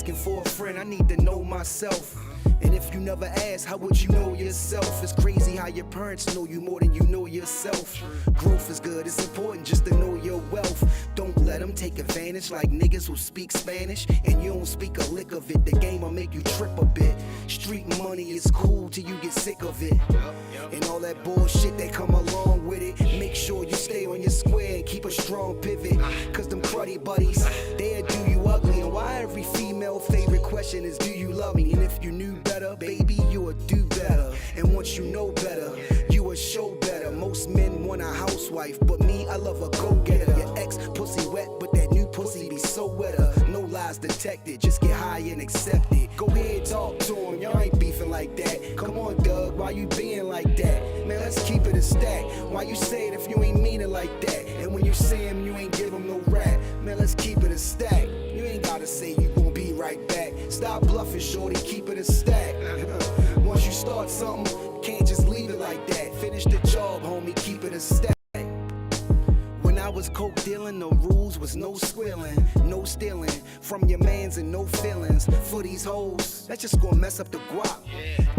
asking for a friend, I need to know myself. And if you never ask, how would you know yourself? It's crazy how your parents know you more than you know yourself. Growth is good, it's important just to know your wealth. Don't let them take advantage like niggas who speak Spanish and you don't speak a lick of it. The game will make you trip a bit. Street money is cool till you get sick of it. And all that bullshit that come along with it. Make sure you stay on your square and keep a strong pivot. Cause them cruddy buddies, they'll do you ugly. And why every female favorite question is, do you love me? And if you knew better, baby, you would do better. And once you know better, you would show better. Most men want a housewife, but me, I love a go-getter. Your ex pussy wet, but that new pussy be so wetter. No lies detected, just get high and accept it. Go ahead, talk to him, y'all ain't beefing like that. Come on, Doug, why you being like that? Man, let's keep it a stack. Why you say it if you ain't mean it like that? And when you say him, you ain't give him no rap. Man, let's keep it a stack. You ain't gotta say you gon' be right back. Stop bluffing, shorty, keep it a stack. Once you start something, can't just leave it like that. Finish the job, homie, keep it a stack. When I was coke dealing, the rules was no squealing, no stealing from your mans and no feelings. For these hoes, that's just gonna mess up the guap.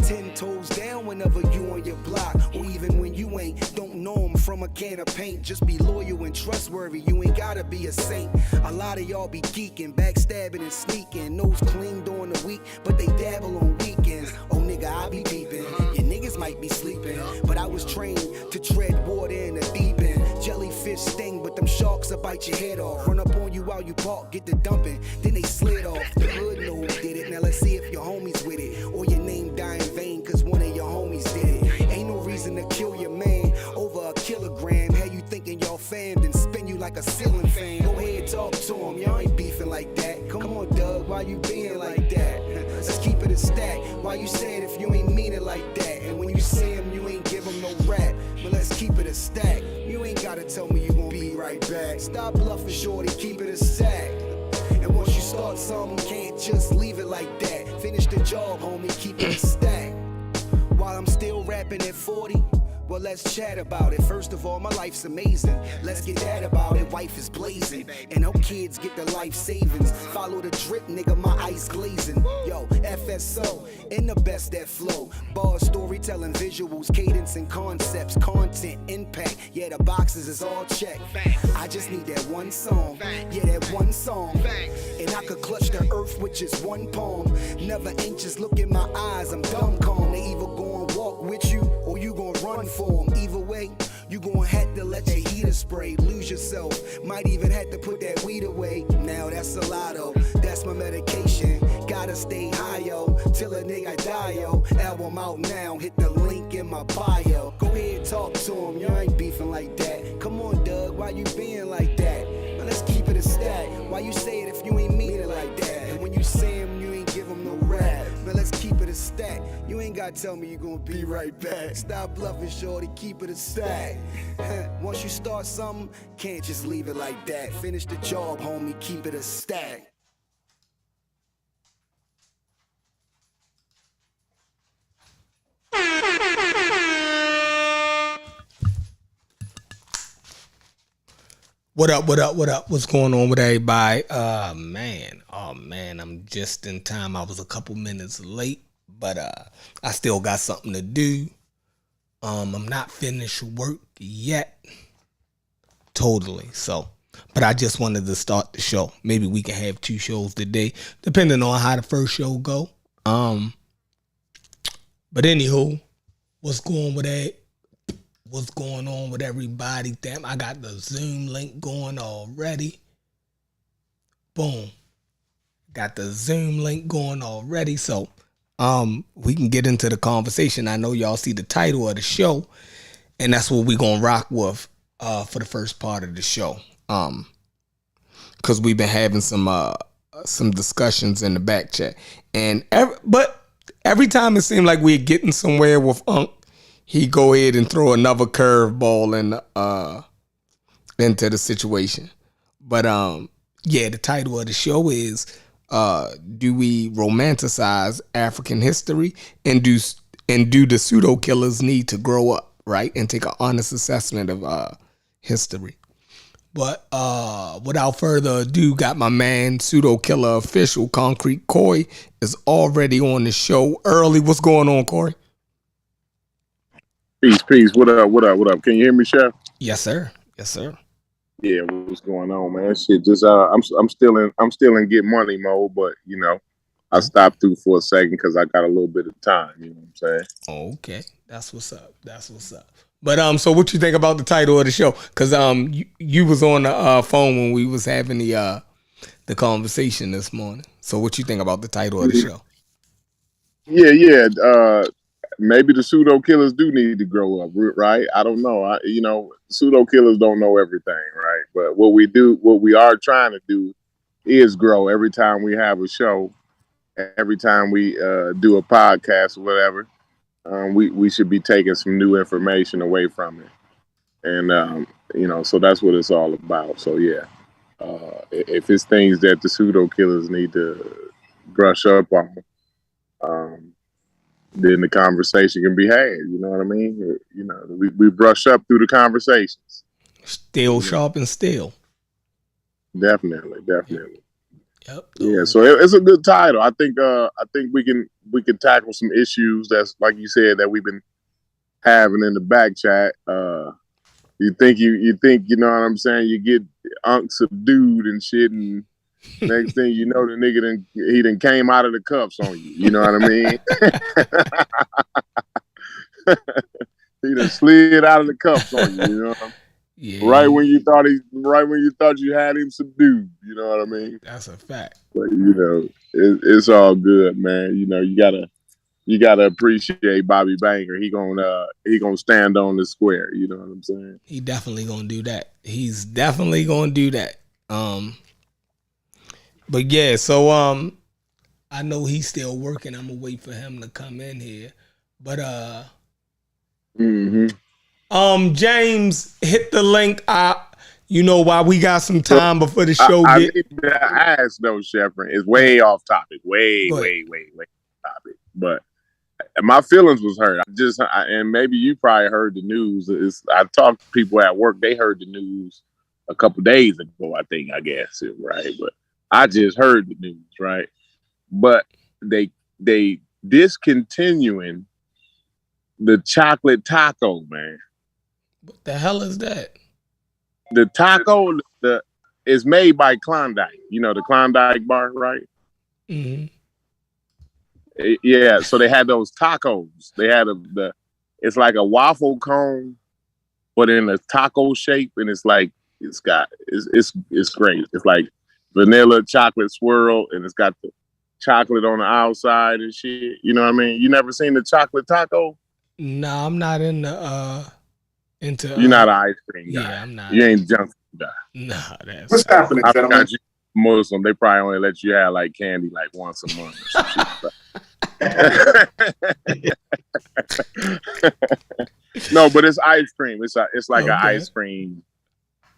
10 toes down whenever you on your block, or even when you ain't. Don't know them from a can of paint. Just be loyal and trustworthy. You ain't gotta be a saint. A lot of y'all be geeking, backstabbing and sneaking. Nose clean during the week, but they dabble on weekends. Oh nigga, I be beeping. Your niggas might be sleeping, but I was trained to tread water in the deep end. Jellyfish sting, but them sharks will bite your head off. Run up on you while you park, get the dumping, then they slid off. The hood know who did it. Now let's see if your homies with it, or your name die in vain cause one of your homies did it. Ain't no reason to kill your man over a kilogram. How you thinking y'all fam, then spin you like a ceiling fan. Go ahead, talk to him, y'all ain't beefing like that. Come on, Doug, why you being like that? Let's keep it a stack. Why you say it if you ain't mean it like that? And when you say him, you ain't give him no rap. But let's keep it a stack. You ain't gotta tell me you gon' be right back. Stop bluffing, shorty, keep it a stack. And once you start something, can't just leave it like that. Finish the job, homie, keep it a stack. While I'm still rapping at 40, well, let's chat about it. First of all, my life's amazing. Let's get that about it. Wife is blazing, and her kids get the life savings. Follow the drip, nigga, my ice glazing. Yo, FSO, in the best that flow. Bars, storytelling, visuals, cadence, and concepts. Content, impact, yeah, the boxes is all checked. I just need that one song, yeah, that one song. And I could clutch the earth with just one palm. Never anxious, look in my eyes, I'm dumb calm. They either gonna walk with you, or you gonna run for them. Either way, you gon' have to let your heater spray. Lose yourself, might even have to put that weed away. Now that's a lotto, that's my medication. Gotta stay high, yo, till a nigga die, yo. Album out now, hit the link in my bio. Go ahead, talk to him, you ain't beefing like that. Come on, Doug, why you being like that? Now let's keep it a stack. Why you say it if you ain't mean it like that? And when you say him, you ain't give him no rap. Now let's keep it a stack. You ain't gotta tell me you gonna be right back. Stop bluffing, shorty, keep it a stack. Once you start something, can't just leave it like that. Finish the job, homie, keep it a stack. What up, what up, what up? What's going on with everybody? Oh man, I'm just in time. I was a couple minutes late, but I still got something to do. I'm not finished work yet. Totally. So, but I just wanted to start the show. Maybe we can have 2 shows today, depending on how the first show go. But anywho, what's going with that? What's going on with everybody? Damn, I got the Zoom link going already. Boom. Got the Zoom link going already. So we can get into the conversation. I know y'all see the title of the show, and that's what we're gonna rock with for the first part of the show. Cause we've been having some discussions in the back chat. But every time it seemed like we're getting somewhere with Unc, he go ahead and throw another curveball into the situation. But yeah, the title of the show is do we romanticize African history, and do the pseudo killers need to grow up, right, and take an honest assessment of history? But without further ado, got my man Pseudo Killer official Concrete Corey is already on the show early. What's going on, Corey? Peace. What up? Can you hear me, Chef? Yes, sir. Yes, sir. Yeah, what's going on, man? Shit, just I'm still in get money mode, but you know, I stopped through for a second because I got a little bit of time. You know what I'm saying? Okay, that's what's up. But so what you think about the title of the show? Because you was on the phone when we was having the conversation this morning. So what you think about the title of the show? Yeah. Maybe the pseudo killers do need to grow up, right? I don't know. Pseudo killers don't know everything, right? But what we are trying to do is grow every time we have a show, every time we do a podcast or whatever. We should be taking some new information away from it. And, so that's what it's all about. So, yeah, if it's things that the pseudo killers need to brush up on, then the conversation can be had. You know what I mean? You know, we brush up through the conversations. Still sharp and still. Definitely. Yep. Yeah, so it's a good title. I think we can tackle some issues that's like you said that we've been having in the back chat. You think you know what I'm saying? You get subdued and shit, and next thing you know, the nigga done came out of the cuffs on you. You know what I mean? He done slid out of the cuffs on you. You know. Yeah. Right when you thought you had him subdued. You know what I mean? That's a fact. But you know, it's all good, man. You know, you gotta appreciate Bobby Banger. He gonna stand on the square. You know what I'm saying? He definitely gonna do that. He's definitely gonna do that. But yeah, so I know he's still working. I'm gonna wait for him to come in here. But James, hit the link. While we got some time before the show. I need to ask though, Shepard. It's way off topic. Way topic. But my feelings was hurt. And maybe you probably heard the news. I talked to people at work. They heard the news a couple days ago. I guess, right? But I just heard the news, right? But they discontinuing the chocolate taco, man. What the hell is that? The taco is made by Klondike. You know the Klondike bar, right? Mm-hmm. Yeah. So they had those tacos. They had it's like a waffle cone, but in a taco shape, and it's great. It's like vanilla chocolate swirl, and it's got the chocolate on the outside and shit. You know what I mean? You never seen the chocolate taco? No, I'm not into. You're not an ice cream guy. Yeah, I'm not. You ain't junk food guy. Nah, that's what's happening, gentlemen. You Muslim, they probably only let you have like candy like once a month. Or some shit. No, but it's ice cream. It's like an ice cream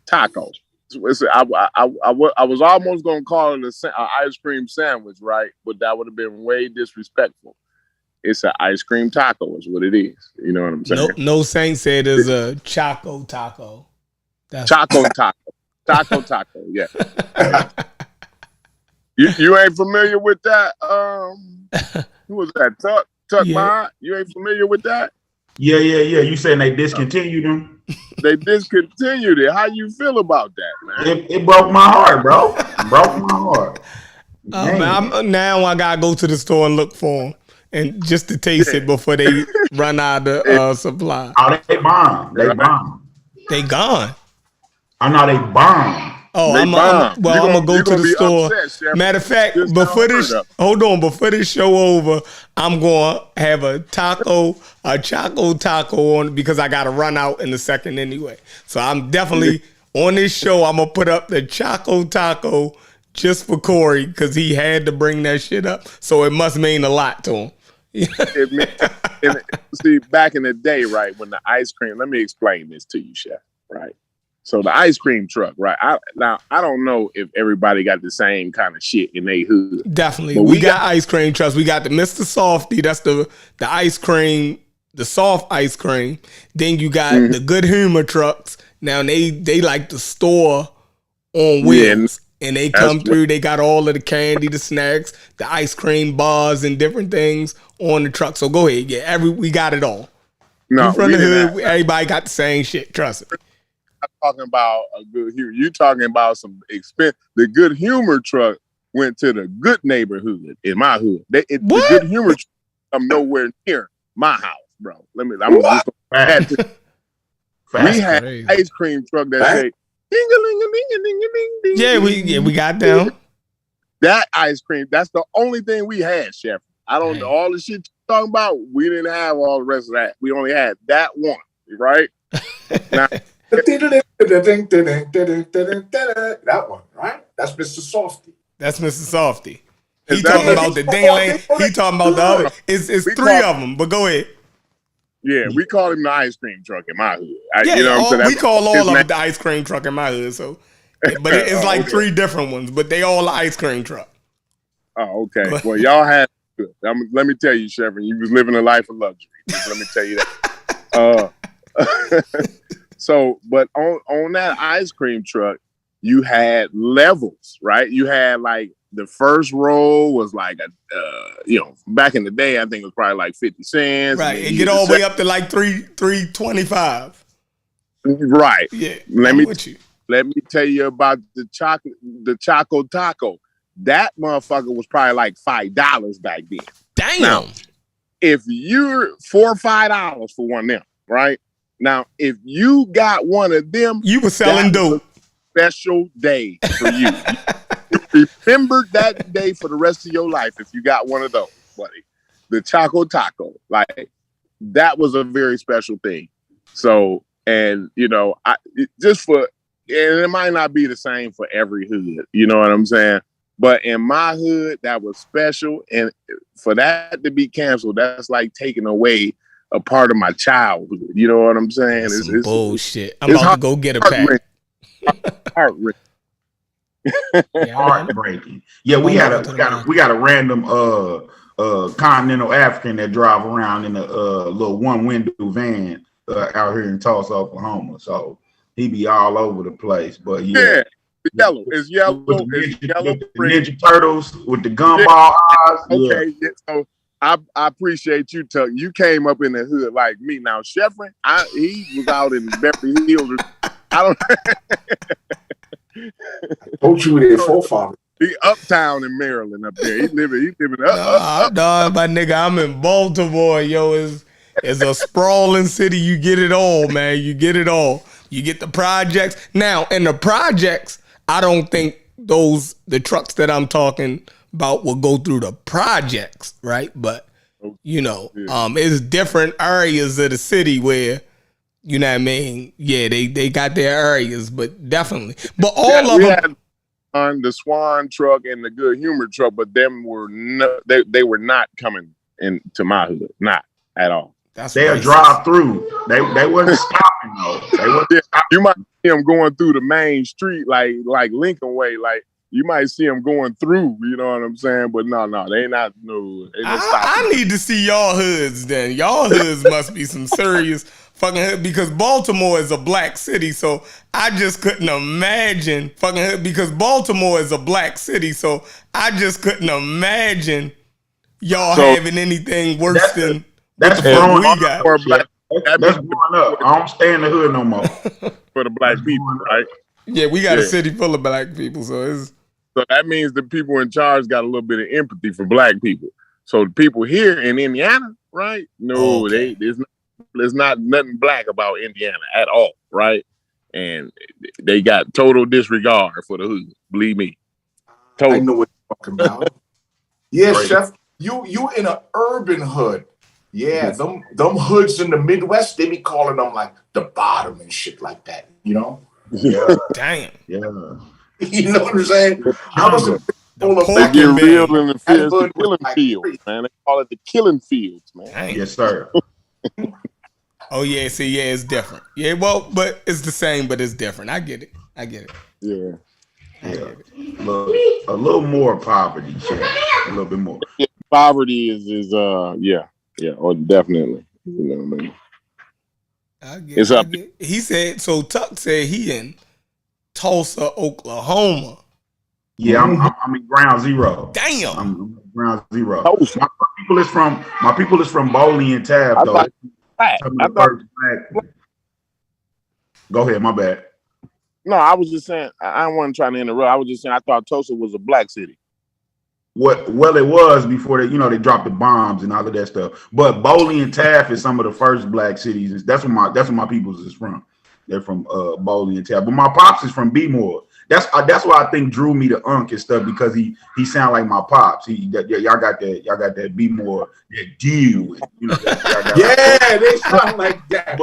taco. I was almost gonna call it an ice cream sandwich, right? But that would have been way disrespectful. It's an ice cream taco, is what it is. You know what I'm saying? No Saint said it's a Choco Taco. Choco Taco. Yeah. You ain't familiar with that? Who was that? Tuck Ma? You ain't familiar with that? Yeah. You saying they discontinued them? They discontinued it. How you feel about that, man? It broke my heart, bro. It broke my heart. Now I gotta go to the store and look for them, and just to taste it before they run out of supply. Oh, they bomb. They gone. I know they bomb. Oh, I'm gonna go to the store. Upset, matter of fact, before this show over, I'm gonna have a Choco Taco on because I gotta run out in a second anyway. So I'm definitely on this show. I'm gonna put up the Choco Taco just for Corey because he had to bring that shit up. So it must mean a lot to him. See, back in the day, right, when the ice cream. Let me explain this to you, Chef. Right. So the ice cream truck, right? I don't know if everybody got the same kind of shit in their hood. Definitely. We got ice cream trucks. We got the Mr. Softy. That's the ice cream the soft ice cream. Then you got the good humor trucks. Now they like the store on wheels. And they come through, they got all of the candy, the snacks, the ice cream bars and different things on the truck. So go ahead. Yeah, we got it all. No, you from the hood, everybody got the same shit. Trust me. I'm talking about a good humor. You talking about some expense. The good humor truck went to the good neighborhood in my hood. The good humor truck come nowhere near my house, bro. We had ice cream truck that say ding-a-ling-a-ling-a-ling-a-ling-a-ling. Yeah, we got them. That ice cream, that's the only thing we had, Chef. I don't know all the shit you're talking about. We didn't have all the rest of that. We only had that one, right? Now, that one, right? That's Mr. Softy. That's Mr. Softy. He talking about the ding-a-ling. He talking about the other. It's three of them, but go ahead. Yeah, we call him the ice cream truck in my hood. We call all of it the ice cream truck in my hood. So, but it's like three different ones, but they all the ice cream truck. Oh, okay. Well, y'all had. Let me tell you, Chevron, you was living a life of luxury. Just let me tell you that. So, but on that ice cream truck, you had levels, right? You had like the first roll was like back in the day, I think it was probably like 50 cents. Right. It get all the way up to like $3.25. Right. Yeah. Let me tell you about the Choco Taco. That motherfucker was probably like $5 back then. Damn. Now, if you're $4 or $5 for one of them, right? Now, if you got one of them, you were selling dope. Special day for you. You remembered that day for the rest of your life if you got one of those, buddy. The Choco Taco, like that was a very special thing. So, and it might not be the same for every hood. You know what I'm saying? But in my hood, that was special, and for that to be canceled, that's like taking away a part of my childhood. You know what I'm saying? It's bullshit. I'm about to go get a pack. Heartbreaking. Yeah, we got a random continental African that drive around in a little one window van out here in Tulsa, Oklahoma. So he be all over the place. But yeah. It's yellow. With the Ninja Turtles with the gumball eyes. Okay, so I appreciate you, Tuck. You came up in the hood like me. Now, Sheffrin, he was out in Beverly Hills. I don't. Told you their forefather. He uptown in Maryland up there. He living up. No, my nigga, I'm in Baltimore. Yo, it's a sprawling city. You get it all, man. You get it all. You get the projects. Now, in the projects, I don't think the trucks that I'm talking about will go through the projects, right? But it's different areas of the city where, you know what I mean? Yeah, they got their areas, but definitely. But all of them on the Swan truck and the Good Humor truck, but them were they were not coming into my hood, not at all. They'll drive through. They wasn't stopping though. You might see them going through the main street, like Lincoln Way. Like you might see them going through. You know what I'm saying? But no, they not. No, they not stopping. I need to see y'all hoods. Then y'all hoods must be some serious fucking hood, because Baltimore is a black city. So I just couldn't imagine fucking hood, because Baltimore is a black city. So I just couldn't imagine y'all having anything worse than. That's growing up. That's growing up. I don't stay in the hood no more. For the black people, right? Yeah, we got a city full of black people, so that means the people in charge got a little bit of empathy for black people. So the people here in Indiana, right? No, there's not nothing black about Indiana at all, right? And they got total disregard for the hood. Believe me. I know what you're talking about. Yeah, right. Chef, you in an urban hood. Yeah, them hoods in the Midwest, they be calling them like the bottom and shit like that, you know? Yeah. Damn. Yeah. You know what I'm saying? I was real in the fields, the killing fields, man. They call it the killing fields, man. Dang. Yes, sir. Oh yeah, see, yeah, it's different. Yeah, well, but it's the same, but it's different. I get it. Yeah. A little more poverty, a little bit more. Yeah, poverty is definitely. You know what I mean? It's up. He said, so Tuck said he in Tulsa, Oklahoma. Yeah, I'm in ground zero. Damn. I'm ground zero. My people is from Bowling and Taft, though. Go ahead, my bad. No, I was just saying, I wasn't trying to interrupt. I was just saying I thought Tulsa was a black city. Well, it was before they dropped the bombs and all of that stuff. But Bowling and Taft is some of the first black cities. That's where my peoples is from. They're from Bowling and Taft. But my pops is from B-More. That's why I think drew me to Unk and stuff, because he sound like my pops. Y'all got that B-More, that deal. You know, yeah, they sound like that.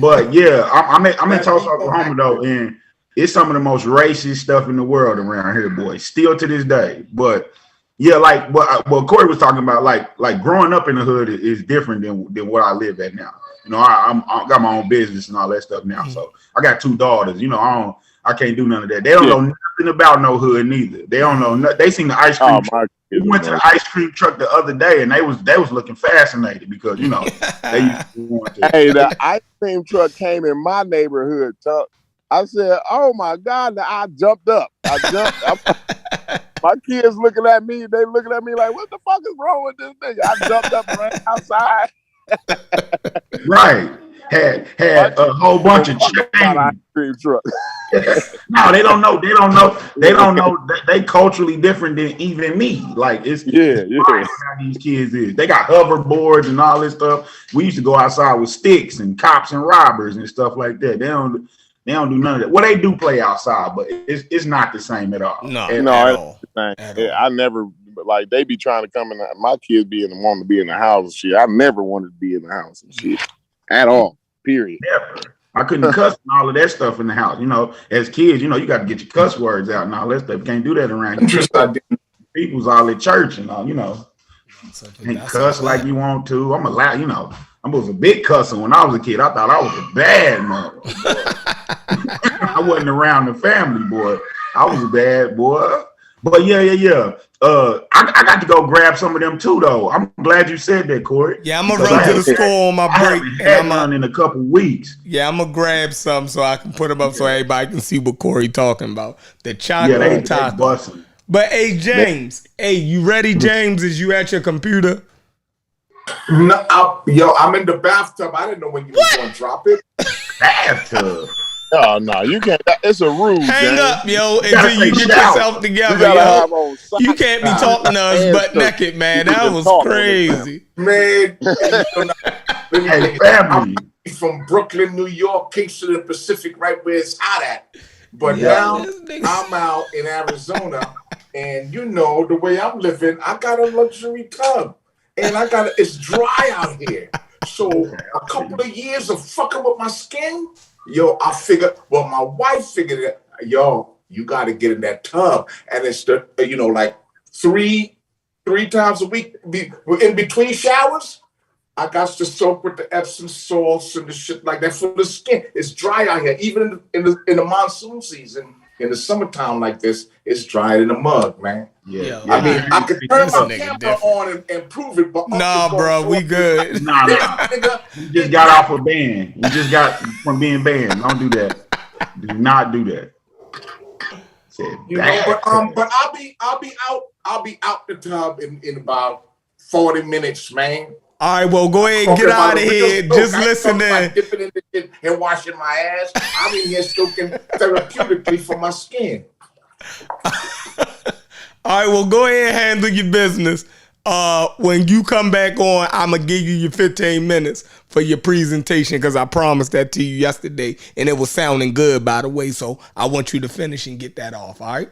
But yeah, I'm in Tulsa, Oklahoma though, and it's some of the most racist stuff in the world around here, boy. Still to this day. But yeah, like what Corey was talking about, like growing up in the hood is different than what I live at now. You know, I got my own business and all that stuff now. So I got 2 daughters. You know, I can't do none of that. They don't know nothing about no hood neither. They don't know. They seen the ice cream truck. We went to the ice cream truck the other day, and they was looking fascinated because, you know, they used to want to. Hey, the ice cream truck came in my neighborhood, Tuck. I said, "Oh my God!" I jumped up. My kids looking at me. They looking at me like, "What the fuck is wrong with this thing?" I jumped up, ran outside. Right. Had a whole bunch of change. Ice cream truck. No, they don't know. They don't know. They culturally different than even me. Like it's how these kids is. They got hoverboards and all this stuff. We used to go outside with sticks and cops and robbers and stuff like that. They don't do none of that. Well, they do play outside, but it's not the same at all. No, I never, like, they be trying to come in. My kids wanting to be in the house and shit. I never wanted to be in the house and shit at all. Period. Never. I couldn't cuss and all of that stuff in the house. You know, as kids, you know, you got to get your cuss words out and all that stuff. You can't do that around here. People's all at church and all, you know. Can't cuss like you want to. I'm allowed, you know. I was a big cusser when I was a kid. I thought I was a bad mother. I wasn't around the family, boy. I was a bad boy. But yeah. I got to go grab some of them too, though. I'm glad you said that, Corey. Yeah, I'm gonna run to the store on my break. And I'm in a couple weeks. Yeah, I'm gonna grab some so I can put them up so everybody can see what Corey talking about. The chocolate taco. But hey, James, you ready, James? Is you at your computer? No, I'm in the bathtub. I didn't know when you were going to drop it. Bathtub. Oh no, you can't. It's a rule. Hang up, yo, until you get yourself together, yo. You can't be talking to us butt naked, man. That was crazy, man. Hey, family. I'm from Brooklyn, New York, Kingston, and Pacific, right where it's hot at. But now I'm out in Arizona, and you know the way I'm living, I got a luxury tub, and it's dry out here. So a couple of years of fucking with my skin. Yo, my wife figured it. Yo, you got to get in that tub, and it's like three times a week. In between showers, I got to soak with the Epsom salts and the shit like that for the skin. It's dry out here, even in the monsoon season. In the summertime like this, it's dry in the mug, man. Yeah. I mean, I could turn my camera on and prove it, but nah, bro, we good. Nah. We just got off a ban. We just got from being banned. Don't do that. Do not do that. But I'll be out the tub in about 40 minutes, man. All right, well, go ahead and get out of here. Just listen in. Dipping in the shit and washing my ass. I'm in here soaking therapeutically for my skin. All right, well, go ahead and handle your business. When you come back on, I'm going to give you your 15 minutes for your presentation because I promised that to you yesterday, and it was sounding good, by the way, so I want you to finish and get that off, all right?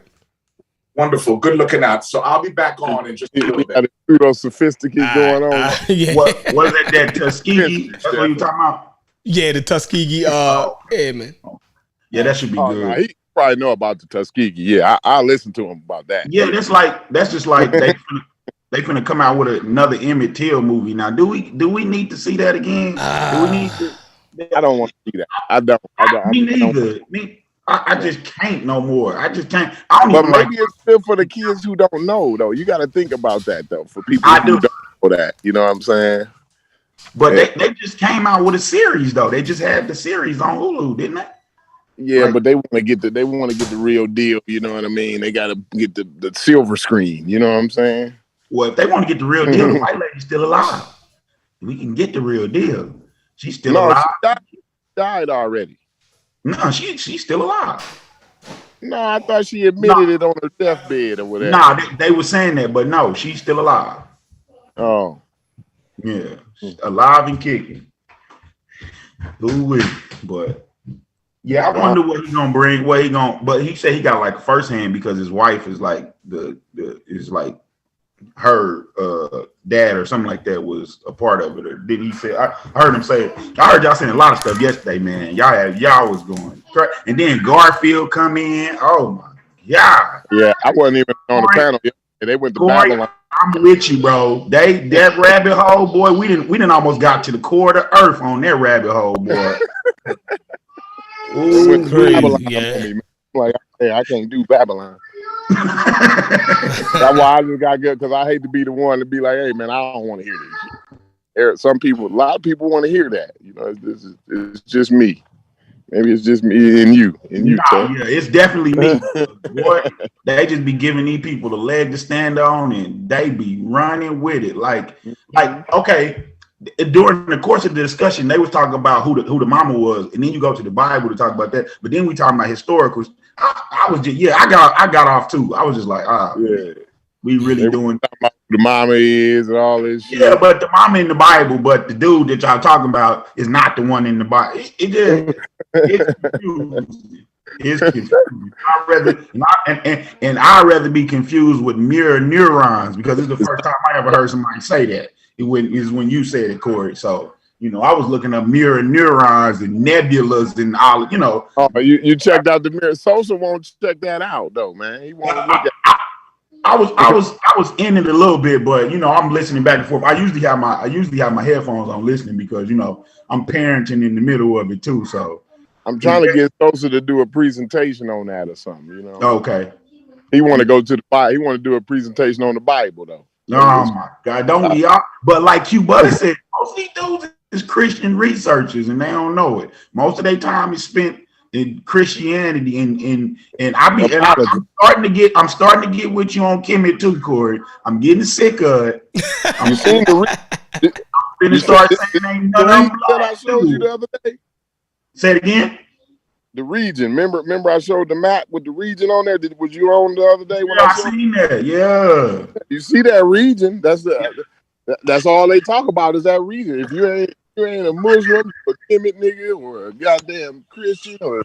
Wonderful. Good looking out. So I'll be back on in just a little bit. Pseudo sophisticated going on. Yeah. What is that Tuskegee? That's what you talking about? Yeah, the Tuskegee. Yeah, man. Yeah, that should be good. Nah, he probably know about the Tuskegee. Yeah, I listened to him about that. Yeah, that's just like they finna come out with another Emmett Till movie. Now, do we need to see that again? Do we need to? I don't want to see that. I don't. Me neither. I just can't no more. I just can't. I don't but even maybe it's still for the kids who don't know, though. You got to think about that, though. For people who don't know that, you know what I'm saying? But they just came out with a series though. They just had the series on Hulu, didn't they? Yeah, but they want to get the real deal. You know what I mean? They got to get the silver screen. You know what I'm saying? Well, if they want to get the real deal, the white lady's still alive. We can get the real deal. She's still alive. She died already. No, she's still alive. No, I thought she admitted it on her deathbed or whatever. Nah, they were saying that, but no, she's still alive. Oh, yeah, alive and kicking. Ooh, but yeah, I wonder what he's gonna bring. But he said he got like first hand because his wife is like is like her dad or something like that was a part of it. Or did he say? I heard him say it. I heard y'all saying a lot of stuff yesterday, man. Y'all was going, and then Garfield come in. Oh my god! Yeah, I wasn't even on the panel yesterday. They went to Babylon. I'm with you, bro. That rabbit hole, boy. We didn't almost got to the core of the earth on that rabbit hole, boy. Ooh, crazy, yeah. Like, hey, I can't do Babylon. That's why I just got good, because I hate to be the one to be like, hey man, I don't want to hear this shit. A lot of people want to hear that. You know, it's just me. Maybe it's just me and you. Yeah, it's definitely me. Boy, they just be giving these people the leg to stand on, and they be running with it. Like okay. During the course of the discussion, they was talking about who the mama was, and then you go to the Bible to talk about that. But then we talking about historicals. I was just I got off too. I was just like, we really doing about who the mama is and all this shit. Yeah, but the mama in the Bible, but the dude that y'all talking about is not the one in the Bible. It's confusing. It's confusing. I'd rather be confused with mirror neurons, because it's the first time I ever heard somebody say that. It is when you said it, Corey. So, you know, I was looking up mirror neurons and nebulas and all, you know. Oh, you checked out the mirror. Sosa won't check that out though, man. He won't look at I was in it a little bit, but you know, I'm listening back and forth. I usually have my headphones on listening, because you know, I'm parenting in the middle of it too. So I'm trying to get Sosa to do a presentation on that or something, you know. Okay. He want to go to the Bible. He want to do a presentation on the Bible though. Oh my God, don't we all? But like Q Buddy said, most of these dudes is Christian researchers, and they don't know it. Most of their time is spent in Christianity, and I'm starting to get with you on Kemet too, Corey. I'm getting sick of it. You seen the I'm start saying ain't nothing that I showed you the other day? Say it again. The region. Remember I showed the map with the region on there? Was you on the other day when I seen that? Yeah. You see that region? That's all they talk about is that region. If you ain't a Muslim, a Kemet nigga, or a goddamn Christian, or a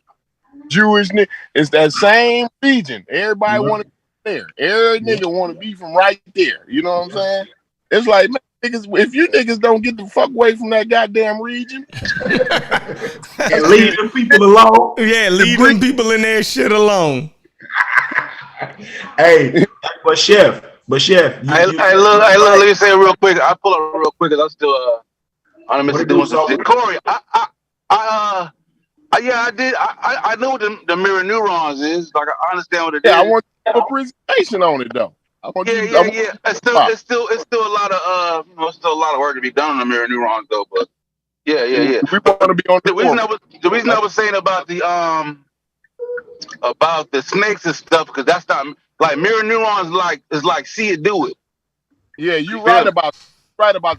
Jewish nigga, it's that same region. Everybody want to be there. Every nigga want to be from right there. You know what I'm saying? It's like, man, niggas, if you niggas don't get the fuck away from that goddamn region and leave them people alone. Yeah, leave them people in their shit alone. Hey, but chef. Hey, look, let me say it real quick. I pull up real quick because I'm still on the doing something. Corey, I did. I know what the mirror neurons is. Like, I understand what it is. I want to have a presentation on it though. Yeah. It's still a lot of still a lot of work to be done on the mirror neurons though. But yeah. We want to be on the reason I was saying about the snakes and stuff, because that's not like mirror neurons. It's like see it, do it. Yeah, you're right about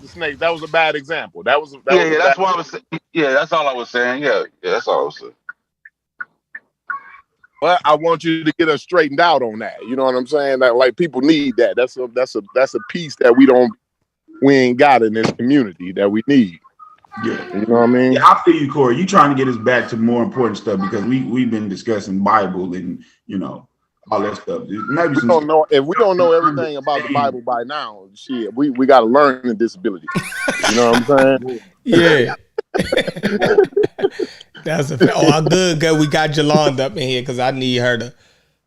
the snakes. That was a bad example. That's why I was. Yeah, that's all I was saying. Yeah, that's all I was saying. But I want you to get us straightened out on that. You know what I'm saying? That like people need that. That's a piece that we ain't got in this community that we need. Yeah, you know what I mean? Yeah, I feel you, Corey. You trying to get us back to more important stuff, because we've been discussing Bible and all that stuff. Maybe we don't know if we don't know everything about the Bible by now. Shit, we got a learning disability. You know what I'm saying? Yeah. That's a fact. Oh, I'm good because we got Yolanda up in here, because I need her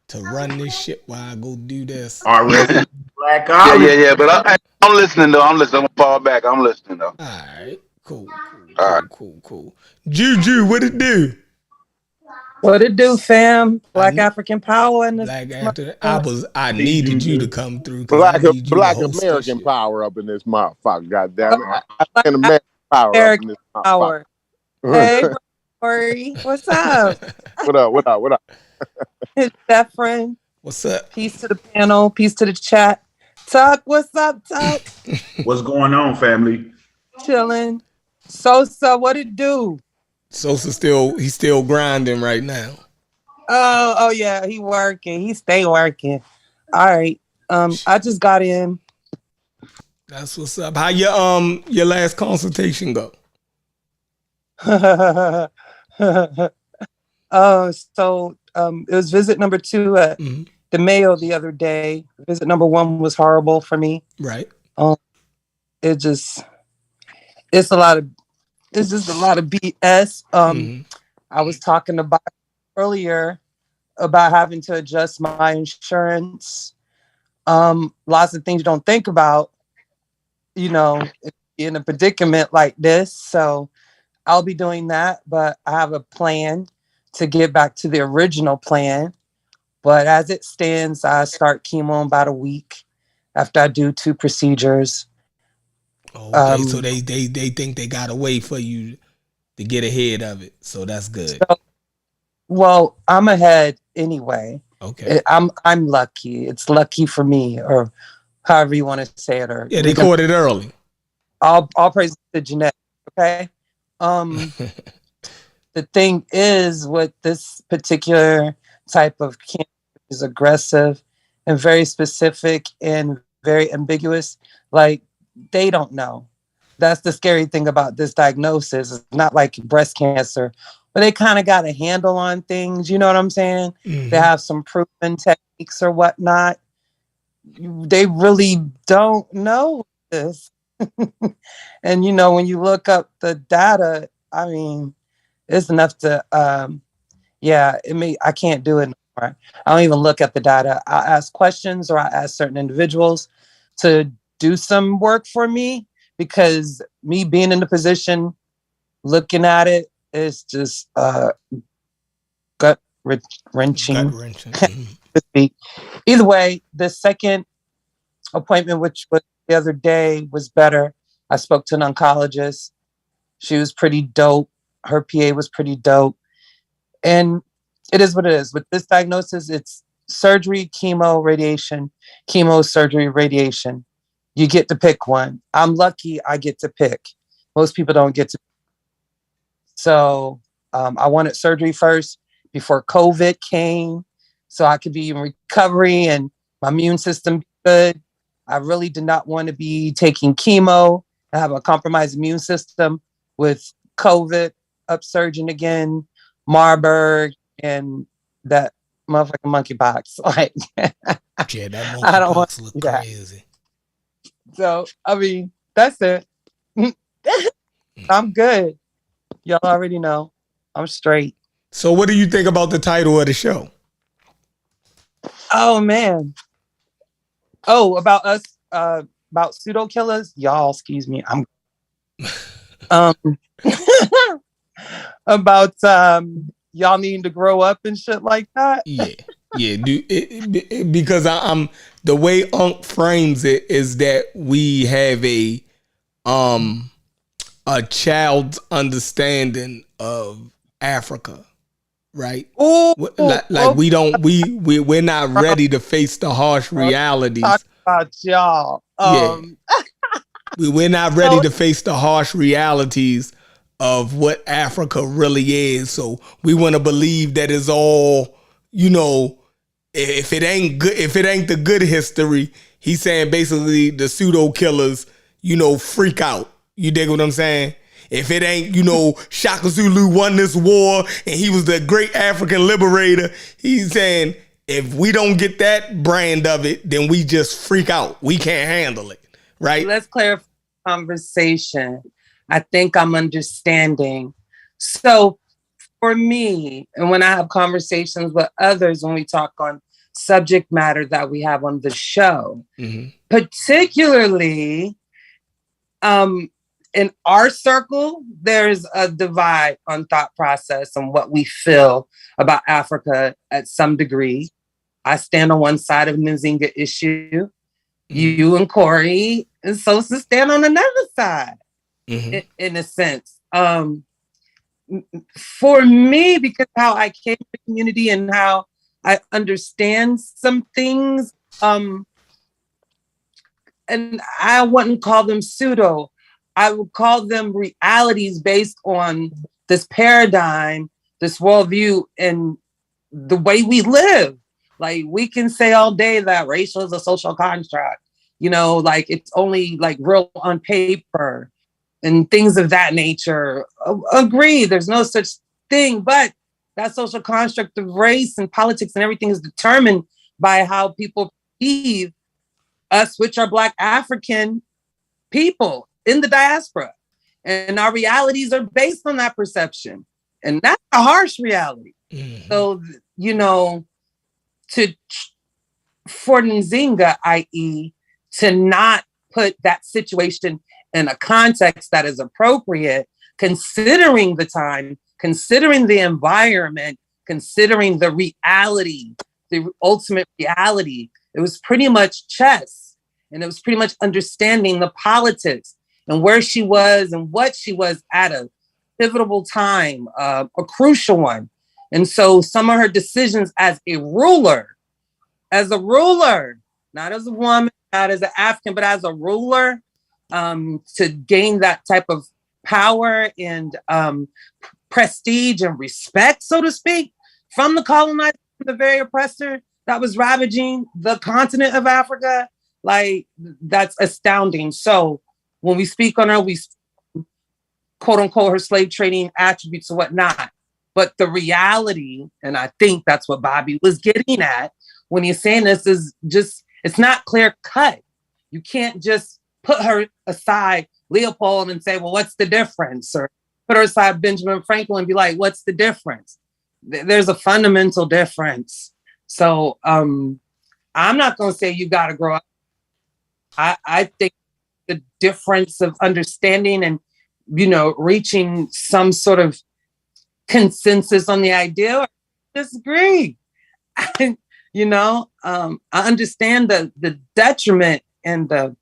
to run this shit while I go do this. All right. Black yeah. But I'm listening though. I'm listening. I'm gonna fall back. I'm listening though. All right. Cool. Juju, what it do? What it do, fam? Black African power in this. I needed you to come through. Black American power up in this motherfucker. Goddamn it! African American power up Eric in this Power. Hey, Corey. What's up? What up? What up? What up? It's Zephyrin. What's up? Peace to the panel. Peace to the chat. Tuck, what's up, Tuck? What's going on, family? Chilling. Sosa, what it do? Sosa he's still grinding right now. Oh yeah, he working. He stay working. All right. I just got in. That's what's up. How your last consultation go? It was visit number 2 at the Mayo the other day. Visit number 1 was horrible for me. Right. It's just a lot of BS. I was talking about earlier about having to adjust my insurance. Lots of things you don't think about, in a predicament like this. So I'll be doing that, but I have a plan to get back to the original plan. But as it stands, I start chemo in about a week after I do 2 procedures. Okay, so they think they got a way for you to get ahead of it. So that's good. Well, I'm ahead anyway. Okay. I'm lucky. It's lucky for me, or however you want to say it. Or yeah, they caught it early. All praise the genetics. Okay. The thing is, with this particular type of cancer is aggressive and very specific and very ambiguous. Like, they don't know. That's the scary thing about this diagnosis. It's not like breast cancer, but they kind of got a handle on things. You know what I'm saying? Mm-hmm. They have some proven techniques or whatnot. They really don't know this. And, when you look up the data, I mean, it's enough to, I can't do it anymore. I don't even look at the data. I ask questions, or I ask certain individuals to do some work for me, because me being in the position, looking at it, is just gut wrenching. Either way, the second appointment, which was the other day, was better. I spoke to an oncologist. She was pretty dope. Her PA was pretty dope. And it is what it is. With this diagnosis, it's surgery, chemo, radiation, chemo, surgery, radiation. You get to pick one. I'm lucky I get to pick. Most people don't get to. So I wanted surgery first before COVID came, so I could be in recovery and my immune system be good. I really did not want to be taking chemo. I have a compromised immune system with COVID, upsurging again, Marburg, and that motherfucking monkeypox. Like, yeah, that monkeypox look crazy. So, I mean, that's it. I'm good. Y'all already know. I'm straight. So what do you think about the title of the show? Oh, man. Oh, about us, about Pseudo Killas? Y'all, excuse me. I'm about y'all needing to grow up and shit like that. Yeah. Because I'm the way Aint frames it is that we have a child's understanding of Africa, right? Ooh, we're not ready to face the harsh realities. Talk about y'all. We're not ready to face the harsh realities of what Africa really is. So we want to believe that it's all, if it ain't good, if it ain't the good history, he's saying basically the pseudo killers, freak out. You dig what I'm saying? If it ain't, Shaka Zulu won this war and he was the great African liberator, he's saying if we don't get that brand of it, then we just freak out. We can't handle it, right? Let's clarify the conversation. I think I'm understanding. So for me, and when I have conversations with others, when we talk on subject matter that we have on the show, particularly in our circle, there's a divide on thought process and what we feel about Africa at some degree. I stand on one side of the Nzinga issue. You and Corey and Sosa stand on another side. in a sense. For me, because how I came to the community and how I understand some things, and I wouldn't call them pseudo. I would call them realities based on this paradigm, this worldview, and the way we live. Like, we can say all day that racial is a social construct, you know, like it's only like real on paper and things of that nature. Agree, there's no such thing, but that social construct of race and politics and everything is determined by how people perceive us, which are Black African people in the diaspora. And our realities are based on that perception. And that's a harsh reality. So, you know, for Nzinga, i.e., to not put that situation in a context that is appropriate, considering the time, considering the environment, considering the reality, the ultimate reality. It was pretty much chess, and it was pretty much understanding the politics and where she was and what she was at a pivotal time, a crucial one. And so some of her decisions as a ruler, not as a woman, not as an African, but as a ruler, to gain that type of power and prestige and respect, so to speak, from the colonizer, the very oppressor that was ravaging the continent of Africa. Like, that's astounding. So when we speak on her, we quote unquote her slave trading attributes and whatnot. But the reality, and I think that's what Bobby was getting at when he's saying this, is just, it's not clear cut. You can't just put her aside Leopold and say, well, what's the difference? Or put her aside Benjamin Franklin and be like, what's the difference? There's a fundamental difference. So I'm not going to say you got to grow up. I think the difference of understanding and, you know, reaching some sort of consensus on the idea, or disagree. You know, I understand the detriment and the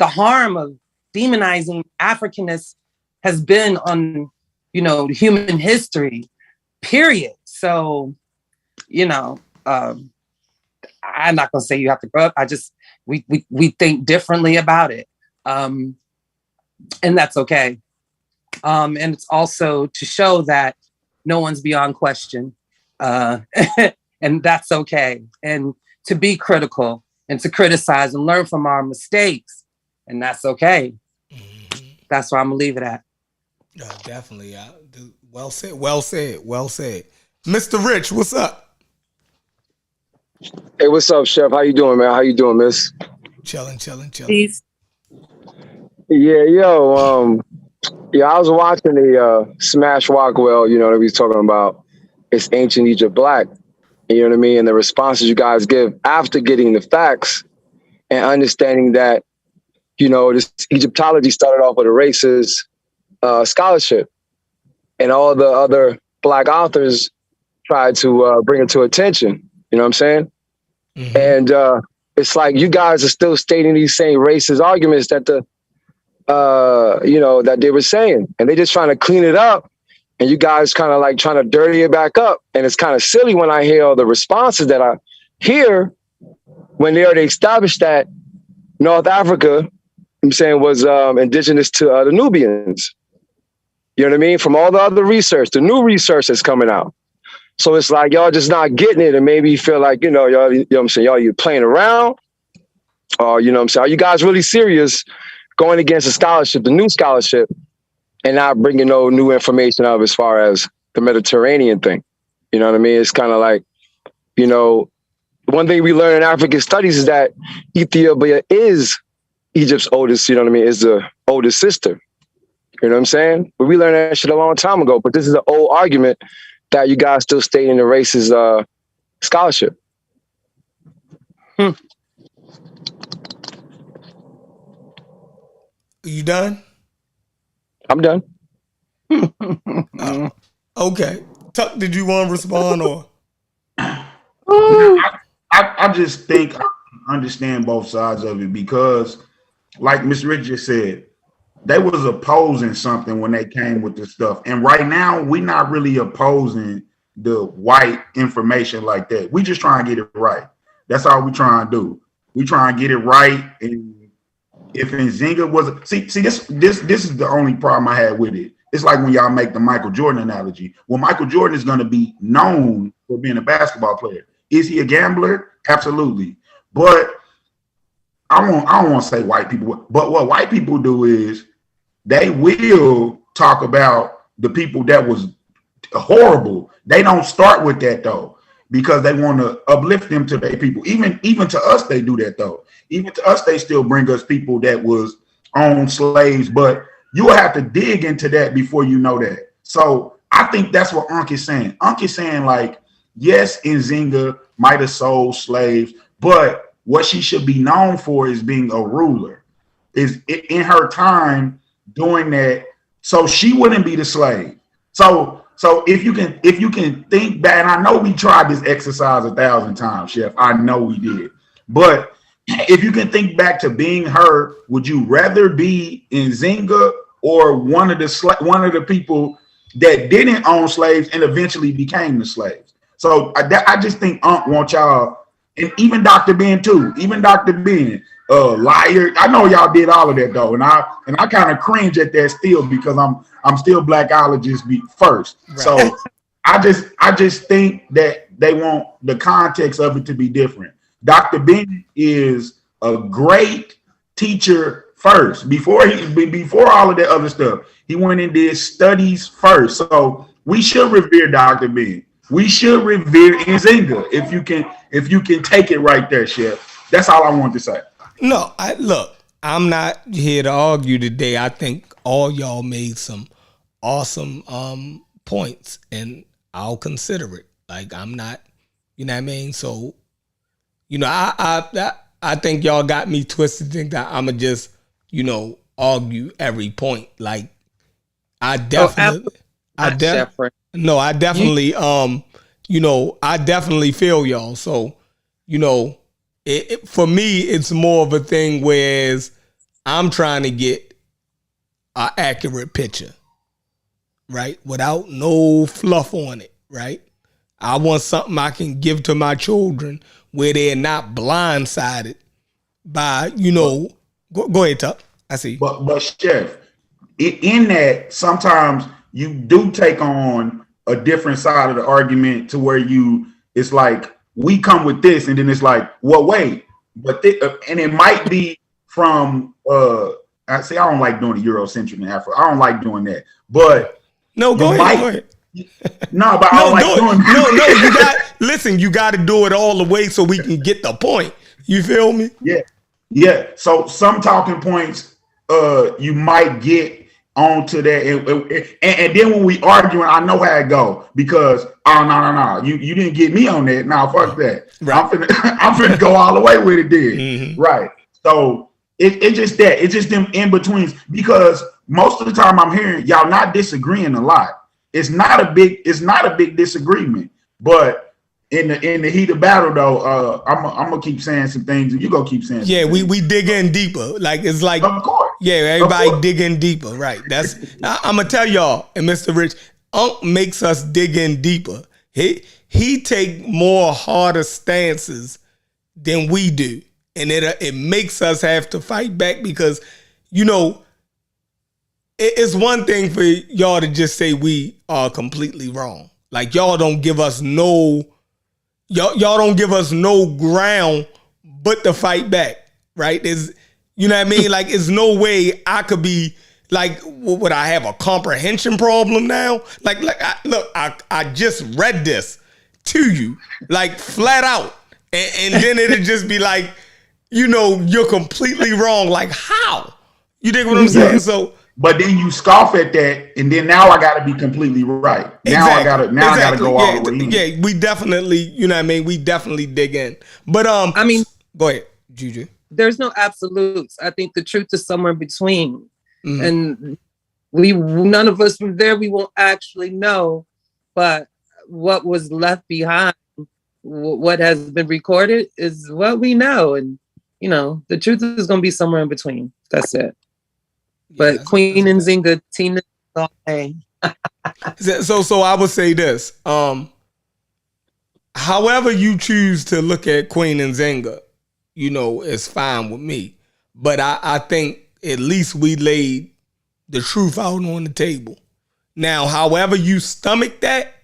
harm of demonizing Africanness has been on, you know, human history, period. So, you know, I'm not gonna say you have to grow up. We think differently about it. And that's okay. And it's also to show that no one's beyond question. And that's okay. And to be critical and to criticize and learn from our mistakes. And that's okay. That's where I'm gonna leave it at. Definitely. Well said. Well said. Well said. Mr. Rich, what's up? Hey, what's up, Chef? How you doing, man? How you doing, miss? Chilling. Peace. Yeah, I was watching the Smash Rockwell, you know, that we was talking about. It's ancient Egypt Black. You know what I mean? And the responses you guys give after getting the facts and understanding that, you know, this Egyptology started off with a racist scholarship, and all the other Black authors tried to bring it to attention. You know what I'm saying? Mm-hmm. And it's like you guys are still stating these same racist arguments that that they were saying, and they're just trying to clean it up. And you guys kind of like trying to dirty it back up. And it's kind of silly when I hear all the responses that I hear when they already established that North Africa, I'm saying, was indigenous to the Nubians. You know what I mean? From all the other research, the new research that's coming out. So it's like y'all just not getting it, and maybe you feel like, y'all, you know what I'm saying, y'all you playing around, or you know what I'm saying, are you guys really serious going against the scholarship, the new scholarship, and not bringing no new information up as far as the Mediterranean thing? You know what I mean? It's kind of like, you know, one thing we learn in African studies is that Ethiopia is Egypt's oldest, you know what I mean, is the oldest sister. You know what I'm saying? But we learned that shit a long time ago, but this is an old argument that you guys still stating the racist scholarship. You done? I'm done. Okay. Tuck, did you want to respond or? I just think I understand both sides of it, because like Mr. Rich just said, they was opposing something when they came with this stuff. And right now, we're not really opposing the white information like that. We just trying to get it right. That's all we trying to do. We trying to get it right. And if Nzinga was this is the only problem I had with it. It's like when y'all make the Michael Jordan analogy. Well, Michael Jordan is going to be known for being a basketball player. Is he a gambler? Absolutely. But I don't want to say white people, but what white people do is they will talk about the people that was horrible. They don't start with that though, because they want to uplift them to their people. Even to us, they do that though. Even to us, they still bring us people that was on slaves, but you will have to dig into that before you know that. So I think that's what Aint is saying. Aint is saying like, yes, Nzinga might have sold slaves, but what she should be known for is being a ruler. Is in her time doing that, so she wouldn't be the slave. So if you can think back, and I know we tried this exercise 1,000 times, Chef. I know we did, but if you can think back to being her, would you rather be Nzinga or one of the people that didn't own slaves and eventually became the slaves? So I just think Aint want y'all, and even Dr. Ben too, even Dr. Ben, liar. I know y'all did all of that though, and I kind of cringe at that still because I'm still blackologist first. Right. So I just think that they want the context of it to be different. Dr. Ben is a great teacher first. Before all of that other stuff, he went and did studies first. So we should revere Dr. Ben. We should revere Nzinga if you can take it right there, Chef. That's all I want to say. No, I'm not here to argue today. I think all y'all made some awesome points, and I'll consider it. Like, I'm not, you know what I mean? So, you know, I think y'all got me twisted. Think that I'ma just, you know, argue every point. Like, I definitely feel y'all. So, you know, for me, it's more of a thing whereas I'm trying to get an accurate picture, right? Without no fluff on it, right? I want something I can give to my children where they're not blindsided by, you know, go ahead, Tuck. I see. But Chef, in that, sometimes you do take on a different side of the argument to where it's like, we come with this, and then it's like, well, wait, but and it might be from I don't like doing the Eurocentric and Afro. I don't like doing that. But no, go ahead. No, but I don't like doing that. You got to do it all the way so we can get the point. You feel me? Yeah. So some talking points you might get onto that, and then when we arguing, I know how it go, because no, you didn't get me on that. Now fuck that. Right. I'm finna go all the way with it. Then mm-hmm. Right. So it's just them in betweens, because most of the time I'm hearing y'all not disagreeing a lot. It's not a big disagreement, but in the heat of battle though, I'm gonna keep saying some things, and you gonna keep saying. Yeah, we dig in deeper. Like, it's like, of course. Yeah, everybody dig in deeper, right? That's I'm gonna tell y'all, and Mr. Rich, Aint makes us dig in deeper. He take more harder stances than we do, and it makes us have to fight back, because, you know, it's one thing for y'all to just say we are completely wrong. Like, y'all don't give us no ground but to fight back, right? You know what I mean? Like, it's no way I could be like, would I have a comprehension problem now? Like, I just read this to you, like, flat out. And then it'd just be like, you know, you're completely wrong. Like, how? You dig what I'm saying? So, but then you scoff at that, and then now I got to be completely right. Now exactly. I got to go all the way in. Yeah, we definitely, you know what I mean? We definitely dig in. But I mean, go ahead, Juju. There's no absolutes. I think the truth is somewhere in between. Mm-hmm. And none of us from there, we won't actually know. But what was left behind, what has been recorded, is what we know. And, you know, the truth is going to be somewhere in between. That's it. But Queen Nzinga, Tina, all day. So I would say this. However you choose to look at Queen Nzinga, is fine with me. But I think at least we laid the truth out on the table. Now, however you stomach that,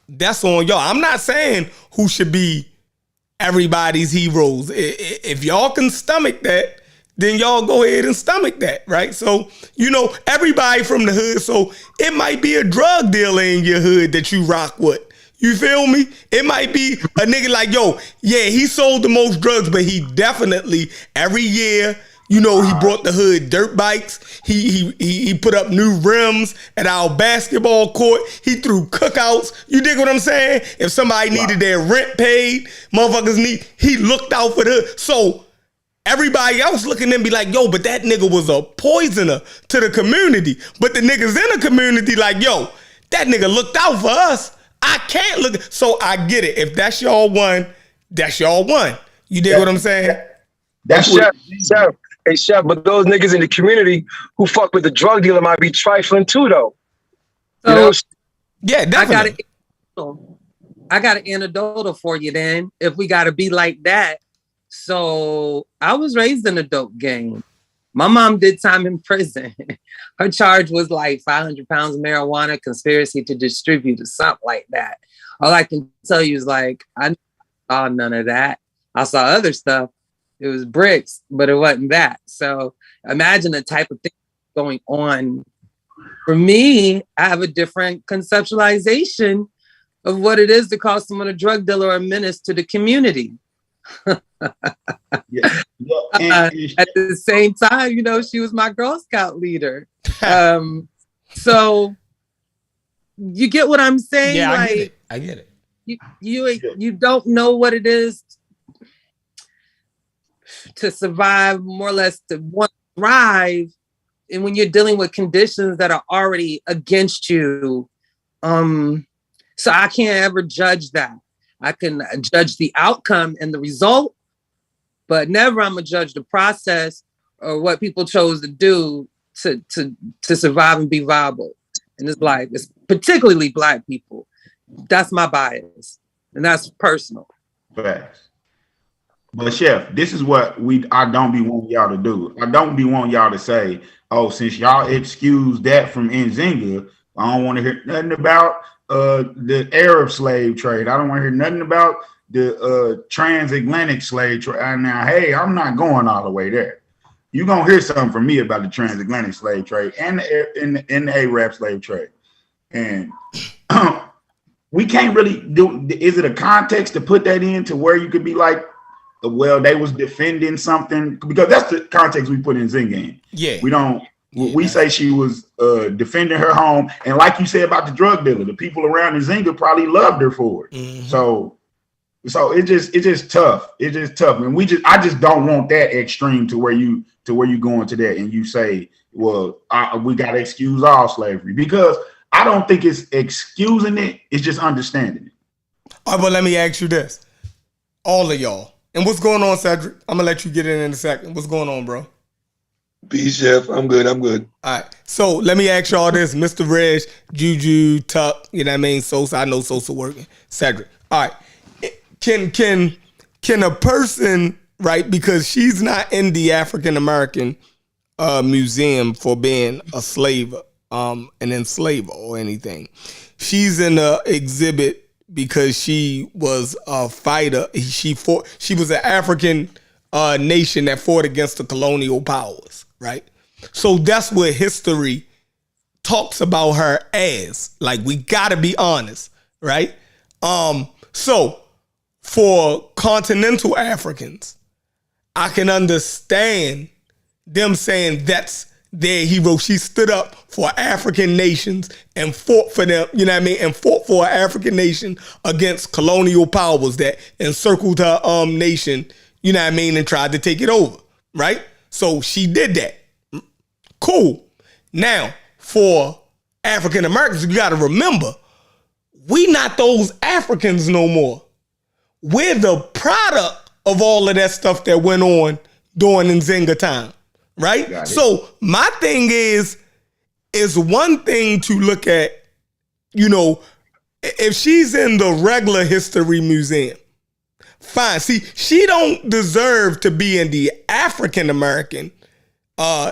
that's on y'all. I'm not saying who should be everybody's heroes. If y'all can stomach that, then y'all go ahead and stomach that, right? So, everybody from the hood. So it might be a drug dealer in your hood that you rock with. You feel me? It might be a nigga like, he sold the most drugs, but he definitely every year, he brought the hood dirt bikes. He put up new rims at our basketball court. He threw cookouts. You dig what I'm saying? If somebody needed their rent paid, he looked out for the hood. So everybody else looking and be like, but that nigga was a poisoner to the community. But the niggas in the community like, that nigga looked out for us. I can't look. So I get it. If that's y'all one, that's y'all one. You dig what I'm saying? That's Chef. Hey, Chef, but those niggas in the community who fuck with the drug dealer might be trifling too, though. So, yeah, definitely. I got an anecdote for you then, if we got to be like that. So I was raised in a dope gang. My mom did time in prison. Her charge was like 500 pounds of marijuana, conspiracy to distribute, or something like that. All I can tell you is like, I saw none of that. I saw other stuff. It was bricks, but it wasn't that. So imagine the type of thing going on. For me, I have a different conceptualization of what it is to call someone a drug dealer or a menace to the community. At the same time, she was my Girl Scout leader. So you get what I'm saying? Yeah, like, I get it. You don't know what it is to survive, more or less to want to thrive. And when you're dealing with conditions that are already against you, so I can't ever judge that. I can judge the outcome and the result, but never I'm gonna judge the process or what people chose to do to survive and be viable in this life. It's particularly Black people. That's my bias, and that's personal. Facts. But Chef, this is what I don't be wanting y'all to do. I don't be wanting y'all to say, since y'all excuse that from Nzinga, I don't want to hear nothing about the Arab slave trade. I don't want to hear nothing about the transatlantic slave trade. Now, hey, I'm not going all the way there. You're going to hear something from me about the transatlantic slave trade and the Arab slave trade. And we can't really do, is it a context to put that in to where you could be like, well, they was defending something? Because that's the context we put Nzinga in. Yeah. We don't. We say she was defending her home, and like you said about the drug dealer, the people around Nzinga probably loved her for it. Mm-hmm. So it's just tough. It's just tough, and I just don't want that extreme to where you go into that and you say, well, we got to excuse all slavery, because I don't think it's excusing it. It's just understanding it. All right, but let me ask you this, all of y'all, and what's going on, Cedric? I'm gonna let you get in a second. What's going on, bro? Peace, Chef. I'm good. All right. So let me ask y'all this. Mr. Reg, Juju, Tuck, you know what I mean? Sosa, I know Sosa working. Cedric. All right. Can a person, right, because she's not in the African American museum for being a slave, an enslaver or anything. She's in an exhibit because she was a fighter. She was an African nation that fought against the colonial powers, right? So that's what history talks about her as. Like, we gotta be honest, right? So for continental Africans, I can understand them saying that's their hero. She stood up for African nations and fought for them, you know what I mean? And fought for an African nation against colonial powers that encircled her nation, you know what I mean, and tried to take it over, right? So she did that. Cool. Now, for African Americans, you got to remember, we not those Africans no more. We're the product of all of that stuff that went on during Nzinga time, right? So my thing is one thing to look at, you know, if she's in the regular history museum, fine. See, she don't deserve to be in the African American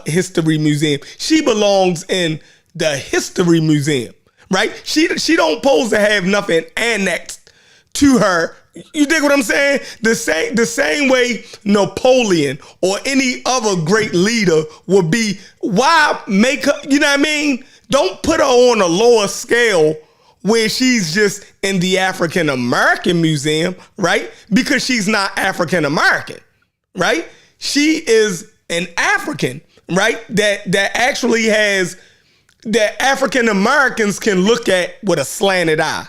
history museum. She belongs in the history museum, right? She don't pose to have nothing annexed to her. You dig what I'm saying? The same way Napoleon or any other great leader would be. Why make her, you know what I mean? Don't put her on a lower scale where she's just in the African American museum, right? Because she's not African American, right? She is an African, right? That actually has, that African Americans can look at with a slanted eye.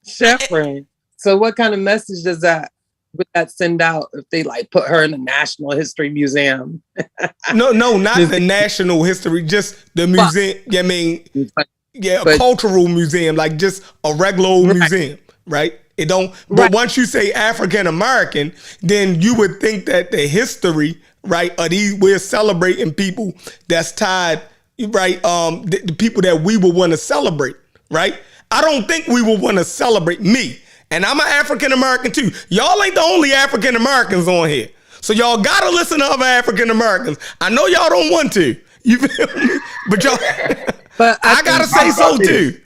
Shepherd. So what kind of message would that send out if they like put her in the National History Museum? No, not the National History, just the museum. I mean, a cultural museum, like just a regular old museum, right? It don't. But once you say African American, then you would think that the history, right, of these, we're celebrating people that's tied, right? The people that we would want to celebrate, right? I don't think we would want to celebrate me. And I'm an African American too. Y'all ain't the only African Americans on here. So y'all gotta listen to other African Americans. I know y'all don't want to. You feel me? But y'all, but I gotta say so too.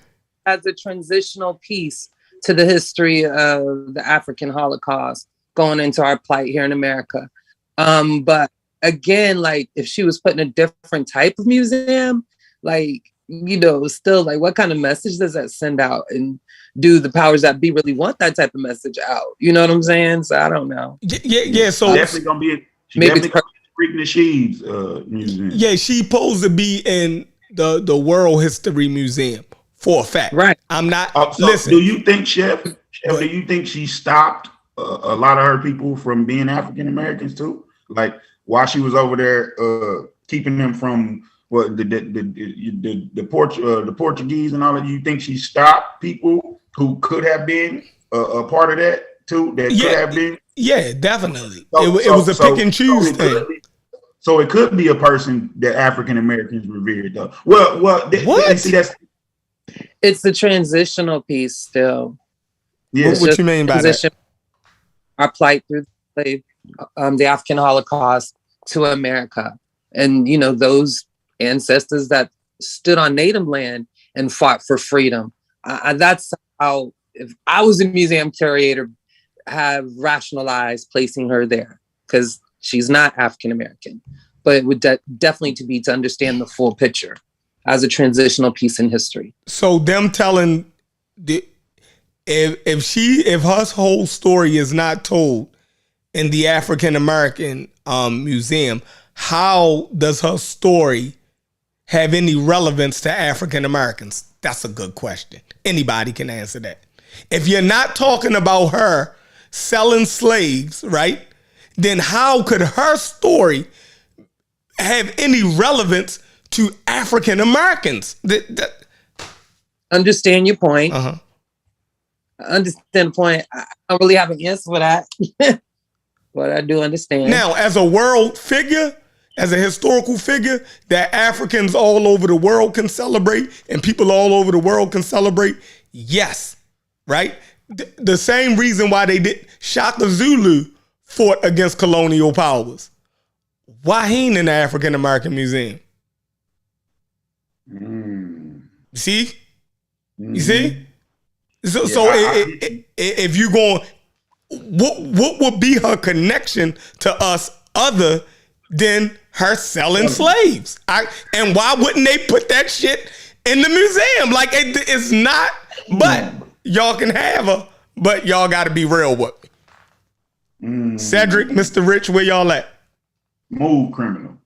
As a transitional piece to the history of the African Holocaust going into our plight here in America. But again, like if she was put in a different type of museum, like, you know, still like what kind of message does that send out? And do the powers that be really want that type of message out? You know what I'm saying? So I don't know. Yeah. So definitely gonna be maybe Freaking the Sheaves museum. Yeah, she supposed to be in the World History Museum for a fact. Right. I'm not. So listen. Do you think, Chef? Do you think she stopped a lot of her people from being African Americans too? Like while she was over there, keeping them from what the Portuguese and all of you think she stopped people who could have been a part of that too? That could have been. Yeah, definitely. It was a pick and choose thing. So it could be a person that African Americans revered, though. Well, what? See, it's the transitional piece still. Yeah, what you mean by that? Our plight through the African Holocaust to America, and you know those ancestors that stood on Native land and fought for freedom. That's how, if I was a museum curator, have rationalized placing her there, because she's not African American, but it would definitely to understand the full picture as a transitional piece in history. So them telling if her whole story is not told in the African American museum, how does her story have any relevance to African Americans? That's a good question. Anybody can answer that. If you're not talking about her selling slaves, right, then how could her story have any relevance to African Americans? Understand your point. Uh-huh. I understand the point. I don't really have an answer for that, but I do understand. Now, as a world figure, as a historical figure that Africans all over the world can celebrate and people all over the world can celebrate, yes, right? The same reason why they did Shaka Zulu fought against colonial powers. Why he ain't in the African American Museum? See? You see? So, if you going, what would be her connection to us other than her selling slaves? And why wouldn't they put that shit in the museum? Like it's not. But y'all can have her, but y'all got to be real with me. Cedric, Mr. Rich, where y'all at? Move, criminal.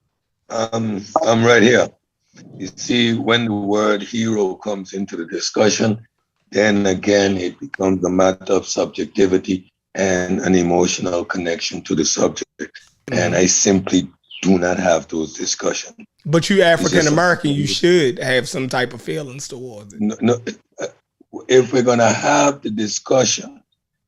I'm right here. You see, when the word hero comes into the discussion, then again, it becomes a matter of subjectivity and an emotional connection to the subject. And I simply do not have those discussions. But you African American, you should have some type of feelings towards it. No, if we're going to have the discussion,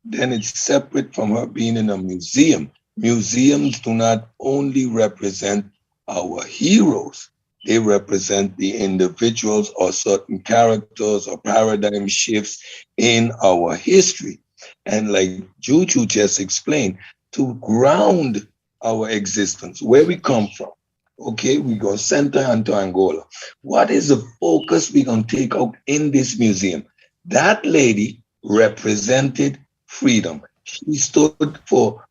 then it's separate from her being in a museum. Museums do not only represent Our heroes, they represent the individuals or certain characters or paradigm shifts in our history. And like Juju just explained, to ground our existence, where we come from. Okay, we go center into Angola. What is the focus we're going to take out in this museum? That lady represented freedom. She stood for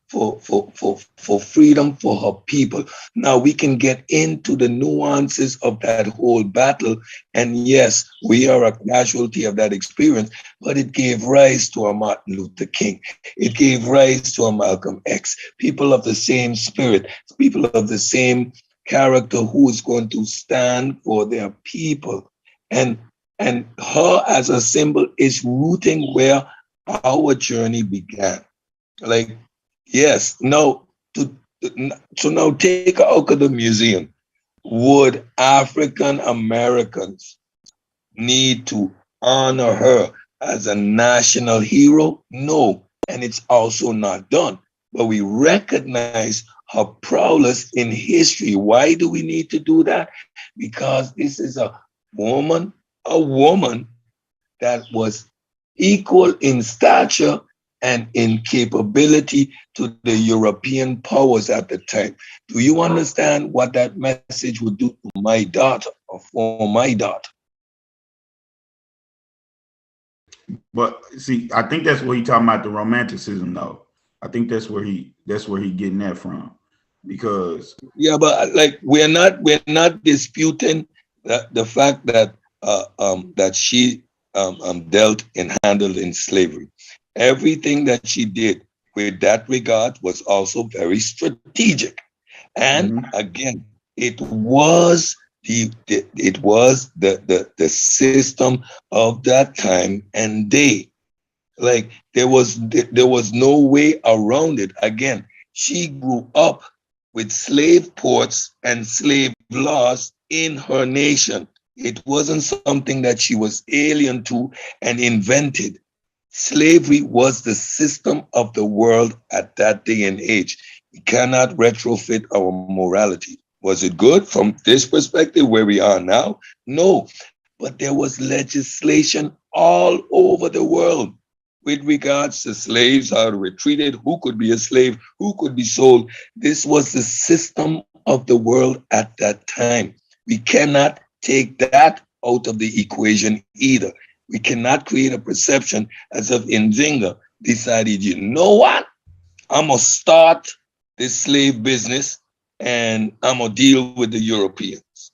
freedom for her people. Now we can get into the nuances of that whole battle. And yes, we are a casualty of that experience, but it gave rise to a Martin Luther King. It gave rise to a Malcolm X. People of the same spirit, people of the same character who is going to stand for their people. And her as a symbol is rooting where our journey began. Like, yes, now now take a look at the museum. Would African Americans need to honor her as a national hero? No, and it's also not done. But we recognize her prowess in history. Why do we need to do that? Because this is a woman that was equal in stature and in capability to the European powers at the time. Do you understand what that message would do to my daughter or for my daughter? But see, I think that's where he talking about the romanticism, though. I think that's where he getting that from, because yeah, but like we're not disputing the fact that that she dealt and handled in slavery. Everything that she did with that regard was also very strategic. And again, it was the system of that time and day. Like there was no way around it. Again, she grew up with slave ports and slave laws in her nation. It wasn't something that she was alien to and invented. Slavery was the system of the world at that day and age. We cannot retrofit our morality. Was it good from this perspective where we are now? No, but there was legislation all over the world with regards to slaves, how they were treated, who could be a slave, who could be sold. This was the system of the world at that time. We cannot take that out of the equation either. We cannot create a perception as if Nzinga decided, you know what? I'm going to start this slave business and I'm going to deal with the Europeans.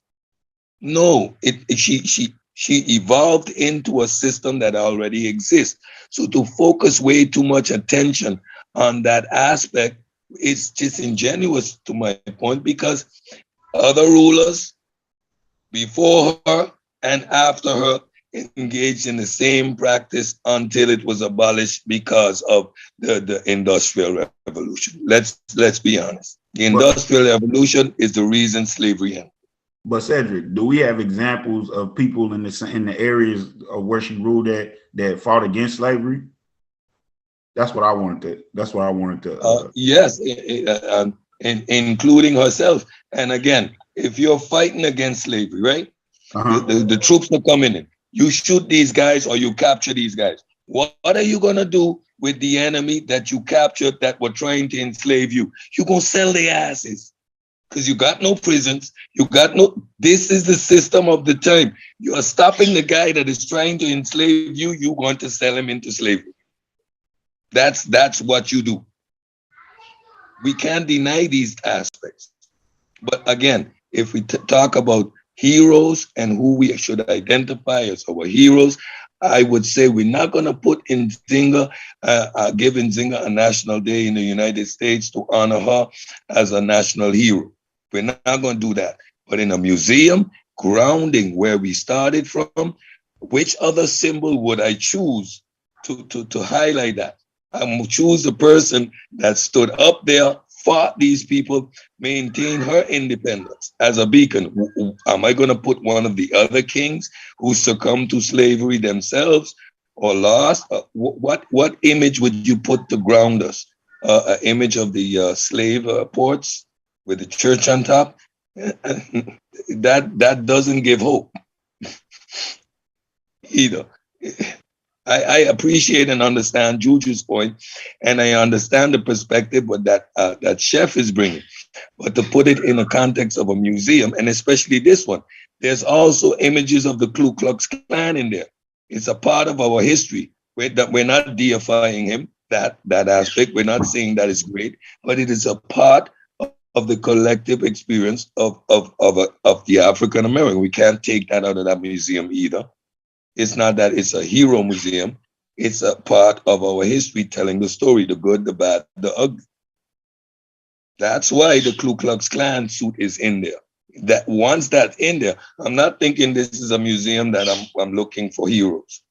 No, she evolved into a system that already exists. So to focus way too much attention on that aspect is disingenuous to my point, because other rulers before her and after her engaged in the same practice until it was abolished because of the Industrial Revolution. Let's be honest. The Industrial Revolution is the reason slavery ended. But Cedric, do we have examples of people in the areas of where she ruled that fought against slavery? That's what I wanted to. Yes, including herself. And again, if you're fighting against slavery, right? The troops are coming in. You shoot these guys or you capture these guys. What are you going to do with the enemy that you captured that were trying to enslave you? You're going to sell their asses because you got no prisons. This is the system of the time. You are stopping the guy that is trying to enslave you. You want to sell him into slavery. That's what you do. We can't deny these aspects. But again, if we talk about heroes and who we should identify as our heroes, I would say we're not going to put Nzinga, give Nzinga a national day in the United States to honor her as a national hero. We're not going to do that. But in a museum, grounding where we started from, which other symbol would I choose to highlight that? I will choose the person that stood up there, fought these people, maintained her independence as a beacon. Am I going to put one of the other kings who succumbed to slavery themselves or lost? What image would you put to ground us? An image of the slave ports with the church on top? that doesn't give hope either. I appreciate and understand Juju's point, and I understand the perspective what that chef is bringing. But to put it in the context of a museum, and especially this one, there's also images of the Ku Klux Klan in there. It's a part of our history. We're not deifying him, that aspect. We're not saying that is great, but it is a part of the collective experience of the African American. We can't take that out of that museum either. It's not that it's a hero museum. It's a part of our history telling the story, the good, the bad, the ugly. That's why the Ku Klux Klan suit is in there. That once that's in there, I'm not thinking this is a museum that I'm looking for heroes.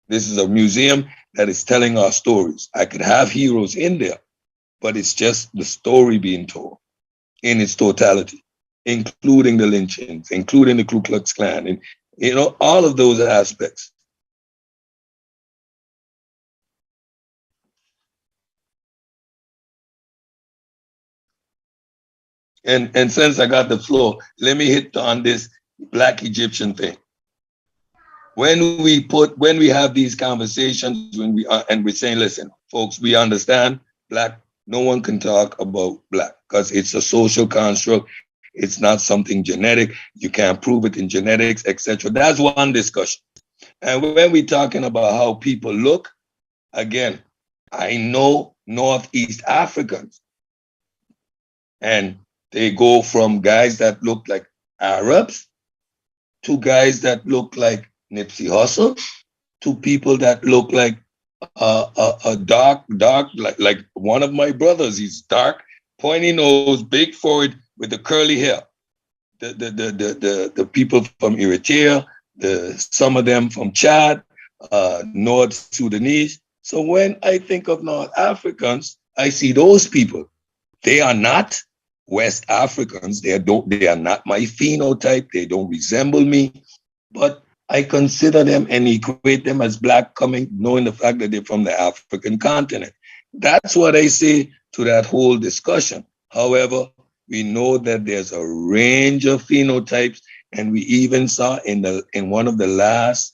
This is a museum that is telling our stories. I could have heroes in there, but it's just the story being told in its totality, including the lynchings, including the Ku Klux Klan, and all of those aspects. And since I got the floor, let me hit on this Black Egyptian thing. When we have these conversations, when we're saying, listen, folks, we understand Black. No one can talk about Black because it's a social construct. It's not something genetic. You can't prove it in genetics, etc. That's one discussion. And when we're talking about how people look, again, I know Northeast Africans, and they go from guys that look like Arabs to guys that look like Nipsey Hussle to people that look like a dark, like one of my brothers. He's dark, pointy nose, big forehead with the curly hair. The people from Eritrea, some of them from Chad, North Sudanese. So when I think of North Africans, I see those people. They are not West Africans. They are not my phenotype. They don't resemble me, but I consider them and equate them as Black, knowing the fact that they're from the African continent. That's what I say to that whole discussion. However, we know that there's a range of phenotypes, and we even saw in one of the last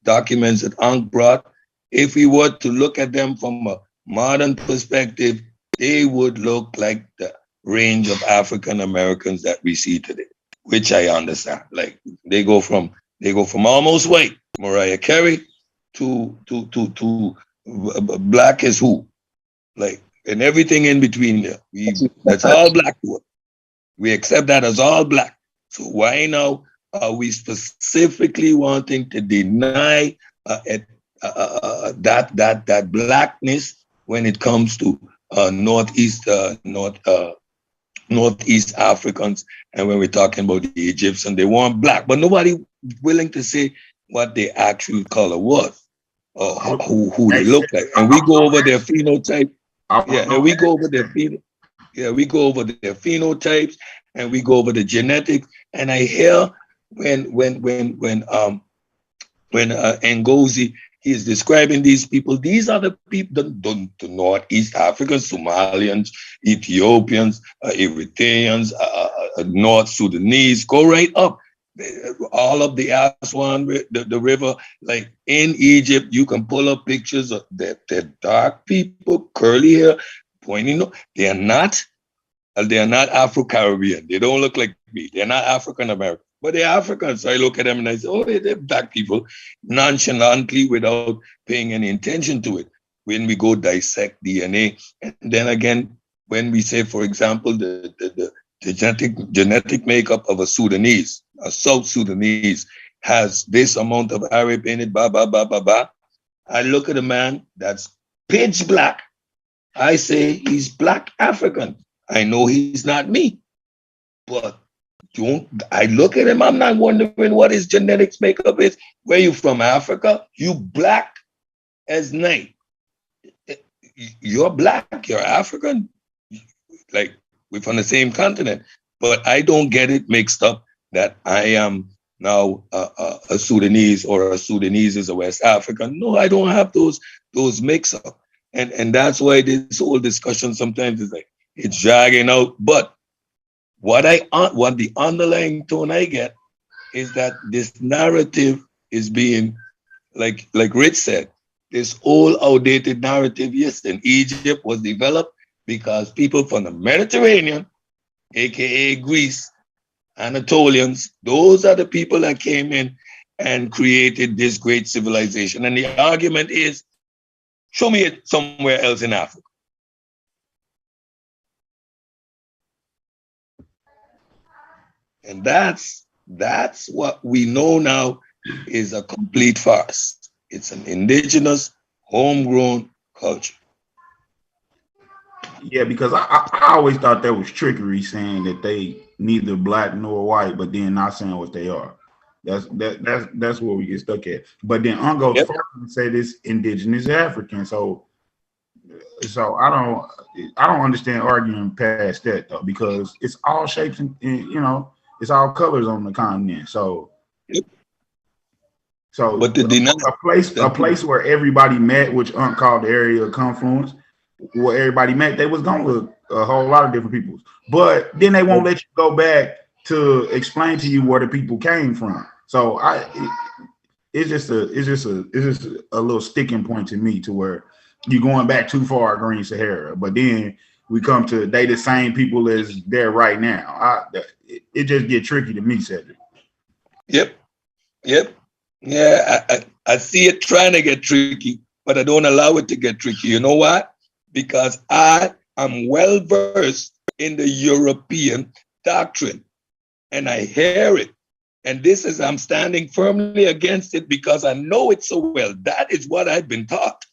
documents that Aint brought, if we were to look at them from a modern perspective, they would look like the range of African Americans that we see today, which I understand. Like they go from almost white, Mariah Carey, to Black as who, like, and everything in between there. That's all Black to us. We accept that as all Black. So why now are we specifically wanting to deny that Blackness when it comes to Northeast Africans, and when we're talking about the Egyptians, they weren't Black, but nobody willing to say what their actual color was or who they look like. And we go over their phenotype. We go over their phenotypes, and we go over the genetics. And I hear when Ngozi, he is describing these people. These are the people, the Northeast Africans, Somalians, Ethiopians, Eritreans, North Sudanese. Go right up. All of the Aswan, the river, like in Egypt, you can pull up pictures of they're dark people, curly hair, pointing. They are not Afro-Caribbean. They don't look like me. They're not African American, but they're Africans. So I look at them and I say, oh, they're Black people, nonchalantly, without paying any attention to it. When we go dissect DNA, and then again, when we say, for example, the genetic makeup of a Sudanese, a South Sudanese, has this amount of Arab in it, I look at a man that's pitch Black. I say he's Black African. I know he's not me, but I look at him, I'm not wondering what his genetics makeup is. Where you from, Africa? You Black as night. You're Black, you're African. Like, we're from the same continent, but I don't get it mixed up that I am now a Sudanese or a Sudanese is a West African. No, I don't have those mix up. And that's why this whole discussion sometimes is like, it's dragging out. But what the underlying tone I get is that this narrative is being, like Rich said, this old outdated narrative. Yes, in Egypt was developed because people from the Mediterranean, aka Greece, Anatolians, those are the people that came in and created this great civilization. And the argument is, show me it somewhere else in Africa. And that's what we know now is a complete farce. It's an indigenous, homegrown culture. Yeah, because I always thought that was trickery, saying that they neither black nor white, but then not saying what they are. That's where we get stuck at. But then goes further and say this indigenous African. So I don't understand arguing past that though, because it's all shapes and it's all colors on the continent. So but a place where everybody met, which called the area of confluence, where everybody met, they was going with a whole lot of different peoples. But then they won't let you go back to explain to you where the people came from. So it's just a little sticking point to me, to where you're going back too far, Green Sahara. But then we come to they the same people as there right now. It just get tricky to me, Cedric. Yep. Yeah, I see it trying to get tricky, but I don't allow it to get tricky. You know why? Because I am well versed in the European doctrine, and I hear it. And I'm standing firmly against it because I know it so well. That is what I've been taught.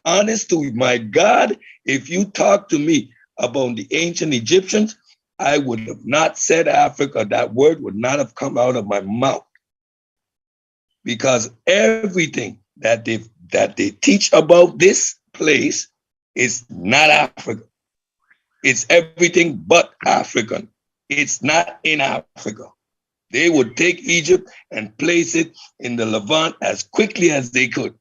Honest to my God, if you talk to me about the ancient Egyptians, I would have not said Africa. That word would not have come out of my mouth. Because everything that they teach about this place is not Africa. It's everything but African. It's not in Africa. They would take Egypt and place it in the Levant as quickly as they could.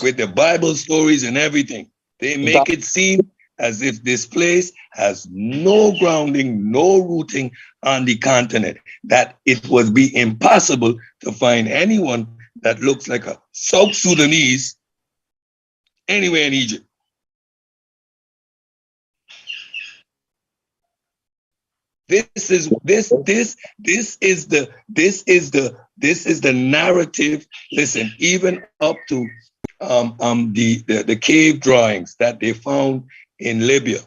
With the Bible stories and everything, they make it seem as if this place has no grounding, no rooting on the continent, that it would be impossible to find anyone that looks like a South Sudanese anywhere in Egypt. This is the narrative. Listen, even up to the cave drawings that they found in Libya,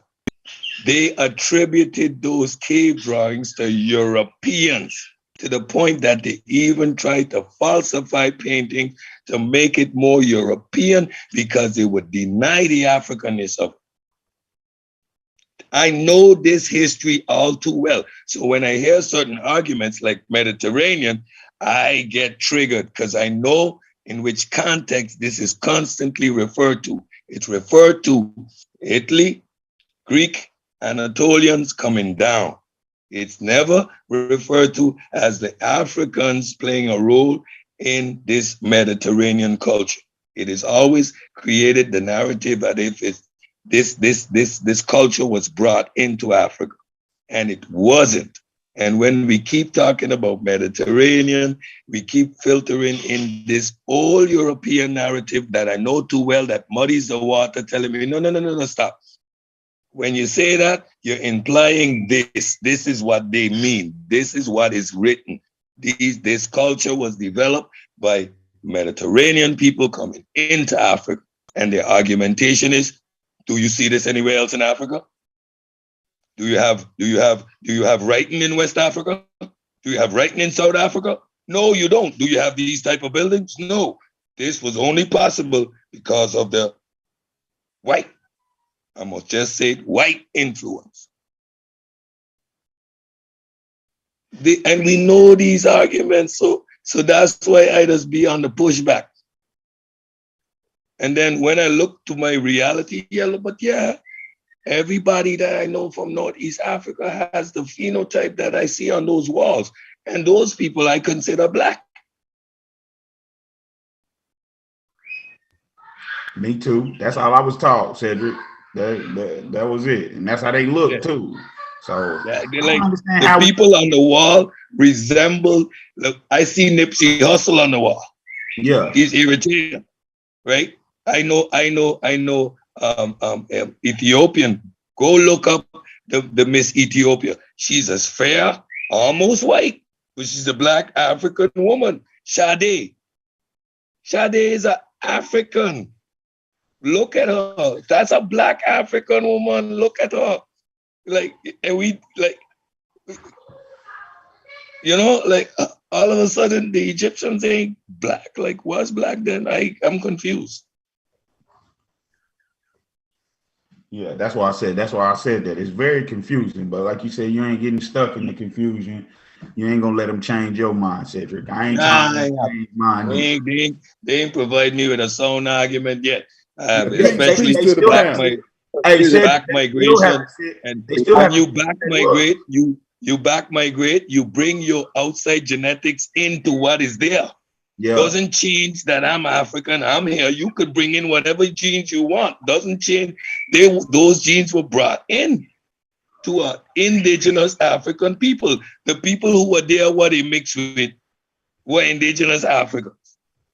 they attributed those cave drawings to Europeans, to the point that they even tried to falsify painting to make it more European because they would deny the Africanness of it. I know this history all too well. So when I hear certain arguments like Mediterranean, I get triggered because I know in which context this is constantly referred to. It's referred to Italy, Greek, Anatolians coming down. It's never referred to as the Africans playing a role in this Mediterranean culture. It is always created the narrative that if it's this culture was brought into Africa, and it wasn't. And when we keep talking about Mediterranean, we keep filtering in this old European narrative that I know too well that muddies the water, telling me, no, stop. When you say that, you're implying this. This is what they mean. This is what is written. This culture was developed by Mediterranean people coming into Africa. And their argumentation is, do you see this anywhere else in Africa? Do you have writing in West Africa? Do you have writing in South Africa? No, you don't. Do you have these type of buildings? No. This was only possible because of the white, I must just say, white influence. And we know these arguments, so that's why I just be on the pushback. And then when I look to my reality, everybody that I know from Northeast Africa has the phenotype that I see on those walls. And those people I consider Black. Me too. That's all I was taught, Cedric. That was it. And that's how they look too. So Yeah, they're I like don't understand the how people on the wall resemble. Look, I see Nipsey Hussle on the wall. yeah. He's irritating, right? I know. Ethiopian. Go look up the Miss Ethiopia. She's as fair, almost white, but she's a black African woman. Sade. Sade is an African. Look at her. That's a black African woman. Look at her. Like, and we like, like all of a sudden the Egyptians ain't black. Like, was black then? I'm confused. Yeah, that's why I said that. It's very confusing. But like you said, you ain't getting stuck in the confusion. You ain't gonna let them change your mind, Cedric. I ain't trying to change mine. They ain't provide me with a sound argument yet. Especially Especially to the back migration. And when you back migrate, you back migrate, you bring your outside genetics into what is there. Yeah. Doesn't change that I'm African, I'm here. You could bring in whatever genes you want. Doesn't change. Those genes were brought in to indigenous African people. The people who were there, what they mixed with, were indigenous Africans,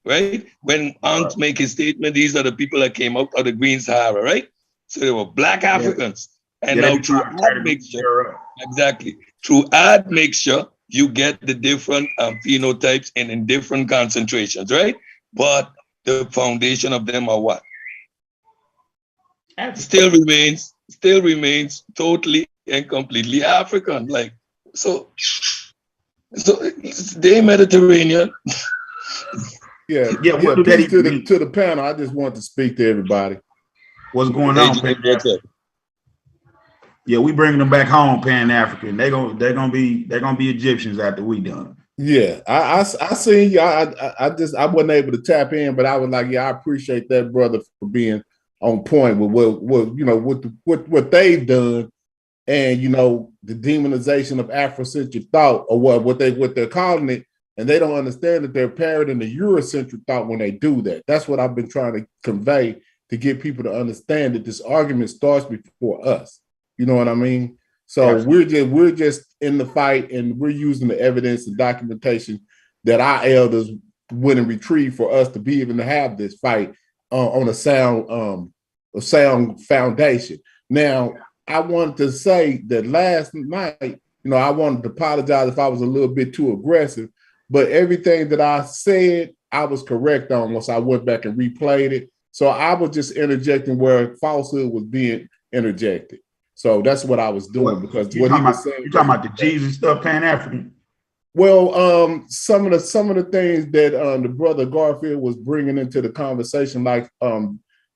right? When Aint make his statement, these are the people that came out of the Green Sahara, right? So they were black Africans. And now through admixture, exactly, through admixture, you get the different phenotypes and in different concentrations, right? But the foundation of them are what? Still remains totally and completely African. Like, so they Mediterranean. Yeah. What do Peace to the panel. I just want to speak to everybody. What's going on, Pan-African? Yeah, we bringing them back home, Pan-African. They're gonna be Egyptians after we done. Yeah, I seen you. I wasn't able to tap in, but I was like, yeah, I appreciate that brother for being on point with what they've done, and the demonization of Afrocentric thought, or what they're calling it, and they don't understand that they're parroting the Eurocentric thought when they do that. That's what I've been trying to convey, to get people to understand that this argument starts before us. You know what I mean? So we're just in the fight, and we're using the evidence and documentation that our elders went and retrieved for us to be able to have this fight on a sound foundation. Now, I wanted to say that last night, I wanted to apologize if I was a little bit too aggressive, but everything that I said, I was correct on once I went back and replayed it. So I was just interjecting where falsehood was being interjected. So that's what I was doing, because what he was saying. You talking about the Jesus stuff, Pan-African? Well, some of the things that the brother Garfield was bringing into the conversation, like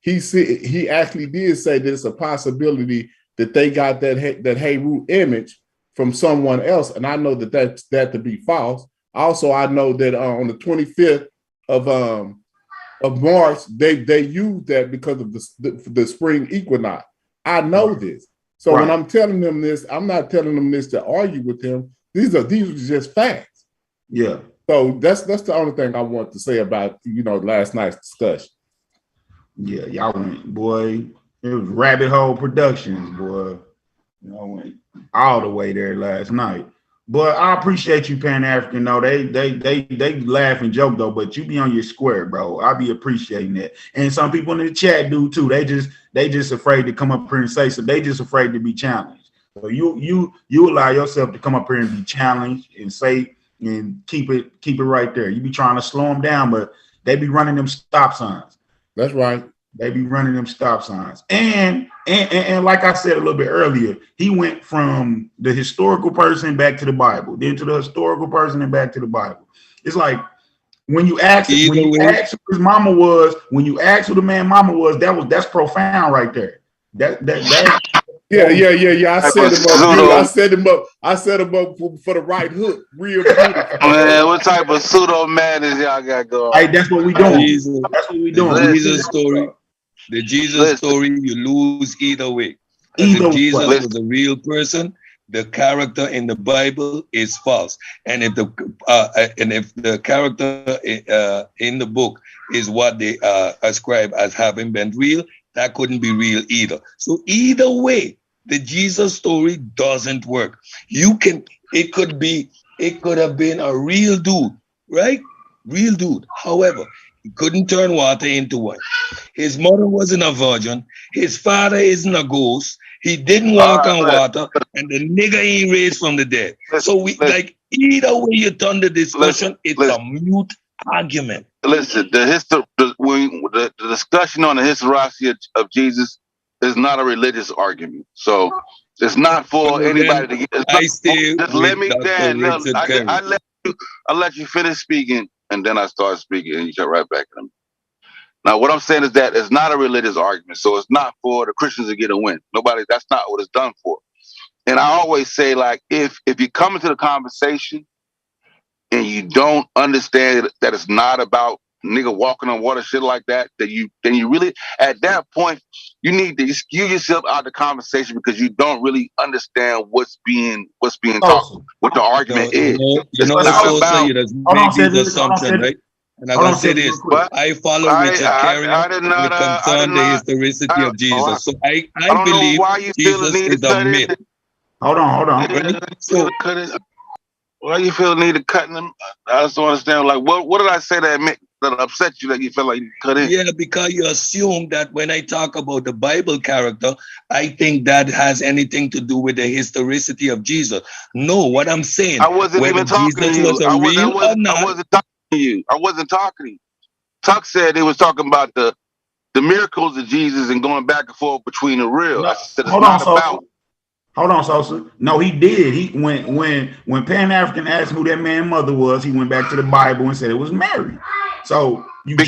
he actually did say that it's a possibility that they got that Heru image from someone else, and I know that's to be false. Also, I know that on the 25th of March, they used that because of the spring equinox. I know this. So when I'm telling them this, I'm not telling them this to argue with them. These are just facts. Yeah. So that's the only thing I want to say about last night's discussion. Yeah, y'all went, boy. It was Rabbit Hole Productions, boy. Y'all went all the way there last night. But I appreciate you, Pan-African. No, they laugh and joke though, but you be on your square, bro. I be appreciating that. And some people in the chat do too. They just afraid to come up here and say so. They just afraid to be challenged. So you allow yourself to come up here and be challenged and say and keep it right there. You be trying to slow them down, but they be running them stop signs. That's right. They be running them stop signs. And like I said a little bit earlier, he went from the historical person back to the Bible, then to the historical person and back to the Bible. It's like when you ask who his mama was, when you ask who the man mama was, that's profound right there. Yeah. I set him up for the right hook. Real beautiful. Man, what type of pseudo madness y'all got going? Hey, that's what we doing. That's what we doing. The Jesus story, you lose either way. If Jesus was a real person, the character in the Bible is false. And if the character in the book is what they ascribe as having been real, that couldn't be real either. So either way, the Jesus story doesn't work. It could have been a real dude, right? Real dude. However, he couldn't turn water into wine. His mother wasn't a virgin. His father isn't a ghost. He didn't walk on water, and the nigga ain't raised from the dead. So either way you turn the discussion, it's a mute argument. Listen, the discussion on the historicity of Jesus is not a religious argument. So it's not for anybody to get. I stay just with let me Dr. Richard Carey. I let you finish speaking, and then I start speaking, and you get right back to me. Now, what I'm saying is that it's not a religious argument, so it's not for the Christians to get a win. That's not what it's done for. And I always say, like, if you come into the conversation and you don't understand that it's not about nigga walking on water, shit like that, then you really, at that point, you need to excuse yourself out of the conversation because you don't really understand what's being talked, what the argument is. Sosa, you just made these assumptions, right? And I'm gonna say this: I follow Richard Carey when it concerns the historicity of Jesus. So I believe Jesus is a myth. Hold on. So why you feel the need to cut them? I just don't understand. Like, what did I say that upset you that you feel like you cut in? Yeah, because you assume that when I talk about the Bible character, I think that has anything to do with the historicity of Jesus. No, what I'm saying, I wasn't even talking to you. I wasn't talking to you. I wasn't talking to you. Tuck said they was talking about the miracles of Jesus and going back and forth between the real. I said it's not about. Hold on, Sosa. No, he did. He when Pan African asked who that man's mother was, he went back to the Bible and said it was Mary. So that's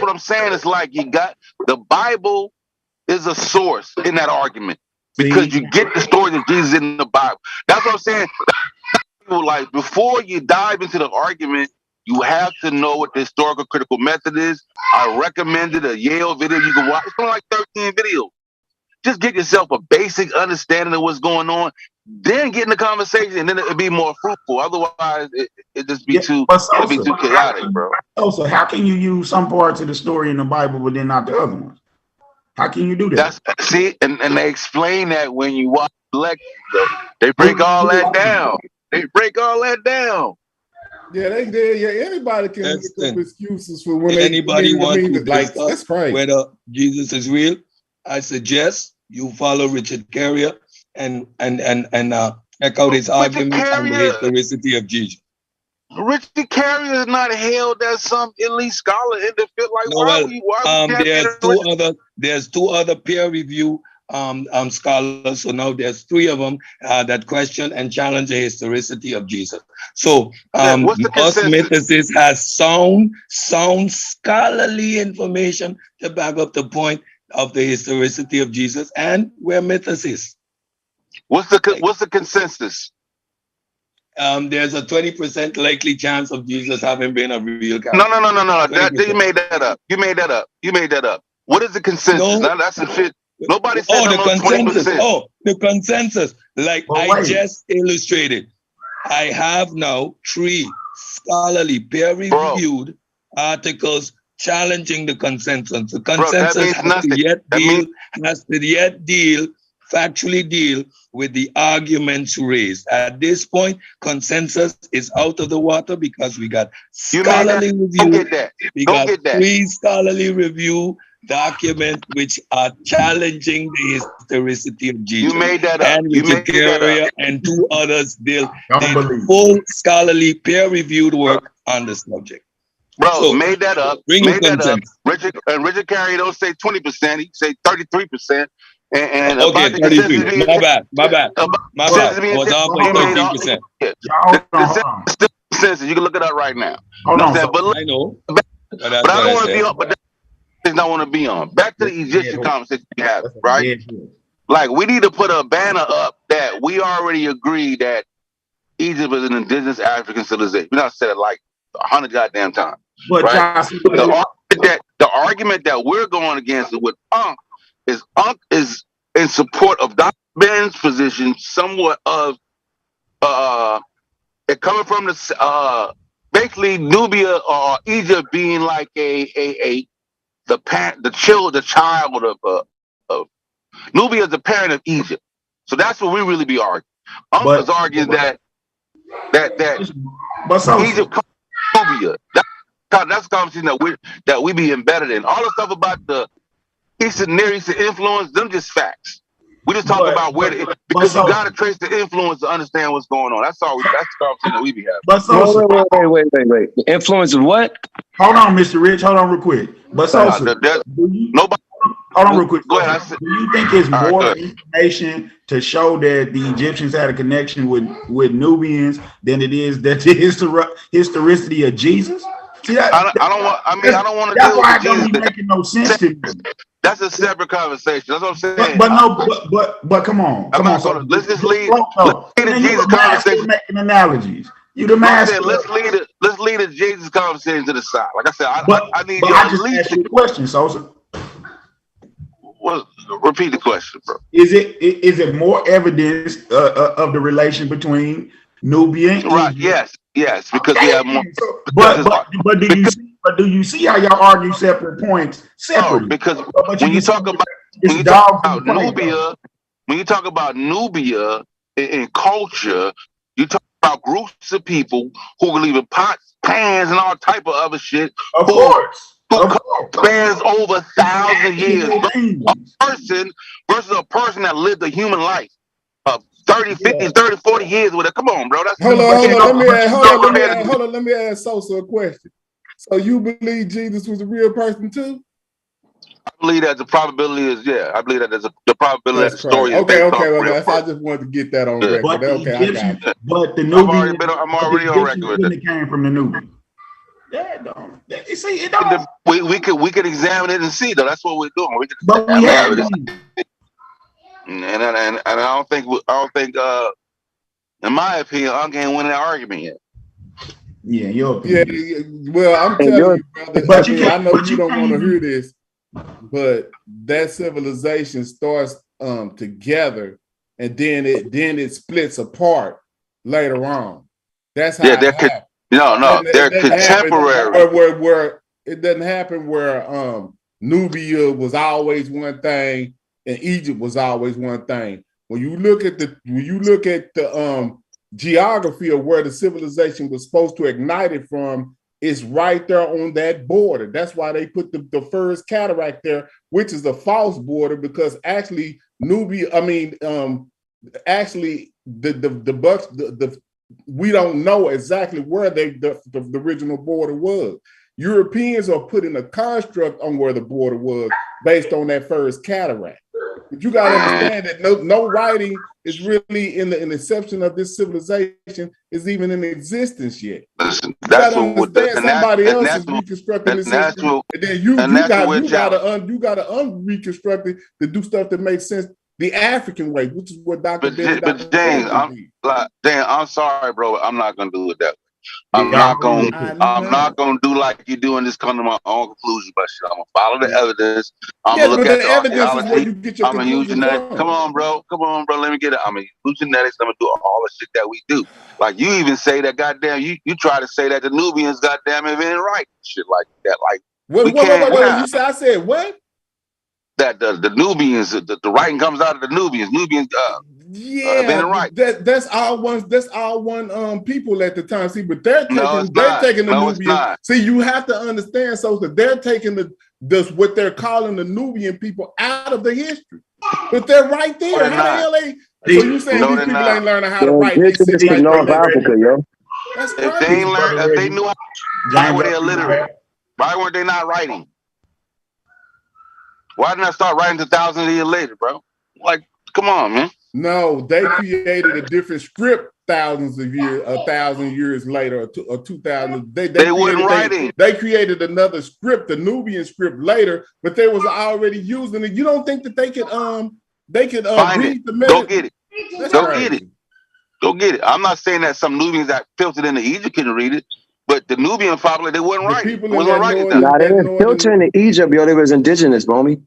what I'm saying. It's like you got the Bible is a source in that argument because you get the stories of Jesus in the Bible. That's what I'm saying. Like before you dive into the argument, you have to know what the historical critical method is. I recommended a Yale video you can watch. It's only like 13 videos. Just get yourself a basic understanding of what's going on, then get in the conversation, and then it'll be more fruitful. Otherwise, it just be too chaotic, bro. So how can you use some parts of the story in the Bible, but then not the other ones? How can you do that? And they explain that when you watch the lecture, they break all that down. Yeah, anybody can make up excuses for when anybody wants to like that's crazy. Whether Jesus is real, I suggest you follow Richard Carey and echo his argument on the historicity of Jesus. Richard Carey is not hailed as some elite scholar in the field. Like, there's two other peer review scholars. So now there's three of them that question and challenge the historicity of Jesus. So us mythicists has sound scholarly information to back up the point of the historicity of Jesus, and we're mythicists. What's the consensus? There's a 20% likely chance of Jesus having been a real character. No. You made that up. What is the consensus? No. That's some shit. Nobody said the consensus. 20%. The consensus. Like I just illustrated. I have now 3 scholarly peer-reviewed articles challenging the consensus. The consensus has to yet deal factually deal with the arguments raised. At this point, consensus is out of the water because we got scholarly review. We got 3 scholarly review documents which are challenging the historicity of Jesus. You made that up. And Richard Carey and 2 others did full scholarly peer-reviewed work on the subject. Bro, made that up. Made that up. Richard Carey don't say 20%. He say 33%. And okay, 33. My bad. I was off by 13%. You can look it up right now. I know. But I don't want to be on. But that's not want to be on. Back to the Egyptian conversation we have, right? Like we need to put a banner up that we already agree that Egypt is an indigenous African civilization. We not said it like 100 goddamn times. But right? The argument that we're going against with Aint is in support of Dr. Ben's position, somewhat of it coming from the basically Nubia or Egypt being like the child of Nubia is the parent of Egypt. So that's what we really be arguing. Uncle's arguing that Egypt comes from Nubia. That's the conversation that we be embedded in. All the stuff about the Eastern Near Eastern influence, them just facts. We just talk about where because you gotta trace the influence to understand what's going on. That's all. That's the conversation that we be having. But wait. The influence of what? Hold on, Mr. Rich. Hold on real quick. But nobody. Hold on real quick. Go ahead. Do you think it's more information to show that the Egyptians had a connection with Nubians than it is that the historicity of Jesus? See, I don't want to. That's why it don't be making no sense to me. That's a separate conversation. That's what I'm saying. But come on. So let's just lead the Jesus conversation. Making analogies. You the master. Let's lead the Jesus conversation to the side. Like I said, I need you I just asked you a question, Sosa. Well, repeat the question, bro. Is it more evidence of the relation between Nubia and right? Egypt? Yes, because we have more. But do you see how y'all argue separate points separately? No, because when you talk about Nubia in culture, you talk about groups of people who believe in pots, pans, and all type of other shit. Of course. Spans over 1,000 years. A person versus a person that lived a human life. 30, 50, 30, 40 years with it. Come on, bro. Hold on. Let me ask Sosa a question. So you believe Jesus was a real person too? I believe that the probability is, I believe that there's the probability that the story is okay. I just wanted to get that on record. But the Nubian, I'm already on record with that. It came from the Nubian. You see, it don't. We could examine it and see though. That's what we're doing. We and I don't think in my opinion, I can't win that argument yet. Yeah, your opinion. Well, I'm telling you, brother. I know you don't want to hear this, but that civilization starts together, and then it splits apart later on. That's how it happens. No, they're contemporary. Where it doesn't happen where Nubia was always one thing and Egypt was always one thing. When you look at the geography of where the civilization was supposed to ignite it from, it's right there on that border. That's why they put the first cataract there, which is a false border, because actually we don't know exactly where the original border was. Europeans are putting a construct on where the border was based on that first cataract. But you got to understand that no writing is really in the inception of this civilization is even in existence yet. Listen, that's what somebody else is reconstructing this history, and then you got to unreconstruct it to do stuff that makes sense the African way, which is what Dr. But James, I'm sorry, bro. I'm not gonna do it that way. I'm not gonna do like you do and just come to my own conclusion, but shit, I'm gonna follow the evidence. I'm gonna look at the archaeology. I'm gonna use genetics. Come on, bro. Let me get it. I'm gonna use genetics. I'm gonna do all the shit that we do. Like you even say that, goddamn, you try to say that the Nubians, goddamn, it ain't right. Shit like that. Like wait, you said I said what? That the Nubians, the writing comes out of the Nubians. Right. That's all one people at the time. See, but they're taking the Nubian. See, you have to understand, so that they're taking what they're calling the Nubian people out of the history. But they're right there. How the hell so you saying these people ain't learning how to write? This is North Africa, yo. That's if they knew how, why were they illiterate? Why weren't they not writing? Why didn't I start writing 2,000 years later, bro? Like, come on, man. No, they created a different script 1,000 years later, or 2,000. They weren't writing. They created another script, the Nubian script, later, but they was already using it. You don't think that they could read the Go get it. Go get it. I'm not saying that some Nubians that filtered into Egypt couldn't read it. But the Nubian probably they wouldn't write it. They didn't filter into Egypt, yo. They was indigenous, homie.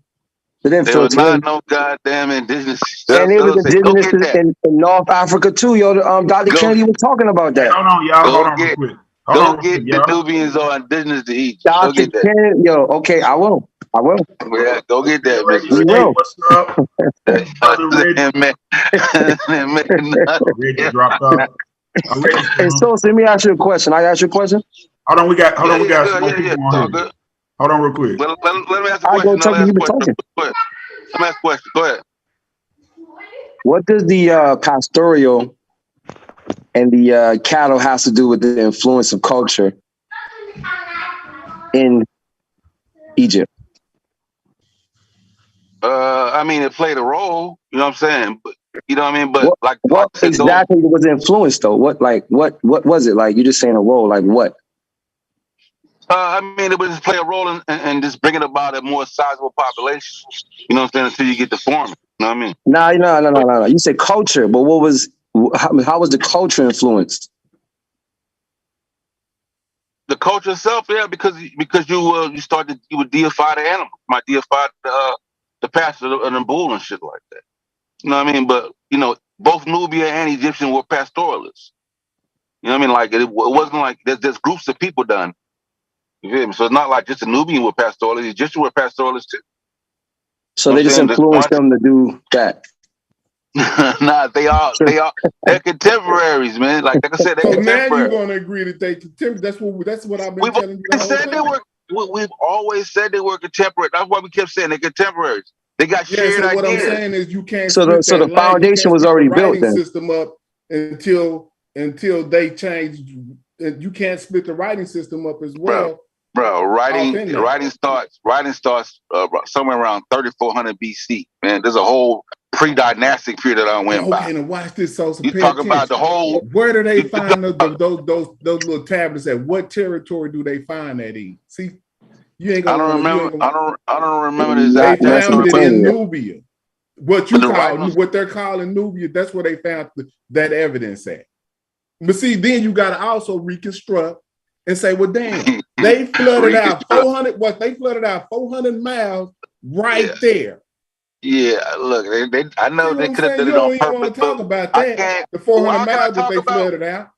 They didn't filter. They was not no goddamn indigenous. And they was indigenous in North Africa too, yo. Dr. Kennedy was talking about that. Hold on, y'all. Hold on real quick. Go get the Nubians are indigenous to Egypt. Dr. Kennedy, yo. Okay, I will. I will. Yeah, go get that, Mickey. We Hey, will. what's up? Brother Reggie. Reggie dropped off. Reggie Hey, still on. so let me ask you a question. I ask you a question. Hold on, we got some more Yeah, people it's all on here. good. Hold on real quick. Let me ask a I go question. I'll talk to ask you a been question. talking. Go ahead. Let me ask a question. Go ahead. What does the pastoral and the cattle has to do with the influence of culture in Egypt? I mean, it played a role. You know what I'm saying? But you know what I mean? But like What I said, exactly was the influence though? What was it like? You just saying a role, like what? I mean, it would just play a role in just bringing about a more sizable population. You know what I'm saying? Until you get the farming. You know what I mean? No. You said culture, but how was the culture influenced? The culture itself, yeah, because you would deify the animal, might deify the pastor and the bull and shit like that. You know what I mean? But you know, both Nubia and Egyptian were pastoralists. You know what I mean? Like it wasn't like there's groups of people done. You feel me? So it's not like just the Nubian were pastoralists. Egyptian were pastoralists too. So You know they just influenced them to do that. Nah, they're contemporaries, man. Like I said, they're So now you're contemporaries. gonna agree that they contemporary. That's what I've been We've telling you the whole said time. they were. We've always said they were contemporary. That's why we kept saying they're contemporaries. They got shared So what I'm ideas. saying is you can't So split the foundation was already built then. system up until they change. You can't split the writing system up as well. Bro, writing starts somewhere around 3400 BC. Man, there's a whole pre-dynastic period that I went by. Okay, now watch this. So you talk about the whole. Where do they find those little tablets at? What territory do they find that in? See, you ain't gonna. I don't remember the exact. They found it in Nubia. What What they're calling Nubia? That's where they found that evidence at. But see, then you got to also reconstruct and say, well, damn, they flooded out 400. What they flooded out 400 miles right there. Yeah, look, I know they could have done it on purpose. You don't even want to talk about that. The 400 miles that they flooded out.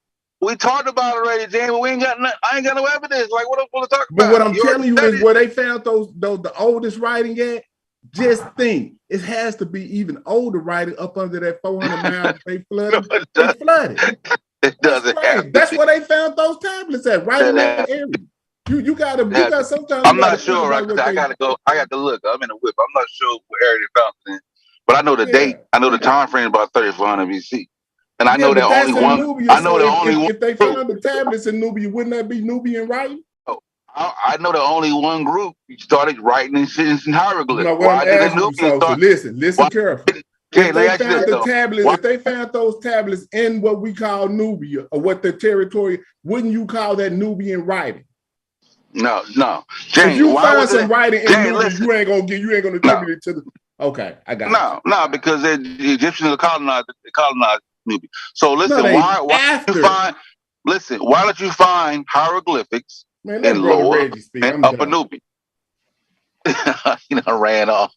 We talked about it already, James, but I ain't got no evidence. Like, what am I supposed to talk about? But what I'm telling you is where they found the oldest writing at. Just think, it has to be even older writing up under that 400 miles they flooded. They flooded. It doesn't have. That's where they found those tablets at, right in that area. You got sometimes. I'm not sure, right? I gotta go. I got to look. I'm in a whip. I'm not sure what area they found it in, but I know the date. I know the time frame about 3400 BC, and I know that only one. Nubia, I know so if they found the tablets in Nubia, wouldn't that be Nubian writing? I know the only one group started writing in hieroglyphs. No, what I'm asking you, so listen carefully. If they found the tablets, if they found those tablets in what we call Nubia or what the territory, wouldn't you call that Nubian writing? No. James, if you find some writing in Nubia, you ain't gonna attribute it to the. Okay, I got it. No, because the Egyptians colonized Nubia. So listen, why don't you find hieroglyphics in Lower and Upper Nubia? Ran off.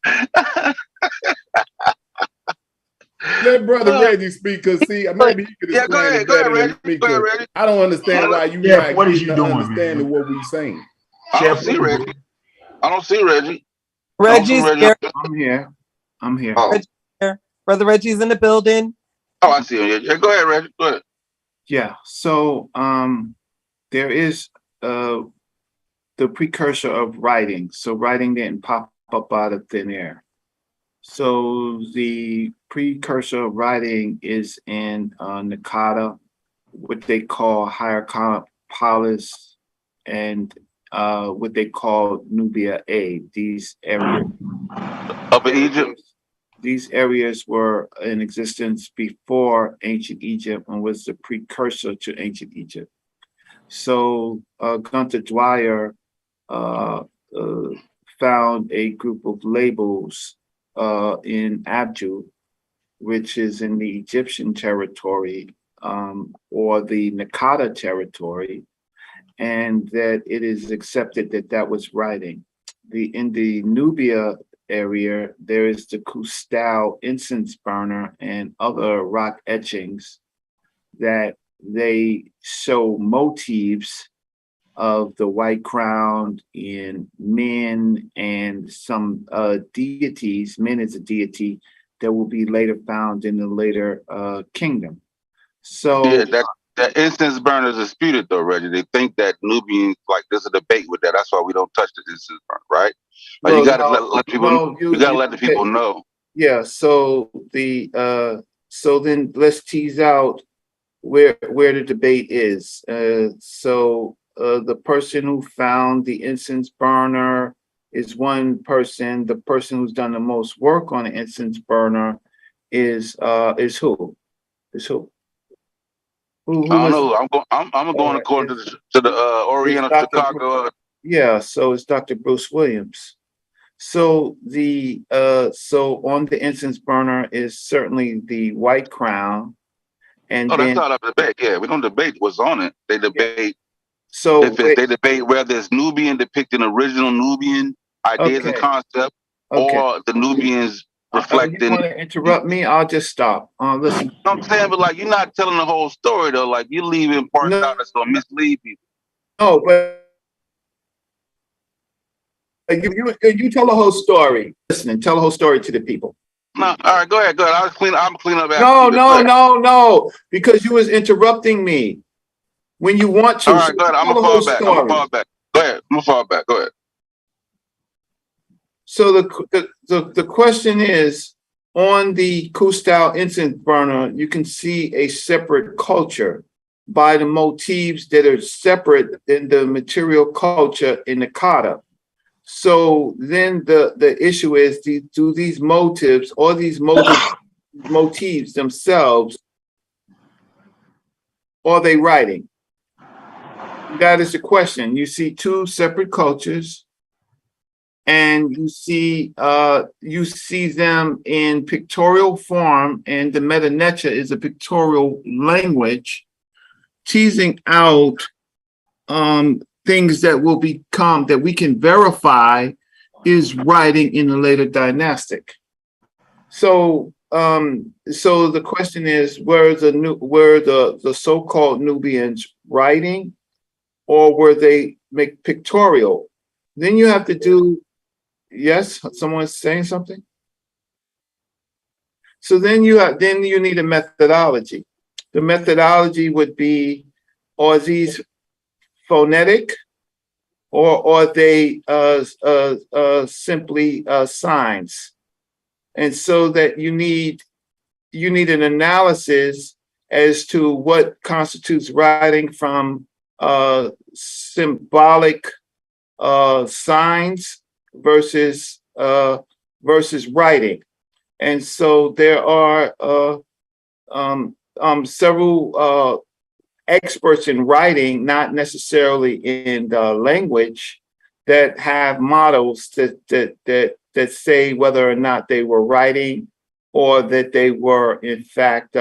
Let Brother Reggie speak, because see, maybe he could explain it better than me. I don't understand why you what is you doing, understanding what we're saying. I don't see Reggie. Reggie's here. I'm here. Oh. Reggie's here. Brother Reggie's in the building. Oh, I see him. Yeah, go ahead, Reggie. Go ahead. Yeah. So there is the precursor of writing. So writing didn't pop up out of thin air. So the precursor of writing is in Nakata, what they call Hierapolis, and what they call Nubia A. These areas, Upper Egypt. These areas were in existence before ancient Egypt and was the precursor to ancient Egypt. So Gunther Dwyer found a group of labels in Abju, which is in the Egyptian territory or the Nakata territory, and that it is accepted that was writing. In the Nubia area, there is the Kustal incense burner and other rock etchings that they show motifs of the white crown in men and some deities. Men is a deity that will be later found in the later kingdom. So yeah, that incense burner is disputed though, Reggie. They think that Nubians, like, there's a debate with that. That's why we don't touch the incense burner, right? Like, well, you gotta let people. no, You gotta let the people know. Yeah. So so then let's tease out where the debate is. So the person who found the incense burner is one person. The person who's done the most work on the incense burner is who? Is who? Who I don't was? know. I'm going according to the Orient of Chicago. Yeah. So it's Dr. Bruce Williams. So so on the incense burner is certainly the white crown, and Oh, that's then not up for debate. Yeah, we don't debate what's on it. They debate so they debate whether it's Nubian depicting original Nubian ideas and concept, or the Nubians reflecting. You want to interrupt me? I'll just stop. Listen. I'm saying, but like, you're not telling the whole story though. Like, you're leaving parts out that's gonna mislead people. No, but you tell the whole story. Listen, tell the whole story to the people. No, all right, go ahead. I'm clean up after No, you. no, because you was interrupting me when you want to. All right, go ahead. I'm gonna fall back. Go ahead. I'm gonna fall back. Go ahead. So the question is, on the Kustal incense burner, you can see a separate culture by the motifs that are separate than the material culture in the kata. So then the issue is, do these motives or these motifs themselves, are they writing? That is the question. You see two separate cultures, and you see them in pictorial form, and the Metanetia is a pictorial language, teasing out things that will become, that we can verify is writing in the later dynastic. So so the question is, were the so-called Nubians writing, or were they make pictorial? Then you have to do, yes, someone's saying something. So then you need a methodology. The methodology would be, are these phonetic, or are they simply signs? And so that you need an analysis as to what constitutes writing from symbolic signs versus writing. And so there are several experts in writing, not necessarily in the language, that have models that say whether or not they were writing, or that they were in fact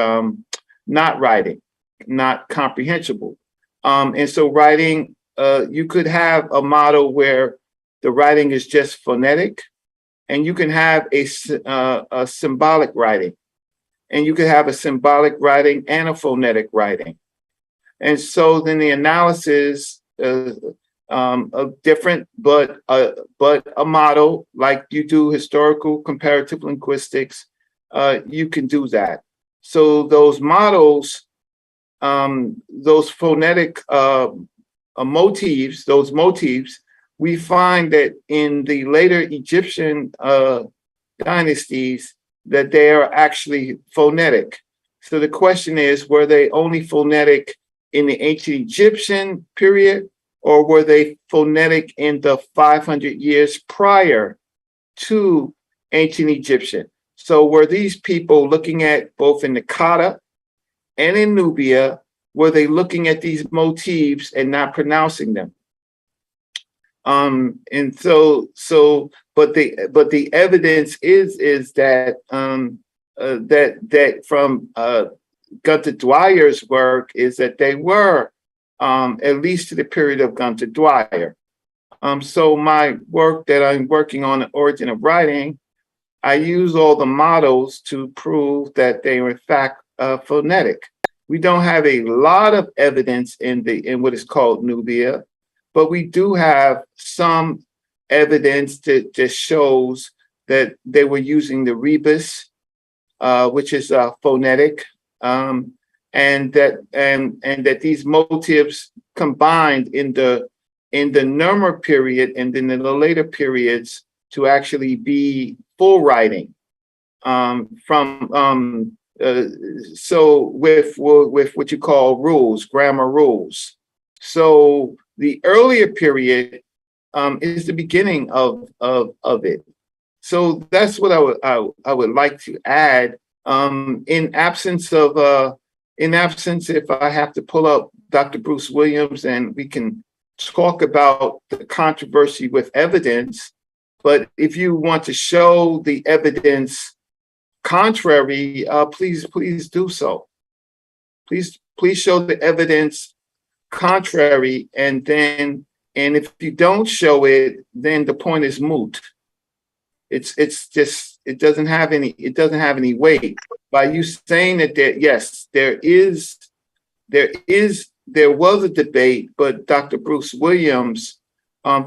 not writing, not comprehensible. And so writing, you could have a model where the writing is just phonetic, and you can have a symbolic writing, and you could have a symbolic writing and a phonetic writing. And so then the analysis of different, but a model, like you do historical comparative linguistics, you can do that. So those models, those phonetic motifs, we find that in the later Egyptian dynasties, that they are actually phonetic. So the question is, were they only phonetic in the ancient Egyptian period, or were they phonetic in the 500 years prior to ancient Egyptian? So were these people looking at, both in the Kata and in Nubia, were they looking at these motifs and not pronouncing them? And but the evidence is that that from Gunter Dwyer's work is that they were, at least to the period of Gunter Dwyer. So my work that I'm working on, The Origin of Writing, I use all the models to prove that they are in fact phonetic. We don't have a lot of evidence in what is called Nubia, but we do have some evidence that shows that they were using the rebus, which is phonetic, and that these motives combined in the Nermer period and then in the later periods to actually be full writing. So with what you call rules, grammar rules. So the earlier period is the beginning of it. So that's what I would like to add. In absence, if I have to pull up Dr. Bruce Williams and we can talk about the controversy with evidence, but if you want to show the evidence contrary, please do so. Please show the evidence contrary, and if you don't show it, then the point is moot. It's just it doesn't have any weight. By you saying that there was a debate, but Dr. Bruce Williams,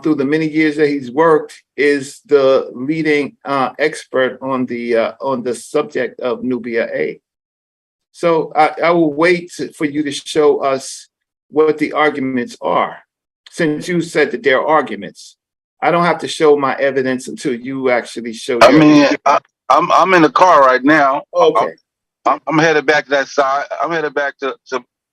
through the many years that he's worked, is the leading expert on the subject of Nubia A. So I will wait for you to show us what the arguments are, since you said that they're arguments. I don't have to show my evidence until you actually show. I'm in the car right now. Okay. I'm headed back to that side. I'm headed back to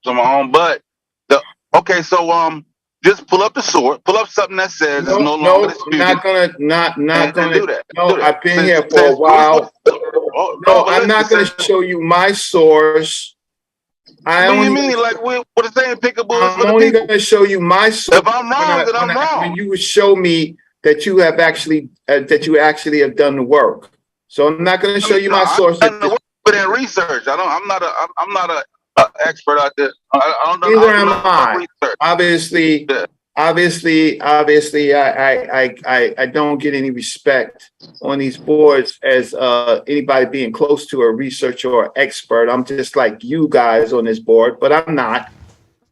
my home. But so just pull up the sword. Pull up something that says it's no longer disputed. Not gonna do that. No, I've been here for a while. I'm not gonna show you my source. What do you mean? Like what is saying? Pickable. I'm only gonna show you my source. If I'm wrong, then I'm wrong. When you would show me that you have actually have done the work. So I'm not gonna show you my source. I've done the work for that research. I'm not a expert out there. Neither am I. Obviously, I don't get any respect on these boards as anybody being close to a researcher or expert. I'm just like you guys on this board, but I'm not.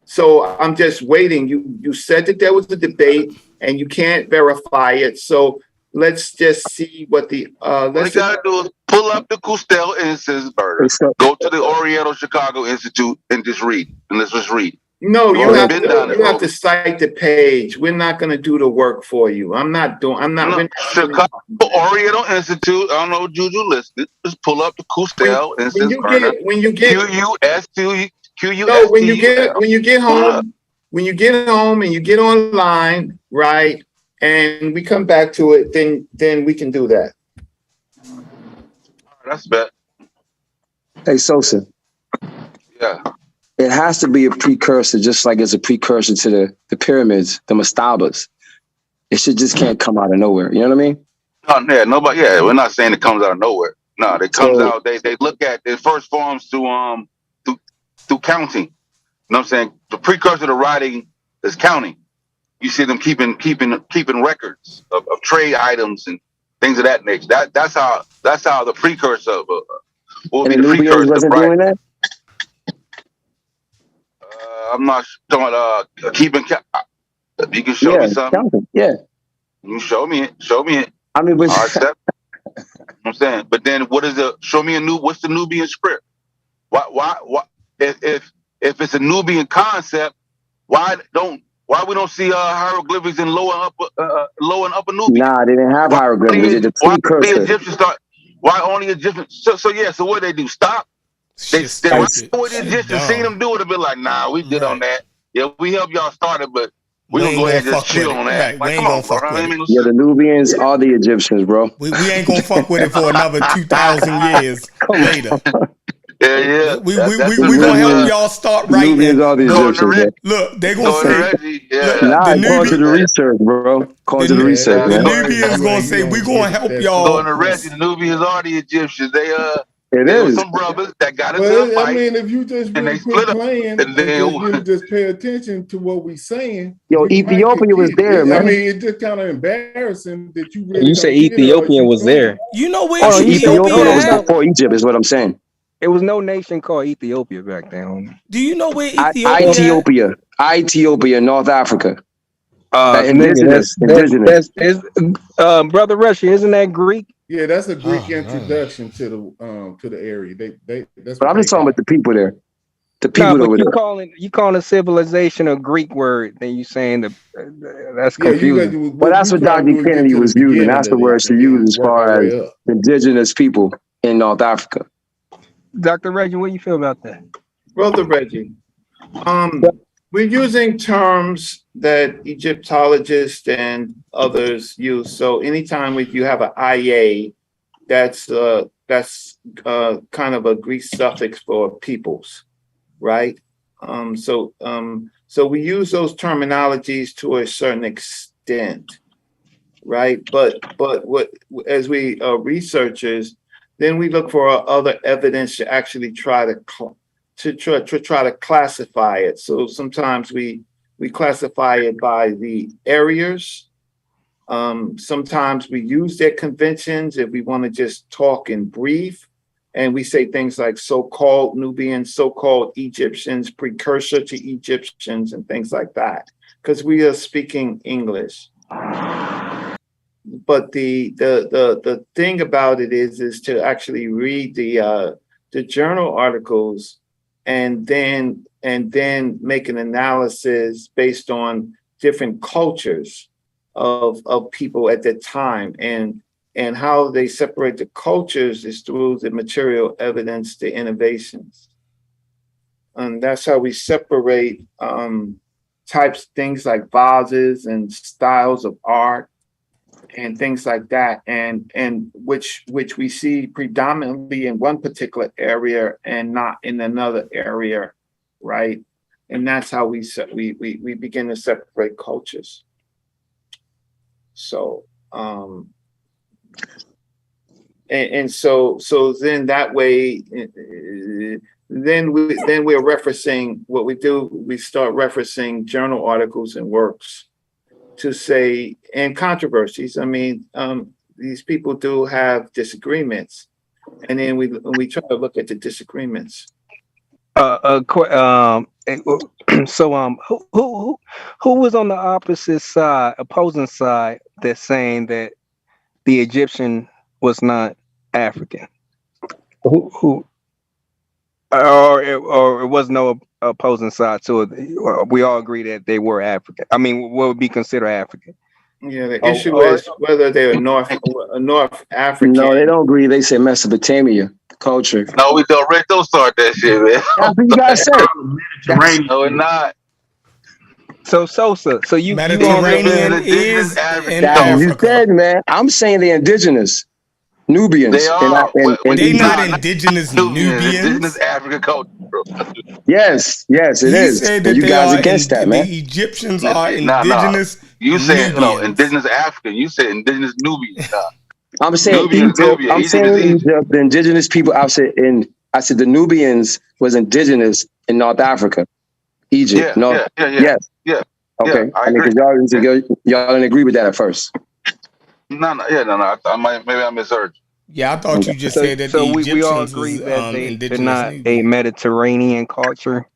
So I'm just waiting. You said that there was a debate and you can't verify it. So let's just see what the what you gotta do is pull up the Custell Innocence Burger, go to the Oriental Chicago Institute and just read. And let's just read. No, you have to cite the page. We're not going to do the work for you. Chicago Oriental Institute. I don't know what Juju listed. Just pull up the Custell Innocence Burger. When you get home and you get online, right? And we come back to it, then we can do that. That's bad. Hey, Sosa. Yeah. It has to be a precursor, just like it's a precursor to the pyramids, the mastabas. It just can't come out of nowhere. You know what I mean? Nobody. Yeah, we're not saying it comes out of nowhere. No, it comes out. They look at it first forms through counting. You know what I'm saying? The precursor to writing is counting. You see them keeping records of trade items and things of that nature. That's how the precursor of will be the precursor wasn't of doing that. I'm not talking about keeping. You can show me something. Counting. Yeah. You show me it. Show me it. I mean, but you know what I'm saying. But then, show me what's the Nubian script? Why? If it's a Nubian concept, why we don't see hieroglyphics in low and upper Nubia? Nah, they didn't have hieroglyphics. Why only Egyptians? So what they do? Stop. They the Egyptians seen them do it and be like, nah, we good on that. Yeah, we help y'all start it, but we gonna go ahead and just chill on that. Right. We ain't gonna fuck with it. Yeah, the Nubians are the Egyptians, bro. We ain't gonna fuck with it for another 2,000 years later. Yeah. We gonna help y'all start writing. Nubians are the Egyptians. Look, they gonna say, call to the research, bro. Call to the research, the man. Nubians gonna say, we gonna help y'all. The Nubians are the Egyptians. It is some brothers that got into a fight. I mean, if you just really quit playing and really just pay attention to what we saying. Yo, Ethiopia was there, man. I mean, it's just kind of embarrassing that you really. You say Ethiopia was there. You know where Ethiopia was before Egypt, is what I'm saying. It was no nation called Ethiopia back then. Do you know where Ethiopia? Ethiopia, North Africa. Indigenous. That's Brother Russia, isn't that Greek? Yeah, that's a Greek introduction to the area. That's. But I'm just talking about the people there. The No, people but over you calling civilization a Greek word, then you saying that's confusing. Well, that's what Dr. Kennedy was using. That's the word she used as far as indigenous people in North Africa. Dr. Reggie, what do you feel about that? Brother Reggie, we're using terms that Egyptologists and others use. So anytime you have an IA, that's kind of a Greek suffix for peoples, right? So we use those terminologies to a certain extent, right? But what as we researchers, then we look for other evidence to actually try to classify it. So sometimes we classify it by the areas. Sometimes we use their conventions if we want to just talk in brief. And we say things like so-called Nubians, so-called Egyptians, precursor to Egyptians, and things like that, because we are speaking English. But the thing about it is to actually read the journal articles and then make an analysis based on different cultures of people at that time, and how they separate the cultures is through the material evidence, the innovations. And that's how we separate things like vases and styles of art and things like that, and which we see predominantly in one particular area and not in another area, right? And that's how we begin to separate cultures. So so then that way, then we're referencing what we do. We start referencing journal articles and works to say, and controversies. I mean, these people do have disagreements, and then we try to look at the disagreements. So who was on the opposite side, opposing side, that's saying that the Egyptian was not African? Who or it was no opposing side to it? We all agree that they were African. I mean, what would be considered African? Yeah, the issue is whether they're North African. No, they don't agree. They say Mesopotamia culture. No, we don't. Rick, don't start that shit, man. That's what you guys say. No, we're not. So Sosa, so you Mediterranean is in Africa. You Africa. said, man. I'm saying they're indigenous Nubians. They are. They not indigenous Nubians. Indigenous African culture, bro. Yes, it is. He said that you they guys are against that, man. The Egyptians are indigenous. You said Nubians. indigenous African. You said indigenous Nubians. I'm saying Egypt. I'm saying Egypt, the indigenous people. I said the Nubians was indigenous in North Africa, Egypt. Yeah. Okay, I agree. Y'all didn't agree with that at first. No. Maybe I misheard. Yeah, I thought you just said that the Egyptians we all agree that they're not Nubians. a Mediterranean culture.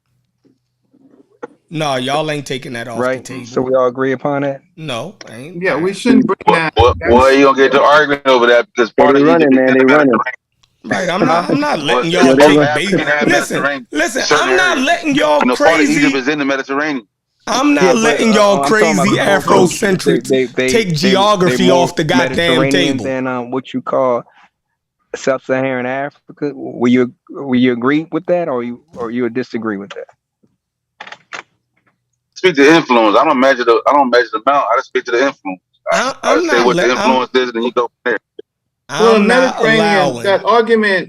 No, y'all ain't taking that off the table. So we all agree upon that? No, I ain't. Yeah, we shouldn't bring that. Well, you gonna get to arguing over that because part of running, man. They running. Right, I'm not letting y'all take bait. Listen, I'm not letting y'all crazy. Part of Egypt is in the Mediterranean. I'm not letting y'all crazy Afrocentrics take geography off the goddamn table. Then what you call Sub-Saharan Africa? Will you agree with that, or you disagree with that? Speak to influence. I don't measure the amount. I just speak to the influence. I say what the influence is, and then you go from there. Well, Mediterranean,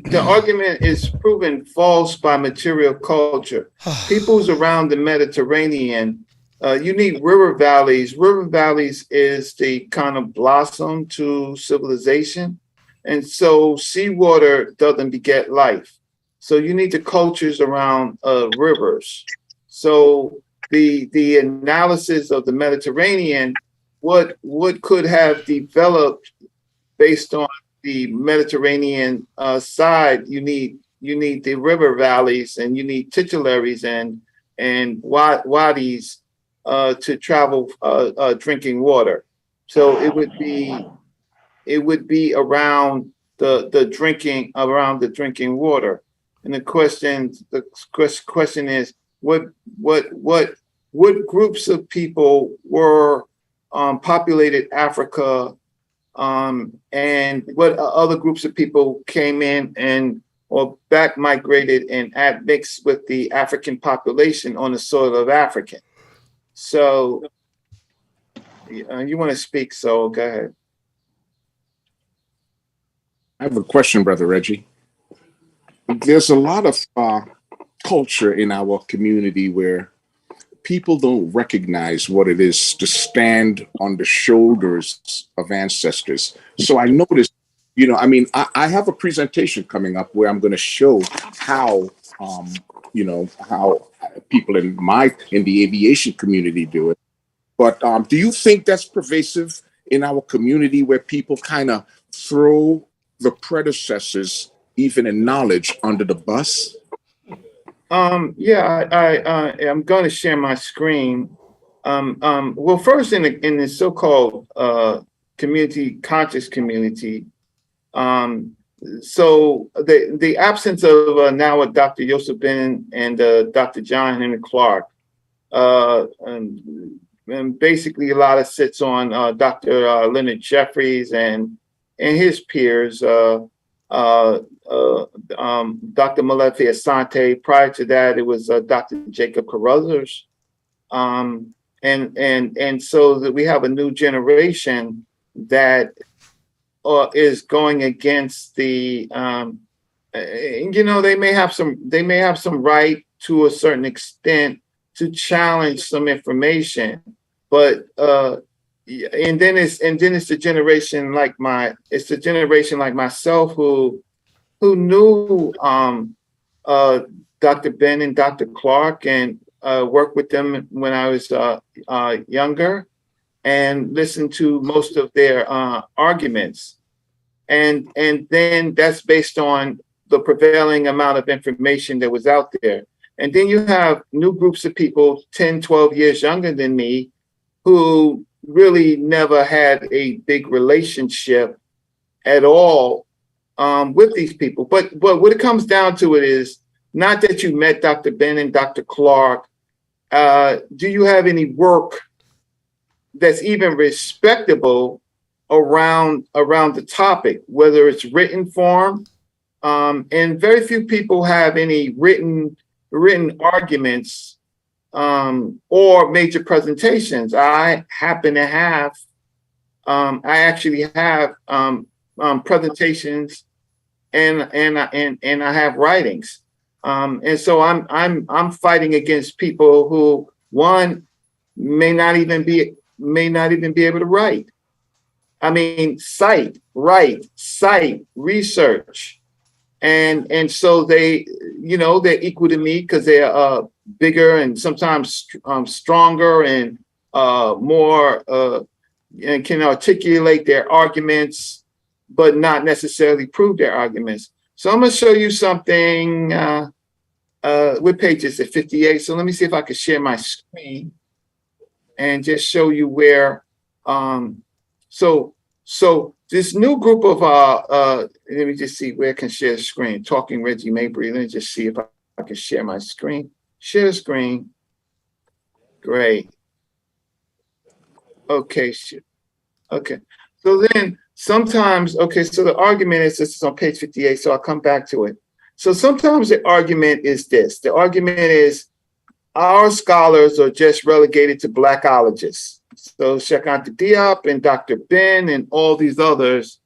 the argument is proven false by material culture. Peoples around the Mediterranean, you need river valleys. River valleys is the kind of blossom to civilization. And so seawater doesn't beget life. So you need the cultures around rivers. So the analysis of the Mediterranean, what could have developed based on the Mediterranean side, you need the river valleys, and you need titularies and wadis to travel drinking water. So it would be around the drinking water. And the question is, what groups of people were populated Africa, and what other groups of people came in and or back migrated and mixed with the African population on the soil of Africa. So you want to speak, so go ahead. I have a question, Brother Reggie. There's a lot of culture in our community where people don't recognize what it is to stand on the shoulders of ancestors. So I noticed, I have a presentation coming up where I'm going to show how, how people in the aviation community do it. But do you think that's pervasive in our community where people kind of throw the predecessors, even in knowledge, under the bus? Yeah, I'm going to share my screen. Well, first in the so-called conscious community, so the absence of now Dr. Joseph Ben and Dr. John Henry Clark, and basically a lot of sits on Dr. Leonard Jeffries and his peers, Dr. Malefi Asante. Prior to that, it was Dr. Jacob Carruthers. And so that we have a new generation that is going against the, they may have some right to a certain extent to challenge some information, but and then it's the generation like myself who knew Dr. Ben and Dr. Clark and worked with them when I was younger and listened to most of their arguments, and then that's based on the prevailing amount of information that was out there. And then you have new groups of people 10, 12 years younger than me who really never had a big relationship at all with these people. But what it comes down to it is not that you met Dr. Ben and Dr. Clark. Do you have any work that's even respectable around the topic, whether it's written form? And very few people have any written arguments or major presentations. I happen to have, I actually have presentations and I have writings. And so I'm fighting against people who, one, may not even be able to write. I mean, write, research. And so they're equal to me because they're bigger and sometimes stronger and more and can articulate their arguments, but not necessarily prove their arguments. So I'm going to show you something. What page is it? 58. So let me see if I can share my screen and just show you where. So this new group of let me just see where I can share the screen. Talking Reggie Mabry. Let me just see if I can share my screen. Share screen. Great. Okay. Okay. So then sometimes, okay, so the argument is, this is on page 58, so I'll come back to it. So sometimes the argument is this. The argument is our scholars are just relegated to Blackologists. So Sheikh Anta Diop and Dr. Ben and all these others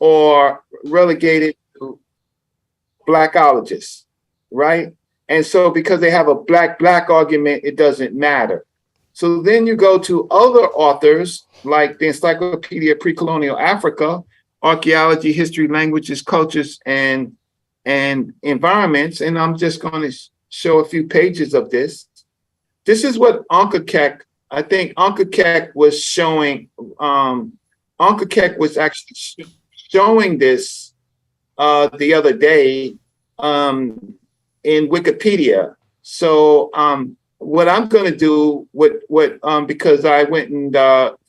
are relegated to Blackologists, right? And so because they have a black argument, it doesn't matter. So then you go to other authors like the Encyclopedia of Pre-Colonial Africa, Archaeology, History, Languages, Cultures, and Environments. And I'm just going to show a few pages of this. This is what I think Anka Keck was showing. Anka Keck was actually showing this the other day in Wikipedia. So what I'm going to do, because I went and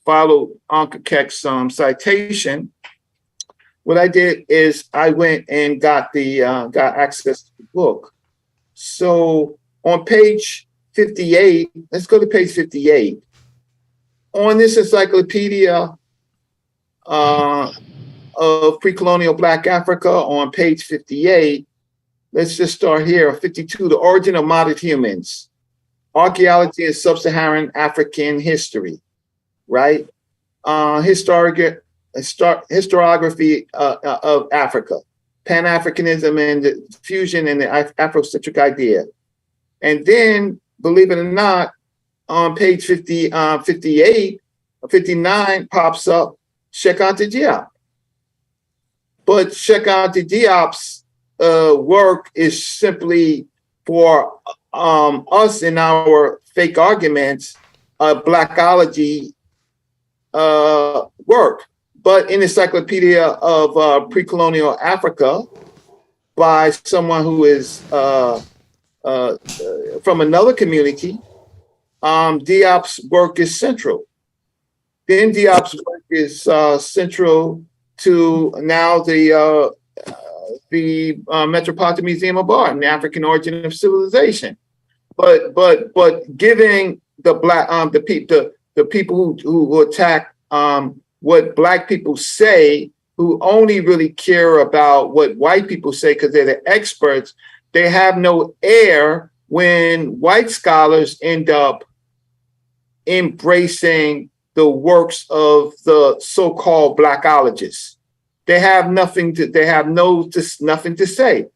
followed Uncle Keck's citation. What I did is I went and got access to the book. So on page 58, let's go to page 58. On this encyclopedia of pre-colonial Black Africa, on page 58, let's just start here. 52, the origin of modern humans, archaeology and sub-Saharan African history, right? Historiography of Africa, Pan-Africanism and the fusion and the Afrocentric idea. And then, believe it or not, on page 58, 59 pops up Cheikh Anta Diop. But Cheikh Anta Diop's work is simply for us in our fake arguments, Blackology work. But in Encyclopedia of Pre-Colonial Africa by someone who is from another community, Diop's work is central. Then Diop's work is central to now the Metropolitan Museum of Art and the African Origin of Civilization. But giving the Black the people who attack what Black people say, who only really care about what white people say because they're the experts, they have no air when white scholars end up embracing the works of the so-called Blackologists. They have nothing to say.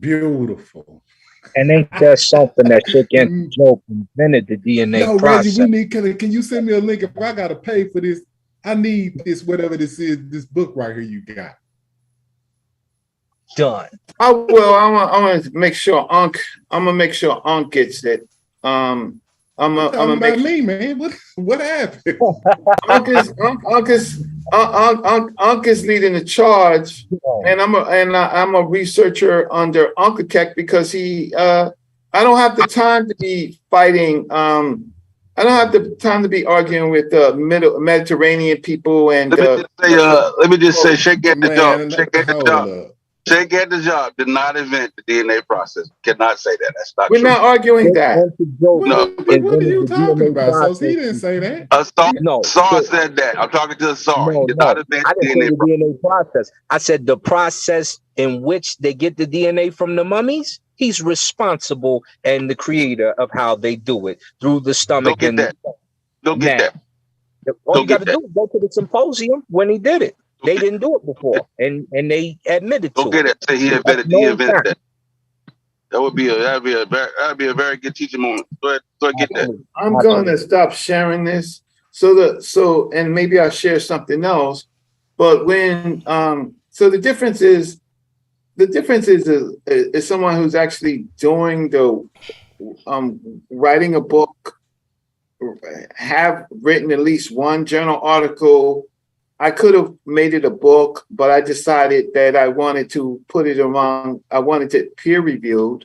Beautiful. And ain't that something that Cheikh Anta Diop invented the DNA process? Reggie, we need. Can you send me a link if I gotta pay for this? I need this, whatever this is, this book right here you got. Done. I'm gonna make sure Unc gets it. I'm gonna make me, man. What happened? Unc is leading the charge, and I'm a researcher under Uncle Keck because I don't have the time to be fighting. I don't have the time to be arguing with the Mediterranean people. And let me just say, Cheikh Anta Diop. Cheikh Anta Diop did not invent the DNA process. Cannot say that. That's not true. We're not arguing that. No. What are you talking about? So he didn't say that. Saw said that. I'm talking to Saw. He did not invent I didn't say the DNA process. I said the process in which they get the DNA from the mummies. He's responsible and the creator of how they do it through the stomach. Don't get that. All you got to do is go to the symposium when he did it. They didn't do it before, and they admitted to it. Don't get it. Say he invented that. That'd be a very good teaching moment. Go ahead, get that. I'm going to stop sharing this. And maybe I'll share something else. But when the difference is someone who's actually doing the writing a book, have written at least one journal article. I could have made it a book, but I decided that I wanted to put it I wanted it peer reviewed.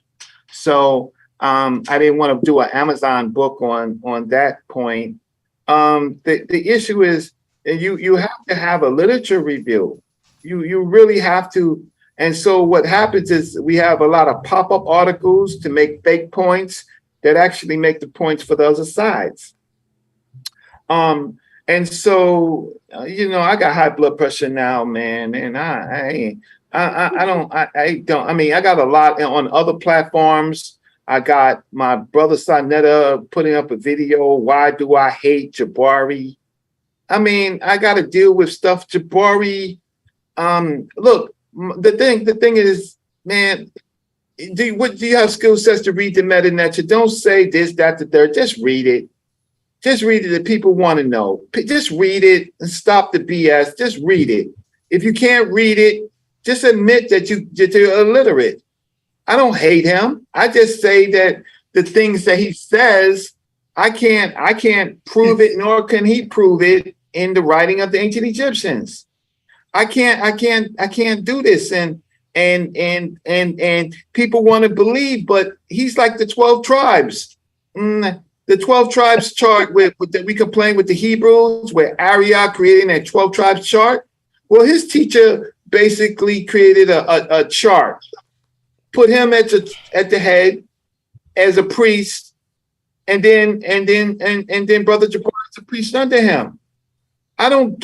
So I didn't want to do an Amazon book on that point. The issue is you have to have a literature review. You really have to. And so what happens is we have a lot of pop-up articles to make fake points that actually make the points for the other sides. And so, I got high blood pressure now, man, and I got a lot on other platforms. I got my brother Sonetta putting up a video. Why do I hate Jabari? I got to deal with stuff. Jabari. Look, the thing is, man, do you have skill sets to read the meta-nature? Don't say this, that, the third. Just read it. Just read it. If people want to know, just read it and stop the BS. Just read it. If you can't read it, just admit that you're illiterate. I don't hate him. I just say that the things that he says, I can't prove it, nor can he prove it in the writing of the ancient Egyptians. I can't do this. And and people want to believe, but he's like the 12 tribes. The 12 tribes chart that we complain with the Hebrews, where Arya creating that 12 tribes chart. Well, his teacher basically created a chart, put him at the head as a priest, and then Brother Jabbar's a priest under him. I don't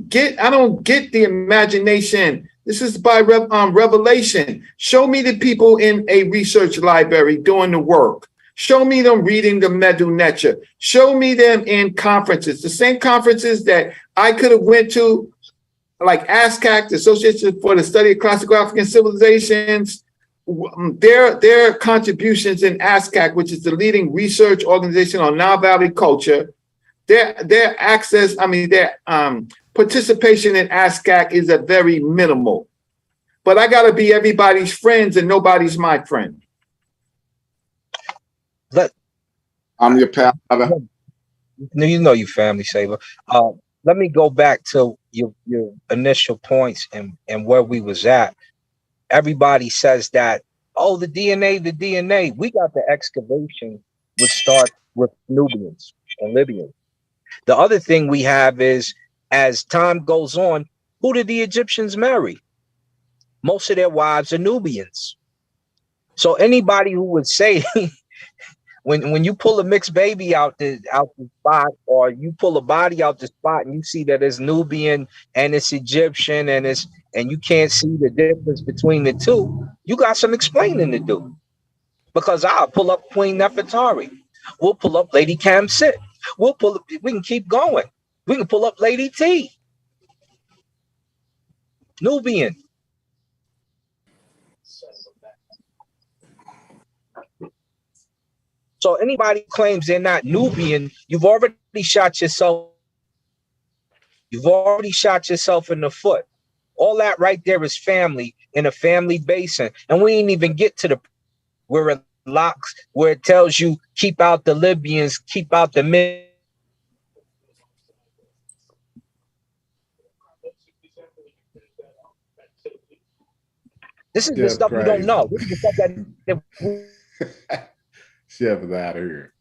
get the imagination. This is by revelation. Show me the people in a research library doing the work. Show me them reading the Medu Neter. Show me them in conferences, the same conferences that I could have went to, like ASCAC, the Association for the Study of Classical African Civilizations. Their contributions in ASCAC, which is the leading research organization on Nile Valley culture, their access, their participation in ASCAC is a very minimal. But I got to be everybody's friends and nobody's my friend. I'm your pal. You know you family saver. Let me go back to your initial points and where we was at. Everybody says that, oh, the DNA. We got the excavation, which starts with Nubians and Libyans. The other thing we have is, as time goes on, who did the Egyptians marry? Most of their wives are Nubians. So anybody who would say, when you pull a mixed baby out the spot, or you pull a body out the spot and you see that it's Nubian and it's Egyptian and you can't see the difference between the two, you got some explaining to do. Because I'll pull up Queen Nefertari. We'll pull up Lady Kamsit. We can keep going. We can pull up Lady T. Nubian. So anybody claims they're not Nubian, you've already shot yourself. You've already shot yourself in the foot. All that right there is family in a family basin. And we ain't even get to where it locks, where it tells you keep out the Libyans, keep out the men. This is the stuff we don't know. This is the stuff that Chef is out of here.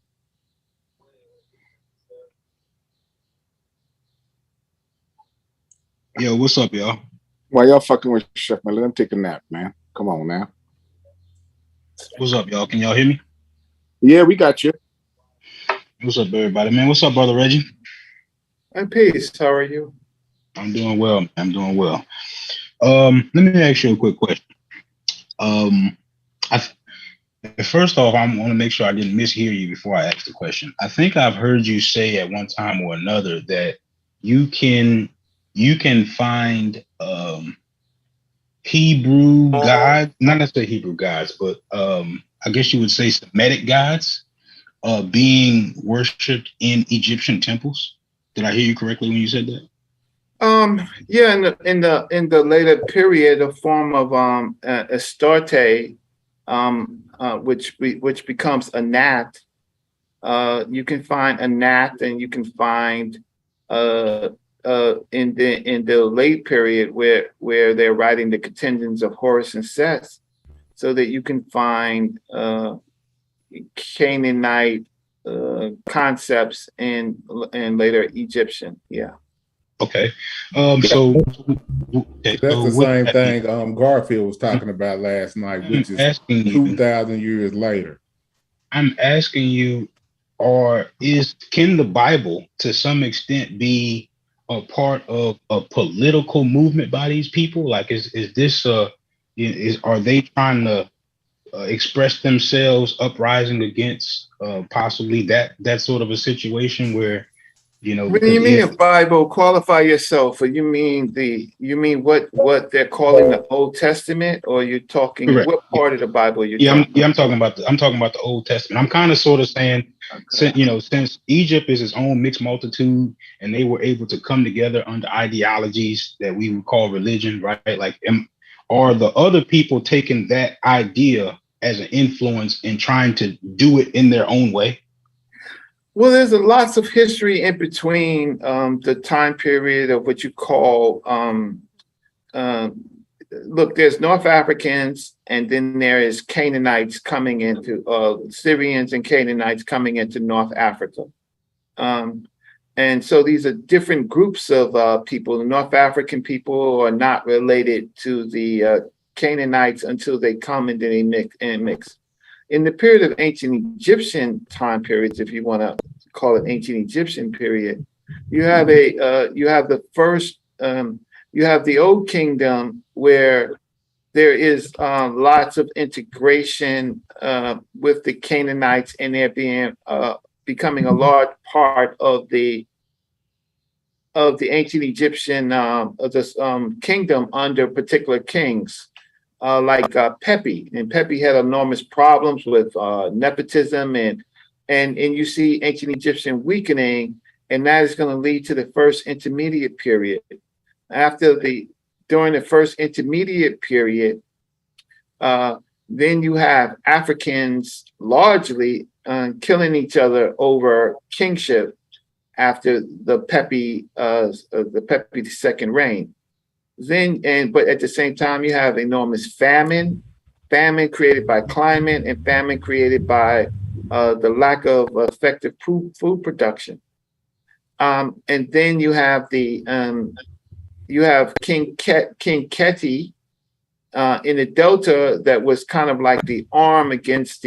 Yo, what's up, y'all? Why y'all fucking with Chef, man? Let him take a nap, man. Come on now. What's up, y'all? Can y'all hear me? Yeah, we got you. What's up, everybody, man? What's up, Brother Reggie? I'm peace. How are you? I'm doing well, man. I'm doing well. Let me ask you a quick question. First off, I want to make sure I didn't mishear you before I ask the question. I think I've heard you say at one time or another that you can find Hebrew gods, not necessarily Hebrew gods, but I guess you would say Semitic gods being worshipped in Egyptian temples. Did I hear you correctly when you said that? Yeah, in the later period, a form of Astarte, which becomes Anat. You can find Anat, and you can find in the late period where they're writing the contingents of Horus and Seth, so that you can find Canaanite concepts in later Egyptian. Yeah. Okay. That's the same thing Garfield was talking about last night, which is 2,000 years later. I'm asking you, can the Bible to some extent be a part of a political movement by these people? Like, are they trying to express themselves uprising against possibly that sort of a situation where, you know? What do you mean a Bible? Qualify yourself. Or you mean what they're calling the Old Testament, or you're talking correct. What part of the Bible I'm talking about the Old Testament. I'm kind of sort of saying, since Egypt is its own mixed multitude, and they were able to come together under ideologies that we would call religion, right? Like, are the other people taking that idea as an influence and trying to do it in their own way? Well, there's lots of history in between the time period of what you call look, there's North Africans, and then there is Canaanites coming into Syrians and Canaanites coming into North Africa. And so these are different groups of people. The North African people are not related to the Canaanites until they come and then they mix. In the period of ancient Egyptian time periods, if you want to call it ancient Egyptian period, you have the first, you have the Old Kingdom where there is lots of integration with the Canaanites, and they're being becoming a large part of the ancient Egyptian kingdom under particular kings, like Pepi. And Pepi had enormous problems with nepotism, and you see ancient Egyptian weakening, and that is going to lead to the first intermediate period. During the first intermediate period, then you have Africans largely killing each other over kingship after the Pepi II reign. But at the same time, you have enormous famine created by climate, and famine created by the lack of effective food production. And then you have you have King Keti in the Delta, that was kind of like the arm against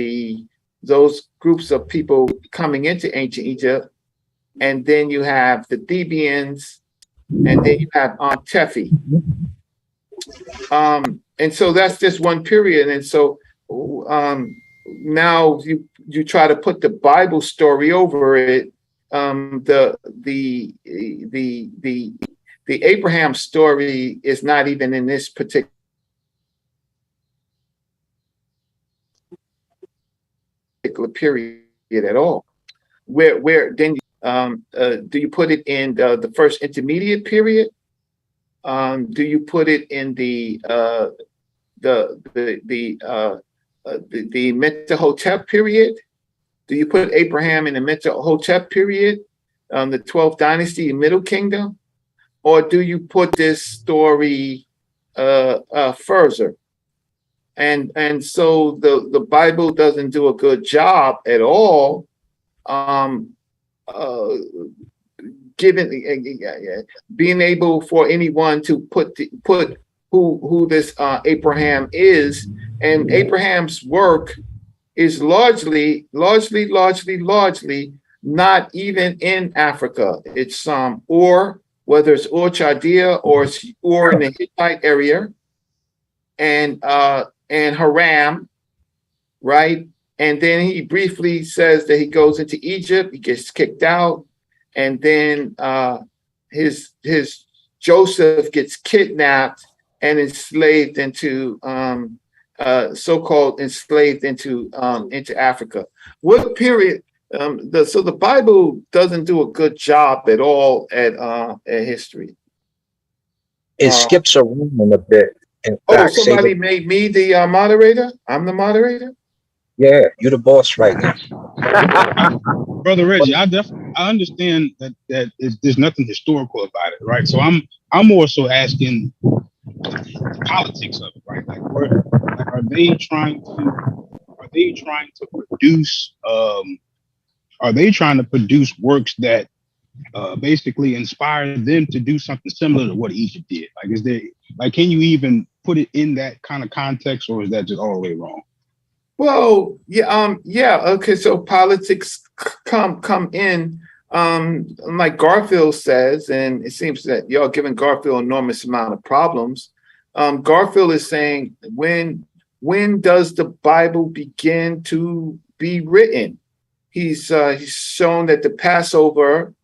those groups of people coming into ancient Egypt. And then you have the Thebians, and then you have Tefi. And so that's just one period. And so now you try to put the Bible story over it. The Abraham story is not even in this particular period at all. Where then do you put it in the first intermediate period? Do you put it in the Mentuhotep period? Do you put Abraham in the Mentuhotep period, the 12th dynasty, Middle Kingdom? Or do you put this story further? And so the Bible doesn't do a good job at all being able for anyone to put who this Abraham is. And Abraham's work is largely not even in Africa. It's or whether it's Ur Chaldea or in the Hittite area, and Haram, right? And then he briefly says that he goes into Egypt, he gets kicked out, and then his Joseph gets kidnapped and enslaved into so-called enslaved into Africa. What period? So the Bible doesn't do a good job at all at history. It skips around a bit. In fact, somebody made me the moderator. I'm the moderator. Yeah, you're the boss right now. Brother Reggie, I understand that there's nothing historical about it, right? So I'm more so asking the politics of it, right? Like, are they trying to produce works that basically inspire them to do something similar to what Egypt did? Like, can you even put it in that kind of context, or is that just all the way wrong? Well, okay. So politics come in, like Garfield says, and it seems that y'all giving Garfield enormous amount of problems. Garfield is saying, when does the Bible begin to be written? He's shown that the Passover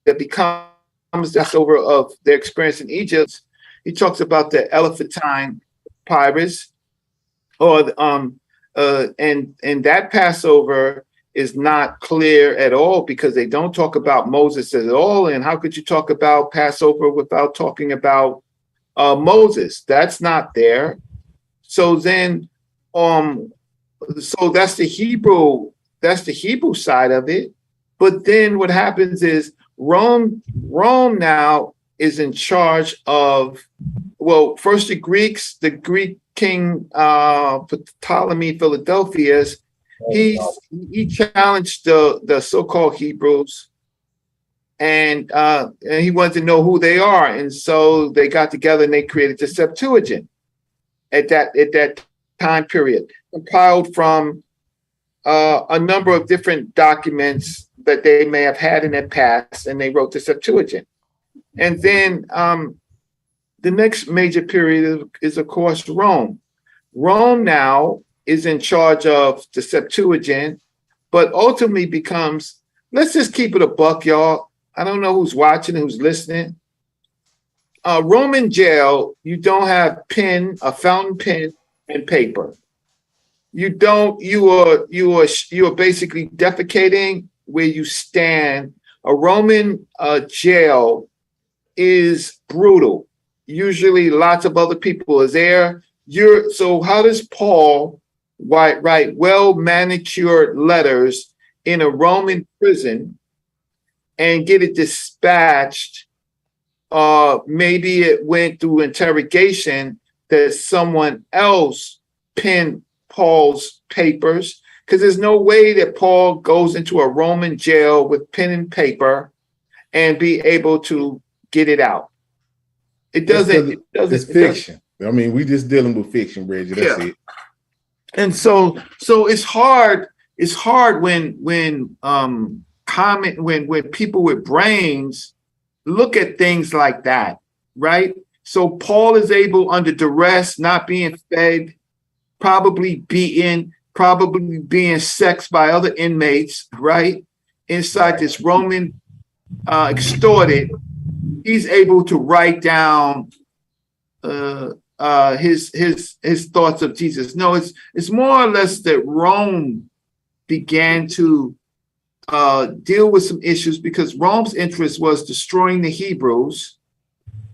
that becomes the Passover of their experience in Egypt. He talks about the Elephantine Papyrus, and that Passover is not clear at all, because they don't talk about Moses at all. And how could you talk about Passover without talking about Moses? That's not there. So then, so that's the Hebrew side of it. But then what happens is, Rome now is in charge of, well, first the Greek king Ptolemy Philadelphus. He challenged the so-called Hebrews, and he wanted to know who they are, and so they got together and they created the Septuagint at that time period, compiled from a number of different documents that they may have had in their past, and they wrote the Septuagint. And then the next major period is of course Rome. Rome now is in charge of the Septuagint, but ultimately becomes, let's just keep it a buck, y'all. I don't know who's watching, who's listening. Roman jail, you don't have a fountain pen and paper. You are basically defecating where you stand. A Roman jail is brutal. Usually lots of other people are there. So how does Paul write well-manicured letters in a Roman prison and get it dispatched? Maybe it went through interrogation that someone else penned Paul's papers, because there's no way that Paul goes into a Roman jail with pen and paper and be able to get it out. It doesn't. It's fiction. I mean, we just dealing with fiction, Reggie. That's it. And so it's hard. It's hard when people with brains look at things like that, right? So Paul is able, under duress, not being fed, probably beaten, probably being sexed by other inmates, right? Inside this Roman extorted, he's able to write down his thoughts of Jesus. No, it's more or less that Rome began to deal with some issues because Rome's interest was destroying the Hebrews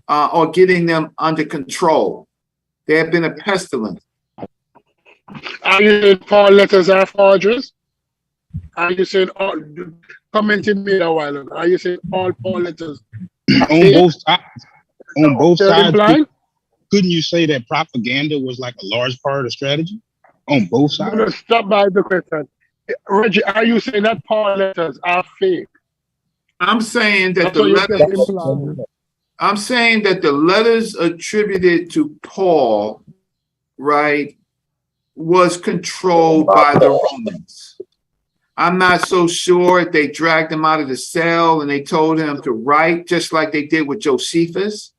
or getting them under control. There had been a pestilence. Are you saying Paul letters are forgeries? Are you saying all, commenting me a while ago, are you saying all Paul letters on both sides? On both sides, couldn't you say that propaganda was like a large part of the strategy on both sides? No, stop by the question. Reggie, are you saying that Paul letters are fake? I'm saying that the letters attributed to Paul, right, was controlled by the Romans. I'm not so sure if they dragged him out of the cell and they told him to write, just like they did with Josephus.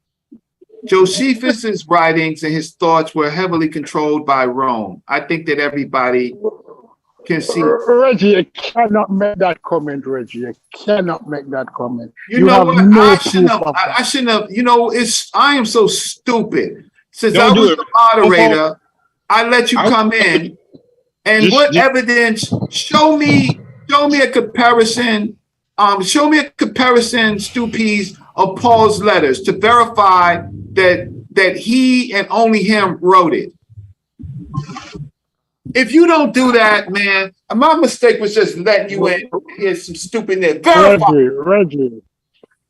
Josephus's writings and his thoughts were heavily controlled by Rome. I think that everybody can see. Reggie, you cannot make that comment, Reggie. You cannot make that comment. You know what? I shouldn't have. You know, I am so stupid. Since I was the moderator, I let you come in, and what evidence? Show me a comparison. Show me a comparison, Stupies, of Paul's letters to verify that he and only him wrote it. If you don't do that, man, my mistake was just letting you in. Here's some stupidness.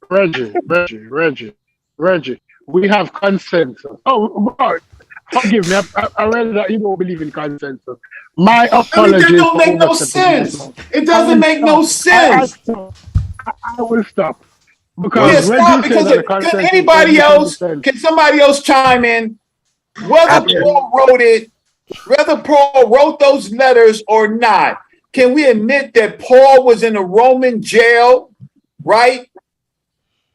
Reggie. We have consensus. Oh, God. Forgive me. I read that you don't believe in consensus. My apologies. That don't make no sense. It doesn't make no sense. I will stop. Because can anybody else, can somebody else chime in? Whether Paul wrote those letters or not, can we admit that Paul was in a Roman jail, right?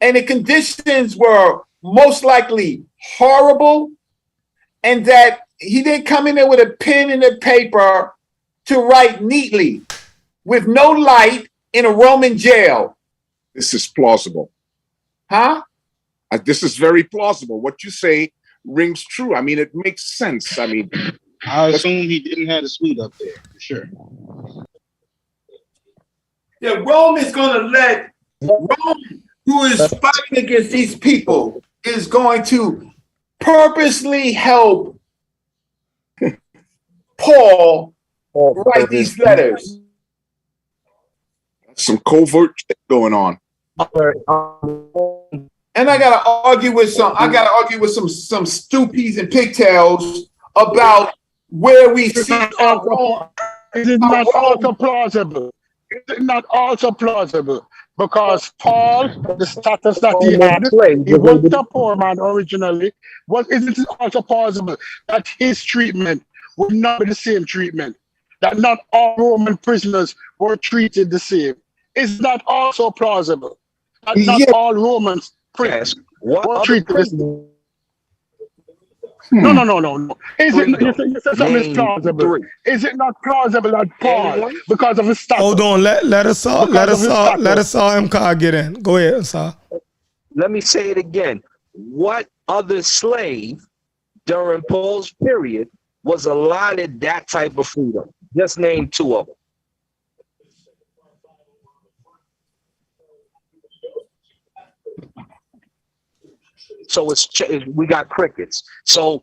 And the conditions were most likely horrible, and that he didn't come in there with a pen and a paper to write neatly with no light in a Roman jail. This is plausible. Huh? This is very plausible. What you say rings true. I mean, it makes sense. I mean, I assume he didn't have a suite up there, for sure. Yeah, Rome is going to let Rome, who is fighting against these people, is going to purposely help Paul write these letters. Some covert shit going on. And I gotta argue with some stoopies and pigtails about where we see our Is it not also plausible? Is it not also plausible? Because Paul, the status that he had, he wasn't a poor man originally. Isn't it also plausible that his treatment would not be the same treatment? That not all Roman prisoners were treated the same? Is that also plausible? That not all Romans prisoners were treated the same? No. Is it? You said something is plausible. Is it not plausible that Paul, because of his status? Hold on. Let us all MCAR get in. Go ahead, sir. Let me say it again. What other slave during Paul's period was allotted that type of freedom? Just name two of them. So we got crickets. So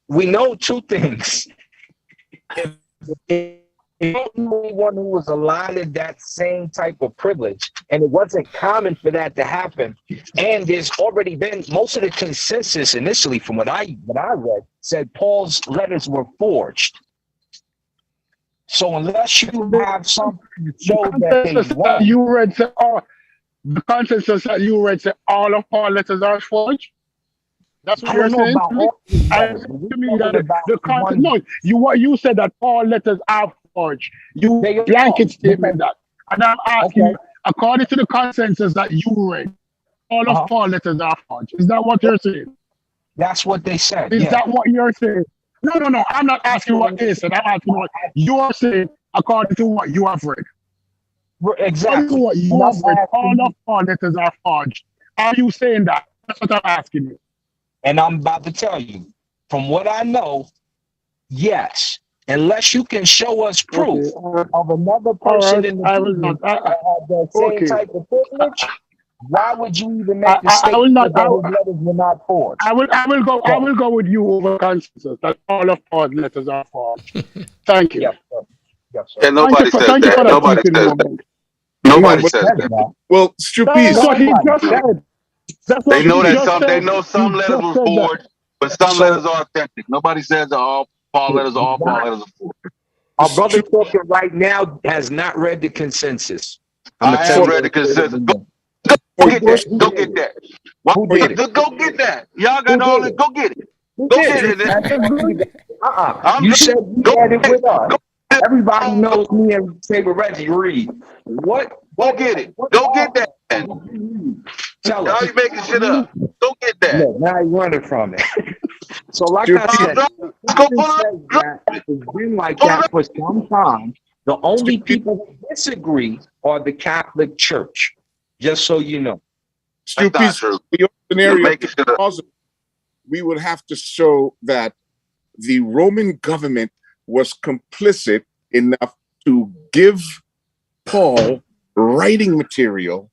we know two things. If the only one who was allotted that same type of privilege, and it wasn't common for that to happen, and there's already been most of the consensus initially, from what I read, said Paul's letters were forged. So unless you have something to show that they won, you read the consensus that you read said all of Paul's letters are forged. That's what you're saying to me? What you said that Paul letters are forged. You blanket statement that. And I'm asking you, according to the consensus that you read, all of Paul letters are forged. Is that what you're saying? That's what they said. Is that what you're saying? No. I'm not asking what they said. I'm asking what you're saying according to what you have read. Exactly. What you have read, all of Paul letters are forged. Are you saying that? That's what I'm asking you. And I'm about to tell you, from what I know, yes. Unless you can show us proof of another person in the team that had the same type of privilege, why would you even make the statement that his letters were not forged? I will go with you over consensus that all of Paul's letters are forged. Thank you. Yes, sir. Yes, sir. Yeah, nobody says that. Nobody says that. Nobody says that. Well, stupid. That's what he just said. They know that they know some letters were forged, but some letters are authentic. Nobody says that all Paul letters are forged. Our brother talking right now has not read the consensus. I have read the consensus. Go get that. Go get that. Who did it? Go get that. Y'all got all it. Go get it. Go get it. You said you had it with us. Everybody knows me and Saber Reggie Reed. What? Go get it. Go get that. Tell us. Y'all you making shit up. Go get that. Look, now you running from it. So like I said, it's been like that for some time. The only people who disagree are the Catholic Church. Just so you know. Stupid. Scenario, we would have to show that the Roman government was complicit enough to give Paul writing material.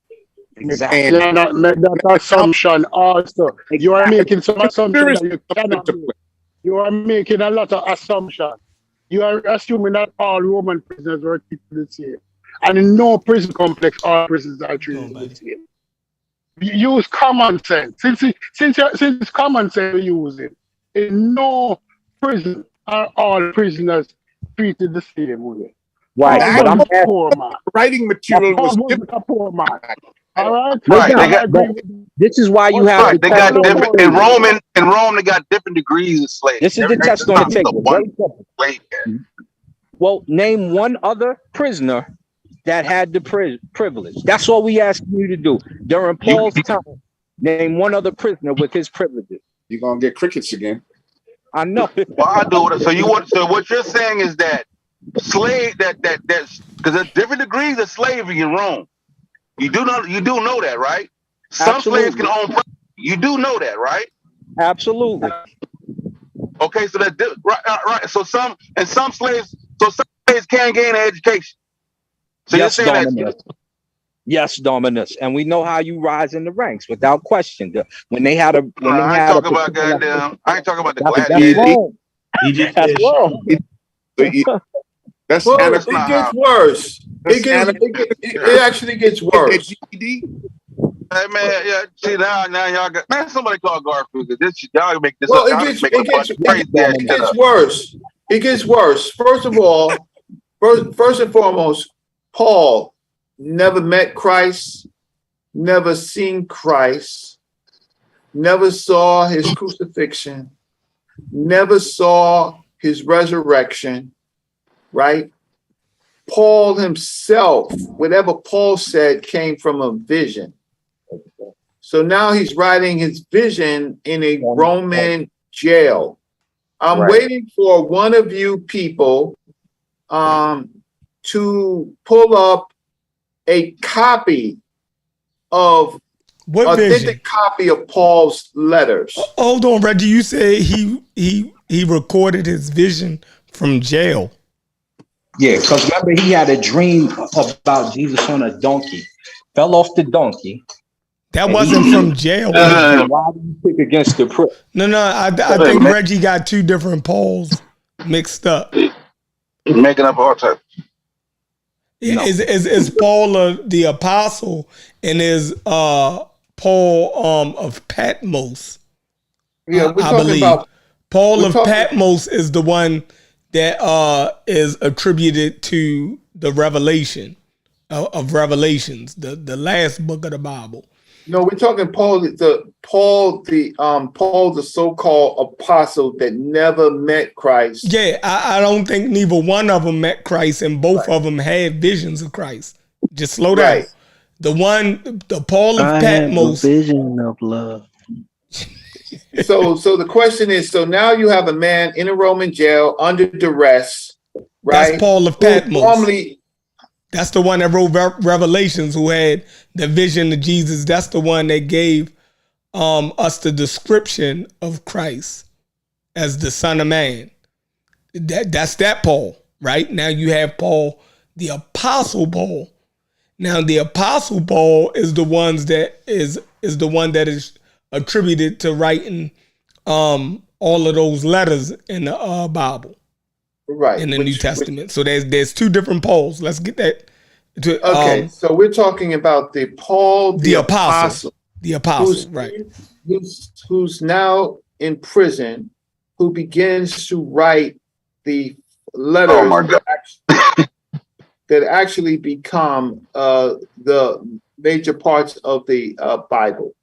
Exactly. And that assumption also. You are making some assumptions that you cannot do. You are making a lot of assumptions. You are assuming that all Roman prisoners were treated the same. And in no prison complex, all prisoners are treated the same. Use common sense. Since it's common sense to use it, in no prison are all prisoners treated the same way. Right. But I'm a poor man. Writing material was a poor man. All right. This is why you have to. They got different in Rome. They got different degrees of slavery. This is the test on the table. Well, name one other prisoner that had the privilege. That's all we ask you to do during Paul's time. Name one other prisoner with his privileges. You're gonna get crickets again. I know. Well, I do it. So what you're saying is that that's because there's different degrees of slavery in Rome. You do know that, right? Some slaves can own property. You do know that, right? Absolutely. Okay, so that right. So some slaves can't gain an education. So yes, Dominus. Yes, Dominus, and we know how you rise in the ranks without question. I ain't talking about the gladiators. That's wrong. It gets worse. It actually gets worse. Hey man, yeah. See now y'all got man. Somebody call Garfield. This y'all make this Well, up. Y'all just make a bunch of crazy ass it shit gets up. worse. It gets worse. First of all, first and foremost, Paul never met Christ, never seen Christ, never saw his crucifixion, never saw his resurrection, right? Paul himself, whatever Paul said came from a vision. So now he's writing his vision in a Roman jail. I'm waiting for one of you people to pull up a copy of What authentic vision? copy of Paul's letters. Hold on, Reggie. You say he recorded his vision from jail. Yeah, because remember he had a dream about Jesus on a donkey, fell off the donkey. That wasn't from jail. Why do you pick against the prick? No, I think Reggie got two different Pauls mixed up. Making up all type. No. Is Paul the apostle and is Paul of Patmos? Yeah, we're I talking believe about Paul of Patmos is the one that is attributed to the revelation of Revelations, the last book of the Bible. No, we're talking Paul, the so-called apostle that never met Christ. Yeah, I don't think neither one of them met Christ, and both of them had visions of Christ. Just slow down. The Paul of Patmos, have a vision of love. So the question is, so now you have a man in a Roman jail under duress, right? That's Paul of Patmos. That's the one that wrote Revelations, who had the vision of Jesus. That's the one that gave us the description of Christ as the Son of Man. That's that Paul, right? Now you have Paul, the Apostle Paul. Now the Apostle Paul is the one that is attributed to writing all of those letters in the Bible. Right. In the New Testament. So there's two different Pauls. Let's get that. Okay, so we're talking about the Paul, the apostle. The apostle, right. Who's now in prison, who begins to write the letters that actually become the major parts of the Bible.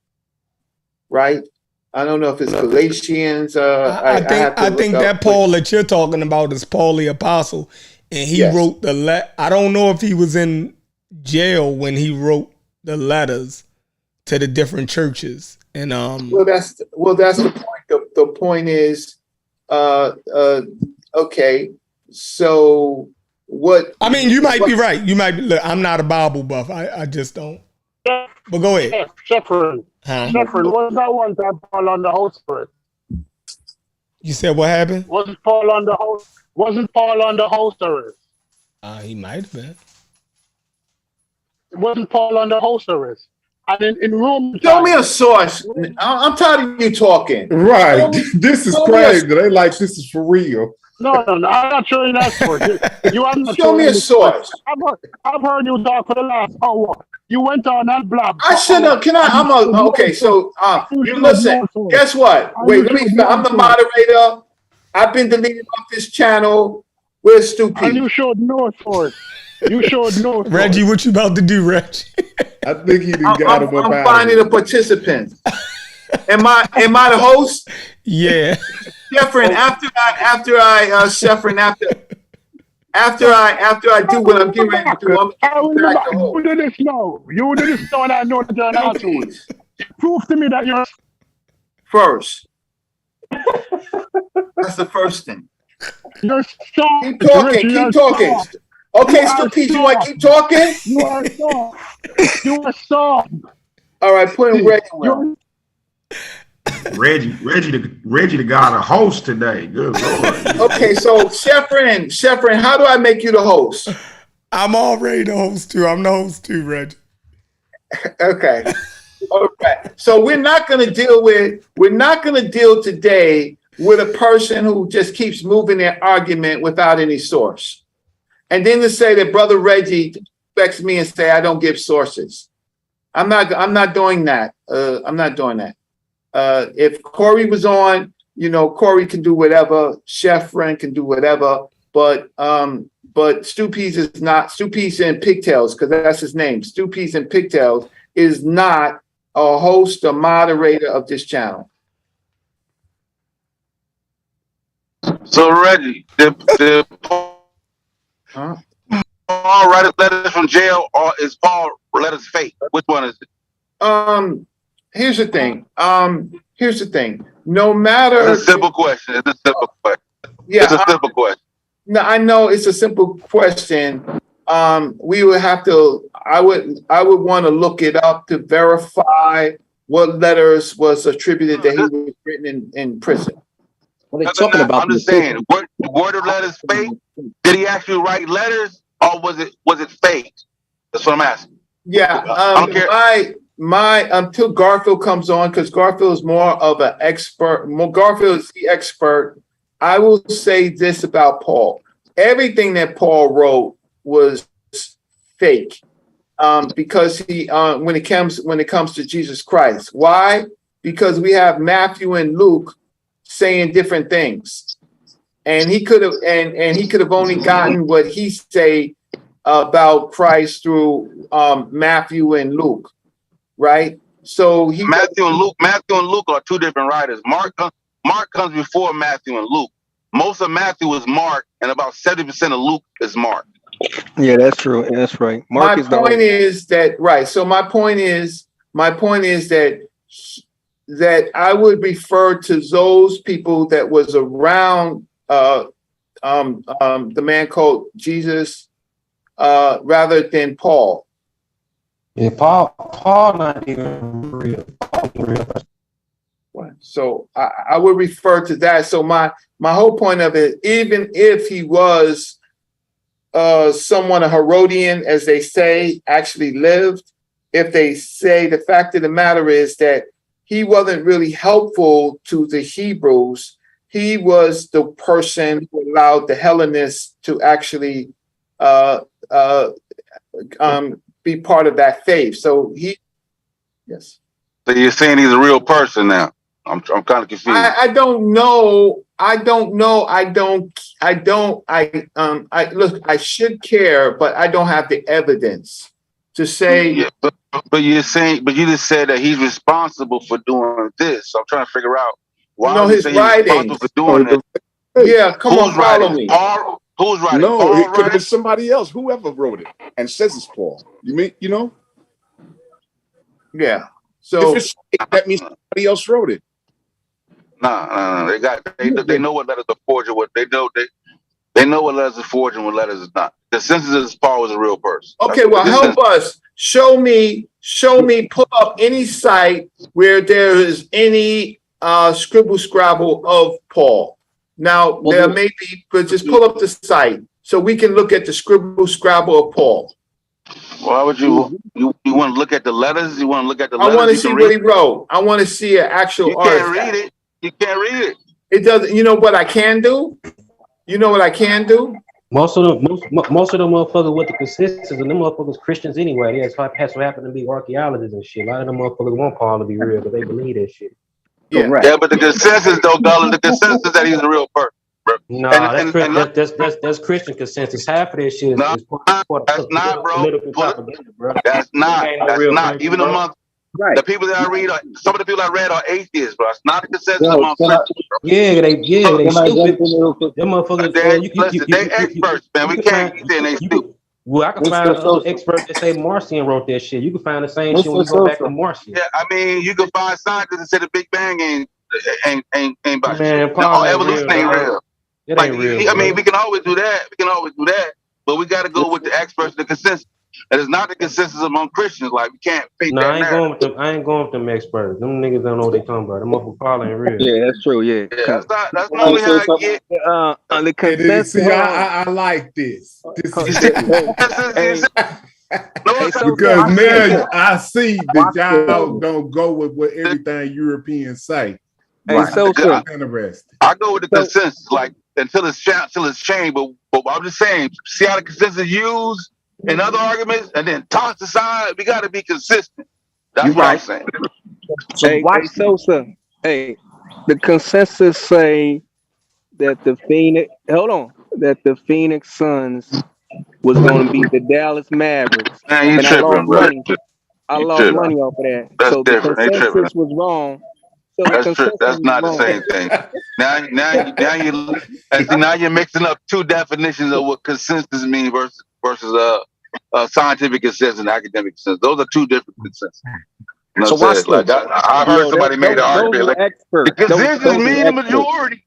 Right? I don't know if it's Galatians. I think that Paul that you're talking about is Paul the Apostle, and he wrote the I don't know if he was in jail when he wrote the letters to the different churches. And well, that's the point. The point is, okay, so what? I mean, you might be right. You might be. Look, I'm not a Bible buff. I just don't. But go ahead. Shepard. Shepard, wasn't that one time Paul on the house arrest? You said what happened? Wasn't Paul on the house arrest? He might have been. Wasn't Paul on the house arrest? And in Rome, show me a source. I'm tired of you talking. Right. This is crazy. They like this is for real. No. I'm not showing that source. You haven't show me a source. I've heard you talk for the last hour. You went on that blab. I should have. Okay. So you listen. Guess what? Wait. I'm the moderator. I've been deleted off this channel. Where's Stupid? And you showed no source. Reggie, what you about to do, Reggie? I think he done got him up. I'm finding a participant. Am I the host? Yeah. Sheffrin, after I do what I'm getting ready to do, you do this now. You do this now, and I know that you're not doing. Prove to me that you're first. That's the first thing. You're strong. Keep talking. Okay, Stupid, you want to keep talking? You are soft. You are soft. All right, put him ready. Reggie, the guy, the host today. Good Lord. Okay, so Sheffrin, how do I make you the host? I'm already the host too. I'm the host too, Reggie. Okay. All right. So we're not going to deal today with a person who just keeps moving their argument without any source. And then to say that Brother Reggie expects me and say I don't give sources. I'm not doing that. I'm not doing that. If Corey was on, Corey can do whatever. Chef Friend can do whatever. But Stu Peas is not. Stu Peas and Pigtails, because that's his name. Stu Peas and Pigtails is not a host or moderator of this channel. So Reggie, did Paul write letters from jail, or is Paul letters fake? Which one is it? Here's the thing. No matter. It's a simple question. It's a simple question. Yeah, it's a simple question. No, I know it's a simple question. We would have to. I would want to look it up to verify what letters was attributed that he was written in prison. What are they talking about? I'm just saying, were the letters fake? Did he actually write letters, or was it fake? That's what I'm asking. Yeah, until Garfield comes on, because Garfield is more of an expert. Garfield is the expert. I will say this about Paul: everything that Paul wrote was fake, because he when it comes to Jesus Christ. Why? Because we have Matthew and Luke saying different things, and he could have only gotten what he say about Christ through Matthew and Luke, right? So Matthew and Luke are two different writers. Mark comes before Matthew and Luke. Most of Matthew is Mark, and about 70% of Luke is Mark. Yeah, that's true. That's right. Mark my point is that right. So my point is that I would refer to those people that was around the man called Jesus rather than Paul. Yeah, Paul not even real. So I would refer to that. So my whole point of it, even if he was someone, a Herodian, as they say, actually lived, if they say, the fact of the matter is that he wasn't really helpful to the Hebrews. He was the person who allowed the Hellenists to actually be part of that faith. So yes. So you're saying he's a real person now? I'm kind of confused. I don't know. Look, I should care, but I don't have the evidence to say. Yeah, but you just said that he's responsible for doing this. So I'm trying to figure out why his writings for doing it. Yeah, come on, follow me. Paul, who's writing? No, Paul it could have been somebody else, whoever wrote it, and says it's Paul. Yeah. So if it's, that means somebody else wrote it. No. They know what letters are forged and what they know what letters are forged and what letters is not. The consensus is Paul was a real person. Okay, well, help us. Show me, pull up any site where there is any scribble scrabble of Paul. Now, there may be, but just pull up the site so we can look at the scribble scrabble of Paul. Why would you want to look at the letters? You want to look at the letters? I want to see what he wrote. I want to see an actual artifact. You can't read it. You can't read it. It doesn't. You know what I can do? You know what I can do? Most of them motherfuckers with the consensus, and them motherfuckers Christians anyway. They has to happen to be archaeologists and shit. A lot of them motherfuckers want Paul to be real, but they believe that shit. Yeah, yeah, but the consensus though, Garland, the consensus that he's a real person. No, that's Christian consensus. Half of that shit is that's not, bro. That's not. Even among the people that I read, some of the people I read are atheists, bro. It's not a consensus among Christians, bro. Yeah, they stupid. Them motherfuckers. They experts, man. We can't keep saying they stupid. Well, I can find an expert that say Marcion wrote that shit. You can find the same shit when you go back to Marcion. Yeah, I mean, you can find scientists that say the Big Bang ain't about man, shit. No, evolution ain't real. It ain't real. I mean, we can always do that. But we got to go with the experts, the consensus. That is not the consensus among Christians. Like, we can't fake that. I ain't going with them experts. Them niggas don't know what they talking about. Them motherfuckers Paul ain't real. Yeah, that's true. Yeah, that's normally how I get. On the consensus. See, I like this. Because now I see that y'all don't go with what everything Europeans say. Hey, interesting. I go with the consensus, like until it's changed. But I'm just saying, see how the consensus used in other arguments, and then tossed aside. We got to be consistent. That's what I'm saying. So Hey, watch. hey, Sosa. Hey, the consensus say that the Phoenix. Hold on. That the Phoenix Suns was going to be the Dallas Mavericks, Man, you and I lost tripping, bro. money. I You lost tripping. money off of that. That's So the different. They tripping. consensus was wrong. So the That's true. consensus That's was not the wrong. same thing. Now you and see now you're mixing up two definitions of what consensus means versus scientific consensus and academic consensus. Those are two different consensus. You know So what I'm watch saying? this. Like I heard No, somebody made an those argument are like the experts. consensus Those mean are the experts. majority.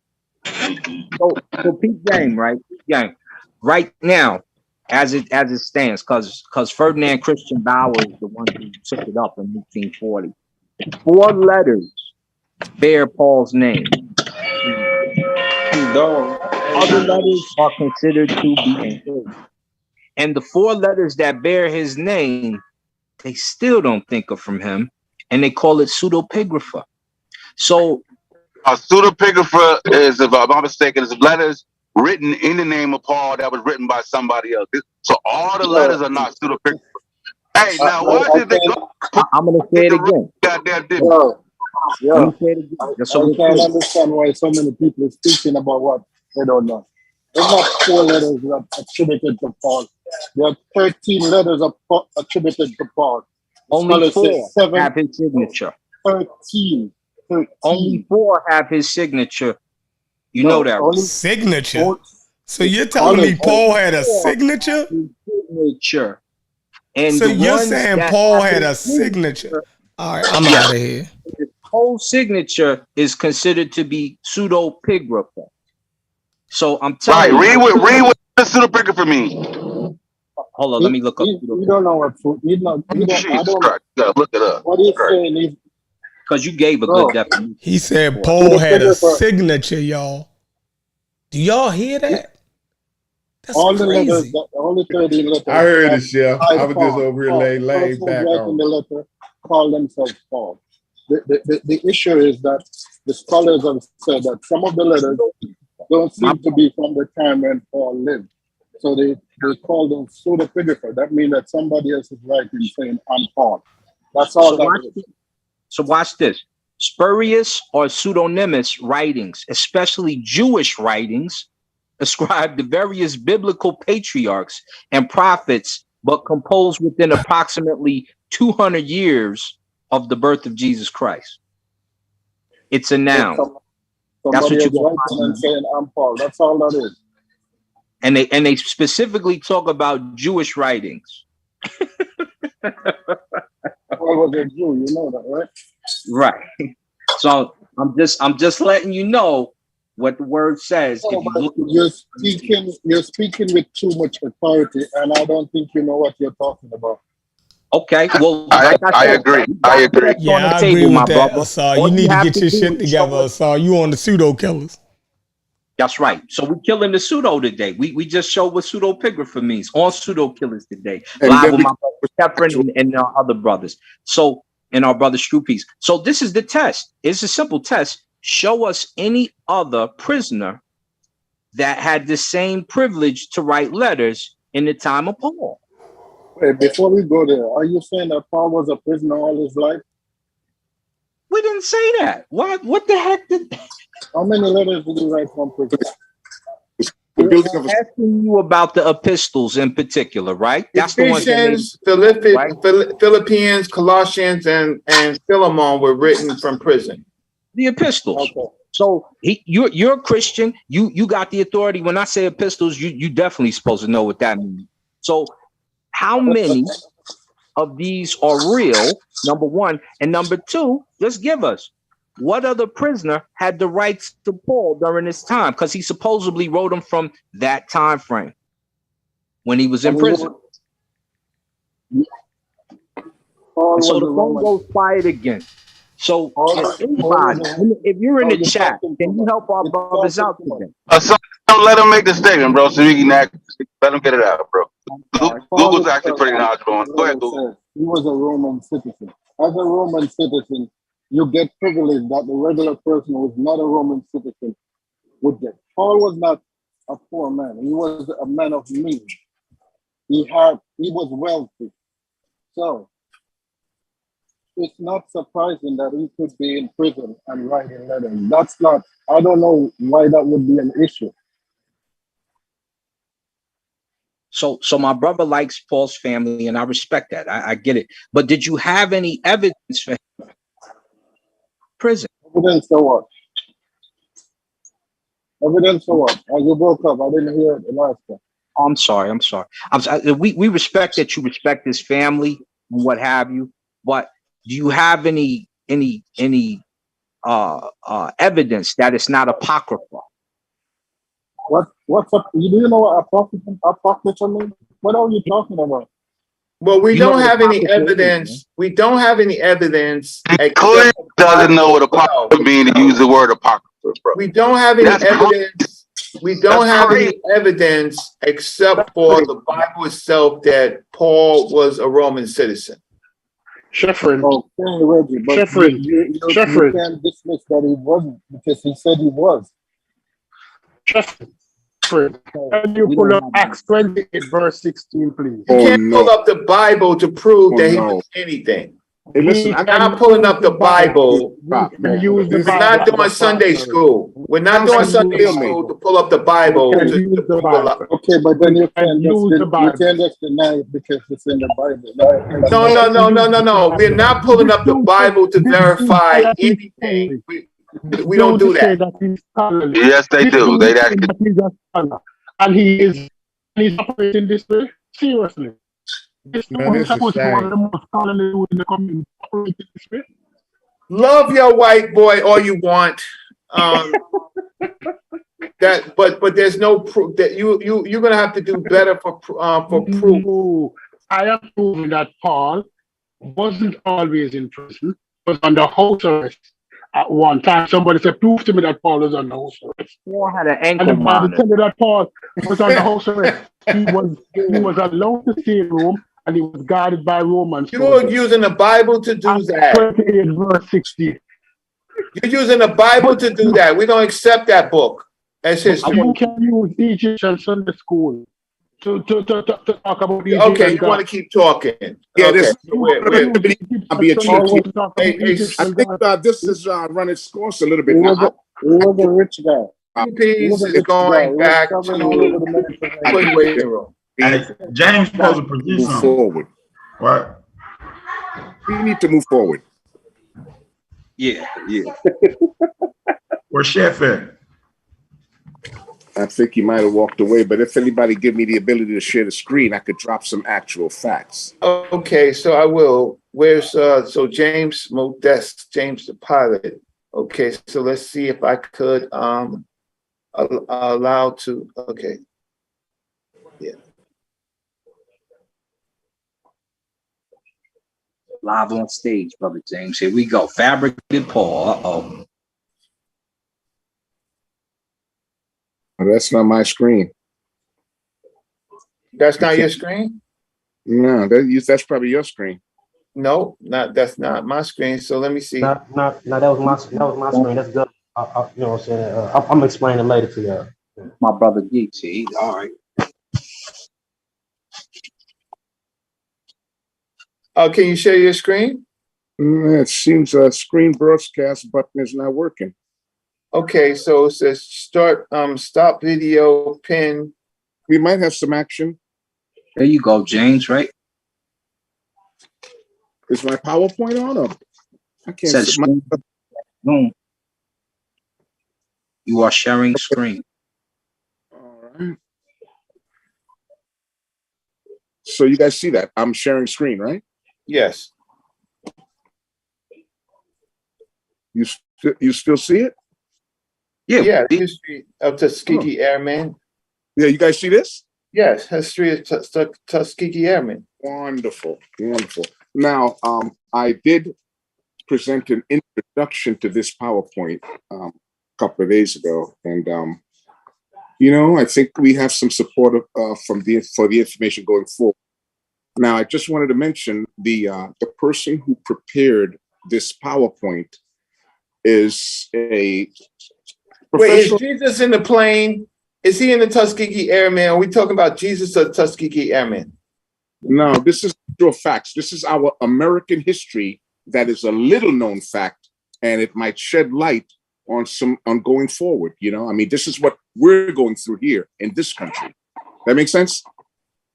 So peep game, right? Peep game. Right now, as it stands, because Ferdinand Christian Bauer is the one who took it up in 1840. 4 letters bear Paul's name. Other letters are considered to be his. And the 4 letters that bear his name, they still don't think are from him, and they call it pseudepigrapha. So A pseudepigrapha is, if I'm not mistaken, is letters written in the name of Paul that was written by somebody else. So all the letters are not pseudepigrapha. Hey, now why did they go I'm gonna say it again. goddamn different? Yo, Let me yo, say it again. Just so I we're can't clear. understand why so many people are speaking about what they don't know. There's not 4 letters that are attributed to Paul. There are 13 letters attributed to Paul. The Only scholars say 4 7, have his signature. 13. Only 4 have his signature. You No, know that, right? Signature. So the you're telling me scholars, Paul had a 4 signature? his signature. And So the you're ones saying that Paul have had his a signature? All right, I'm yes, out of here. his whole signature is considered to be pseudepigrapha. So I'm Right, telling you. read what the pseudepigrapha mean. Hold on, let me look up. you don't know what food. You don't. I Jesus don't. Christ, you gotta look it up. What he's Right. saying is, Because you gave a bro, good definition. He said for it. Paul had a pseudepigrapha, signature, y'all. Do y'all hear that? That's all the letters, crazy. all the 13 letters. I heard are it, Chef. by I was just Paul. over here Paul, the laid person back writing the on. letter, call themselves Paul. The issue is that the scholars have said that some of the letters don't seem to be from the time when Paul lived. So they call them pseudepigrapha. That means that somebody else is writing saying, I'm Paul. That's all that is. So watch this. Spurious or pseudonymous writings, especially Jewish writings, ascribed to various biblical patriarchs and prophets, but composed within approximately 200 years of the birth of Jesus Christ. It's a noun. That's what Somebody you else go writing find. and saying, I'm Paul. That's all that is. And they specifically talk about Jewish writings. Paul was a Jew, you know that, right? Right. So I'm just letting you know what the word says. No, if you but look you're speaking with too much authority, and I don't think you know what you're talking about. okay, well, like I said, agree. you got I agree. facts on Yeah, the I table, agree my with that, brother. Asar. All You need to have get your do shit is show together, us- Asar. You on the pseudo killers. That's right. So we're killing the pseudo today. We just showed what pseudepigrapha means on Pseudo Killers today. And Live then with we my brother Catherine and our other brothers. So, and our brother Strupies. So this is the test. It's a simple test. Show us any other prisoner that had the same privilege to write letters in the time of Paul. Wait, before we go there, are you saying that Paul was a prisoner all his life? We didn't say that. What the heck did? How many letters did he write from prison? I'm asking you about the epistles in particular, right? That's the ones that made, Ephesians, Philippians, Colossians, and Philemon were written from prison. the epistles. Okay. So you're a Christian. You got the authority. When I say epistles, you definitely supposed to know what that means. So how many of these are real? Number one, and number two, just give us what other prisoner had the rights to Paul during this time, because he supposedly wrote them from that time frame when he was in prison. And so the phone goes quiet again. So if you're in the chat, can you help our brothers out today? Don't let him make the statement, bro, so we can let him get it out, bro. Google's actually pretty knowledgeable. Go ahead, Google. He was a Roman citizen. As a Roman citizen, you get privilege that the regular person who is not a Roman citizen would get. Paul was not a poor man. He was a man of means. He was wealthy. So it's not surprising that he could be in prison and writing letters. That's not, I don't know why that would be an issue. So my brother likes Paul's family, and I respect that. I get it. But did you have any evidence for him? Prison? Evidence for what? Evidence for what? As you broke up, I didn't hear the last one. I'm sorry. We respect that you respect his family and what have you, but do you have any evidence that it's not apocryphal? What's up? Do you know what apocryphal means? What are you talking about? Well, we don't have any evidence. We don't have any evidence. Clearly doesn't know what apocrypha means to use the word apocrypha, bro. We don't have any evidence. We don't have any evidence except for the Bible itself that Paul was a Roman citizen. Sheffrin. Okay, Reggie, but you can't dismiss that he wasn't because he said he was. Sheffrin. Can you pull up Acts 28, verse 16, please? You can't pull up the Bible to prove that he was anything. Hey, listen, I'm not pulling up the Bible. We're not doing Sunday school. We're not doing Sunday school to pull up the Bible. Okay, but then you can't just deny it because it's in the Bible. No. We're not pulling up the Bible to verify anything. We don't do that. Yes, they do. They actually. And he's operating this way? Seriously. Love your white boy all you want. But there's no proof that you're gonna have to do better for proof. I am proving that Paul wasn't always in prison, was under house arrest. At one time, somebody said, "Prove to me that Paul was under house arrest." Paul had an ankle and the Bible monitor. tell you that Paul was under house arrest. He was allowed to stay in Rome, and he was guarded by Romans. You're using the Bible to do that. 28 verse 60. You're using the Bible to do that. We don't accept that book as history. You can use Egyptian Sunday school to talk about these. Okay, you want to keep talking? Yeah, okay. I'll be a cheat. I think this is running its course a little bit. He was a rich guy. Peace is going back to James supposed to present move forward. Right. We need to move forward. Yeah. Where's Chef at? I think he might have walked away, but if anybody give me the ability to share the screen, I could drop some actual facts. Okay, so I will. Where's so James Modest, James the pilot. Okay, so let's see if I could allow to. Okay, yeah. Live on stage, Brother James. Here we go. Fabricated Paul. Uh-oh. Oh, that's not my screen. That's not your screen? No, that's probably your screen. No, that's not my screen. So let me see. No, that was my screen. That's good. You know what I'm saying? I'm explaining later to you. My brother Geeks. He's all right. Can you share your screen? It seems a screen broadcast button is not working. Okay, so it says start stop video pin. We might have some action. There you go, James, right? Is my PowerPoint on or? I can't Says see boom. You are sharing screen. All right. So you guys see that? I'm sharing screen, right? Yes. You still see it? Yeah, history of Tuskegee Airmen. Yeah, you guys see this? Yes, history of Tuskegee Airmen. Wonderful. Now, I did present an introduction to this PowerPoint a couple of days ago, and I think we have some support for the information going forward. Now, I just wanted to mention the person who prepared this PowerPoint is a professional. Wait, is Jesus in the plane? Is he in the Tuskegee Airmen? Are we talking about Jesus or Tuskegee Airmen? No, this is actual facts. This is our American history that is a little known fact, and it might shed light on going forward. You know, I mean, this is what we're going through here in this country. That makes sense?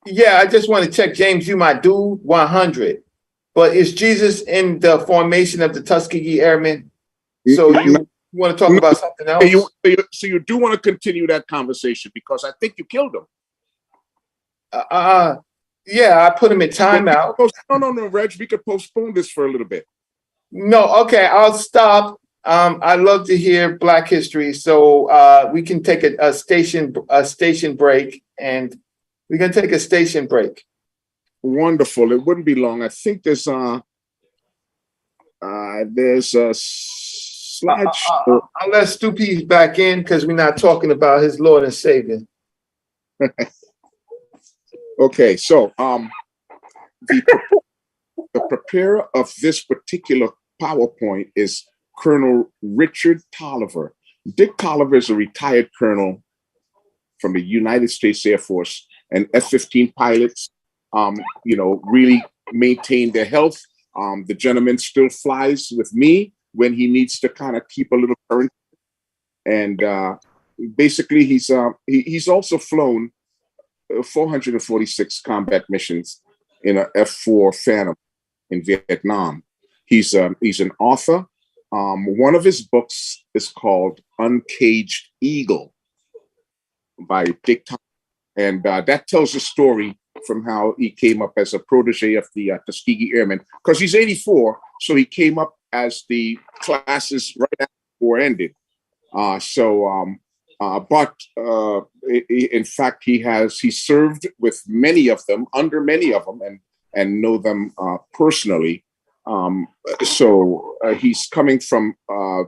Yeah, I just want to check, James. You might do 100, but is Jesus in the formation of the Tuskegee Airmen? So you want to talk about something else? So you do want to continue that conversation because I think you killed him. Yeah, I put him in timeout. No, Reg, we could postpone this for a little bit. No, okay, I'll stop. I love to hear Black history, so we can take a station break, and we're gonna take a station break. Wonderful. It wouldn't be long. I think there's a slideshow. I'll let Stupi's back in because we're not talking about his Lord and Savior. Okay, so the preparer of this particular PowerPoint is Colonel Richard Tolliver. Dick Tolliver is a retired colonel from the United States Air Force, and F-15 pilots, really maintain their health. The gentleman still flies with me when he needs to kind of keep a little current. And basically, he's also flown 446 combat missions in a F-4 Phantom in Vietnam. He's an author. One of his books is called Uncaged Eagle by Dick Tolliver. And that tells the story from how he came up as a protege of the Tuskegee Airmen, because he's 84, so he came up as the classes right after the war ended. In fact, he served with many of them, under many of them, and know them personally. He's coming from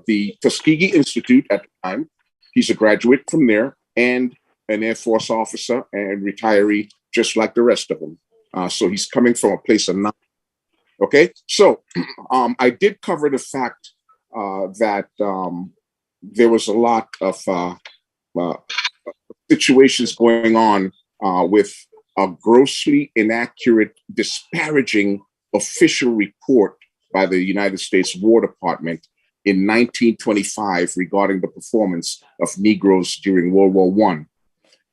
the Tuskegee Institute at the time. He's a graduate from there and an Air Force officer and retiree, just like the rest of them. So he's coming from a place of knowledge. Okay, so I did cover the fact that there was a lot of situations going on with a grossly inaccurate, disparaging official report by the United States War Department in 1925 regarding the performance of Negroes during World War I.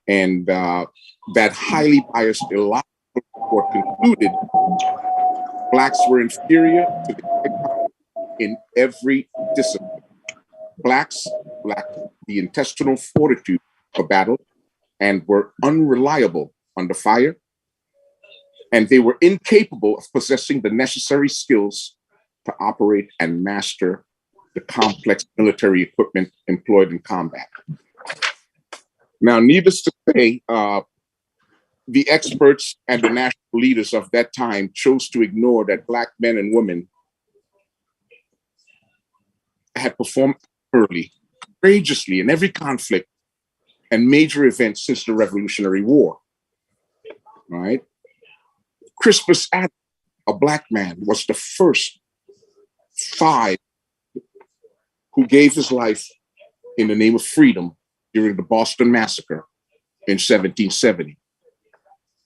And that highly biased, illogical report concluded Blacks were inferior to the white power in every discipline. Blacks lacked the intestinal fortitude for battle and were unreliable under fire, and they were incapable of possessing the necessary skills to operate and master the complex military equipment employed in combat. Now, needless to say, the experts and the national leaders of that time chose to ignore that Black men and women had performed early, courageously in every conflict and major event since the Revolutionary War. Right? Crispus Attucks, a Black man, was the first 5 who gave his life in the name of freedom during the Boston Massacre in 1770.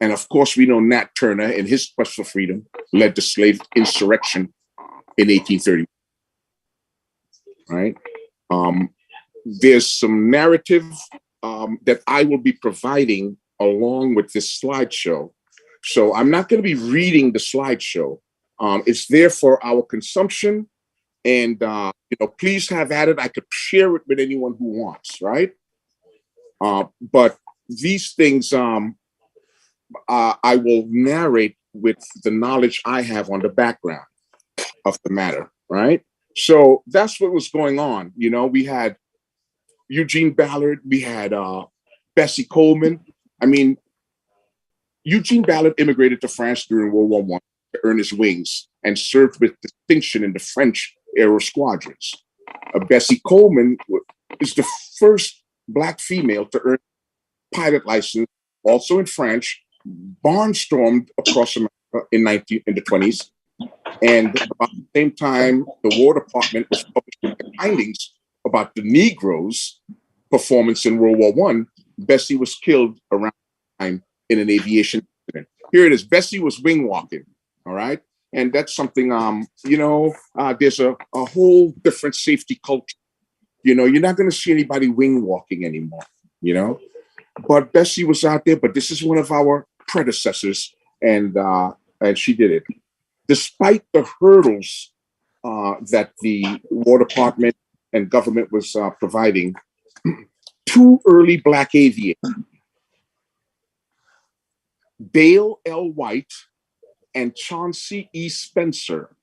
And of course, we know Nat Turner and his quest for freedom led the slave insurrection in 1830. Right? There's some narrative that I will be providing along with this slideshow. So I'm not going to be reading the slideshow. It's there for our consumption, and please have at it. I could share it with anyone who wants, right? But these things I will narrate with the knowledge I have on the background of the matter, right? So that's what was going on. We had Eugene Ballard, we had Bessie Coleman. I mean, Eugene Ballard immigrated to France during World War I to earn his wings and served with distinction in the French aero squadrons. Bessie Coleman is the first Black female to earn a pilot license, also in French, barnstormed across America in the 20s. And about the same time, the War Department was publishing their findings about the Negroes' performance in World War I. Bessie was killed around the time in an aviation accident. Here it is. Bessie was wing walking, all right? And that's something, there's a whole different safety culture. You're not going to see anybody wing walking anymore, But Bessie was out there, but this is one of our predecessors, and she did it. Despite the hurdles that the War Department and government was providing, 2 early Black aviators, Dale L. White and Chauncey E. Spencer,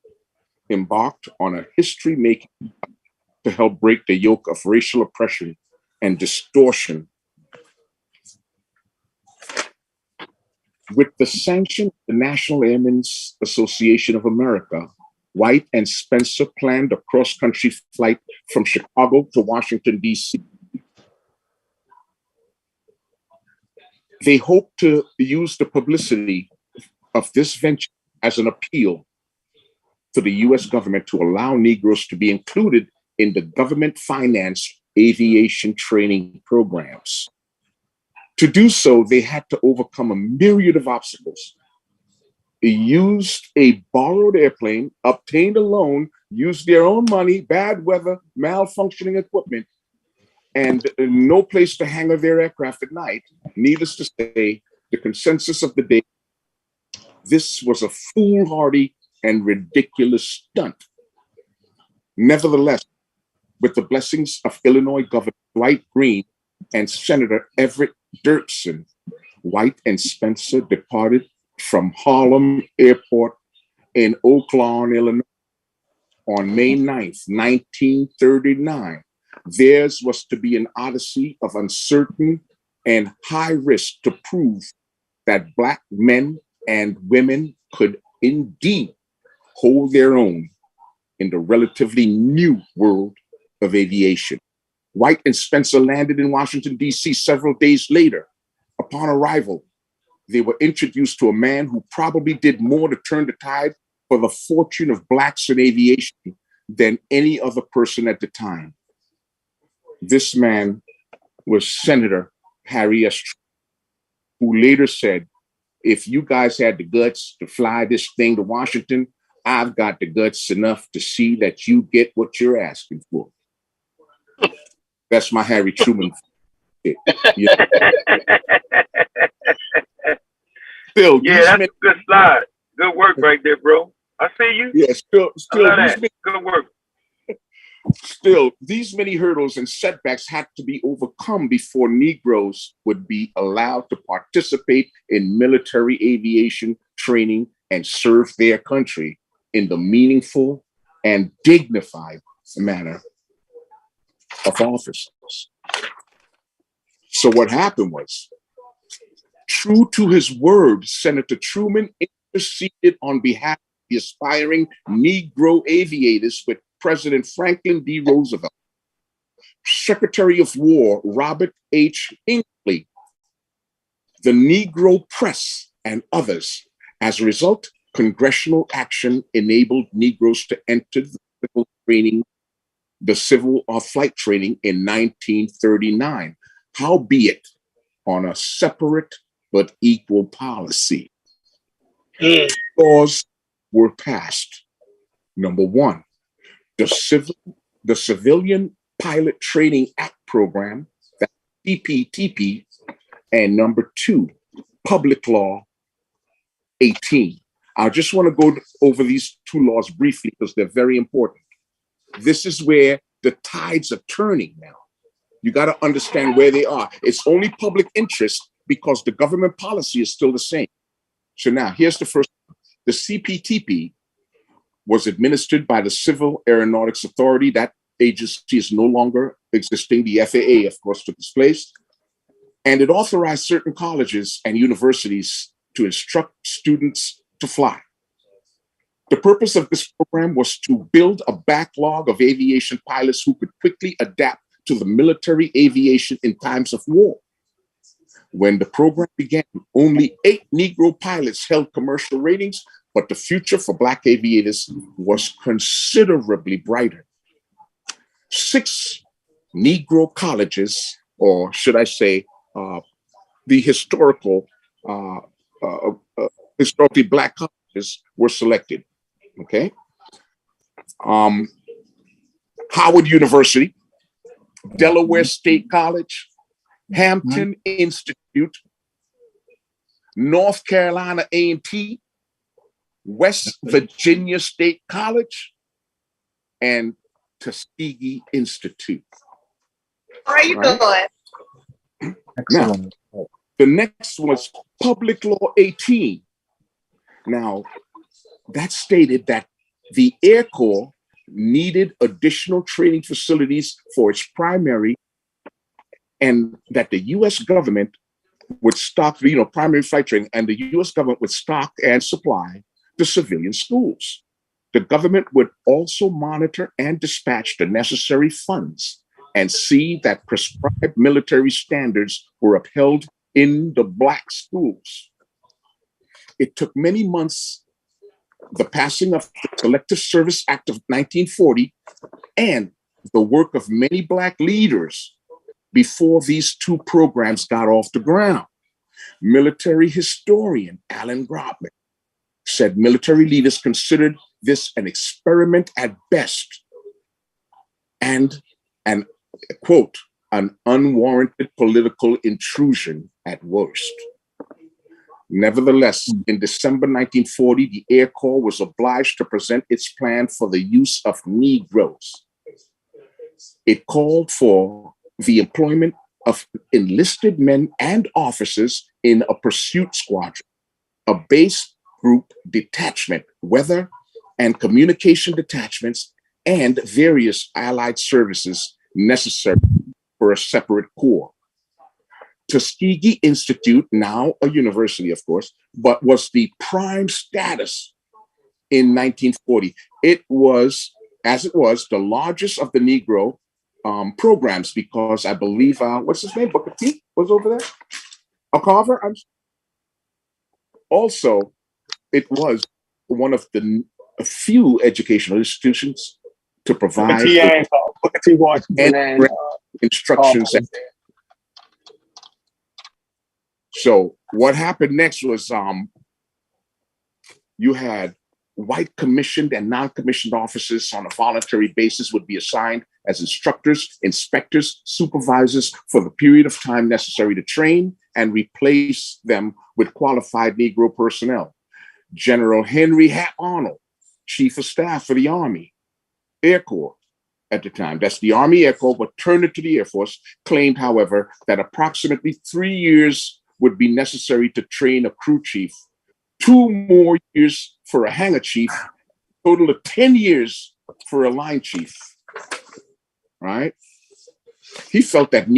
embarked on a history-making to help break the yoke of racial oppression and distortion. With the sanction of the National Airmen's Association of America, White and Spencer planned a cross-country flight from Chicago to Washington, D.C. They hoped to use the publicity of this venture as an appeal to the U.S. government to allow Negroes to be included in the government-financed aviation training programs. To do so, they had to overcome a myriad of obstacles. They used a borrowed airplane, obtained a loan, used their own money, bad weather, malfunctioning equipment, and no place to hang their aircraft at night. Needless to say, the consensus of the day, this was a foolhardy and ridiculous stunt. Nevertheless, with the blessings of Illinois Governor Dwight Green and Senator Everett Dirksen, White and Spencer departed from Harlem Airport in Oak Lawn, Illinois on May 9th, 1939. Theirs was to be an odyssey of uncertain and high risk to prove that Black men and women could indeed hold their own in the relatively new world of aviation. White and Spencer landed in Washington, D.C. several days later. Upon arrival, they were introduced to a man who probably did more to turn the tide for the fortune of Blacks in aviation than any other person at the time. This man was Senator Harry S. Truman, who later said, if you guys had the guts to fly this thing to Washington, I've got the guts enough to see that you get what you're asking for. That's my Harry Truman. Yeah. Still, yeah, that's a good slide. Good work right there, bro. I see you. Yeah, still, good work. Still, these many hurdles and setbacks had to be overcome before Negroes would be allowed to participate in military aviation training and serve their country in the meaningful and dignified manner of officers. So what happened was, true to his word, Senator Truman interceded on behalf of the aspiring Negro aviators with President Franklin D. Roosevelt, Secretary of War Robert H. Hinckley, the Negro press, and others. As a result, congressional action enabled Negroes to enter the civil flight training in 1939, howbeit on a separate but equal policy. Laws were passed. Number one, the Civilian Pilot Training Act program, that's CPTP, and number two, Public Law 18. I just want to go over these two laws briefly because they're very important. This is where the tides are turning now. You got to understand where they are. It's only public interest because the government policy is still the same. So now here's the first. The CPTP was administered by the Civil Aeronautics Authority. That agency is no longer existing. The FAA, of course, took its place. And it authorized certain colleges and universities to instruct students to fly. The purpose of this program was to build a backlog of aviation pilots who could quickly adapt to the military aviation in times of war. When the program began, only 8 Negro pilots held commercial ratings, but the future for Black aviators was considerably brighter. 6 Negro colleges, or should I say, the historically Black colleges were selected. Okay. Howard University, Delaware State College, Hampton Institute, North Carolina A&T, West Virginia State College, and Tuskegee Institute. How are you doing? Now, the next was Public Law 18. Now, that stated that the Air Corps needed additional training facilities for its primary, and that the U.S. government would stock, primary flight training, and the U.S. government would stock and supply the civilian schools. The government would also monitor and dispatch the necessary funds and see that prescribed military standards were upheld in the Black schools. It took many months, the passing of the Selective Service Act of 1940 and the work of many Black leaders before these two programs got off the ground. Military historian Alan Grobman said military leaders considered this an experiment at best and an, quote, an unwarranted political intrusion at worst. Nevertheless, in December 1940, the Air Corps was obliged to present its plan for the use of Negroes. It called for the employment of enlisted men and officers in a pursuit squadron, a base group detachment, weather and communication detachments, and various allied services necessary for a separate corps. Tuskegee Institute, now a university, of course, but was the prime status in 1940. It was, as it was, the largest of the Negro programs because I believe, what's his name? Booker T was over there? Carver? Also, it was one of the few educational institutions to provide Booker T. Washington and instructions. So what happened next was you had white commissioned and non-commissioned officers on a voluntary basis would be assigned as instructors, inspectors, supervisors for the period of time necessary to train and replace them with qualified Negro personnel. General Henry Hap Arnold, Chief of Staff for the Army Air Corps at the time, that's the Army Air Corps, but turned it to the Air Force, claimed, however, that approximately 3 years would be necessary to train a crew chief, 2 more years for a hangar chief, total of 10 years for a line chief, right? He felt that a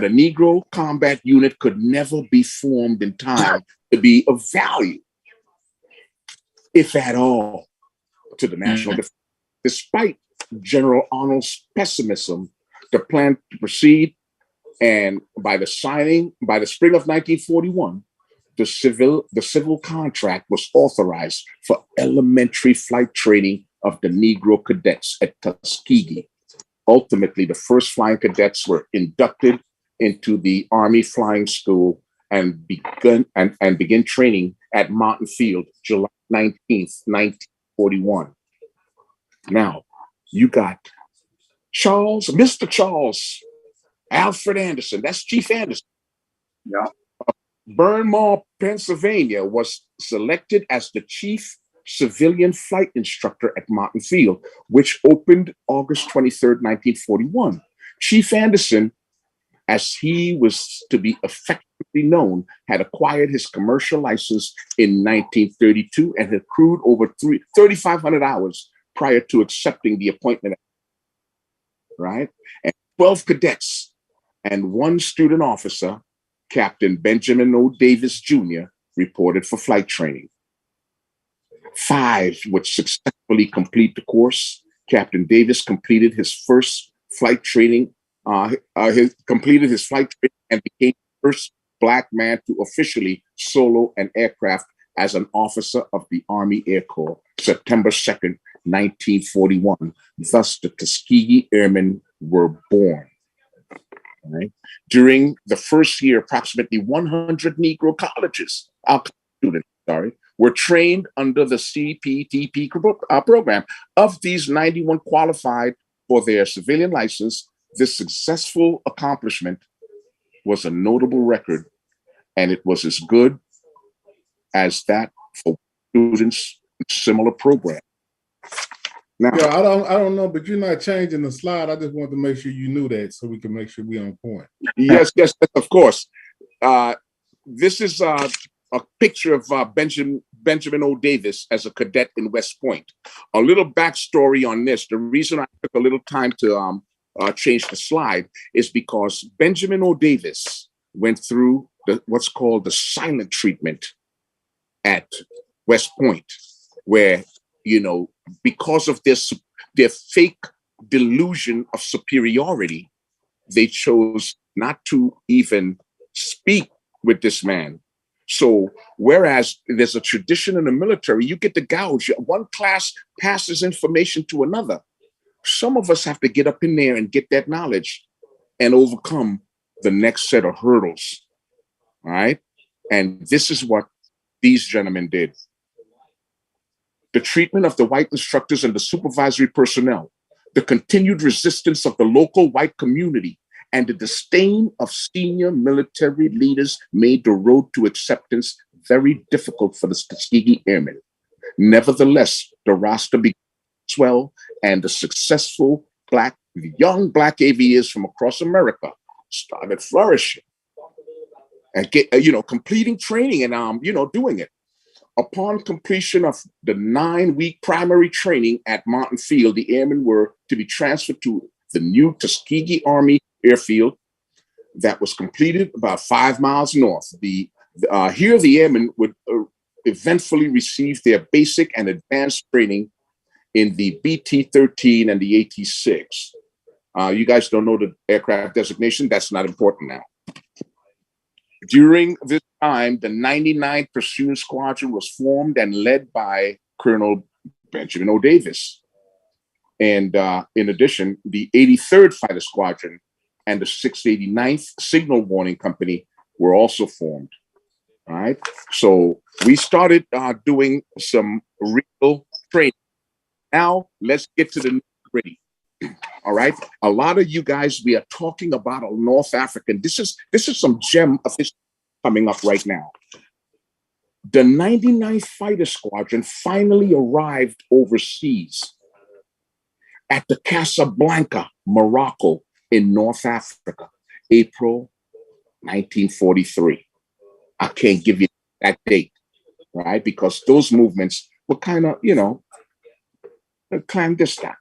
Negro combat unit could never be formed in time to be of value, if at all, to the national defense. Despite General Arnold's pessimism, the plan to proceed, and by the spring of 1941, the civil contract was authorized for elementary flight training of the Negro cadets at Tuskegee. Ultimately, the first flying cadets were inducted into the Army Flying School and begin training at Mountain Field, July 19th, 1941. Now, you got Mr. Charles Alfred Anderson, that's Chief Anderson. Yeah. Burnmore, Pennsylvania, was selected as the chief civilian flight instructor at Mountain Field, which opened August 23rd, 1941. Chief Anderson, as he was to be effectively known, had acquired his commercial license in 1932 and had crewed over 3,500 hours prior to accepting the appointment, right? And 12 cadets and 1 student officer, Captain Benjamin O. Davis Jr., reported for flight training. 5 would successfully complete the course. Captain Davis completed his first flight training, and became the first Black man to officially solo an aircraft as an officer of the Army Air Corps, September 2nd, 1941. Thus, the Tuskegee Airmen were born. Right? During the first year, approximately 100 Negro students were trained under the CPTP program. Of these, 91 qualified for their civilian license. This successful accomplishment was a notable record, and it was as good as that for students in similar programs. Now, yeah, I don't know, but you're not changing the slide. I just want to make sure you knew that, so we can make sure we on point. Yes, of course. This is a picture of Benjamin O. Davis as a cadet in West Point. A little backstory on this. The reason I took a little time to change the slide is because Benjamin O. Davis went through what's called the silent treatment at West Point, where, you know, because of their fake delusion of superiority, they chose not to even speak with this man. So whereas there's a tradition in the military, you get to gouge. One class passes information to another. Some of us have to get up in there and get that knowledge and overcome the next set of hurdles. All right. And this is what these gentlemen did. The treatment of the white instructors and the supervisory personnel, the continued resistance of the local white community, and the disdain of senior military leaders made the road to acceptance very difficult for the Tuskegee Airmen. Nevertheless, the roster began to swell, and the successful young black aviators from across America started flourishing and completing training and doing it. Upon completion of the 9-week primary training at Mountain Field, the airmen were to be transferred to the new Tuskegee Army Airfield that was completed about 5 miles north. Here, the airmen would eventually receive their basic and advanced training in the BT-13 and the AT-6. You guys don't know the aircraft designation. That's not important now. During this time, the 99th Pursuit Squadron was formed and led by Colonel Benjamin O. Davis. And in addition, the 83rd Fighter Squadron and the 689th Signal Warning Company were also formed. All right. So we started doing some real training. Now let's get to the nitty-gritty. All right. A lot of you guys, we are talking about a North African. This is some gem of history coming up right now. The 99th Fighter Squadron finally arrived overseas at the Casablanca, Morocco, in North Africa, April 1943. I can't give you that date, right? Because those movements were kind of, clandestine.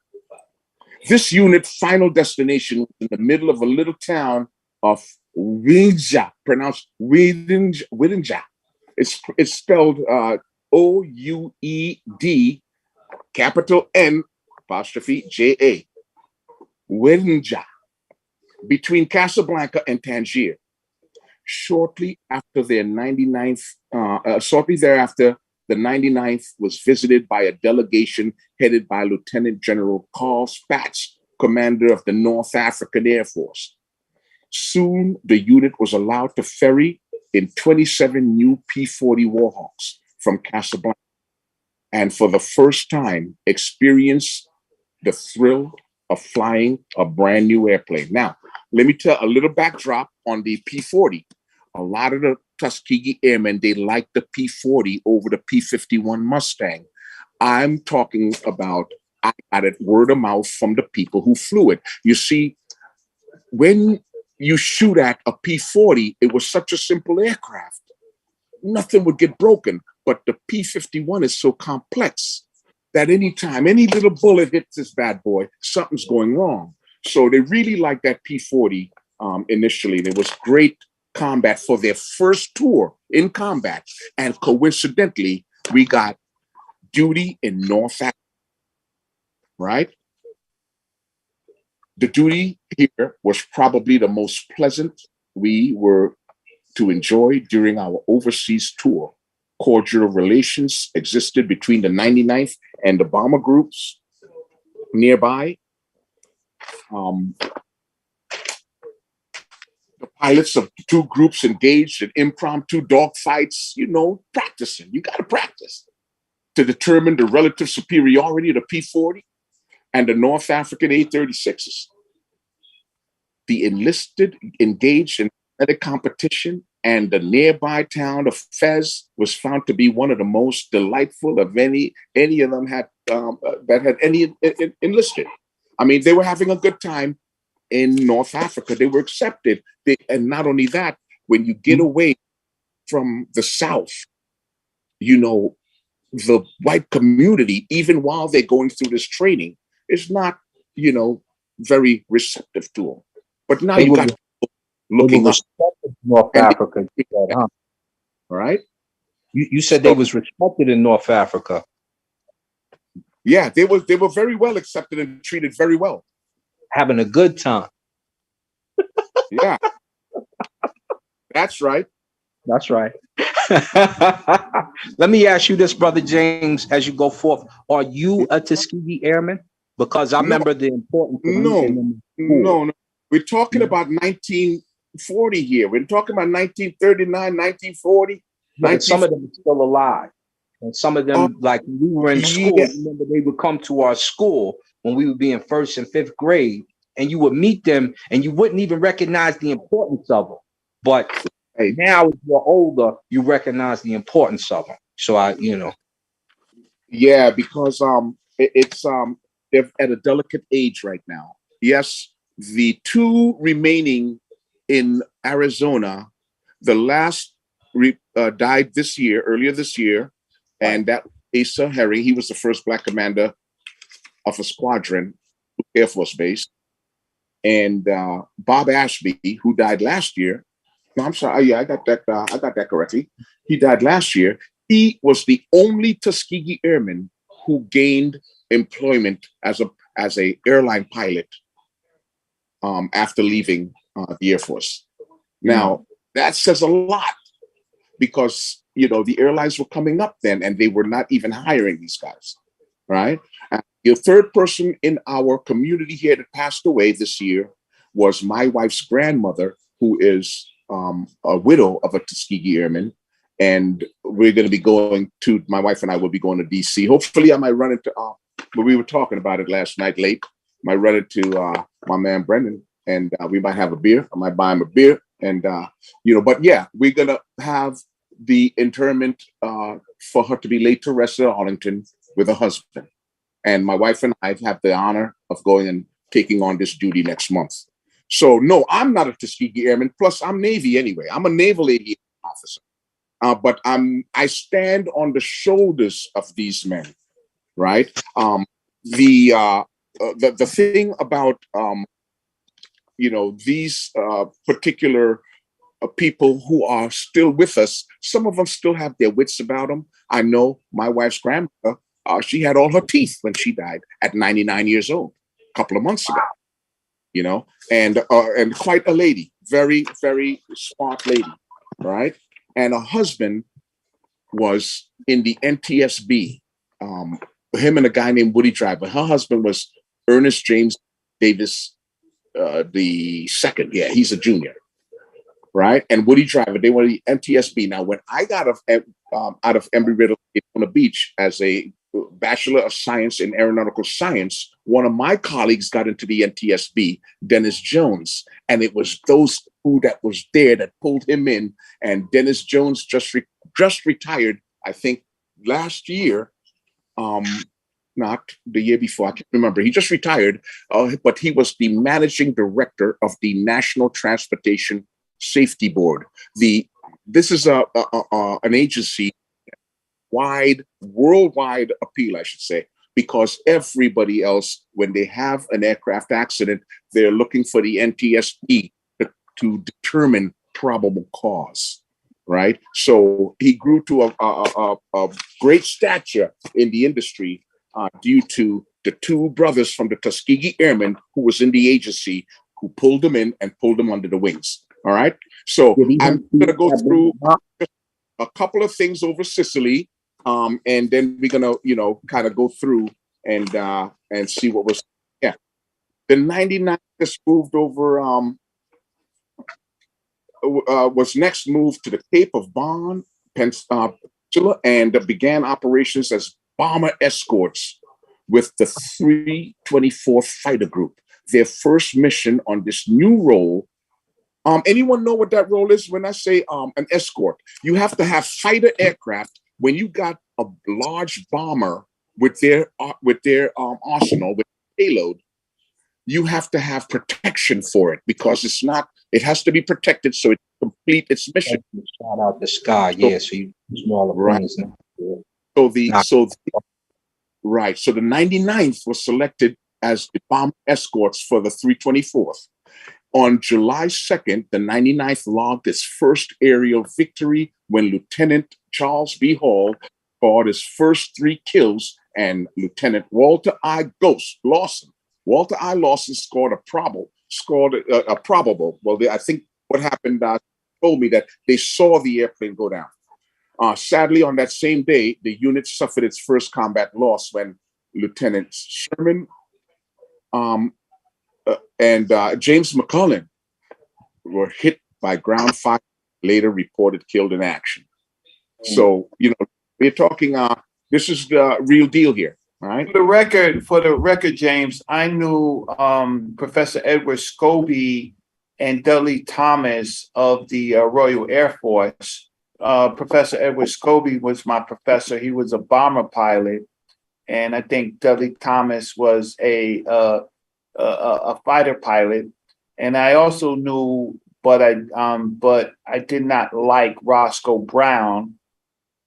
This unit's final destination was in the middle of a little town of Ouedja, pronounced Ouedja. It's spelled O-U-E-D, capital N, apostrophe J-A. Ouedja, between Casablanca and Tangier. Shortly thereafter, the 99th was visited by a delegation headed by Lieutenant General Carl Spaatz, commander of the North African Air Force. Soon, the unit was allowed to ferry in 27 new P-40 Warhawks from Casablanca, and for the first time, experience the thrill of flying a brand new airplane. Now, let me tell a little backdrop on the P-40. A lot of the Tuskegee Airmen, they like the P-40 over the P-51 Mustang. I'm talking about, I got it word of mouth from the people who flew it. You see, when you shoot at a P-40, it was such a simple aircraft. Nothing would get broken, but the P-51 is so complex that anytime any little bullet hits this bad boy, something's going wrong. So they really liked that P-40 initially. There was great combat for their first tour in combat. And coincidentally, we got duty in North Africa, right? The duty here was probably the most pleasant we were to enjoy during our overseas tour. Cordial relations existed between the 99th and the bomber groups nearby. The pilots of the two groups engaged in impromptu dogfights, practicing. You got to practice to determine the relative superiority of the P-40 and the North African A-36s. The enlisted engaged in athletic competition, and the nearby town of Fez was found to be one of the most delightful of any of them had that had any enlisted. I mean, they were having a good time in North Africa. They were accepted. And not only that, when you get away from the South, the white community, even while they're going through this training, is not, very receptive to them. But now you got looking up. North Africa. All right. You said they was respected in North Africa. Yeah, they were very well accepted and treated very well. Having a good time. Yeah. That's right. That's right. Let me ask you this, Brother James, as you go forth. Are you a Tuskegee Airman? Because I remember the importance of No. We're talking about 1940 here. We're talking about 1939, 1940. Some of them are still alive. And some of them, like when we were in school, remember they would come to our school when we would be in 1st and 5th grade, and you would meet them and you wouldn't even recognize the importance of them. But now, as you're older, you recognize the importance of them. So Yeah, because it's they're at a delicate age right now. Yes, the two remaining in Arizona, the last died earlier this year, and that Asa Harry, he was the first Black commander of a squadron, Air Force Base, and Bob Ashby, who died last year. No, I'm sorry. Yeah, I got that correctly. He died last year. He was the only Tuskegee Airman who gained employment as a airline pilot after leaving the Air Force. Now, that says a lot because, the airlines were coming up then and they were not even hiring these guys, right? And the third person in our community here that passed away this year was my wife's grandmother, who is a widow of a Tuskegee Airman. And we're going to be my wife and I will be going to DC. Hopefully I might run into, but we were talking about it last night late. Might run into my man Brendan, and we might have a beer. I might buy him a beer. And, but yeah, we're going to have the interment for her to be laid to rest at Arlington with her husband. And my wife and I have the honor of going and taking on this duty next month. So no, I'm not a Tuskegee Airman. Plus, I'm Navy anyway. I'm a naval aviation officer. But I stand on the shoulders of these men, right? The thing about these particular people who are still with us, some of them still have their wits about them. I know my wife's grandmother, she had all her teeth when she died at 99 years old, a couple of months ago, and quite a lady, very, very smart lady, right? And her husband was in the NTSB, him and a guy named Woody Driver. Her husband was Ernest James Davis the second. Yeah, he's a junior, right? And Woody Driver, they were the NTSB. Now, when I got out of Embry-Riddle on the beach as a Bachelor of Science in Aeronautical Science, one of my colleagues got into the NTSB, Dennis Jones, and it was those who that was there that pulled him in. And Dennis Jones just retired, I think, last year, not the year before. I can't remember. He just retired, but he was the managing director of the National Transportation Safety Board. This is an agency, worldwide appeal, I should say, because everybody else, when they have an aircraft accident, they're looking for the NTSB to determine probable cause, right? So he grew to a great stature in the industry due to the two brothers from the Tuskegee Airmen who was in the agency who pulled him in and pulled him under the wings. All right. So I'm going to go through a couple of things over Sicily, and then we're going to, kind of go through and see what was. Yeah. The 99 just moved over. was next moved to the Cape of Bon Peninsula and began operations as bomber escorts with the 324th Fighter Group. Their first mission on this new role. Anyone know what that role is? When I say an escort, you have to have fighter aircraft. When you got a large bomber with their arsenal with payload, you have to have protection for it because it has to be protected so it complete its mission. Shout out the sky, yeah. So you smaller planes now. So the 99th was selected as the bomber escorts for the 324th. On July 2nd, the 99th logged its first aerial victory when Lieutenant Charles B. Hall scored his first 3 kills, and Lieutenant Walter I. Lawson scored a probable. Well, I think what happened told me that they saw the airplane go down. Sadly, on that same day, the unit suffered its first combat loss when Lieutenant Sherman and James McCullen were hit by ground fire, later reported killed in action. So, we're talking, this is the real deal here, right? For the record, James, I knew Professor Edward Scobie and Dudley Thomas of the Royal Air Force. Professor Edward Scobie was my professor. He was a bomber pilot. And I think Dudley Thomas was a fighter pilot, and I also knew, but I did not like Roscoe Brown.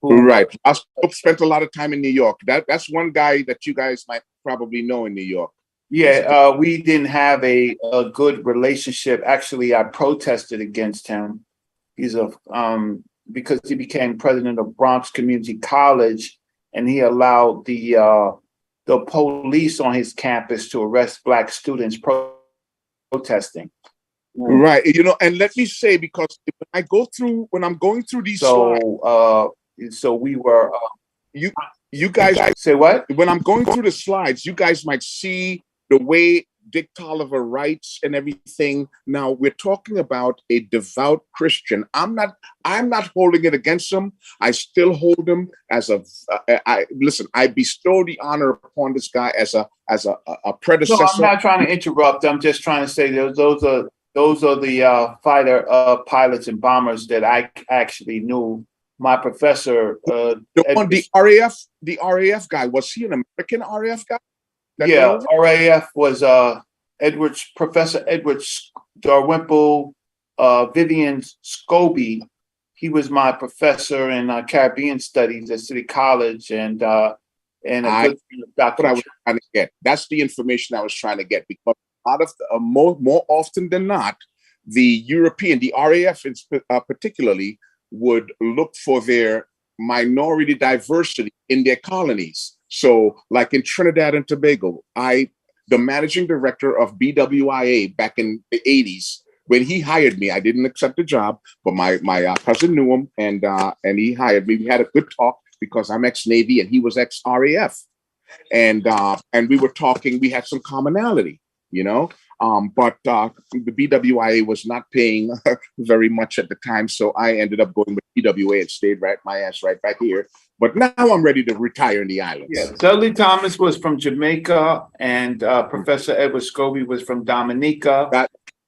Right, Roscoe spent a lot of time in New York. That's one guy that you guys might probably know in New York. Yeah, we didn't have a good relationship. Actually, I protested against him. He's because he became president of Bronx Community College, and he allowed the police on his campus to arrest Black students protesting. Right, and let me say, because when I'm going through these slides, so we were. You guys say what? When I'm going through the slides, you guys might see the way Dick Tolliver writes and everything. Now we're talking about a devout Christian. I'm not holding it against him. I still hold him as I bestow the honor upon this guy as a predecessor. No, I'm not trying to interrupt. I'm just trying to say those are the fighter pilots and bombers that I actually knew. My professor, the RAF guy, was he an American RAF guy? Yeah, RAF was Professor Edward Dalrymple, Vivian Scobie. He was my professor in Caribbean Studies at City College, and a good that's what I was trying to get. That's the information I was trying to get, because a lot of more often than not, the RAF particularly would look for their minority diversity in their colonies. So, like in Trinidad and Tobago, the managing director of BWIA back in the 80s, when he hired me, I didn't accept the job, but my cousin knew him, and he hired me. We had a good talk because I'm ex-Navy and he was ex-RAF, and we were talking. We had some commonality, but the BWIA was not paying very much at the time, so I ended up going with BWA and stayed my ass right back here. But now I'm ready to retire in the islands. Yeah, Dudley Thomas was from Jamaica, and Professor Edward Scobie was from Dominica.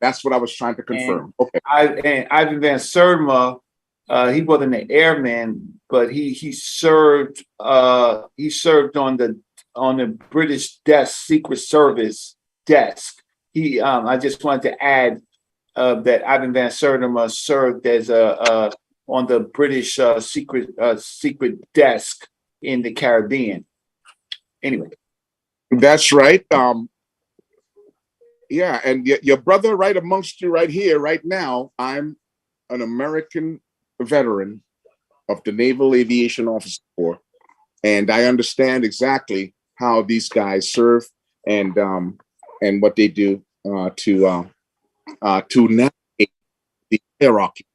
That's what I was trying to confirm. And Ivan Van Sertima, he wasn't an airman, but he served on the British Secret Service desk. I just wanted to add that Ivan Van Sertima served as on the British secret desk in the Caribbean. Anyway, that's right. Yeah, and your brother right amongst you right here, right now. I'm an American veteran of the Naval Aviation Officer Corps, and I understand exactly how these guys serve and what they do to navigate the hierarchy,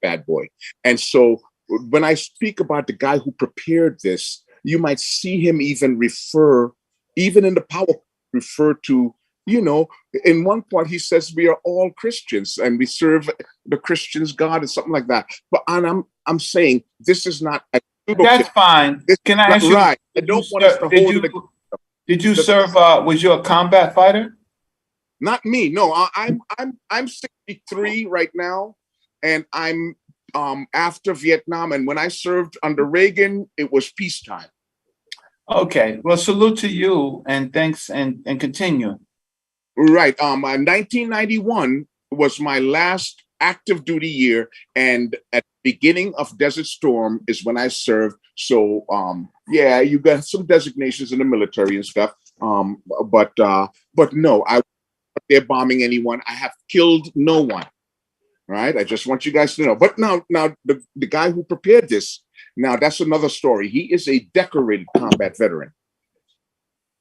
bad boy. And so when I speak about the guy who prepared this, you might see him even in the PowerPoint refer to you know, in one part he says we are all Christians and we serve the Christians God or something like that. But and I'm saying this is not a That's fine. This Can I is ask not you? right. I don't want us to hold it. Did you serve? Was you a combat fighter? Not me. No, I'm 63 right now, and I'm after Vietnam. And when I served under Reagan, it was peacetime. Okay. Well, salute to you, and thanks, and continue. Right. 1991 was my last active duty year, and at the beginning of Desert Storm is when I served. So yeah, you got some designations in the military and stuff. But no, I wasn't there bombing anyone. I have killed no one. Right. I just want you guys to know. But now the guy who prepared this, now that's another story. He is a decorated combat veteran.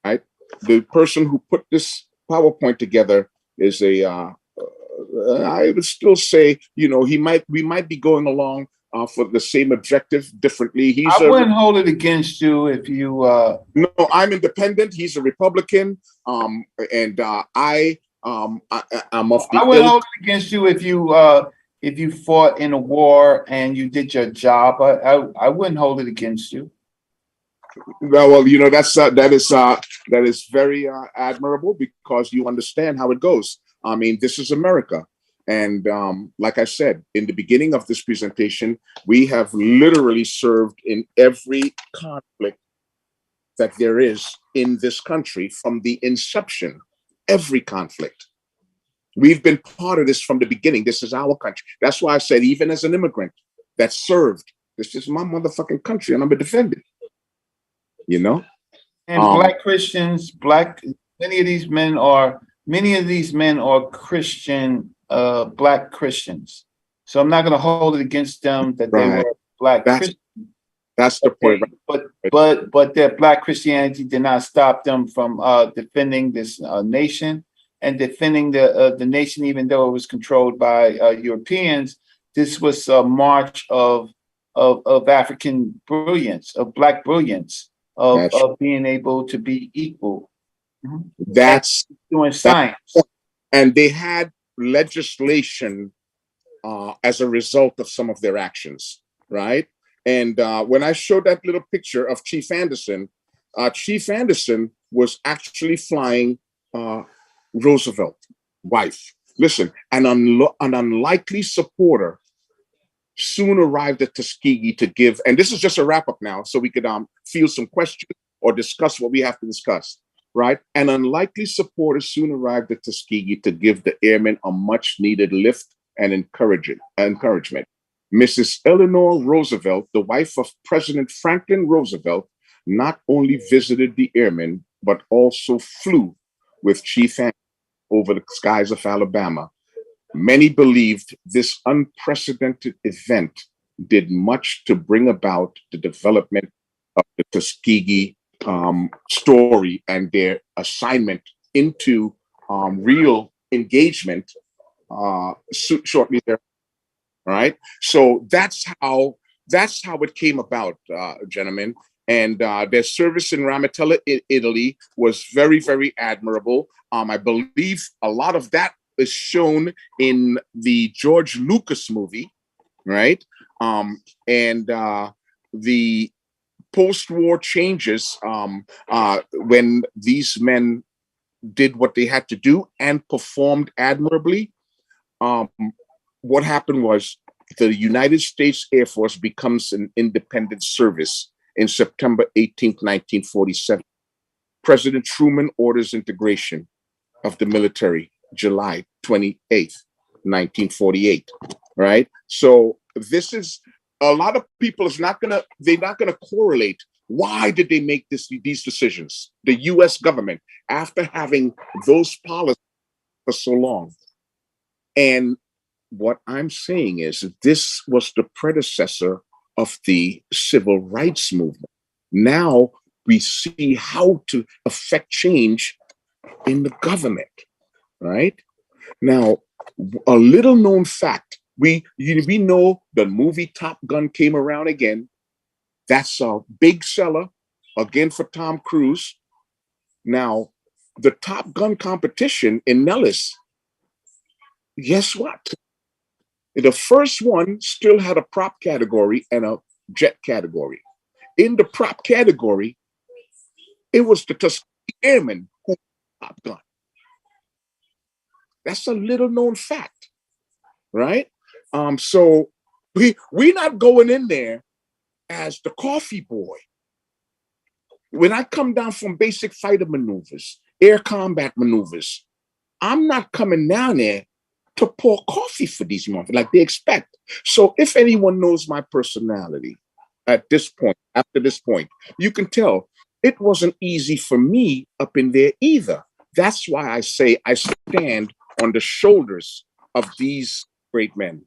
Right. The person who put this PowerPoint together is a I would still say, you know, we might be going along for the same objective differently. I wouldn't hold it against you if you no, I'm independent. He's a Republican. And I'm of the I wouldn't hold it against you if you fought in a war and you did your job. I wouldn't hold it against you. Well, you know, that is very admirable because you understand how it goes. I mean, this is America. And like I said, in the beginning of this presentation, we have literally served in every conflict that there is in this country from the inception, every conflict. We've been part of this from the beginning. This is our country. That's why I said, even as an immigrant that served, this is my motherfucking country and I'm a defender. You know? And Black Christians, many of these men are Christian, Black Christians. So I'm not going to hold it against them that they were Black Christians. That's the point. But their Black Christianity did not stop them from defending this nation and defending the nation, even though it was controlled by Europeans. This was a march of African brilliance, of Black brilliance, of being able to be equal. That's doing science. And they had legislation as a result of some of their actions, right? And when I showed that little picture of Chief Anderson was actually flying Roosevelt's wife. Listen, an unlikely supporter soon arrived at Tuskegee to give, and this is just a wrap up now, so we could field some questions or discuss what we have to discuss, right? An unlikely supporter soon arrived at Tuskegee to give the airmen a much needed lift and encouragement. Mrs. Eleanor Roosevelt, the wife of President Franklin Roosevelt, not only visited the airmen, but also flew with Chief Anderson over the skies of Alabama. Many believed this unprecedented event did much to bring about the development of the Tuskegee story and their assignment into real engagement shortly there. All right. So that's how it came about, gentlemen. And their service in Ramatella, Italy was very, very admirable. I believe a lot of that is shown in the George Lucas movie, right? And the post-war changes when these men did what they had to do and performed admirably. What happened was the United States Air Force becomes an independent service in September 18th, 1947. President Truman orders integration of the military, July 28th, 1948, right? So this is, a lot of people they're not gonna correlate. Why did they make these decisions? The US government, after having those policies for so long. And what I'm saying is this was the predecessor of the civil rights movement. Now we see how to affect change in the government, right? Now, a little known fact, we know the movie Top Gun came around again. That's a big seller, again for Tom Cruise. Now, the Top Gun competition in Nellis, guess what? The first one still had a prop category and a jet category. In the prop category, it was the Tuskegee Airmen who Top Gun. That's a little known fact, right? So we not going in there as the coffee boy. When I come down from basic fighter maneuvers, air combat maneuvers, I'm not coming down there to pour coffee for these motherfuckers like they expect. So if anyone knows my personality at this point, after this point, you can tell it wasn't easy for me up in there either. That's why I say I stand on the shoulders of these great men,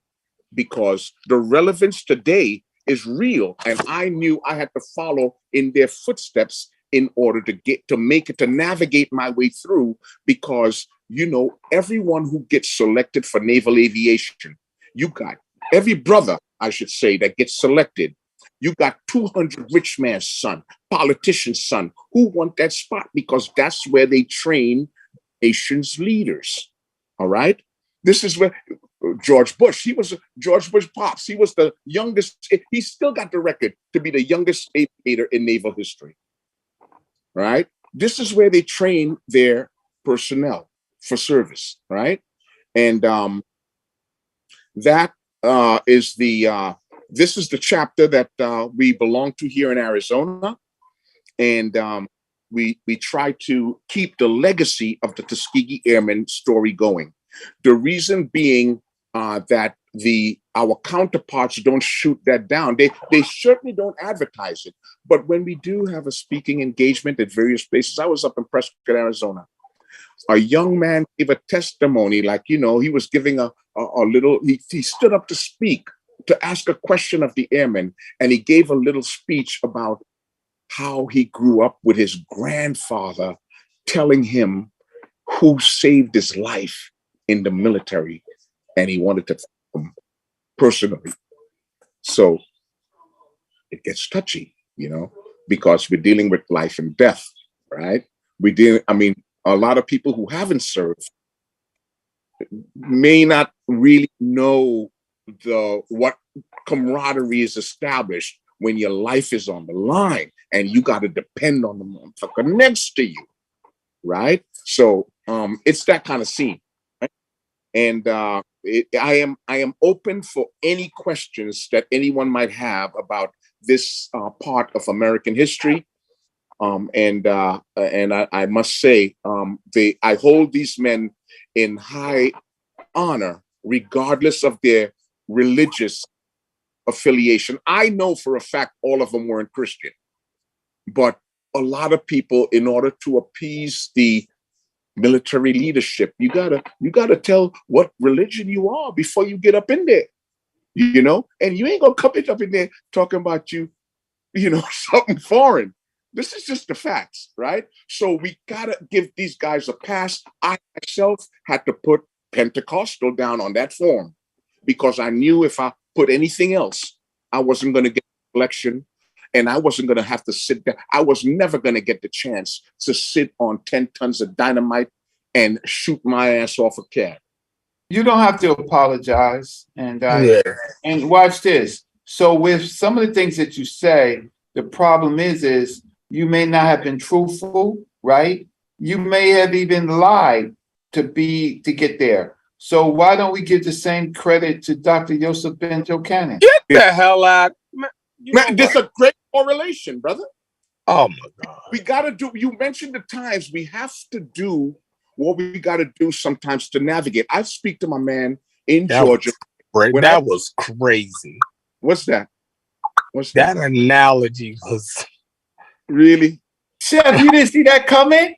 because the relevance today is real. And I knew I had to follow in their footsteps in order to navigate my way through, because, you know, everyone who gets selected for naval aviation, you got every brother, I should say, that gets selected. You got 200 rich man's son, politician's son, who want that spot because that's where they train nation's leaders. All right. This is where George Bush pops. He was the youngest. He still got the record to be the youngest aviator in naval history. Right. This is where they train their personnel for service. Right. And that is this is the chapter that we belong to here in Arizona. And we try to keep the legacy of the Tuskegee Airmen story going. The reason being that our counterparts don't shoot that down. They certainly don't advertise it. But when we do have a speaking engagement at various places, I was up in Prescott, Arizona. A young man gave a testimony, like, you know, he was giving a little, he stood up to speak, to ask a question of the airmen, and he gave a little speech about how he grew up with his grandfather telling him who saved his life in the military, and he wanted to thank him personally. So it gets touchy, you know, because we're dealing with life and death, right? A lot of people who haven't served may not really know what camaraderie is established when your life is on the line and you got to depend on the motherfucker next to you, right? So it's that kind of scene, right? And I am open for any questions that anyone might have about this part of American history. And I must say, I hold these men in high honor, regardless of their religious affiliation. I know for a fact all of them weren't Christian, but a lot of people, in order to appease the military leadership, you gotta tell what religion you are before you get up in there, you know. And you ain't gonna come up in there talking about you know, something foreign. This is just the facts, right? So we gotta give these guys a pass. I myself had to put Pentecostal down on that form because I knew if I put anything else, I wasn't going to get election, and I wasn't going to have to sit there. I was never going to get the chance to sit on 10 tons of dynamite and shoot my ass off a cat. You don't have to apologize. And watch this. So with some of the things that you say, the problem is you may not have been truthful, right? You may have even lied to get there. So why don't we give the same credit to Dr. Joseph Benjo Cannon? Get the hell out. Man, there's a great correlation, brother. Oh my God. We gotta do, you mentioned the times, we have to do what we gotta do sometimes to navigate. I speak to my man in Georgia. That was crazy. What's that? That analogy was really? Chef, you didn't see that coming?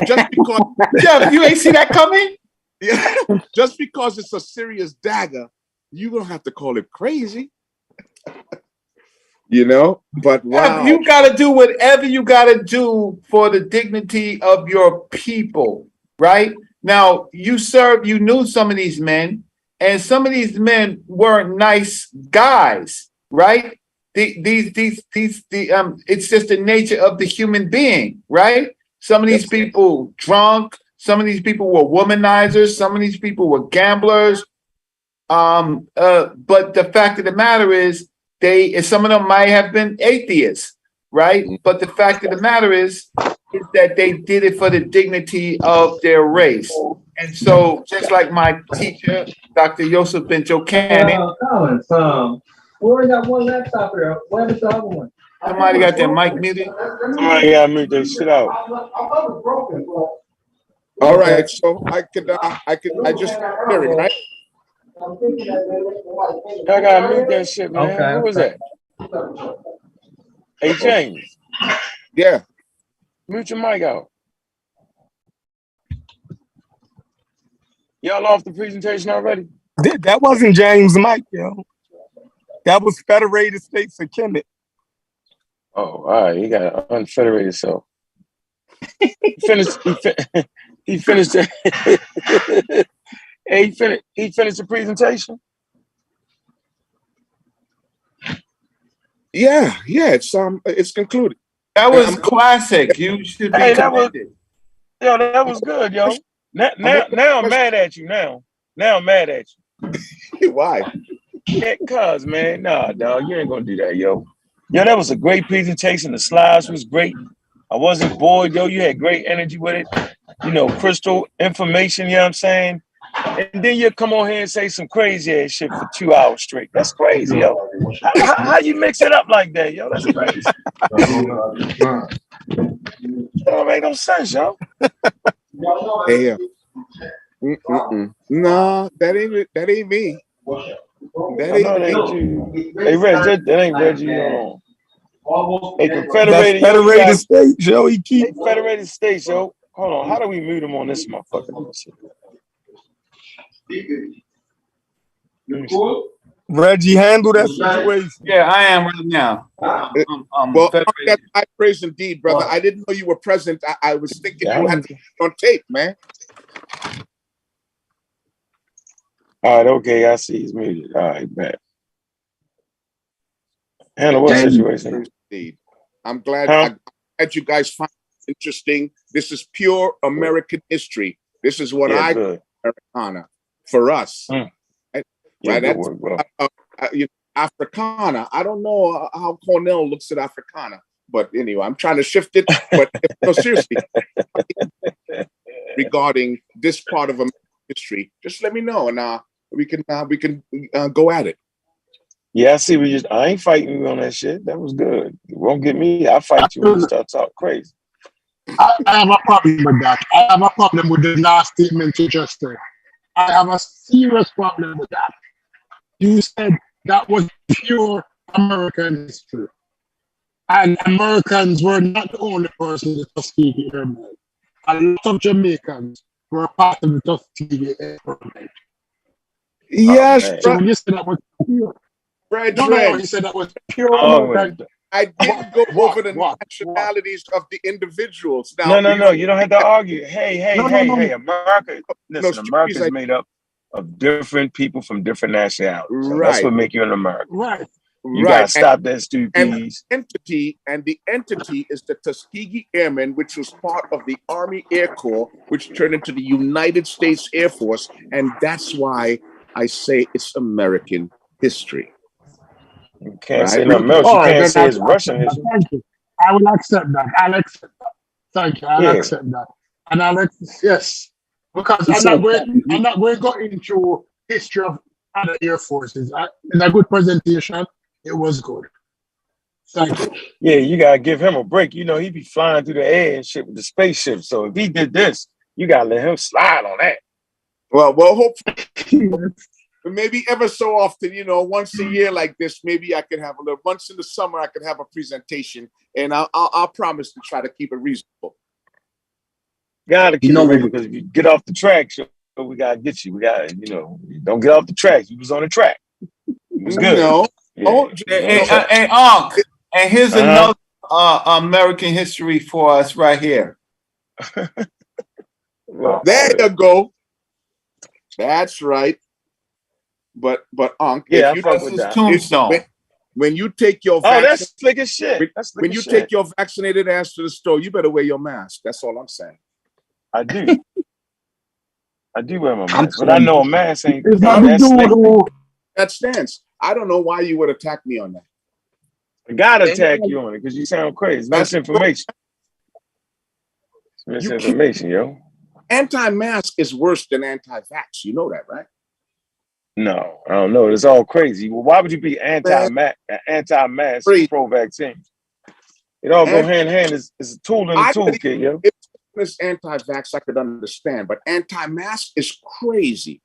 Just because Chef, you ain't see that coming? Yeah, just because it's a serious dagger, you're gonna have to call it crazy. You know, but wow. You gotta do whatever you gotta do for the dignity of your people, right? Now, you knew some of these men, and some of these men weren't nice guys, right? It's just the nature of the human being, right? Some of these people drunk. Some of these people were womanizers. Some of these people were gamblers. But the fact of the matter is, some of them might have been atheists, right? But the fact of the matter is that they did it for the dignity of their race. And so, just like my teacher, Dr. Yosef Ben Jokanan, Where got one laptop here? Where's the other one? somebody got their mic muted. Somebody got to mute that shit out. All right, so I just hear it, right? I gotta mute that shit, man. Okay, Who was that? Hey, James. Yeah. Mute your mic out. Y'all off the presentation already? That wasn't James Mike, yo. That was Federated States of Kemet. Oh, all right. He got an unfederated self. He finished. He finished. Hey, he finished the presentation. Yeah, it's concluded. That was classic. You should be commended. That was good, yo. Now I'm mad at you. Now I'm mad at you. Why? Yeah, cause man, nah, dog, you ain't gonna do that, yo. Yo, that was a great presentation. The slides was great. I wasn't bored, yo. You had great energy with it. You know, crystal information. You know what I'm saying? And then you come on here and say some crazy ass shit for 2 hours straight. That's crazy, yo. How you mix it up like that, yo? That's crazy. That don't make no sense, yo. Hey, no, that ain't me. That ain't you. Hey, Reg, that ain't Reggie. Hey, Confederated, That's Federated States, yo. He keep Federated States, yo. Hold on, how do we mute him on this motherfucker? Reggie, handle that situation. Yeah, I am right now. Well, that's high praise indeed, brother. I didn't know you were present. I was thinking you had to on tape, man. All right, okay, I see he's muted. All right, bet. Handle what situation? Indeed. I'm glad you guys find it interesting. This is pure American history. This is what I call Americana for us. Right? That's Africana. I don't know how Cornell looks at Africana, but anyway, I'm trying to shift it. But no, seriously, regarding this part of American history, just let me know, and we can go at it. Yeah, I see. I ain't fighting you on that shit. That was good. You won't get me. I fight you when you start talking crazy. I have a problem with that. I have a problem with the last statement you just said. I have a serious problem with that. You said that was pure American history. And Americans were not the only person in the Tuskegee Airmen. A lot of Jamaicans were part of the Tuskegee Airmen. Yes, so when you said that was pure, you said that was pure American. I didn't go over the nationalities of the individuals. Now, No. You don't have to argue. Hey, America. Listen, America is made up of different people from different nationalities. So that's what makes you an American. Right. You gotta stop that stupid. And the entity is the Tuskegee Airmen, which was part of the Army Air Corps, which turned into the United States Air Force, and that's why I say it's American history. You can't say nothing else. You can't say it's Russian history. Thank you. I will accept that. I'll accept that. Thank you. I'll accept that. And yes, because I'm not going to go into history of other air forces. In a good presentation, it was good. Thank you. Yeah, you gotta give him a break. You know, he be flying through the air and shit with the spaceship. So if he did this, you gotta let him slide on that. Well, hopefully. Maybe ever so often, once a year like this, maybe I can have a little. Once in the summer, I could have a presentation, and I'll promise to try to keep it reasonable. Gotta keep it reasonable, because if you get off the track, we gotta get you. We gotta, don't get off the track. You was on the track. It was good. No. Yeah. And here's another American history for us right here. There you go. That's right. But if you fuck with that. Tombstone. when you take your that's slick as shit. That's slick when as you shit. take your vaccinated ass to the store, you better wear your mask. That's all I'm saying. I do. I do wear my mask, but I know a mask ain't It's not the that dude slick. who That stance. I don't know why you would attack me on that. I gotta attack you on it because you sound crazy. Misinformation. It's misinformation, yo. Anti-mask is worse than anti-vax. You know that, right? No, I don't know. It's all crazy. Well, why would you be anti-mask and pro-vaccine? It all go hand in hand. It's a tool in the toolkit, yo. If it's anti-vax, I could understand, but anti-mask is crazy.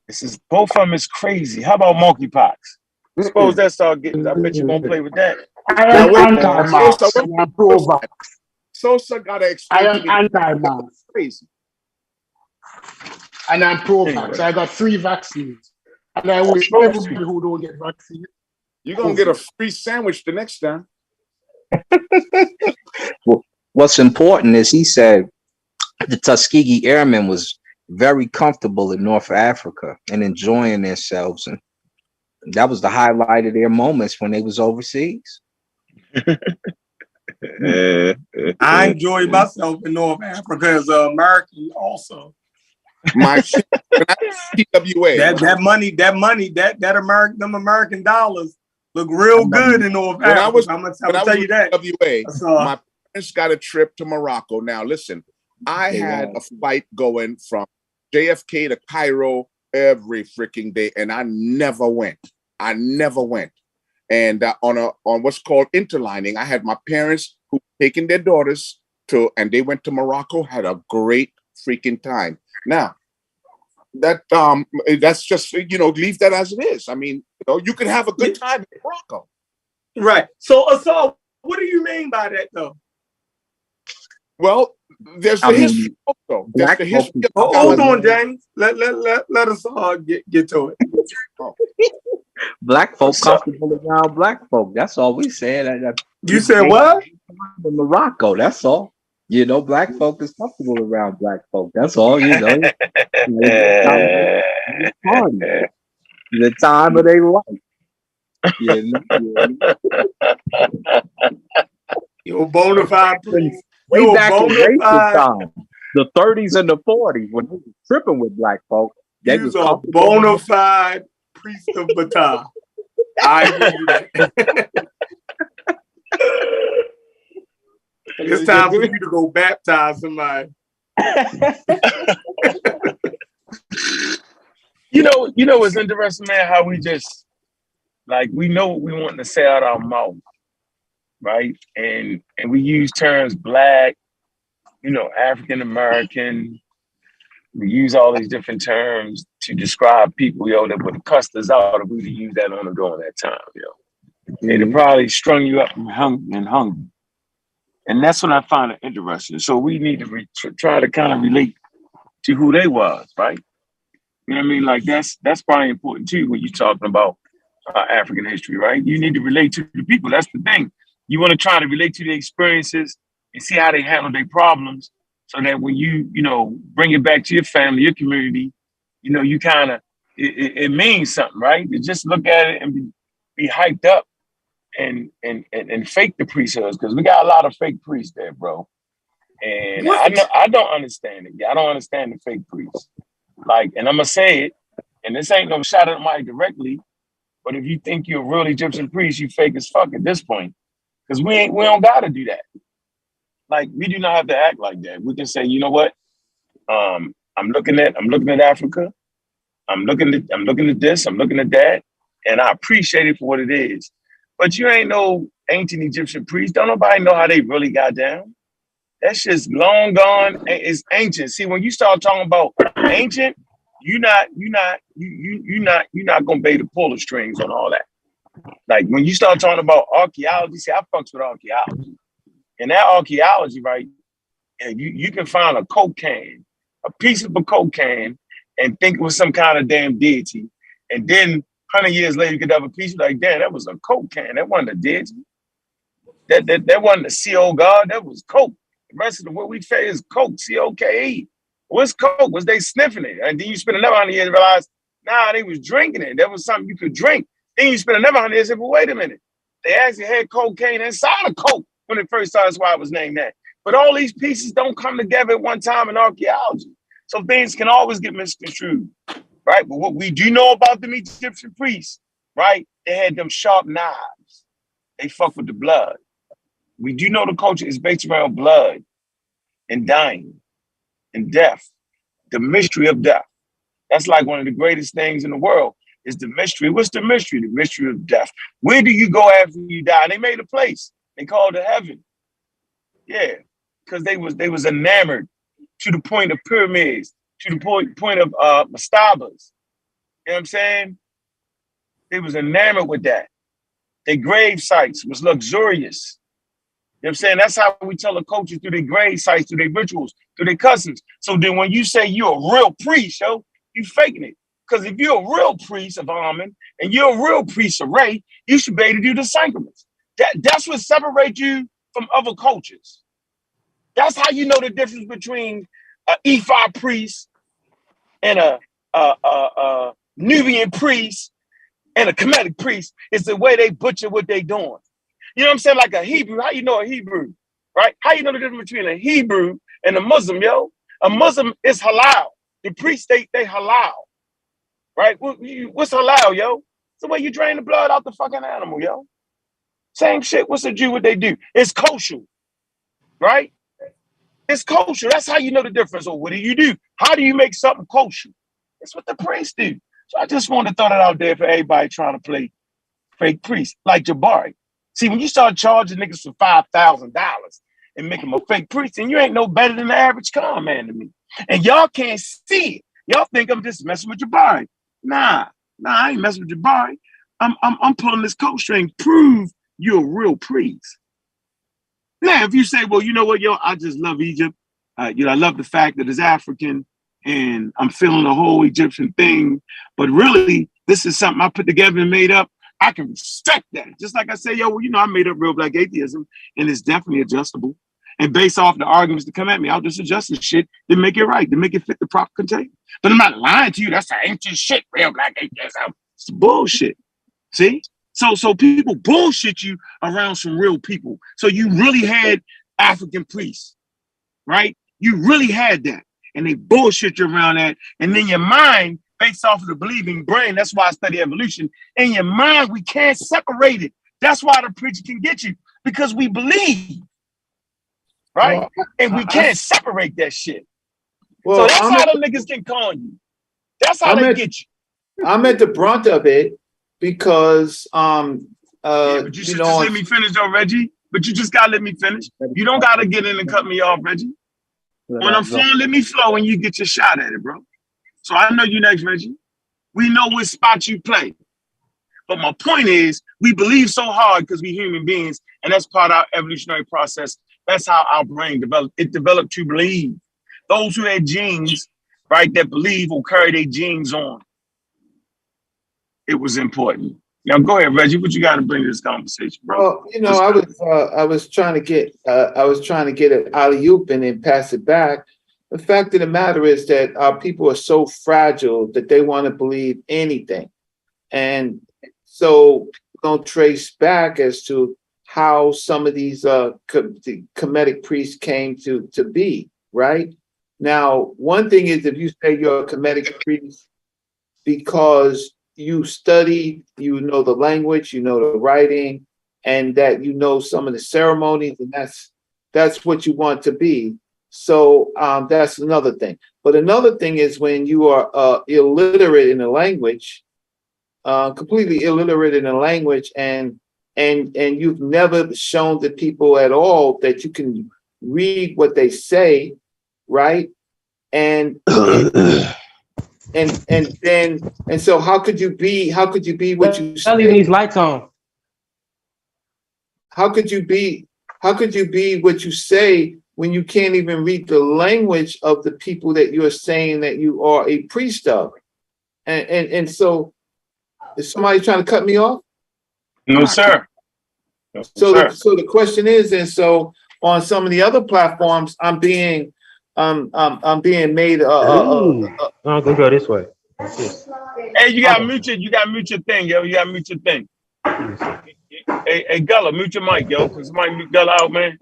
This is both of them is crazy. How about monkeypox? Suppose that start getting. I bet you won't play with that. I am anti-mask. I am pro-vax. Sosa gotta explain. I am anti-mask. Crazy. And I'm pro-vax. I got 3 vaccines. And I wish everybody who don't get vaccines. You're gonna get a free sandwich the next time. Well, what's important is he said the Tuskegee Airmen was very comfortable in North Africa and enjoying themselves, and that was the highlight of their moments when they was overseas. I enjoyed myself in North Africa as an American also. My TWA. Them American dollars look real good in North Africa. I'm gonna tell you that. TWA, my parents got a trip to Morocco. Now listen, I had a flight going from JFK to Cairo every freaking day, and I never went. And on what's called interlining, I had my parents who taken their daughters to, and they went to Morocco, had a great freaking time. Now, that's just, leave that as it is. I mean, you can have a good time in Morocco. Right. So what do you mean by that, though? Well, there's the history also. There's the history. Hold on, James. Let us get to it. Black folk comfortable around black folk. That's all we said. You said what? In Morocco, that's all. Black folk is comfortable around black folk. That's all, The time of their life. You're a bona fide priest. Way back in racing time, the 30s and the 40s, when they was tripping with black folk, they was a bona fide priest of Batar. I agree with that. It's time for you to go baptize somebody. What's interesting, man, how we just we know what we want to say out our mouth, right? And we use terms black, African American. We use all these different terms to describe people, that would have cussed us out if we to use that on them during that time, They'd have probably strung you up and hungry. And that's what I find it interesting. So we need to try to kind of relate to who they was, right? You know what I mean? Like that's probably important too when you're talking about African history, right? You need to relate to the people. That's the thing. You want to try to relate to the experiences and see how they handle their problems, so that when you bring it back to your family, your community, you kind of it means something, right? To just look at it and be hyped up and fake the priesthoods, because we got a lot of fake priests there, bro. And I don't understand it. I don't understand the fake priests. And I'm gonna say it, and this ain't no shot at Mike directly, but if you think you're a real Egyptian priest, you fake as fuck at this point, because we don't gotta do that. We do not have to act like that. We can say, you know what? I'm looking at Africa. I'm looking at this. I'm looking at that, and I appreciate it for what it is. But you ain't no ancient Egyptian priest. Don't nobody know how they really got down. That shit's long gone. It's ancient. See, when you start talking about ancient, you're not gonna be able to pull the strings on all that. When you start talking about archaeology, see, I fucks with archaeology. And that archaeology, right? And you can find a Coke can, a piece of a Coke can, and think it was some kind of damn deity. And then 100 years later, you could have a piece like, damn, that was a Coke can. That wasn't a deity. That wasn't a CO God. That was Coke. The rest of what we say is Coke, COKE. What's Coke? Was they sniffing it? And then you spend another 100 years and realize, nah, they was drinking it. That was something you could drink. Then you spend another 100 years, but wait a minute. They actually had cocaine inside of coke when it first started. That's why it was named that. But all these pieces don't come together at one time in archaeology. So things can always get misconstrued, right? But what we do know about them Egyptian priests, right? They had them sharp knives. They fuck with the blood. We do know the culture is based around blood and dying and death, the mystery of death. That's like one of the greatest things in the world is the mystery. What's the mystery? The mystery of death. Where do you go after you die? They made a place. They called it heaven. Yeah, because they was enamored to the point of pyramids, to the point of mastabas. You know what I'm saying? They was enamored with that. Their grave sites was luxurious. You know what I'm saying? That's how we tell the culture through their grave sites, through their rituals, through their customs. So then when you say you're a real priest, yo, you faking it. Because if you're a real priest of Amun and you're a real priest of Ray, you should be able to do the sacraments. That's what separates you from other cultures. That's how you know the difference between an Ephah priest and a Nubian priest and a Kemetic priest is the way they butcher what they doing. You know what I'm saying? Like a Hebrew, how you know a Hebrew, right? How you know the difference between a Hebrew and a Muslim, yo? A Muslim is halal. The priests, they halal, right? What's halal, yo? It's the way you drain the blood out the fucking animal, yo. Same shit. What's a Jew? What they do? It's kosher, right? It's kosher. That's how you know the difference. Or what do? How do you make something kosher? That's what the priests do. So I just want to throw that out there for everybody trying to play fake priest, like Jabari. See, when you start charging niggas for $5,000 and make them a fake priest, then you ain't no better than the average con man to me. And y'all can't see it. Y'all think I'm just messing with Jabari. Nah, I ain't messing with Jabari. I'm pulling this coat string. Prove you're a real priest. Now, if you say, well, you know what, yo, I just love Egypt. I love the fact that it's African and I'm feeling the whole Egyptian thing. But really, this is something I put together and made up. I can respect that. Just like I say, yo, well, I made up real black atheism and it's definitely adjustable. And based off the arguments that come at me, I'll just adjust the shit to make it right, to make it fit the proper container. But I'm not lying to you. That's the ancient shit, real black atheism. It's bullshit. See? So people bullshit you around some real people. So you really had African priests, right? You really had that. And they bullshit you around that. And then your mind, based off of the believing brain, that's why I study evolution. In your mind, we can't separate it. That's why the preacher can get you. Because we believe. Right? And we can't separate that shit. Well, so that's how them niggas can con you. That's how they get you. I'm at the brunt of it because but you should just let me finish though, Reggie. But you just gotta let me finish. You don't gotta get in and cut me off, Reggie. When I'm flowing, let me flow and you get your shot at it, bro. So I know you next, Reggie. We know what spot you play. But my point is, we believe so hard because we human beings, and that's part of our evolutionary process. That's how our brain developed. It developed to believe. Those who had genes, right, that believe will carry their genes on. It was important. Now go ahead, Reggie. What you got to bring to this conversation, bro? Well, I was trying to get it alley-oop and then pass it back. The fact of the matter is that our people are so fragile that they want to believe anything, and so don't trace back as to how some of these Kemetic priests came to be. Right now, one thing is if you say you're a Kemetic priest because you study, you know the language, you know the writing, and that you know some of the ceremonies, and that's what you want to be. So that's another thing. But another thing is when you are illiterate in a language, completely illiterate in a language, and you've never shown the people at all that you can read what they say, right? And so how could you be what you say? Leaving these lights on. How could you be what you say when you can't even read the language of the people that you are saying that you are a priest of? And so is somebody trying to cut me off? No, sir. So the question is, and so on some of the other platforms, I'm being made. I'm gonna go this way. Hey, you gotta mute your thing, yo. You gotta mute your thing. Hey, Gullah, mute your mic, yo, because somebody mute Gullah out, man.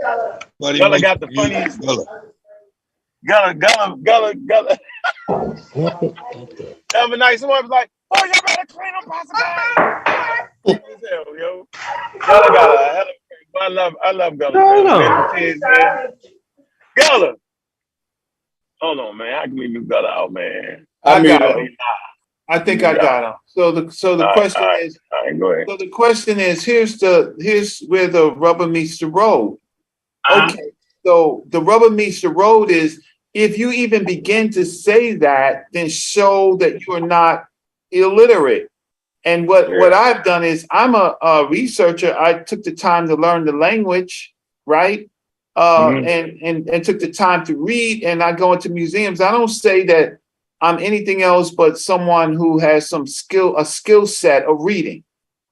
Gullah got the funniest. Gullah. The other night, someone was like, "Oh, you better clean up, possibly." Yo, Gullah got a hell of I love Gullah, man. Kids, man. Gullah. Hold on, man. How can we mute Gullah out, man? I got him. I think I got him. So the question is. Go ahead. So the question is, here's where the rubber meets the road. Okay. So the rubber meets the road is if you even begin to say that, then show that you are not illiterate. And what I've done is I'm a researcher. I took the time to learn the language, right? And took the time to read. And I go into museums. I don't say that I'm anything else but someone who has a skill set of reading.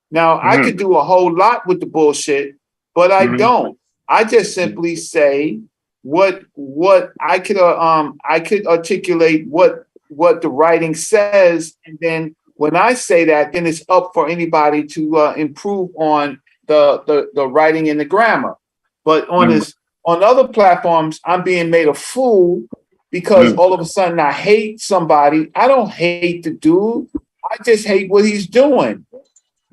Now, I could do a whole lot with the bullshit, but I don't. I just simply say what I could articulate what the writing says, and then when I say that, then it's up for anybody to improve on the writing and the grammar. But on other platforms, I'm being made a fool because all of a sudden I hate somebody. I don't hate the dude. I just hate what he's doing.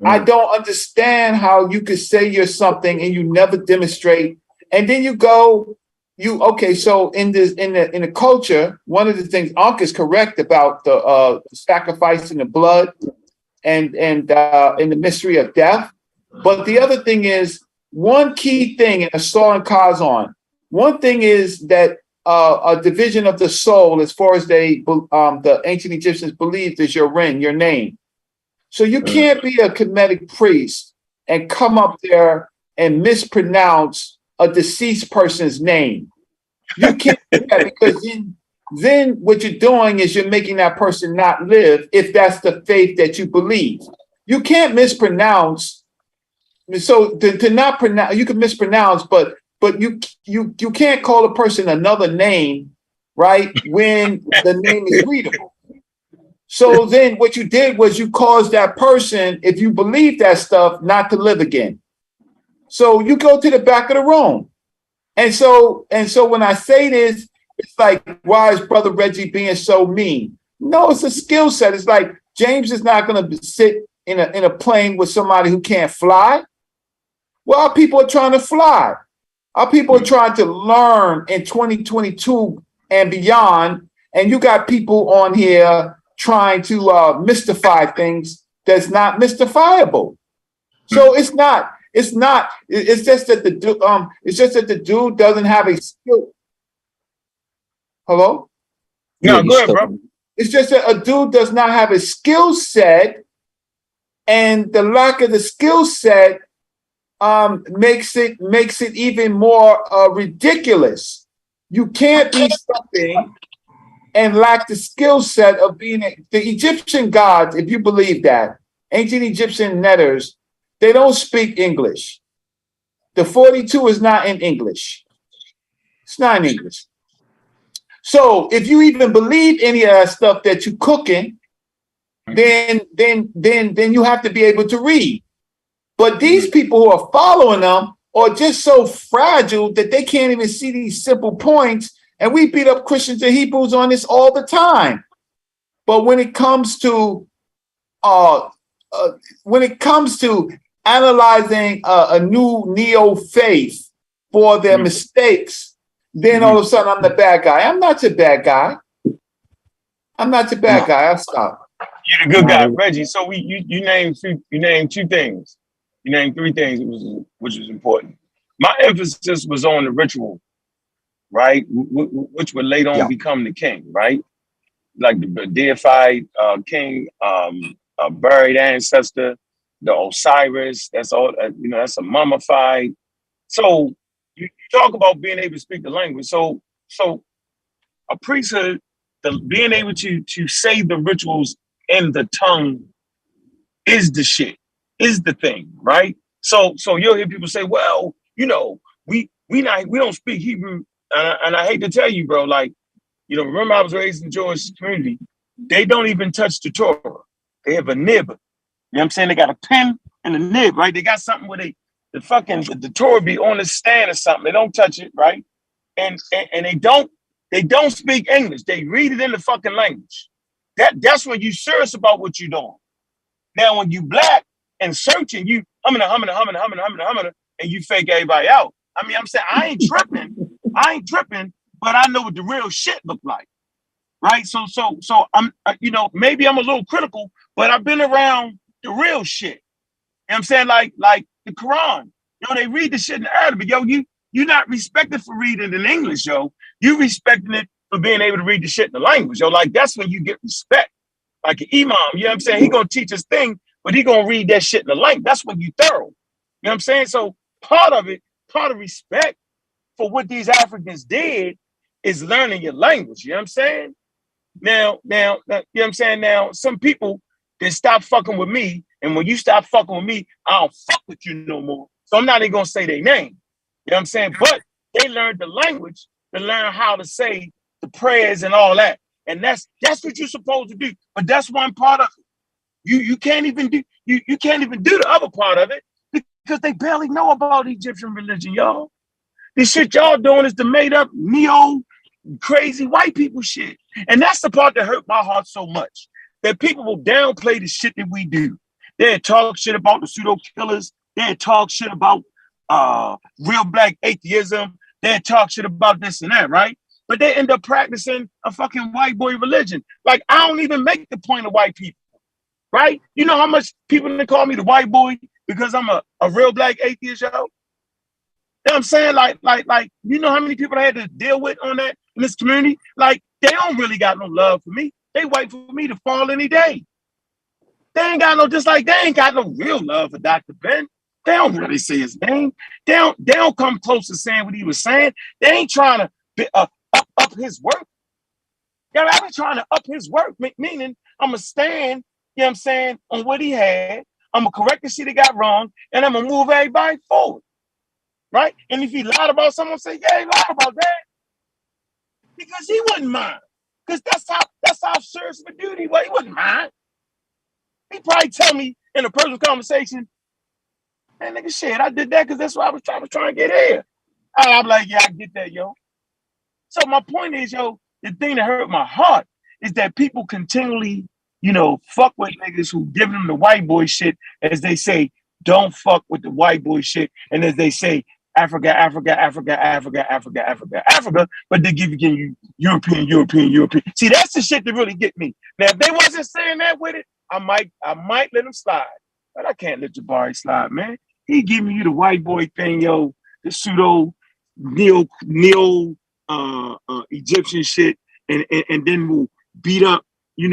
I don't understand how you could say you're something and you never demonstrate, and then you go, so in the culture, one of the things Ankh is correct about the sacrifice in the blood and in the mystery of death. But the other thing is one key thing in Asar and Kazan. One thing is that a division of the soul, as far as the ancient Egyptians believed, is your ring, your name. So you can't be a Kemetic priest and come up there and mispronounce a deceased person's name. You can't do that because then what you're doing is you're making that person not live if that's the faith that you believe. You can't mispronounce. So to not pronounce, you can mispronounce, but you can't call a person another name, right? When the name is readable. So then what you did was you caused that person, if you believe that stuff, not to live again. So you go to the back of the room. And so when I say this, it's like, why is Brother Reggie being so mean? No, it's a skill set. It's like James is not going to sit in a plane with somebody who can't fly. Well, our people are trying to fly. Our people are trying to learn in 2022 and beyond. And you got people on here trying to mystify things that's not mystifiable. So it's just that the dude doesn't have a skill. Hello? No, go ahead, bro. It's just that a dude does not have a skill set, and the lack of the skill set makes it even more ridiculous. You can't be something and lack the skill set of being the Egyptian gods. If you believe that, ancient Egyptian netters, they don't speak English. The 42 is not in English. It's not in English. So if you even believe any of that stuff that you're cooking, then you have to be able to read. But these people who are following them are just so fragile that they can't even see these simple points. And we beat up Christians and Hebrews on this all the time. But when it comes to analyzing a new neo-faith for their mistakes, then all of a sudden I'm the bad guy. I'm not your bad guy. I'll stop. You're the good guy, Reggie. So you named two things. You named three things, which was important. My emphasis was on the ritual, right? Which would later on become the king, right? Like the deified king, buried ancestor, the Osiris. That's all. That's a mummified. So you talk about being able to speak the language. So a priesthood, being able to say the rituals in the tongue is the shit. Is the thing, right? So you'll hear people say, well, we don't speak Hebrew, and I hate to tell you, bro, like, remember I was raised in the Jewish community. they don't even touch the Torah. They have a nib. You know what I'm saying? They got a pen and a nib, right? They got something where the Torah be on the stand or something. They don't touch it, right? And they don't speak English. They read it in the fucking language. That's when you serious about what you're doing. Now, when you black and searching, you humming, and you fake everybody out. I mean, I'm saying I ain't tripping, but I know what the real shit look like, right? So I'm, maybe I'm a little critical, but I've been around the real shit. You know what I'm saying? Like the Quran. They read the shit in Arabic. You're not respected for reading in English, yo. You respecting it for being able to read the shit in the language, yo. Like, that's when you get respect. Like an imam, you know what I'm saying? He gonna teach his thing, but he gonna read that shit in the language. That's when you thorough. You know what I'm saying? So part of respect for what these Africans did is learning your language. You know what I'm saying? Now, you know what I'm saying? Now, some people, they stop fucking with me, and when you stop fucking with me, I don't fuck with you no more. So I'm not even gonna say their name. You know what I'm saying? But they learned the language to learn how to say the prayers and all that. And that's what you're supposed to do. But that's one part of it. You can't even do you can't even do the other part of it because they barely know about Egyptian religion, y'all. This shit y'all doing is the made up neo crazy white people shit. And that's the part that hurt my heart so much. That people will downplay the shit that we do. They talk shit about the pseudo killers. They talk shit about real black atheism. They talk shit about this and that, right? But they end up practicing a fucking white boy religion. Like, I don't even make the point of white people, right? You know how much people call me the white boy because I'm a real black atheist, yo? You know what I'm saying? Like, you know how many people I had to deal with on that in this community? Like, they don't really got no love for me. They wait for me to fall any day. They ain't got no real love for Dr. Ben. They don't really say his name. They don't come close to saying what he was saying. They ain't trying to up his work. Yeah, I be trying to up his work, meaning I'm going to stand, you know what I'm saying, on what he had. I'm going to correct the shit he got wrong, and I'm going to move everybody forward, right? And if he lied about someone, say, yeah, he lied about that. Because he wouldn't mind. Because that's how serious of a dude he was. He wouldn't mind. He'd probably tell me in a personal conversation, man, nigga, shit, I did that because that's what I was trying to get here. I'm like, yeah, I get that, yo. So my point is, yo, the thing that hurt my heart is that people continually, fuck with niggas who give them the white boy shit, as they say, don't fuck with the white boy shit. And as they say, Africa, but they give you European. See, that's the shit that really get me. Now, if they wasn't saying that with it, I might let them slide. But I can't let Jabari slide, man. He giving you the white boy thing, yo, the pseudo neo Egyptian shit, and then we'll beat up,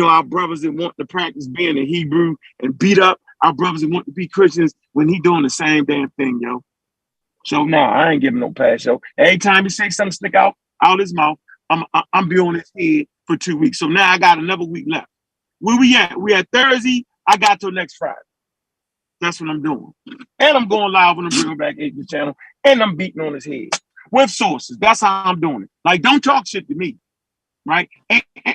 our brothers that want to practice being a Hebrew and beat up our brothers that want to be Christians when he doing the same damn thing, yo. So no, I ain't giving no pass, yo. Every time he say something stick out his mouth, I'm be on his head for 2 weeks. So now I got another week left. Where we at? We at Thursday. I got till next Friday. That's what I'm doing. And I'm going live on the Bring Back Atheism channel, and I'm beating on his head with sources. That's how I'm doing it. Like, don't talk shit to me, right?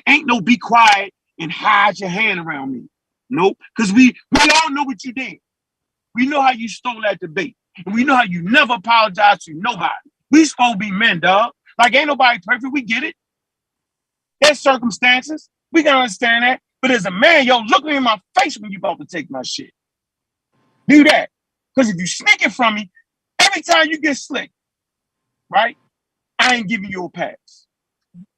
Ain't no be quiet and hide your hand around me. Nope, because we all know what you did. We know how you stole that debate. And we know how you never apologize to nobody. We supposed to be men, dog. Like, ain't nobody perfect. We get it. There's circumstances. We can understand that. But as a man, yo, look me in my face when you about to take my shit. Do that. Because if you sneak it from me, every time you get slick, right, I ain't giving you a pass.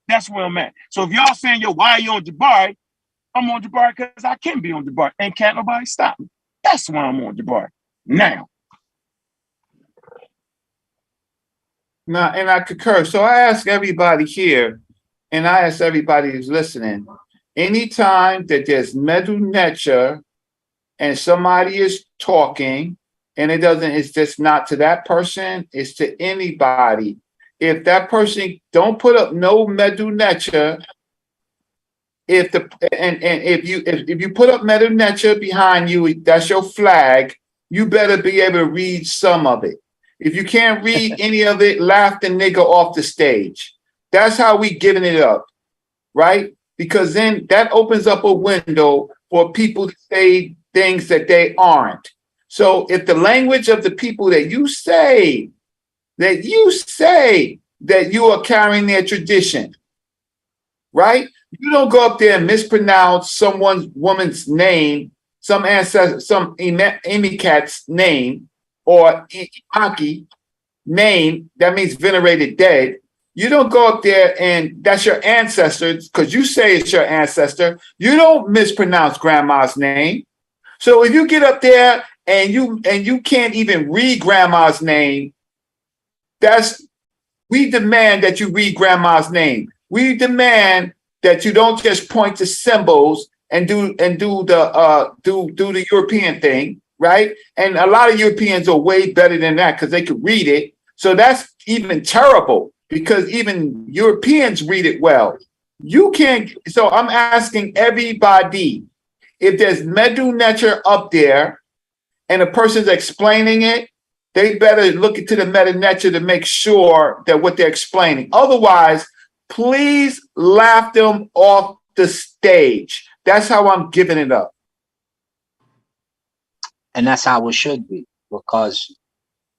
That's where I'm at. So if y'all saying, yo, why are you on Jabari? I'm on Jabari because I can be on Jabari. And can't nobody stop me. That's why I'm on Jabari. Now, and I concur. So I ask everybody here, and I ask everybody who's listening, anytime that there's medu necha and somebody is talking, and it's just not to that person, it's to anybody. If that person don't put up no medu necha, if you put up medu necha behind you, that's your flag, you better be able to read some of it. If you can't read any of it, laugh the nigga off the stage. That's how we giving it up, right? because then that opens up a window for people to say things that they aren't. So if the language of the people that you say that you are carrying their tradition, right? You don't go up there and mispronounce woman's name, some ancestor, some Imikat's name, or Imaki name, that means venerated dead. You don't go up there and that's your ancestor, because you say it's your ancestor. You don't mispronounce grandma's name. So if you get up there and you can't even read grandma's name, we demand that you read grandma's name. We demand that you don't just point to symbols and do the European thing, right? And a lot of Europeans are way better than that because they could read it. So that's even terrible because even Europeans read it well. You can't. So I'm asking everybody, if there's Medu Neter up there and a person's explaining it, they better look into the Medu Neter to make sure that what they're explaining. Otherwise, please laugh them off the stage. That's how I'm giving it up. And that's how it should be, because,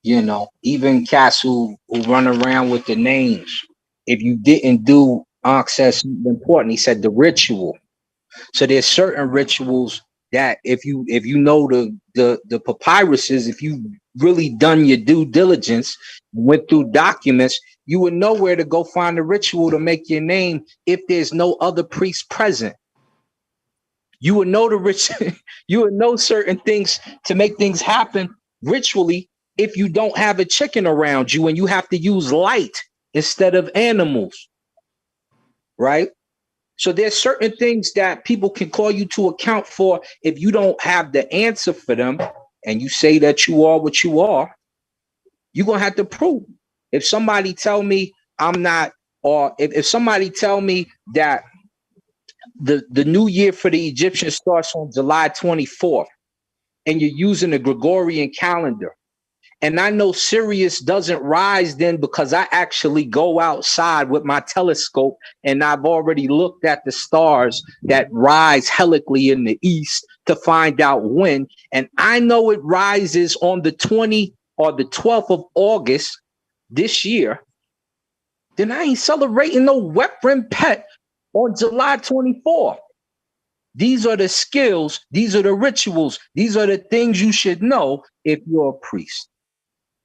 you know, even cats who run around with the names, if you didn't do, Ankh says something important. He said the ritual. So there's certain rituals that if you know the papyruses, if you really done your due diligence, went through documents, you would know where to go find a ritual to make your name if there's no other priest present. You would know you would know certain things to make things happen ritually if you don't have a chicken around you and you have to use light instead of animals, right? So there's certain things that people can call you to account for if you don't have the answer for them and you say that you are what you are, you're going to have to prove. If somebody tell me I'm not, or if somebody tell me that the new year for the Egyptians starts on July 24th and you're using the Gregorian calendar, and I know Sirius doesn't rise then because I actually go outside with my telescope and I've already looked at the stars that rise helically in the east to find out when, and I know it rises on the 20th or the 12th of August this year, then I ain't celebrating no wet rim pet on July 24th. These are the skills, these are the rituals, these are the things you should know if you're a priest.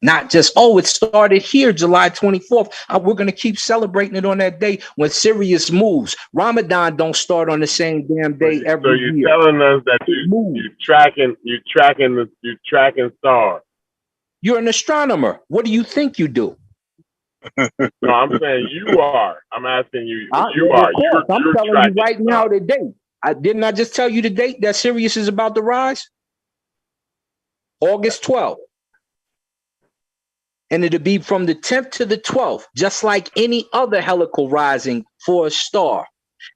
Not just, oh, it started here, July 24th. We're going to keep celebrating it on that day when Sirius moves. Ramadan don't start on the same damn day every year. So you're telling us that you're tracking stars. You're an astronomer. What do you think you do? No, I'm saying you are. I'm asking you. You of are. Course. I'm you're telling you right now the date. Didn't I just tell you the date that Sirius is about to rise? August 12th. And it'll be from the 10th to the 12th, just like any other helical rising for a star.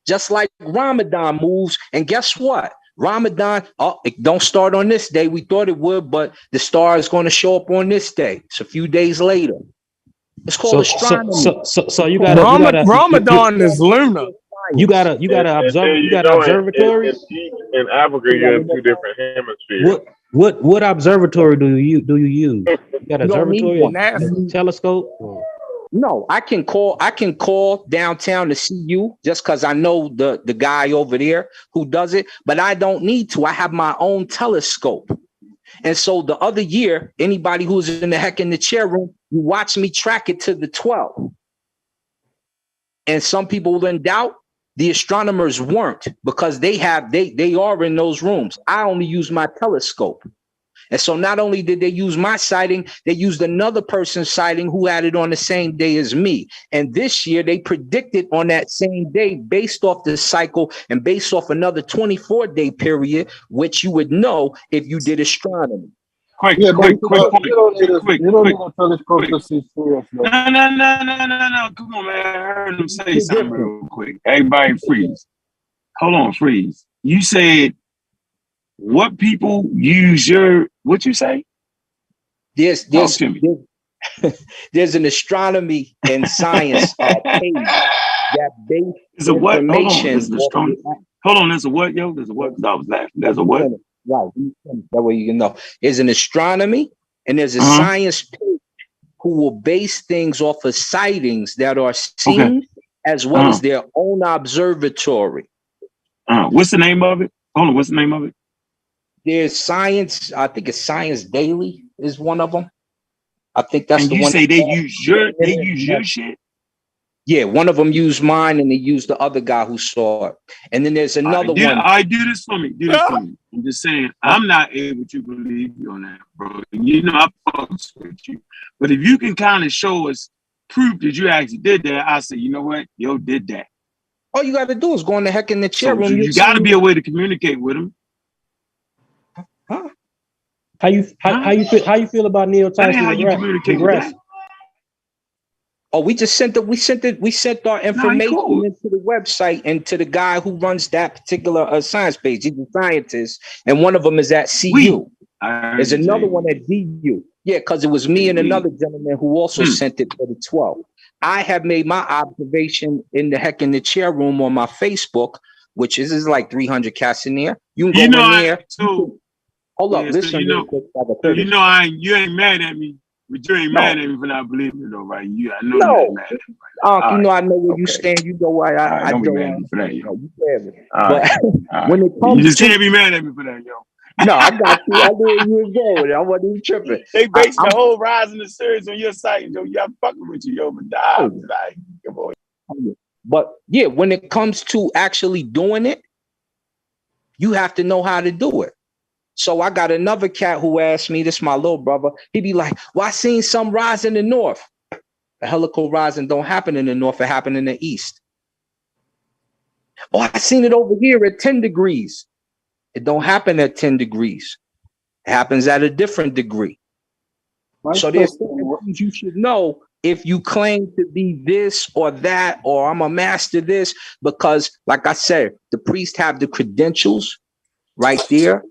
Just like Ramadan moves. And guess what? Ramadan, it don't start on this day. We thought it would, but the star is going to show up on this day. It's a few days later. It's called astronomy. So you gotta Ramadan is lunar. You gotta observe. You gotta observatories. In Africa, you're in two different hemispheres. What observatory do you use? You got an observatory, one. telescope? No, I can call downtown to see you just because I know the guy over there who does it, but I don't need to. I have my own telescope. And so the other year, anybody who's in the chair room, you watch me track it to the 12th. And some people will in doubt. The astronomers weren't, because they are in those rooms. I only use my telescope. And so not only did they use my sighting, they used another person's sighting who had it on the same day as me. And this year they predicted on that same day based off the cycle and based off another 24-day period, which you would know if you did astronomy. Quick. You don't need a telescope to see Sirius. No. Come on, man. I heard him say something real quick. Everybody freeze. Hold on, freeze. You said what people use what you say? There's an astronomy and science page that base There's a what? Hold on. information. There's an astronomy. Hold on. There's a what, yo? There's a what? I was laughing. There's a what? Right. That way you can know. There's an astronomy and there's a science page who will base things off of sightings that are seen as well as their own observatory. What's the name of it? Hold on. What's the name of it? There's science. I think it's Science Daily is one of them. I think that's and the you one. Say they use your shit? Yeah, one of them used mine and they used the other guy who saw it. And then there's another one. I do this for me. Do this for me. I'm just saying, I'm not able to believe you on that, bro. You know I fucks with you. But if you can kind of show us proof that you actually did that, I say, you know what? Yo did that. All you got to do is go in the heck in the chair room. You got to be a way to communicate with him. Huh? How you feel about Neil Tyson? How you communicate with that? Oh, we sent our information into the website and to the guy who runs that particular science page. He's a scientist, and one of them is at CU. There's another one at DU. Yeah, because it was me and another gentleman who also sent it for the 12. I have made my observation in the chair room on my Facebook, which is like 300 cats in there. You can go in there. Hold up, listen. You ain't mad at me. But you ain't mad at me for not believing it, though, right? I know you ain't mad at me. Right? I know where you stand. You know why I don't don't. Be mad at me for that, yo. But when it comes, you just can't be mad at me for that, yo. No, I got you. I knew where you was going. I wasn't even tripping. They based the whole Rise in the series on your site, yo. Yeah, I'm fucking with you, yo. But like, come on. But yeah, when it comes to actually doing it, you have to know how to do it. So I got another cat who asked me, this is my little brother, he'd be like, well, I seen some rise in the north. The helical rising don't happen in the north, it happen in the east. Oh, I seen it over here at 10 degrees. It don't happen at 10 degrees. It happens at a different degree. So there's things you should know if you claim to be this or that, or I'm a master this, because like I said, the priests have the credentials right there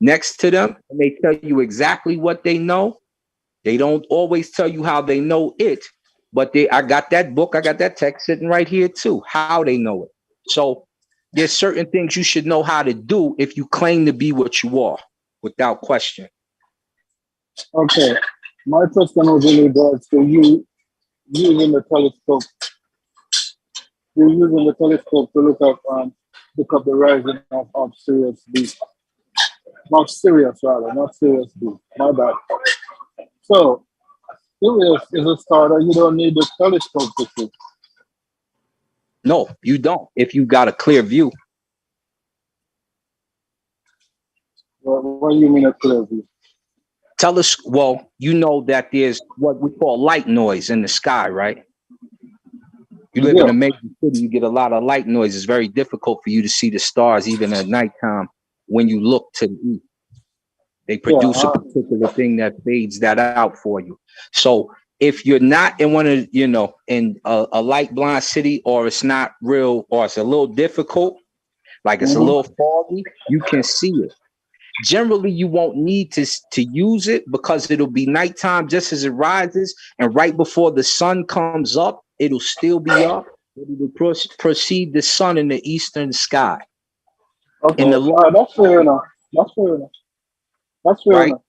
next to them, and they tell you exactly what they know. They don't always tell you how they know it, but I got that book, I got that text sitting right here too, how they know it. So there's certain things you should know how to do if you claim to be what you are, without question. Okay, my question was in regards to you using the telescope. You're using the telescope to look up the rising of Sirius B. Not Sirius, rather, not Sirius B. My bad. So, Sirius is a star that you don't need the telescope to see. No, you don't, if you got a clear view. What do you mean a clear view? Well, you know that there's what we call light noise in the sky, right? You live in a major city, you get a lot of light noise. It's very difficult for you to see the stars even at nighttime when you look to the east. They produce a particular thing that fades that out for you. So if you're not in one of, in a light blind city, or it's not real, or it's a little difficult, like it's a little foggy, you can see it. Generally, you won't need to use it because it'll be nighttime just as it rises, and right before the sun comes up, it'll still be up. It will precede the sun in the eastern sky. Okay, that's fair enough. That's fair enough.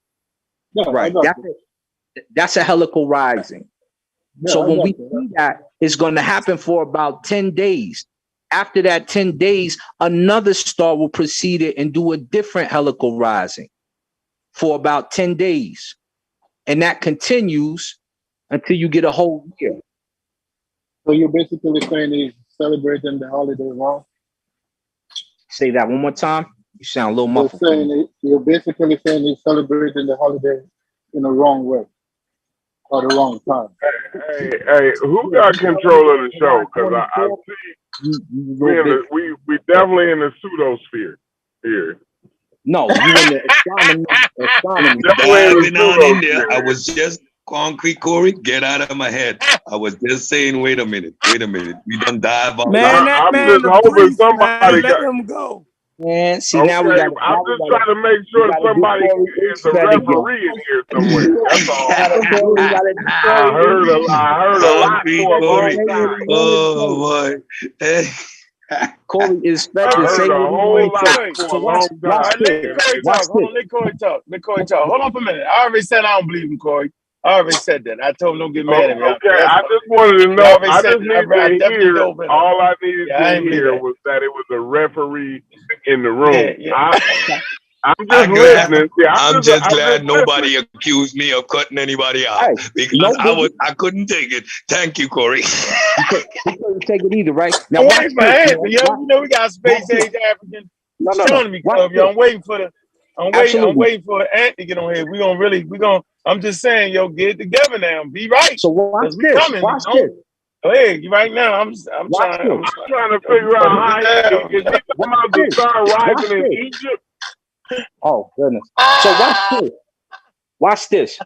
Yeah, right. That's a helical rising. Yeah, so when we see that, it's going to happen for about 10 days. After that 10 days, another star will precede it and do a different helical rising for about 10 days. And that continues until you get a whole year. So you're basically saying he's celebrating the holiday wrong? Say that one more time. You sound a little muffled. You're basically saying he's celebrating the holiday in the wrong way or the wrong time. Hey, who got control of the show? Because I see we definitely in the pseudosphere here. No, you in the astronomy. Diving on in there. I was just concrete, Corey. Get out of my head. I was just saying, wait a minute. We done dive on. Man, that man, the priest, man, let him go. Man, see now we got. I'm just trying to make sure somebody is a referee in here somewhere. That's all. I heard a lot for a long time. Oh boy. Corey is I heard a whole lot for a long time. Let Corey talk. Hold on for a minute. I already said I don't believe in Corey. I already said that. I told him don't get mad at me. Okay, I just wanted to know. I just needed to hear. All I needed to hear was that it was a referee in the room. I'm just listening. I'm just glad nobody accused me of cutting anybody out because I couldn't take it. Thank you, Corey. You couldn't take it either, right? Now, wait for Ant, yo. You know we got space age African astronomy club, yo. I'm waiting for Ant to get on here. I'm just saying, yo, get it together now. Be right. So watch this. Watch this. Hey, right now I'm trying to figure out how is it about to start rising in Egypt. Oh goodness! So watch this. Watch this.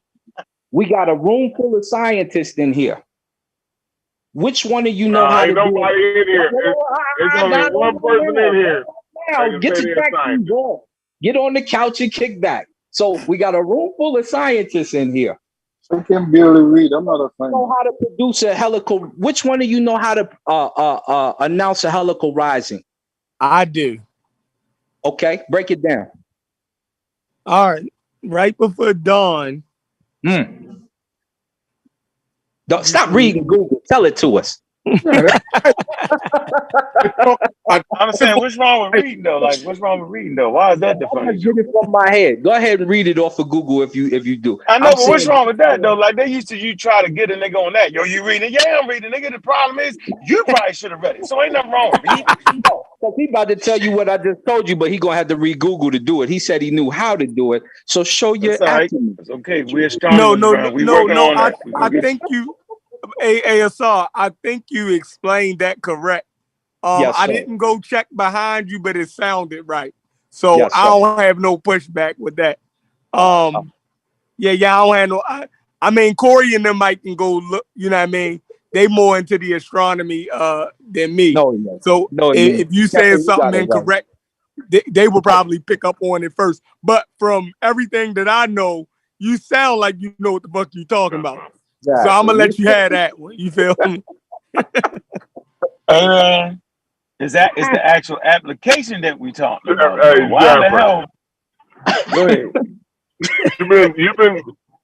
We got a room full of scientists in here. Which one of you know how to do it? Ain't nobody in here. There's only one person in here. Now get your back on. Get on the couch and kick back. So we got a room full of scientists in here. I can barely read. I'm not a fan. Know how to produce a helical? Which one of you know how to announce a helical rising? I do. Okay, break it down. All right, right before dawn. Stop reading Google. Tell it to us. I'm saying, what's wrong with reading though? Like, what's wrong with reading though? Why is that the funny? Get it from my head. Go ahead and read it off of Google if you do. I know, but what's wrong with that though? Like they used to, you try to get a nigga on that. Yo, you reading? Yeah, I'm reading. Nigga, the problem is you probably should have read it. So ain't nothing wrong with me. Because he about to tell you what I just told you, but he gonna have to read Google to do it. He said he knew how to do it. So show your acumen. It's okay. We're strong. No. I think you. ASR, I think you explained that correct. Yes, I didn't go check behind you, but it sounded right. So yes, I don't have no pushback with that. I don't have no. I mean, Corey and them might can go look. You know what I mean? They more into the astronomy than me. If you saying something incorrect, they will probably pick up on it first. But from everything that I know, you sound like you know what the fuck you talking about. Exactly. So I'm gonna let you have that one. You feel me? Is the actual application that we talking about? Why the hell? Go ahead.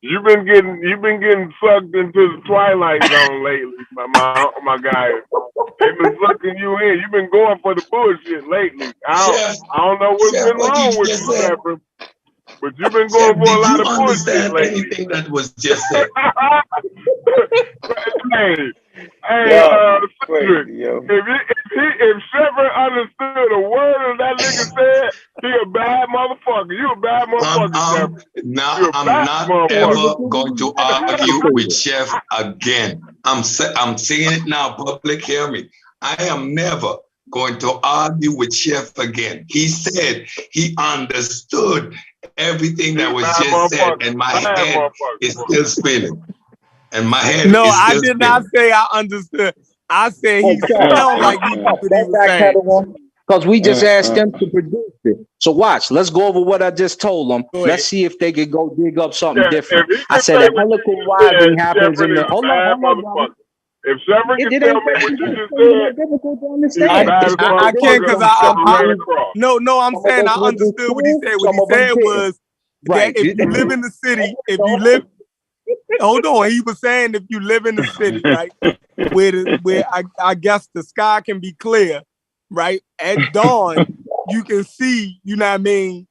You've been getting sucked into the twilight zone lately, my guy. They've been sucking you in. You've been going for the bullshit lately. I don't know what's been wrong with you, Pepper. But you've been going for a lot of bullshit lately. Anything that was just said. Cedric, if Shepard understood a word of that nigga said, he a bad motherfucker. You a bad motherfucker, I'm not ever going to argue with Chef again. I'm saying it now, public, hear me. I am never going to argue with Chef again. He said he understood everything that was just said, and my head is still spinning. And my head is still I did not say I understood. I said he sounded like he knew what he was saying. Because we just asked them to produce it. So watch, let's go over what I just told them. Let's see if they could go dig up something different. I said a helical rising happens in the... Hold on. If Shepard can tell me what you just said, I can't because I'm saying I understood what he said. What he said was that if you live in the city, hold on, he was saying if you live in the city, right, where I guess the sky can be clear, right, at dawn, you can see, you know what I mean,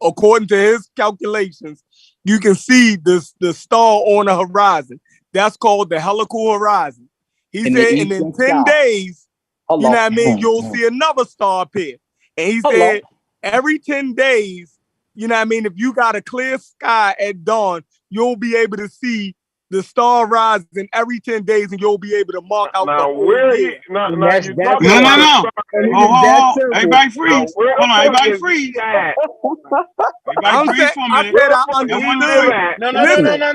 according to his calculations, you can see the star on the horizon. That's called the helical horizon. He said, and in 10 days, you know what I mean, you'll see another star appear. And he said, every 10 days, you know what I mean, if you got a clear sky at dawn, you'll be able to see the star rising every 10 days, and you'll be able to mark out the whole year. No. Everybody freeze. Hold on, everybody freeze. I said I understood. No.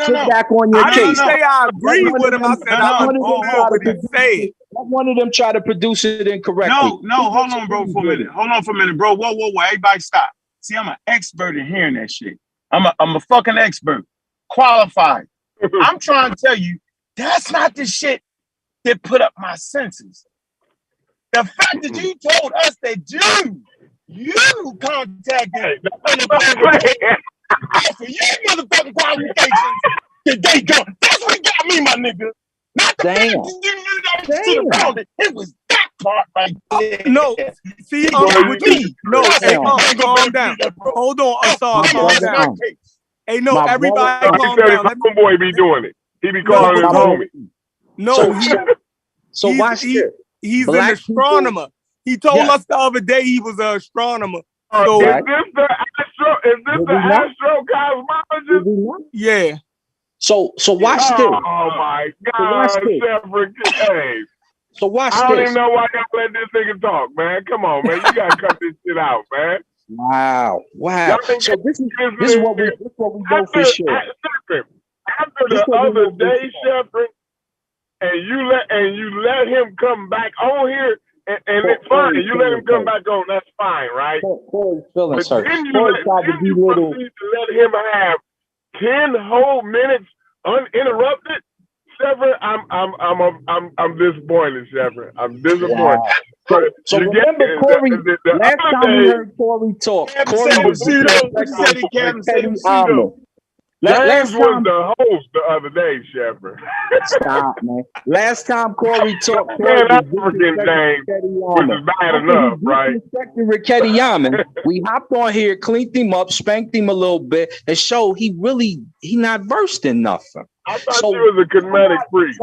Sit back on your case. I didn't say I agree with him. I said I understood what he said. one of them try to produce it incorrectly. No, hold on, bro, for a minute. Hold on for a minute, bro. Whoa. Everybody stop. See, I'm an expert in hearing that shit. I'm a fucking expert. Qualified. I'm trying to tell you, that's not the shit that put up my senses. The fact that you told us that you contacted for your motherfucking qualifications that they don't. That's what got me, my nigga. Not the fact that you knew that shit around it. It was that part right there. No, see, with me. No, hey, calm down. Hold on, Asar, calm down. Hey, no, everybody calm down. His homeboy be doing it. He be calling his homie. No, so watch this. He's an astronomer. He told us the other day he was an astronomer. So, is this the astrocosmologist? Yeah. So watch this. Oh my God, Shepard. Hey. So watch this. I don't even know why y'all let this nigga talk, man. Come on, man. You gotta cut this shit out, man. Wow. So this is what we go for sure. After the other day, Shepard, and you let him come back on here, and it's fine. You let him come back on, that's fine, right? But then you let him have 10 whole minutes uninterrupted. Shepard, I'm disappointed, Shepard. I'm disappointed. Wow. So remember, Corey, last time we heard Corey talk, Corey was James was the host the other day, Shepard. Stop, man. Last time Corey talked, African James, which is bad enough, right? Rickety Yaman. We hopped on here, cleaned him up, spanked him a little bit, and showed he not versed in nothing. I thought you was a comedic priest.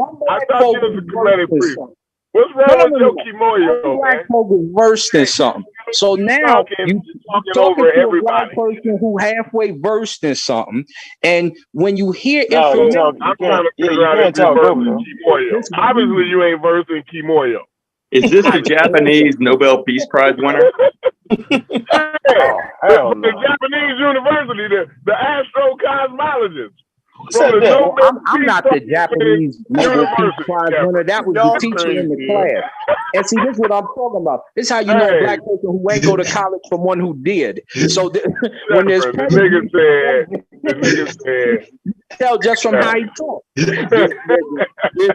What's wrong with your Kimoyo, black folk is versed in something. So now you talking to a black person who halfway versed in something, and when you hear information, I'm trying to figure out if you're versed in Kimoyo. Obviously, you ain't versed in Kimoyo. Is this the Japanese Nobel Peace Prize winner? The Japanese university, the astrocosmologist. I'm not the Japanese Nobel Peace Prize winner. That was the teacher in the class. And see, this is what I'm talking about. This is how you know a black person who ain't go to college from one who did. So when there's the nigga said, tell just from how he talked. This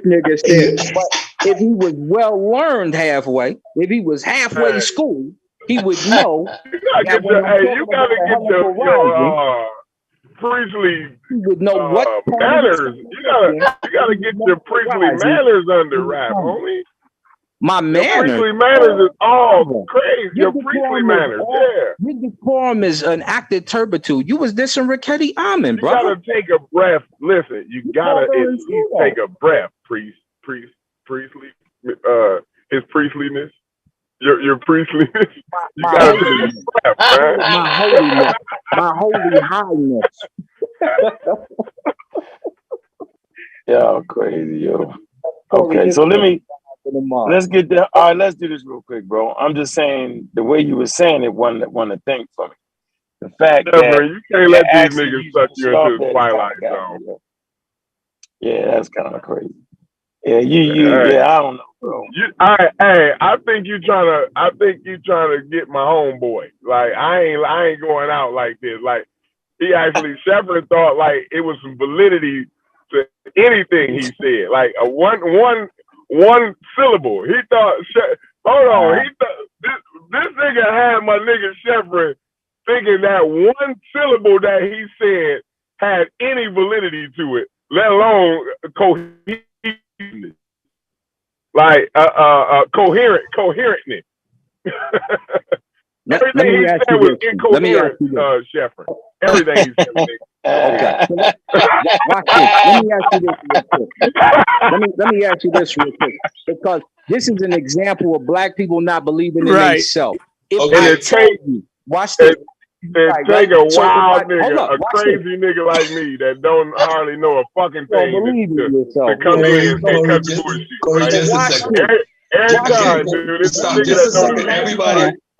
nigga said, but if he was well learned halfway, if he was halfway school, he would know. You gotta get your priestly manners. You gotta get your priestly manners under wrap, homie. My manners. Your priestly manners is all crazy. Your priestly manners, Your decorum is an act of turpitude. You was dissing Rickety Yaman, bro. You gotta take a breath. Listen, you gotta at least take a breath, priestly, his priestliness. Your priestliness. You gotta take a breath, man. My holy highness. Y'all crazy, yo. Okay, so let's get there. All right, let's do this real quick, bro. I'm just saying the way you were saying it, one to think for me. The fact that you can't let these niggas suck you into the twilight zone. Yeah, that's kind of crazy. Yeah, I don't know, bro. I think you trying to get my homeboy. Like I ain't going out like this. Like he actually Shepard thought like it was some validity to anything he said. Like a one syllable. He thought. Hold on. He thought this nigga had my nigga Shepard thinking that one syllable that he said had any validity to it, let alone coherentness. Like coherentness. Everything he said was incoherent, Shepard. Everything he said. Okay. Watch this. Let me ask you this real quick. Because this is an example of black people not believing in themselves. Watch this. It take a wild nigga, a crazy nigga like me that don't hardly know a fucking thing to come in and cut the bullshit. Every time, dude, this nigga just a second.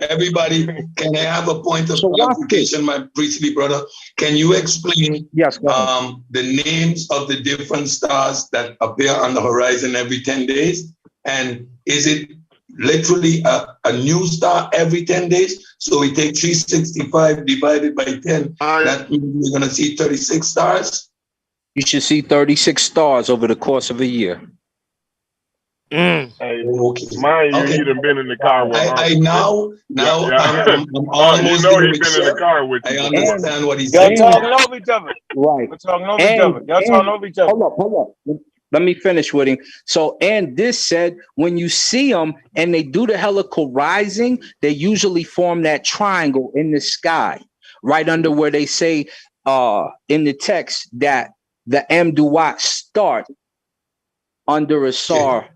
Everybody, can I have a point of clarification, my priestly brother? Can you explain the names of the different stars that appear on the horizon every 10 days? And is it literally a new star every 10 days? So we take 365 divided by 10. That means we're going to see 36 stars. You should see 36 stars over the course of a year. Hey, mind you, he done been in the car with I now I'm almost you know there he's with been in the Chef. car with you. I understand what he's Y'all saying. talking over each other. Right. We're talking over each other. Y'all talking over each other. Hold up. Let me finish with him. So, and this said, when you see them and they do the helical rising, they usually form that triangle in the sky, right under where they say in the text that the Amduat start under a star.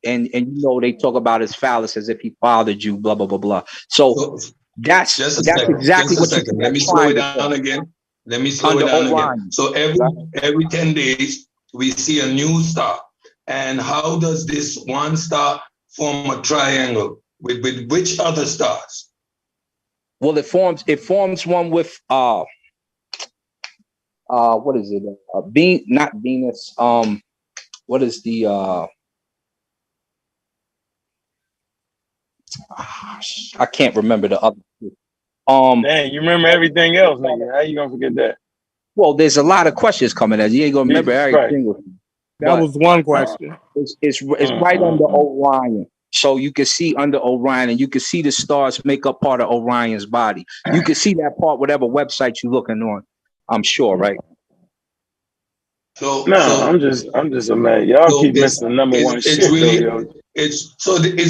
And you know they talk about his phallus as if he fathered you, blah blah blah blah. So that's exactly what you see. Let me slow it down again. Let me slow it down again. So every 10 days we see a new star. And how does this one star form a triangle with which other stars? Well, it forms one with what is it? Not Venus. What is the I can't remember the other. Dang, you remember everything else, nigga. How you gonna forget that? Well, there's a lot of questions coming at you. You ain't gonna remember everything. That was one question. It's right under Orion. So you can see under Orion, and you can see the stars make up part of Orion's body. You can see that part, whatever website you're looking on. I'm sure, right? I'm just amazed. Y'all keep missing the number one shit, really, though, yo. It's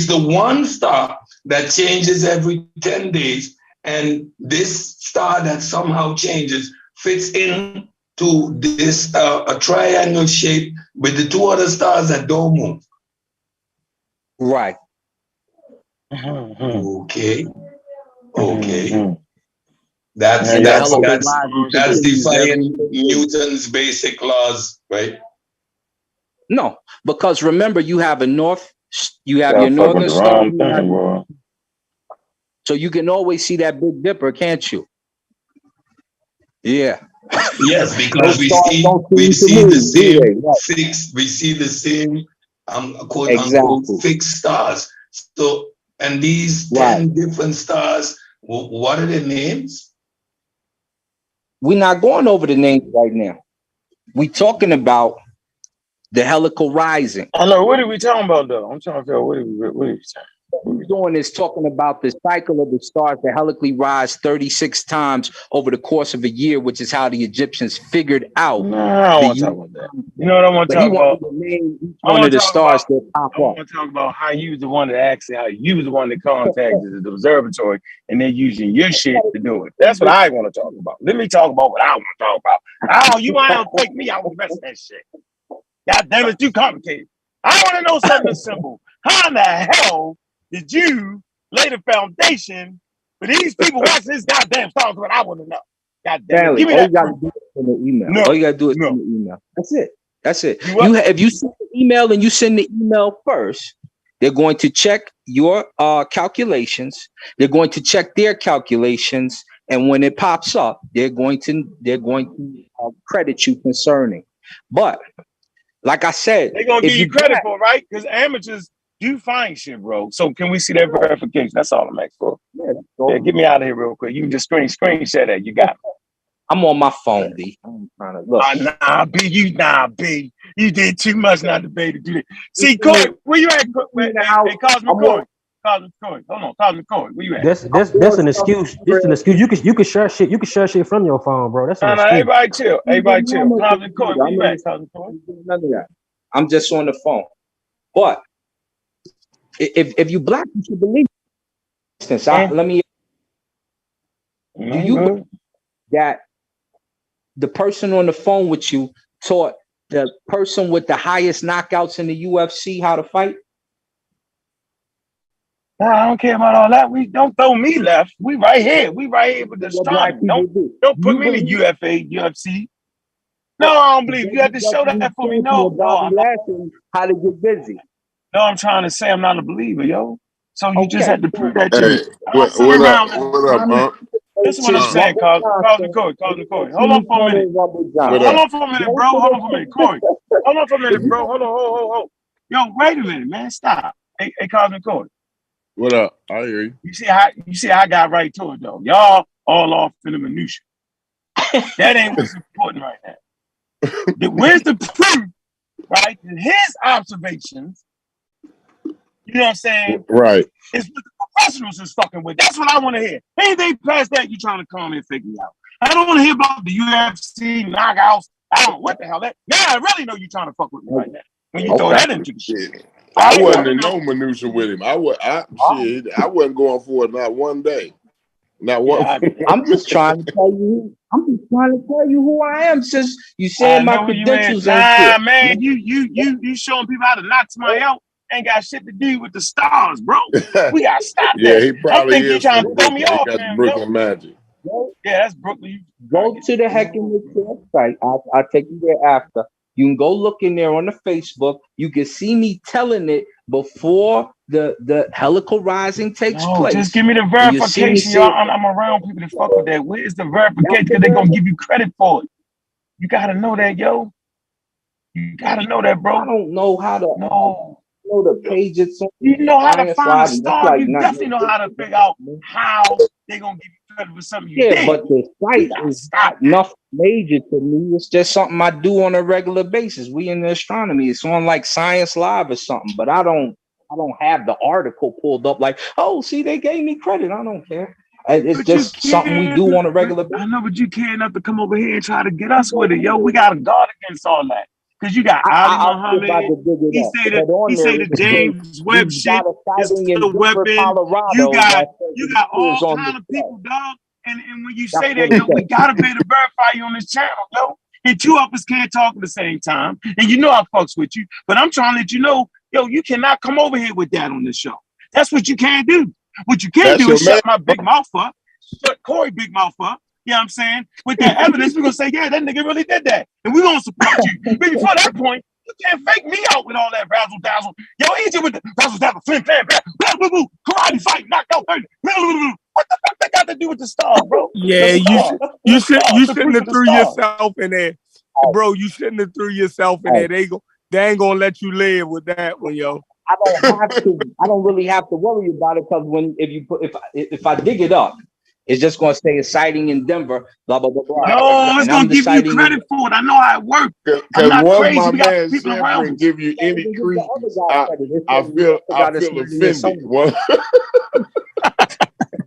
the one star that changes every 10 days, and this star that somehow changes fits in to this a triangle shape with the two other stars that don't move. Right. Okay. That's defying Newton's basic laws, right? No, because remember, you have your northern star. So you can always see that Big Dipper, can't you? Yeah. Yes, because we see the same quote unquote fixed stars. So, and these 10 different stars, what are their names? We're not going over the names right now. We're talking about the helical rising. I know. What are we talking about, though? I'm trying to figure out what are we saying. What we're doing is talking about the cycle of the stars that helically rise 36 times over the course of a year, which is how the Egyptians figured out. No, I don't want to talk about that. You know what I want to talk about? One of the stars that pop up. I want to talk about how you was the one that asked, how you was the one that contacted the observatory, and they're using your shit to do it. That's what I want to talk about. Let me talk about what I want to talk about. Oh, you want to take me out with the rest of that shit. God damn it, too complicated. I want to know something simple. How in the hell did you lay the foundation for these people watching this goddamn star? What I want to know. God damn it. Give me that. All you gotta do is send an email. No. All you gotta do is send an email. That's it. If you send the email and you send the email first, they're going to check your calculations. They're going to check their calculations, and when it pops up, they're going to credit you concerning. But like I said, they're gonna give you credit for it, right? Because amateurs do find shit, bro. So can we see that verification? That's all I'm asking for. Yeah, get me out of here real quick. You can just screenshot that. You got me. I'm on my phone, B. I'm trying to look. B. You did too much not to be to do that. See, Corey, where you at? Hey, Cosmic Corey. Hold on, Cosmic Corey. Where you at? That's an excuse. This is an excuse. You can share shit. You can share shit from your phone, bro. That's an excuse. Everybody chill. Cosmic Corey, where you at? Cosmic Corey. None of that. I'm just on the phone. But if you black, you should believe. Let me. Do you believe that the person on the phone with you taught the person with the highest knockouts in the UFC how to fight? Nah, I don't care about all that. We don't throw me left. We right here. We right here with the astronomy. Don't put me in the UFC. No, I don't believe you have to show that for me. No, how to get busy. No, I'm trying to say I'm not a believer, yo. So you just had to prove that to me. What up, This is what I'm saying, Cosmic Corey. Hold on for a minute. Hold on for a minute, bro. Hold on for a minute, Corey. Hold on for a minute, bro. Hold on. Yo, wait a minute, man. Stop. Hey, Cosmic Corey. What up? I hear you. You see how I got right to it though. Y'all all off in the minutia. That ain't what's important right now. Where's the proof, right? His observations, you know what I'm saying? Right. It's what the professionals is fucking with. That's what I want to hear. Anything past that, you trying to call me and fake me out. I don't want to hear about the UFC knockouts. I don't know what the hell that. Now I really know you trying to fuck with me right now. When you throw that into the shit. I wasn't in no minutia with him. I wasn't going for it not one day. Not one. I'm just trying to tell you. I'm just trying to tell you who I am. Since you said my credentials ain't Nah, good. man, you showing people how to knock somebody out ain't got shit to do with the stars, bro. We gotta stop Yeah, that. he probably you is trying from to throw me Brooklyn. off, He got man. the Brooklyn Magic. Yeah, that's Brooklyn. Go to the Heck in the website. I'll take you there after. You can go look in there on the Facebook. You can see me telling it before the helical rising takes place. Just give me the verification, y'all. I'm around people that fuck with that. Where is the verification? Because they're gonna give you credit for it. You gotta know that, yo. You gotta know that, bro. I don't know how to know the pages. You know how to find a star. Like you definitely know how to figure out how they're gonna give you credit for something you did. But the site is not nothing major to me. It's just something I do on a regular basis. We in the astronomy. It's on like Science Live or something. But I don't have the article pulled up like, oh, see, they gave me credit. I don't care. It's just something we do on a regular basis. I know, but you care enough to come over here and try to get us with it, yo. We got to guard against all that. Because you got Ali Muhammad. He say that James Webb shit is the weapon. You got all kind of people, dog. And when you say that, yo, we got to be able to verify you on this channel, yo. And two of us can't talk at the same time. And you know I fucks with you. But I'm trying to let you know, yo, you cannot come over here with that on this show. That's what you can't do. What you can do is shut my big mouth up, shut Corey big mouth up. You know what I'm saying? With that evidence, we're going to say, yeah, that nigga really did that. And we're going to support you. But before that point, you can't fake me out with all that razzle dazzle. Yo, easy with the razzle dazzle, flim, flam, blah, karate fight, knockout, what the fuck that got to do with the stars, bro? Yeah, you shouldn't have threw yourself in there. Bro, you shouldn't have threw yourself in there. They ain't going to let you live with that one, yo. I don't have to. I don't really have to worry about it because if I dig it up, it's just going to say a sighting in Denver, blah, blah, blah, blah. No, it's going to give you credit for it. I know how it works. Because once my man Shepard give you any credence, I feel offended.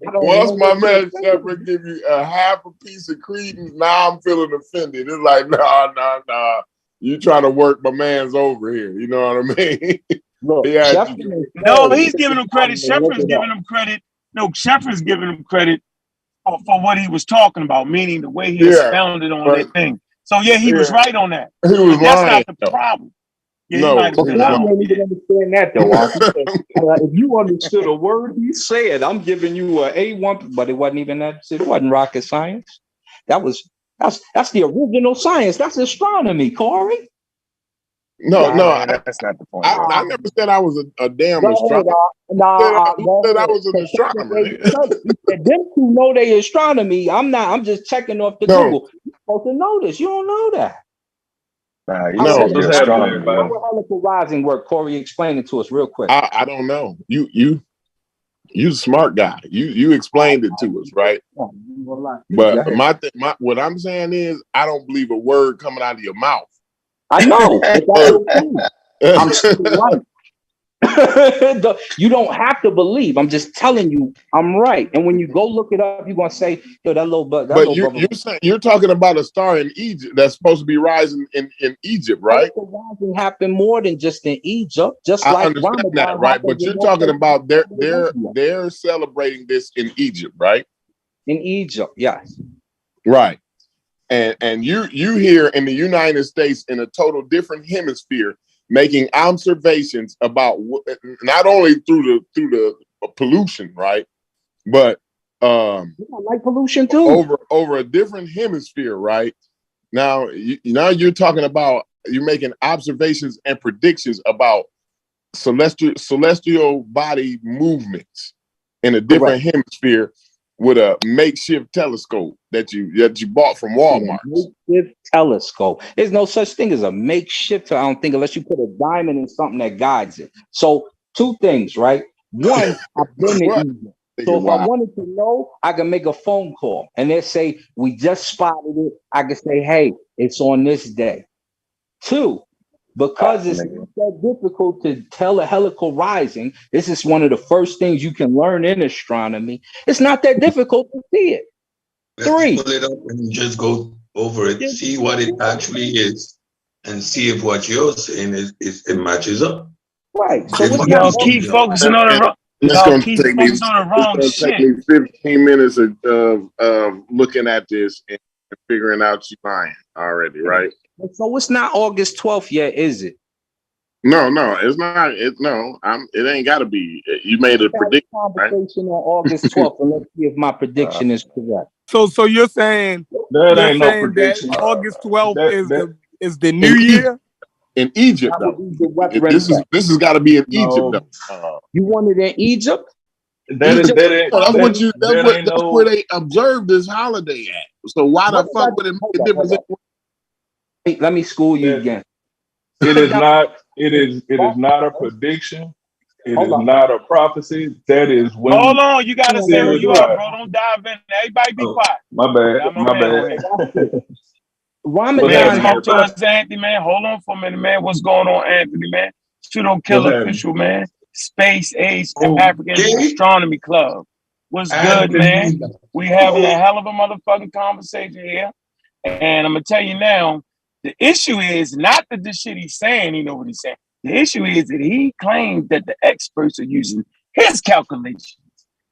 Once my man Shepard give you a half a piece of credence, now I'm feeling offended. It's like, nah. You trying to work my man's over here. You know what I mean? Look, no, he's giving him credit. Shepard's giving him credit. No, Shepard's giving him credit for what he was talking about, meaning the way he expounded on that thing. So yeah, he was right on that. He was that's lying, not the problem. Yeah, no, he might have been I don't even understand that though. If you understood a word he said, I'm giving you a A1, but it wasn't even that. It wasn't rocket science. That's the original science. That's astronomy, Corey. No, that's not the point. I never said I was a damn astronomer. I said I was an astronomer. Them two know they astronomy. I'm not. I'm just checking off the Google. You're supposed to know this. You don't know that. How will helical rising work? Corey, explain it to us real quick. I don't know. You a smart guy. You explained it to us, right? But what I'm saying is, I don't believe a word coming out of your mouth. I know. I'm still right. You don't have to believe. I'm just telling you, I'm right. And when you go look it up, you're gonna say, "Yo, that little bug." But you're talking about a star in Egypt that's supposed to be rising in Egypt, right? Rising happened more than just in Egypt. Just I like understand Ramadan that, right? But you're talking about they're celebrating this in Egypt, right? In Egypt, yes. Right. And you here in the United States in a total different hemisphere, making observations about not only through the pollution, right, but like pollution too over a different hemisphere, right? Now you're talking about you're making observations and predictions about celestial body movements in a different hemisphere. with a makeshift telescope that you bought from Walmart. Makeshift telescope. There's no such thing as a makeshift. I don't think, unless you put a diamond in something that guides it. So two things, right? One, I've been to Egypt. So if I wanted to know, I can make a phone call and they say, we just spotted it. I can say, hey, it's on this day. Two, because it's not that difficult to tell a helical rising, this is one of the first things you can learn in astronomy. It's not that difficult to see it. Three, pull it up and just go over it, see what it actually is, and see if what you're saying is it matches up. Right. So y'all keep focusing on the wrong. Y'all keep focusing on the wrong shit. Take me 15 minutes of looking at this and figuring out you lying already, right? So it's not August 12th yet, is it? No, it's not. It ain't got to be. You made a prediction, right? On August 12th, and let's see if my prediction is correct. So you're saying that August 12th is the new year? In Egypt, though. This has got to be in Egypt, though. You want it in Egypt? That's where they observe this holiday at. So why the fuck would it make a difference? Let me school you again. It is not. It is not a prediction. It is not a prophecy. That is when. Hold on, you gotta say who you are, bro. Don't dive in. Everybody be quiet. My bad. Man, talk to us, Anthony, man. Hold on for a minute, man. What's going on, Anthony, man? Pseudo Killas official, man. Space Age African Astronomy Club. What's good, man? We having a hell of a motherfucking conversation here. And I'm gonna tell you now, the issue is not that the shit he's saying, he know what he's saying. The issue is that he claims that the experts are using his calculations.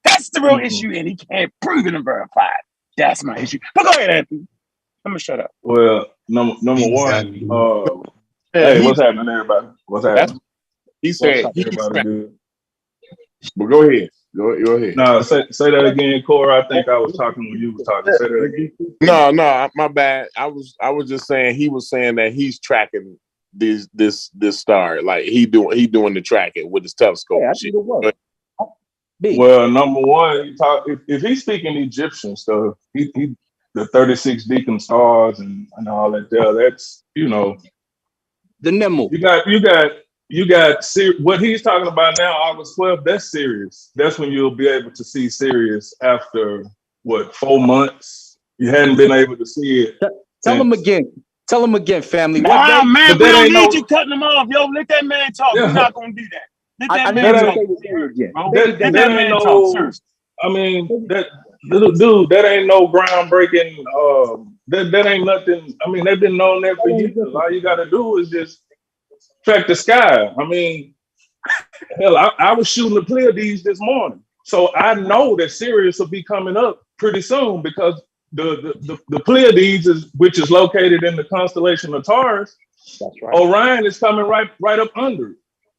That's the real issue, and he can't prove it and verify it. That's my issue. But go ahead, Anthony. I'm gonna shut up. Well, number one, hey, what's happening, everybody? What's happening? He said but go ahead. Go ahead. No, say that again, Cora. I think I was talking when you was talking. Say that again. No, my bad. I was just saying he was saying that he's tracking this star, like he doing the tracking with his telescope. Well, number one, if he's speaking Egyptian stuff, he the 36 deacon stars and all that there. That's the Nemo. You got what he's talking about now, August 12th, that's Sirius. That's when you'll be able to see Sirius after, 4 months? You hadn't been able to see it. Tell him again. Tell him again, family. Nah, man, we don't need you cutting him off. Yo, let that man talk. We're not going to do that. Let that man talk. Let that man talk. I mean, dude, that ain't no groundbreaking. That ain't nothing. I mean, they've been known that for years. All you got to do is just track the sky. I mean, hell, I was shooting the Pleiades this morning, so I know that Sirius will be coming up pretty soon because the Pleiades which is located in the constellation of Taurus. That's right. Orion is coming right up under it.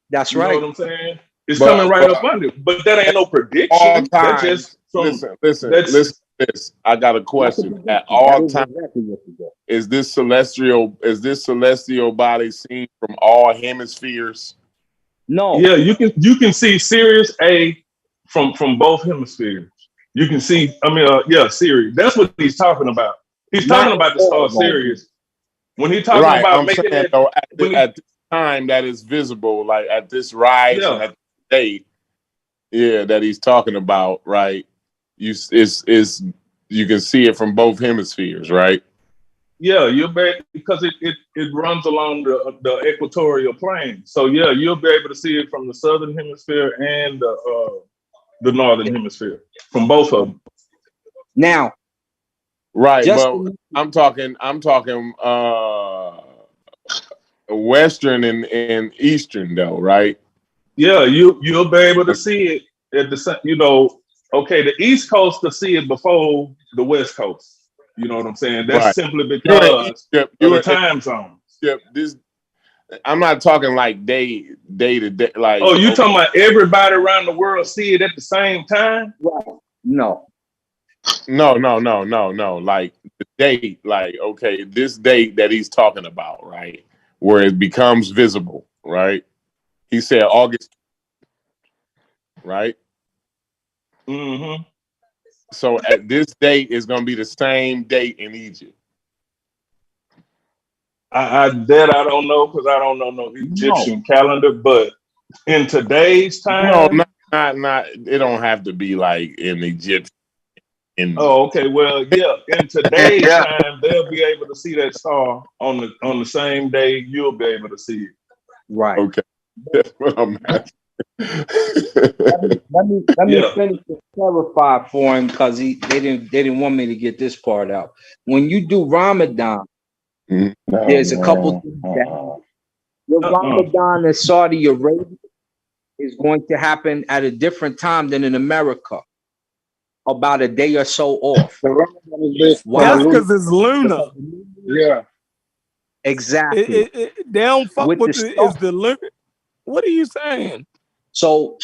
That's right. You know what I'm saying? It's coming right up under it. But that ain't no prediction. That's just listen. I got a question. At all times, is this celestial body seen from all hemispheres? No. Yeah, you can see Sirius A from both hemispheres. You can see. Sirius. That's what he's talking about. He's talking about the star Sirius. When he's talking about making it at this time that is visible, like at this rise and at this date, that he's talking about, right? You can see it from both hemispheres, right? Yeah, because it runs along the equatorial plane. So yeah, you'll be able to see it from the southern hemisphere and the northern hemisphere, from both of them. Now, right, but I'm talking western and eastern though, right? Yeah, you'll be able to see it at the Okay, the East Coast to see it before the West Coast. You know what I'm saying? That's simply because of the time zones. Yep. I'm not talking like day to day. Like, oh, you talking about everybody around the world see it at the same time? No. Like the date, like this date that he's talking about, right, where it becomes visible, right? He said August, right? Mm-hmm. So at this date is going to be the same date in Egypt. I don't know because I don't know no Egyptian calendar, but in today's time, No, not. It don't have to be like in Egypt. Oh, okay. Well, yeah. In today's time, they'll be able to see that star on the same day you'll be able to see it. Right. Okay. That's what I'm asking. Let me finish to clarify for him because they didn't want me to get this part out. When you do Ramadan, there's a couple things that your Ramadan in Saudi Arabia is going to happen at a different time than in America, about a day or so off. That's because it's lunar. Yeah. Exactly. They don't fuck with the lunar. What are you saying? So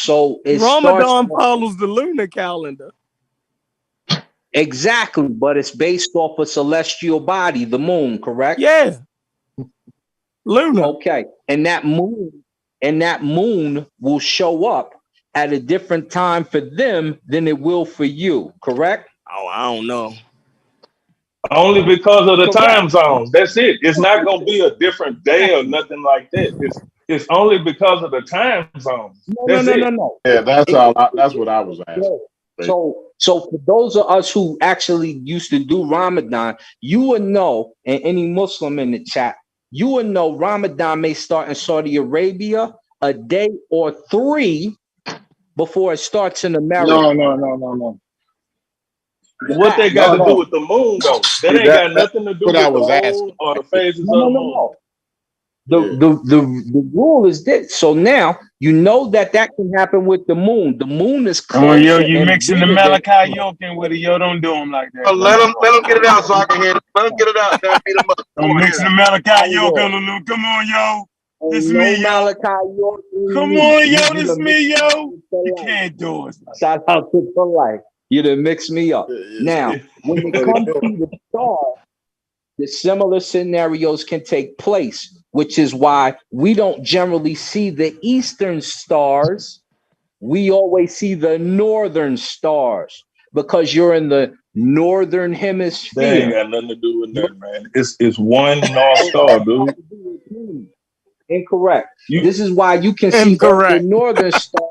it Ramadan starts follows the lunar calendar. Exactly, but it's based off a celestial body, the moon, correct? Yeah. Lunar. Okay. And that moon will show up at a different time for them than it will for you, correct? Oh, I don't know. Only because of the time zones. That's it. It's not gonna be a different day or nothing like that. It's only because of the time zones. No. Yeah, that's all. That's what I was asking. So for those of us who actually used to do Ramadan, you would know, and any Muslim in the chat, you would know Ramadan may start in Saudi Arabia a day or 3 before it starts in America. No. What they got to do with the moon, though? That ain't got nothing to do with the moon or the phases of the moon. The rule is this. So now you know that can happen with the moon. The moon is closer. Oh, yo, you mixing the Malachi Yorkin with it. Yo, don't do him like that. Let him get it out so I can hear it. Let him get it out. Beat him up. Don't mix the Malachi Yorkin. Come on, yo. This me, yo. Come on, yo. This me, yo. You can't do it. Shout out to the life. You done mix me up. Now, when it comes to the star, the similar scenarios can take place, which is why we don't generally see the eastern stars. We always see the northern stars because you're in the northern hemisphere. They ain't got nothing to do with that, man. It's one North Star, dude. Incorrect. This is why you can see the northern star.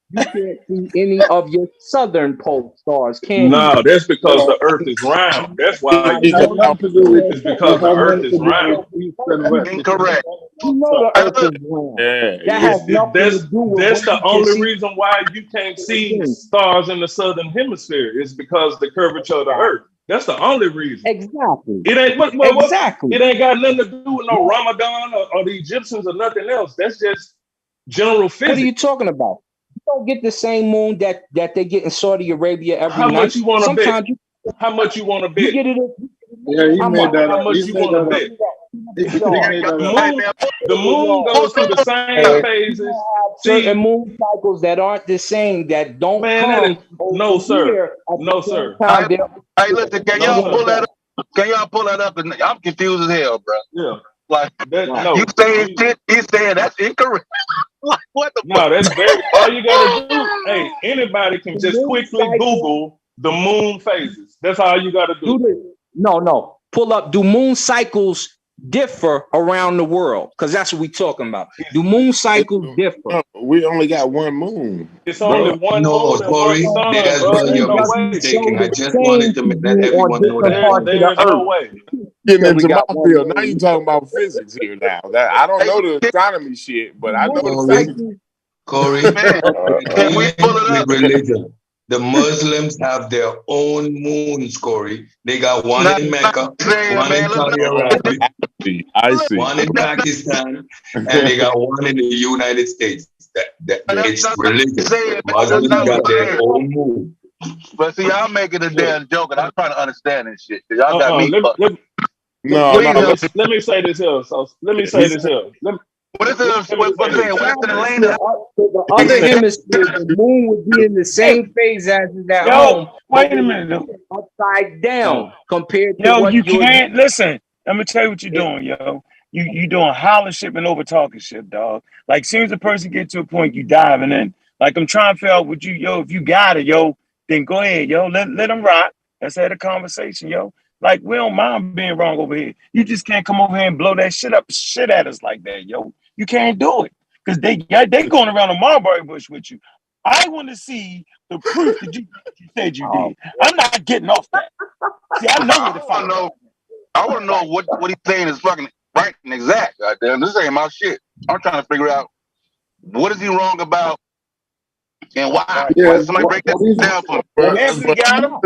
You can't see any of your southern pole stars, can you? No, that's because the Earth is round. That's why it's because the Earth is round. Incorrect. You know the Earth is round. That has nothing to do with that's the what you only can see. reason why you can't see stars in the southern hemisphere is because the curvature of the Earth. That's the only reason. Exactly. It ain't exactly. It ain't got nothing to do with no Ramadan or the Egyptians or nothing else. That's just general physics. What are you talking about? You don't get the same moon that they get in Saudi Arabia every How night. much you want to bet? How much you want to bet? You get it. Yeah, he made that How up. much He you made want to that bet? up. The moon goes through the same phases. Certain moon cycles that aren't the same, that don't come. No, sir. No, sir. Hey, listen, can y'all pull that up? Can y'all pull that up? I'm confused as hell, bro. Yeah. Like, no. You saying shit, he's saying that's incorrect. Like, what the fuck? No, that's very, all you gotta do, hey, anybody can just quickly Google the moon phases. That's all you gotta do. No. Pull up, do moon cycles differ around the world? Because that's what we're talking about. Do moon cycles differ? We only got one moon. It's only one moon and one sun, there's bro. where There's you're no way. mistaken. I just wanted to let everyone know that. There's no way. Getting into my field. Now you talking about physics here now. I don't know the astronomy shit, but I know the physics. Corey, with religion. The Muslims have their own moons, Corey. They got one in Mecca, one in Saudi Arabia, one in Pakistan, and they got one in the United States. It's religion. Muslims got their own moon. But see, y'all making a damn joke, and I'm trying to understand this shit. Y'all got me fucked. Let me say this here. So let me say this here. What is it? What's saying? Western lane? The other hemisphere, the moon would be in the same phase as it's at home. Wait a minute. Upside down compared to what you can't listen. I'm gonna tell you what you're doing, yo. You doing holler shit and over talking shit, dog. Like, soon as a person get to a point, you diving in. Like, I'm trying to figure out what if you got it, yo. then go ahead, yo. Let them rock. Let's have a conversation, yo. Like, we don't mind being wrong over here. You just can't come over here and blow that shit at us like that, yo. You can't do it. Because they going around a mulberry bush with you. I want to see the proof that you said you did. I'm not getting off that. See, I know where to find out. I want to know what he's saying is fucking right and exact. Goddamn, this ain't my shit. I'm trying to figure out what is he wrong about and why. Why somebody break that down for me? Anthony got him.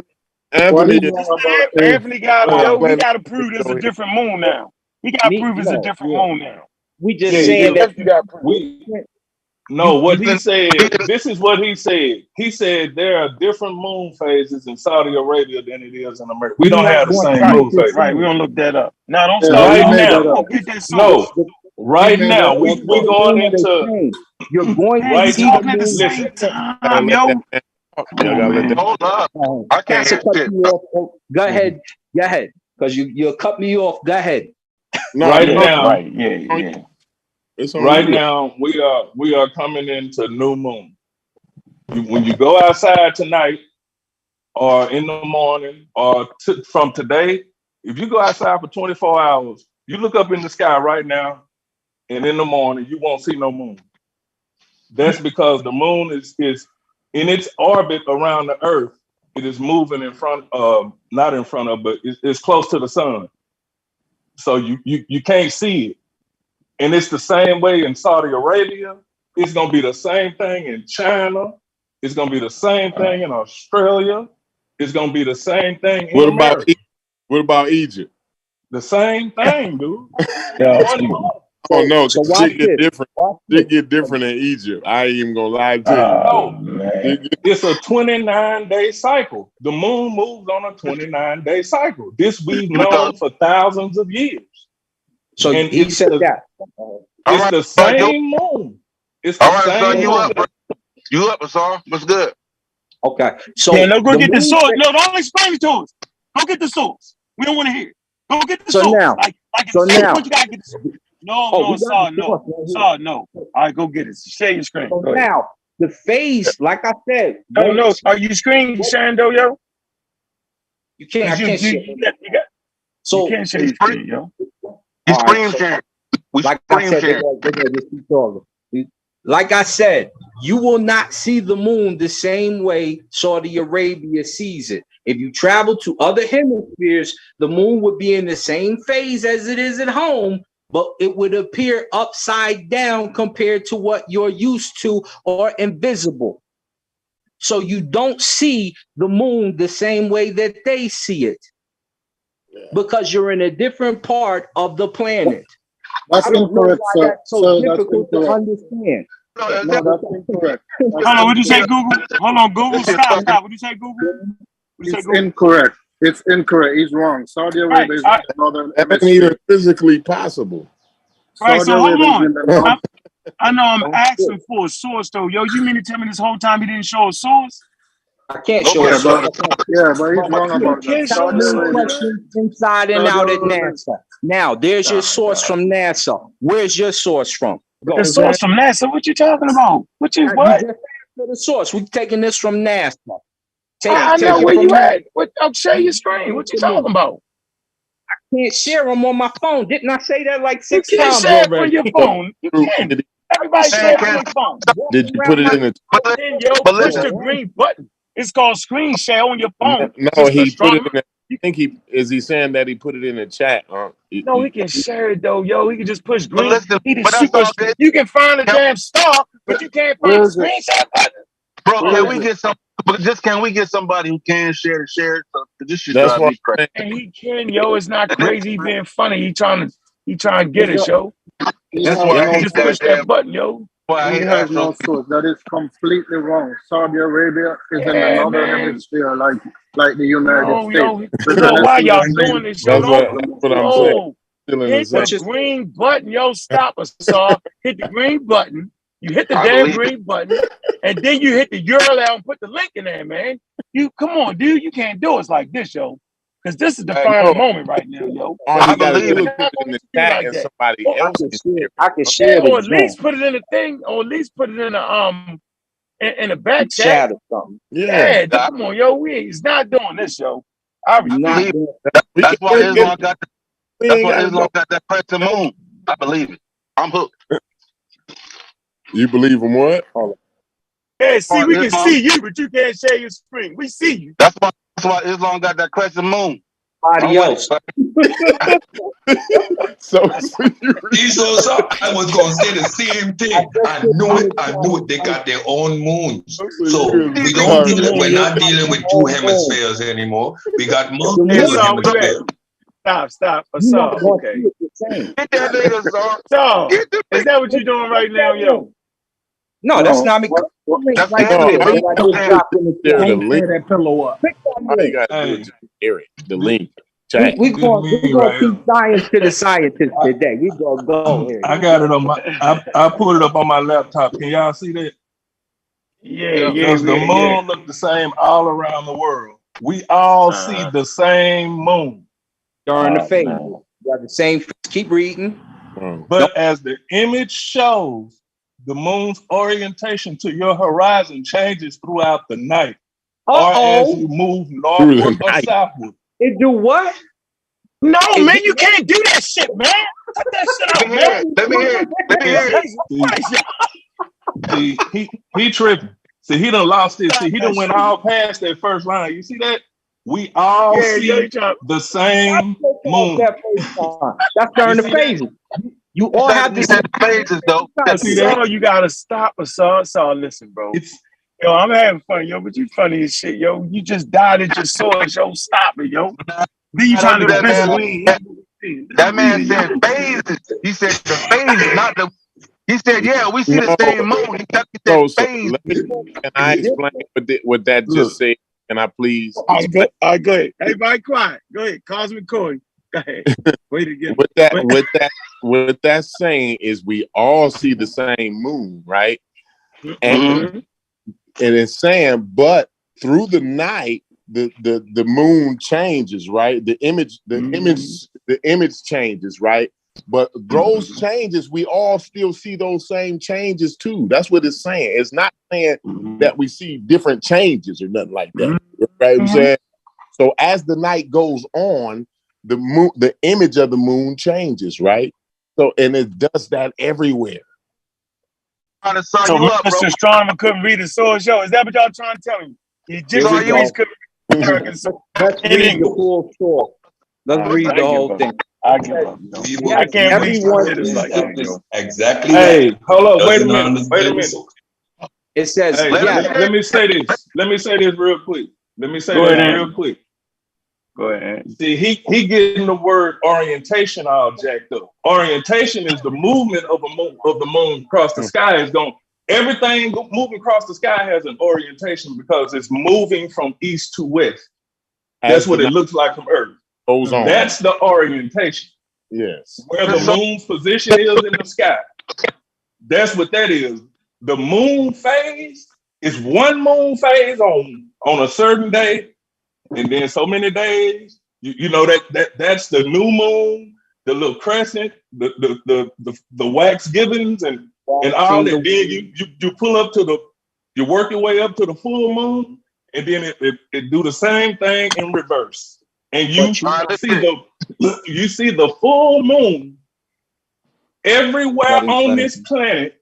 Anthony got him, yo. He got to prove there's a different moon now. He got to prove it's a different moon now. We just saying that what he said, this is what he said. He said there are different moon phases in Saudi Arabia than it is in America. We don't have the same moon phase. Right, we don't look that up. No, don't start right now. Get that source. No, right now. We're going into. You're going right to talking at the same time, yo. Hold up. I can't hear shit. Go ahead, because you cut me off. Go ahead. Right now, right, yeah. Right now, we are coming into new moon. When you go outside tonight, or in the morning, or from today, if you go outside for 24 hours, you look up in the sky right now, and in the morning, you won't see no moon. That's because the moon is in its orbit around the Earth. It is moving in front of, not in front of, but it's close to the sun. So you can't see it. And it's the same way in Saudi Arabia. It's going to be the same thing in China. It's going to be the same thing in Australia. It's going to be the same thing in America. What about Egypt? The same thing, dude. Oh no, shit get different. Shit get different in Egypt. I ain't even gonna lie to you. It's a 29-day cycle. The moon moves on a 29-day cycle. This we've known for thousands of years. So and he said that. It's the same moon. It's the same moon. You up, Asar? What's good? Okay. So no, go get the source. No, don't explain it to us. Go get the source. We don't want to hear it. Go get the source. Now, like so now, you gotta get the source. No, Asar, no. Asar, no. All right, go get it. Share your screen. So now, the phase, like I said. No. Are you screen sharing though, yo? You can't. I can't share. So you can't share your screen, yo. You screen sharing. Like I said, like I said, you will not see the moon the same way Saudi Arabia sees it. If you travel to other hemispheres, the moon would be in the same phase as it is at home, but it would appear upside down compared to what you're used to or invisible. So you don't see the moon the same way that they see it because you're in a different part of the planet. That's incorrect, sir. That's so difficult to understand. No, that's incorrect. Hold on, what did you say, Google? Hold on, Google. Stop. What did you say, Google? It's incorrect. It's incorrect. He's wrong. Saudi Arabia is in the northern hemisphere. That ain't even physically possible. Right, so hold on. I know I'm asking for a source, though. Yo, you mean to tell me this whole time he didn't show a source? I can't show a source. Yeah, but he's wrong about that. Inside and out at NASA. Now, there's your source from NASA. Where's your source from? The source from NASA? What you talking about? What? The source. We're taking this from NASA. I know where you at. I'll share your screen. What you talking about? I can't share them on my phone. Didn't I say that like 6 times already? You can't share it on your phone. You can. Everybody share it on your phone. Did you put it in the? Push the green button. It's called screen share on your phone. No, he put it in the. I think is he saying that he put it in the chat? No, he can share it though, yo. He can just push green. You can find a damn star, but you can't find the screen share button. Bro, can we get some? Can we get somebody who can share it? So this shit drive me crazy. And he can, yo. It's not crazy. He being funny. He trying to get it, yo. That's why I just push that button, yo. He has no source. That is completely wrong. Saudi Arabia is in the northern hemisphere, like the United States. Yo, why y'all doing this, yo? That's what I'm saying. Hit the green button, yo. Stop us, Saw. Hit the green button. You hit the damn green button, and then you hit the URL and put the link in there, man. You come on, dude. You can't do us like this, yo. Because this is the final moment right now, yo. I believe it in the chat and somebody else. I can share it. Or at least put it in a thing. Or at least put it in a in the back chat. Yeah, come on, yo. He's not doing this, yo. That's why Islam got that crescent moon. I believe it. I'm hooked. You believe in what? Yeah, see, we can see you, but you can't share your screen. We see you. That's why Islam got that crescent moon. Body else. So I was gonna say the same thing. I knew it. They got their own moons. So we're not dealing with two hemispheres anymore. We got multiple hemispheres. Stop. Okay. Get that nigga, Saul. Is that what you're doing right now, yo? No, that's not me. That's that pillow up. All you gotta do is just hear it. The link. Chat. We gonna teach science to the scientists today. We gonna go here. I got it on my. I pulled it up on my laptop. Can y'all see that? Yeah. Does the moon look the same all around the world? We all see the same moon during the phase. You got the same. Keep reading. But as the image shows, the moon's orientation to your horizon changes throughout the night, or as you move northward or southward. It do what? No, man, you can't do that shit, man. Cut that shit out, man. Let me hear it. See, he tripping. See, he done lost it. See, he done went all past that first line. You see that? We all see the same moon. That's during the phases. You all have the same phases, though. Saul, you gotta stop us, Saul. Listen, bro. Yo, I'm having fun, yo, but you funny as shit, yo. You just died at your source, yo. Stop it, yo. Then you trying to that man said phases. He said the phases, not the. He said, yeah, we see the same moon. He kept it phase. Can I explain what that just said? Can I please? All right, go ahead. Everybody quiet. Go ahead. Cosmic Coin. Go ahead. Wait again. What that's saying is we all see the same moon, right? And it's saying, but through the night, the moon changes, right? The image changes, right? But those changes, we all still see those same changes too. That's what it's saying. It's not saying that we see different changes or nothing like that. Right? I'm saying. So as the night goes on, the image of the moon changes, right? So and it does that everywhere. So Mr. Astronomer couldn't read the source, yo. Is that what y'all trying to tell me? He just couldn't read the American source. Let's read the full source. Let's read the whole thing. I give up. I can't read exactly. Hey, hold on. Wait a minute. It says, hey, let me say this. Let me say this real quick. Go ahead. See, he getting the word orientation all jacked up. Orientation is the movement of the moon across the sky. Everything moving across the sky has an orientation because it's moving from east to west. That's what it looks like from Earth. That's the orientation. Yes. Where the moon's position is in the sky. That's what that is. The moon phase is one moon phase on a certain day, and then so many days. You know that's the new moon, the little crescent, the wax gibbons and all that. Then you pull up you work your way up to the full moon, and then it do the same thing in reverse. And you see the full moon everywhere on this planet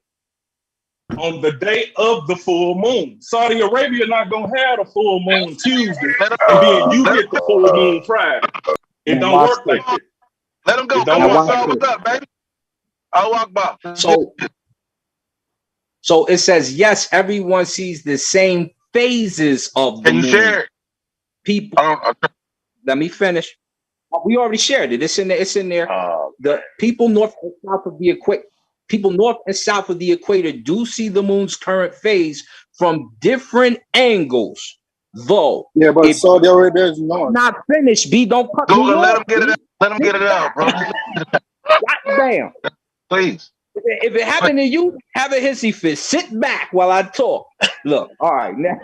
on the day of the full moon. Saudi Arabia not gonna have the full moon Tuesday, and then you get the full moon Friday. It don't work like that. Let them go. Come on, Saul, what's up, baby? So it says, yes, everyone sees the same phases of the moon. Can you share it? People. Let me finish. We already shared it. It's in there. The people north and south of the equator do see the moon's current phase from different angles. Though, yeah, but Saudi Arabia is not. Not finished. B, don't cut me let off. Let them get it out, bro. Goddamn. Please. If it happened to you, have a hissy fit. Sit back while I talk. Look, all right, now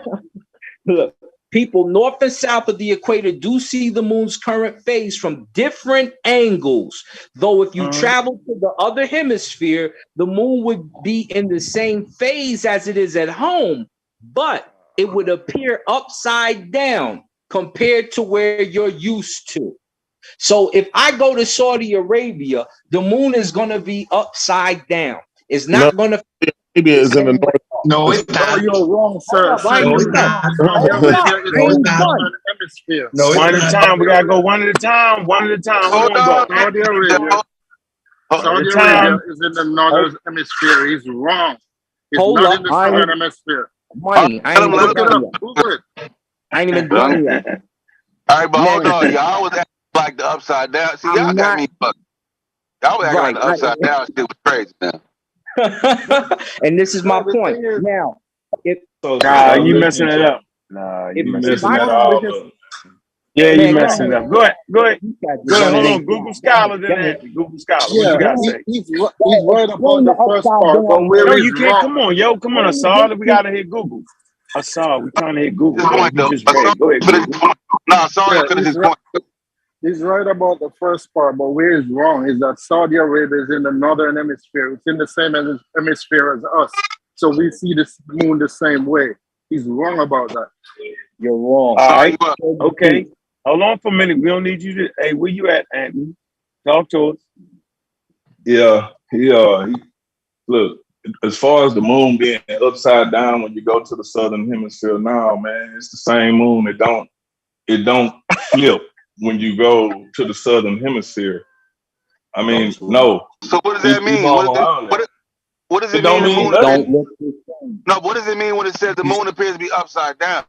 look. People north and south of the equator do see the moon's current phase from different angles. Though if you travel to the other hemisphere, the moon would be in the same phase as it is at home. but it would appear upside down compared to where you're used to. So if I go to Saudi Arabia, the moon is going to be upside down. It's not going to. Maybe it's in the north. No, it's No, not. you're wrong, sir. No, it's not. Saudi Arabia is in the northern hemisphere. No, it's One at a not. time. We gotta go one at a time. One at a time. Hold on, bro. Saudi Arabia. Saudi Arabia is in the northern hemisphere. He's wrong. It's not in the southern hemisphere. Money. I ain't even done yet. I ain't even done yet. All right, but hold on. Y'all was acting like the upside down. See, y'all got me fucked. Y'all was acting like the upside down shit was crazy now. And this is my point. Now, if you messing it up. Nah, you messing it up. Yeah, you messing it up. Go ahead. Go ahead. Hold on. Google Scholar, then Google Scholar. What you got to say? He's right about the first part, but where no, he's you can't. wrong. Come on, yo. Come on, Asad. We got to hit Google. Asad, we trying to hit Google. You just read. Go ahead, Google. No, sorry, finish his point. He's right about the first part, but where he's wrong is that Saudi Arabia is in the northern hemisphere. It's in the same hemisphere as us. So we see this moon the same way. He's wrong about that. You're wrong. All right. Okay. Hold on for a minute. We don't need you to. Hey, where you at, Anthony? Talk to us. Yeah. Look, as far as the moon being upside down when you go to the southern hemisphere, now, man, it's the same moon. It don't flip when you go to the southern hemisphere. I mean, no. So what does that mean? What does it mean? The moon no, what does it mean when it says the moon appears to be upside down?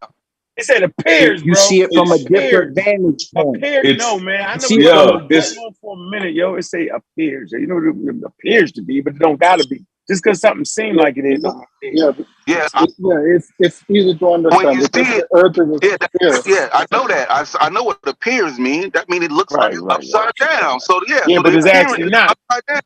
It said appears, bro. You see it from a different vantage point. No, man. I know. Hold on for a minute, yo. It say appears. You know what it appears to be, but it don't gotta be. Just because something seems like it is. It's easy to understand. When you see it, I know that. I know what appears mean. That means it looks like it's upside down. So so but it's actually not. Upside down.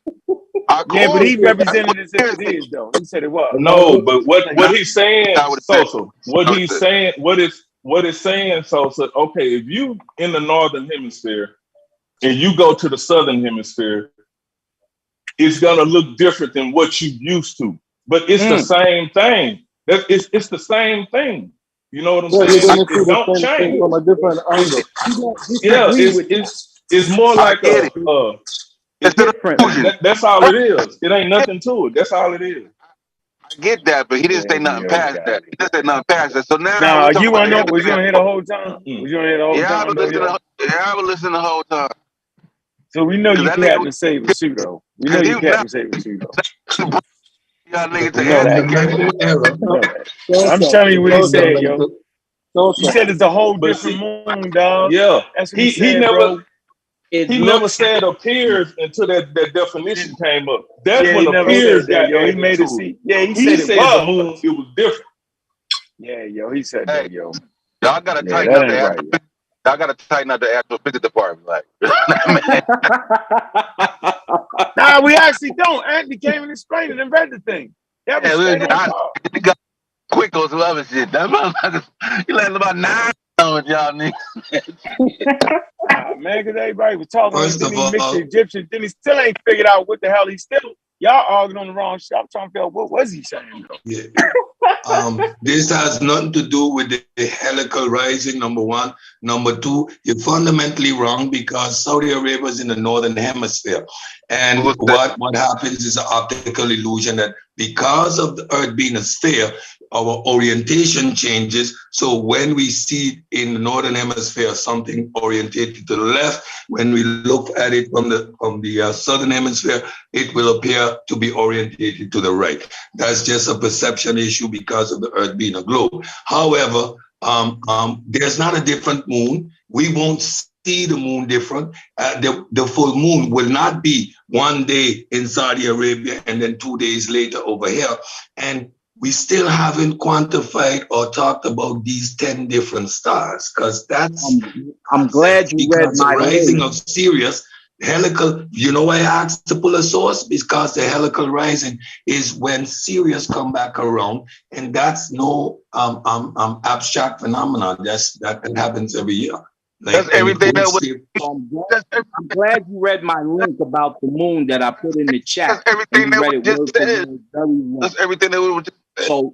Yeah, but he represented it as if it is, though. He said it was. No, but what he's saying, Sosa, what it's saying, Sosa, okay, if you in the northern hemisphere and you go to the southern hemisphere, it's gonna look different than what you used to. But it's the same thing. It's the same thing. You know what I'm saying? It don't change from a different angle. Yeah, it's more like it's different. That's all it is. It ain't nothing to it. That's all it is. I get that, but he didn't say nothing past that. He didn't say nothing past that. So now, you want to know? Was you on here the whole time? Was you on here the whole time? I would listen the whole time. So we know you can't to say with Pseudo. We know you can't to say with Pseudo. I'm telling you what he said, yo. He said it's a whole different moon, dog. Yeah, that's what he never. Bro. He never said appears until that definition came up. That's when appears got yo. He made it see. Yeah, he said the moon. It was different. Yeah, yo. He said that, yo. Y'all gotta tighten up the y'all gotta tighten up the actual physics department, like. Nah, we actually don't. Anthony came and explained it and read the thing. That was got quick on some other shit. That motherfucker, he left about 9 with y'all niggas. Man, because everybody was talking. Then he mixed the Egyptian. Then he still ain't figured out what the hell he still. Y'all arguing on the wrong shit. I'm trying to figure out what was he saying, though. Yeah. This has nothing to do with the helical rising, number one. Number two, you're fundamentally wrong because Saudi Arabia is in the northern hemisphere. And what happens is an optical illusion that because of the Earth being a sphere, our orientation changes. So when we see in the northern hemisphere something orientated to the left, when we look at it from the southern hemisphere, it will appear to be orientated to the right. That's just a perception issue because of the Earth being a globe. However, there's not a different moon. We won't see the moon different. The full moon will not be one day in Saudi Arabia and then 2 days later over here. And we still haven't quantified or talked about these 10 different stars because that's. I'm glad you read my rising of Sirius. Helical, you know why I asked to pull a source? Because the helical rising is when Sirius come back around, and that's no abstract phenomenon. That happens every year. Like, that's everything that was. I'm glad you read my link about the moon that I put in the chat. That's everything that was just said. That's everything that was just said. So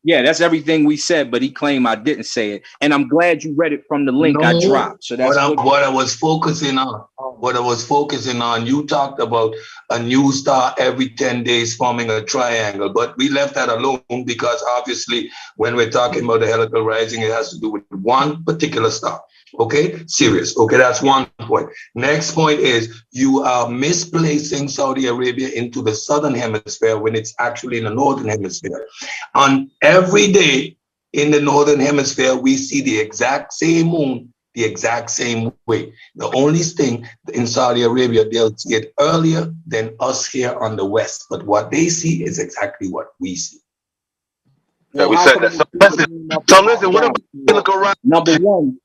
Yeah, that's everything we said, but he claimed I didn't say it. And I'm glad you read it from the link I dropped. So that's what I was focusing on, you talked about a new star every 10 days forming a triangle, but we left that alone because obviously when we're talking about the helical rising, it has to do with one particular star. Okay, serious. Okay, that's one point. Next point is you are misplacing Saudi Arabia into the southern hemisphere when it's actually in the northern hemisphere. On every day in the northern hemisphere, we see the exact same moon, the exact same way. The only thing in Saudi Arabia, they'll see it earlier than us here on the west, but what they see is exactly what we see. Yeah, we said that. So listen, what about helical rising? Number one.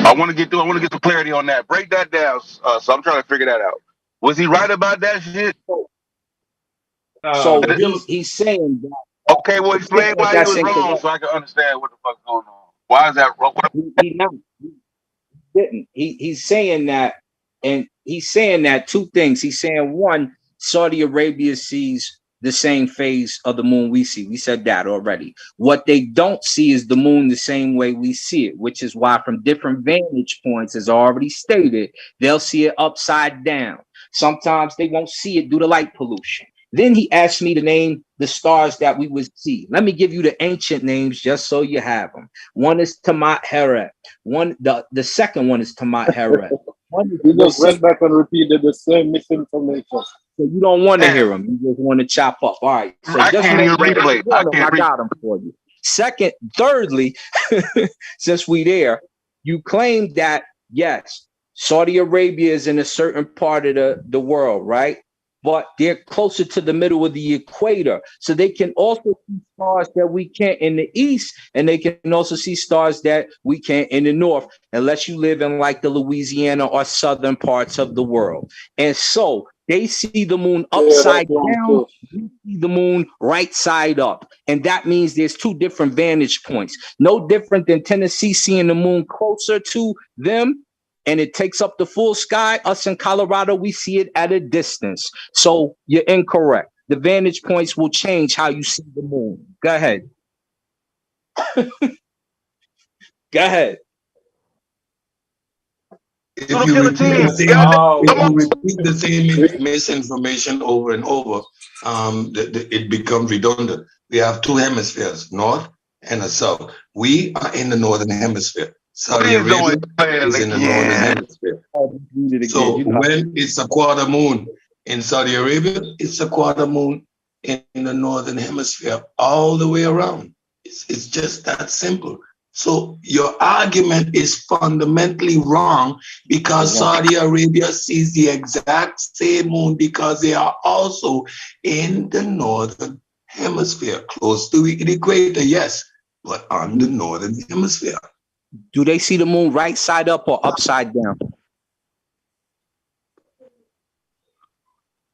I want to get some clarity on that. Break that down. So I'm trying to figure that out. Was he right about that shit? So he's saying that. Okay, well, explain why he was wrong so I can understand what the fuck's going on. Why is that wrong? He didn't. He's saying that, and he's saying that two things. He's saying one, Saudi Arabia sees the same phase of the moon we see. We said that already. What they don't see is the moon the same way we see it, which is why from different vantage points, as already stated, they'll see it upside down. Sometimes they won't see it due to light pollution. Then he asked me to name the stars that we would see. Let me give you the ancient names just so you have them. One is Tamat Heret. The second one is Tamat Heret. You just went back and repeated the same misinformation. So you don't want to hear them. You just want to chop up. All right. So I can't hear replay. I got them for you. Thirdly, since we there, you claim that, yes, Saudi Arabia is in a certain part of the world, right? But they're closer to the middle of the equator. So they can also see stars that we can't in the east, and they can also see stars that we can't in the north, unless you live in like the Louisiana or southern parts of the world. And so they see the moon upside down, we see the moon right side up. And that means there's two different vantage points. No different than Tennessee seeing the moon closer to them, and it takes up the full sky. Us in Colorado, we see it at a distance. So you're incorrect. The vantage points will change how you see the moon. Go ahead. Go ahead. If you repeat the same misinformation over and over, it becomes redundant. We have two hemispheres, north and a south. We are in the northern hemisphere. Saudi Arabia is in the northern hemisphere. So when it's a quarter moon in Saudi Arabia, it's a quarter moon in the northern hemisphere all the way around. It's just that simple. So your argument is fundamentally wrong because Saudi Arabia sees the exact same moon because they are also in the northern hemisphere, close to the equator, yes, but on the northern hemisphere. Do they see the moon right side up or upside down?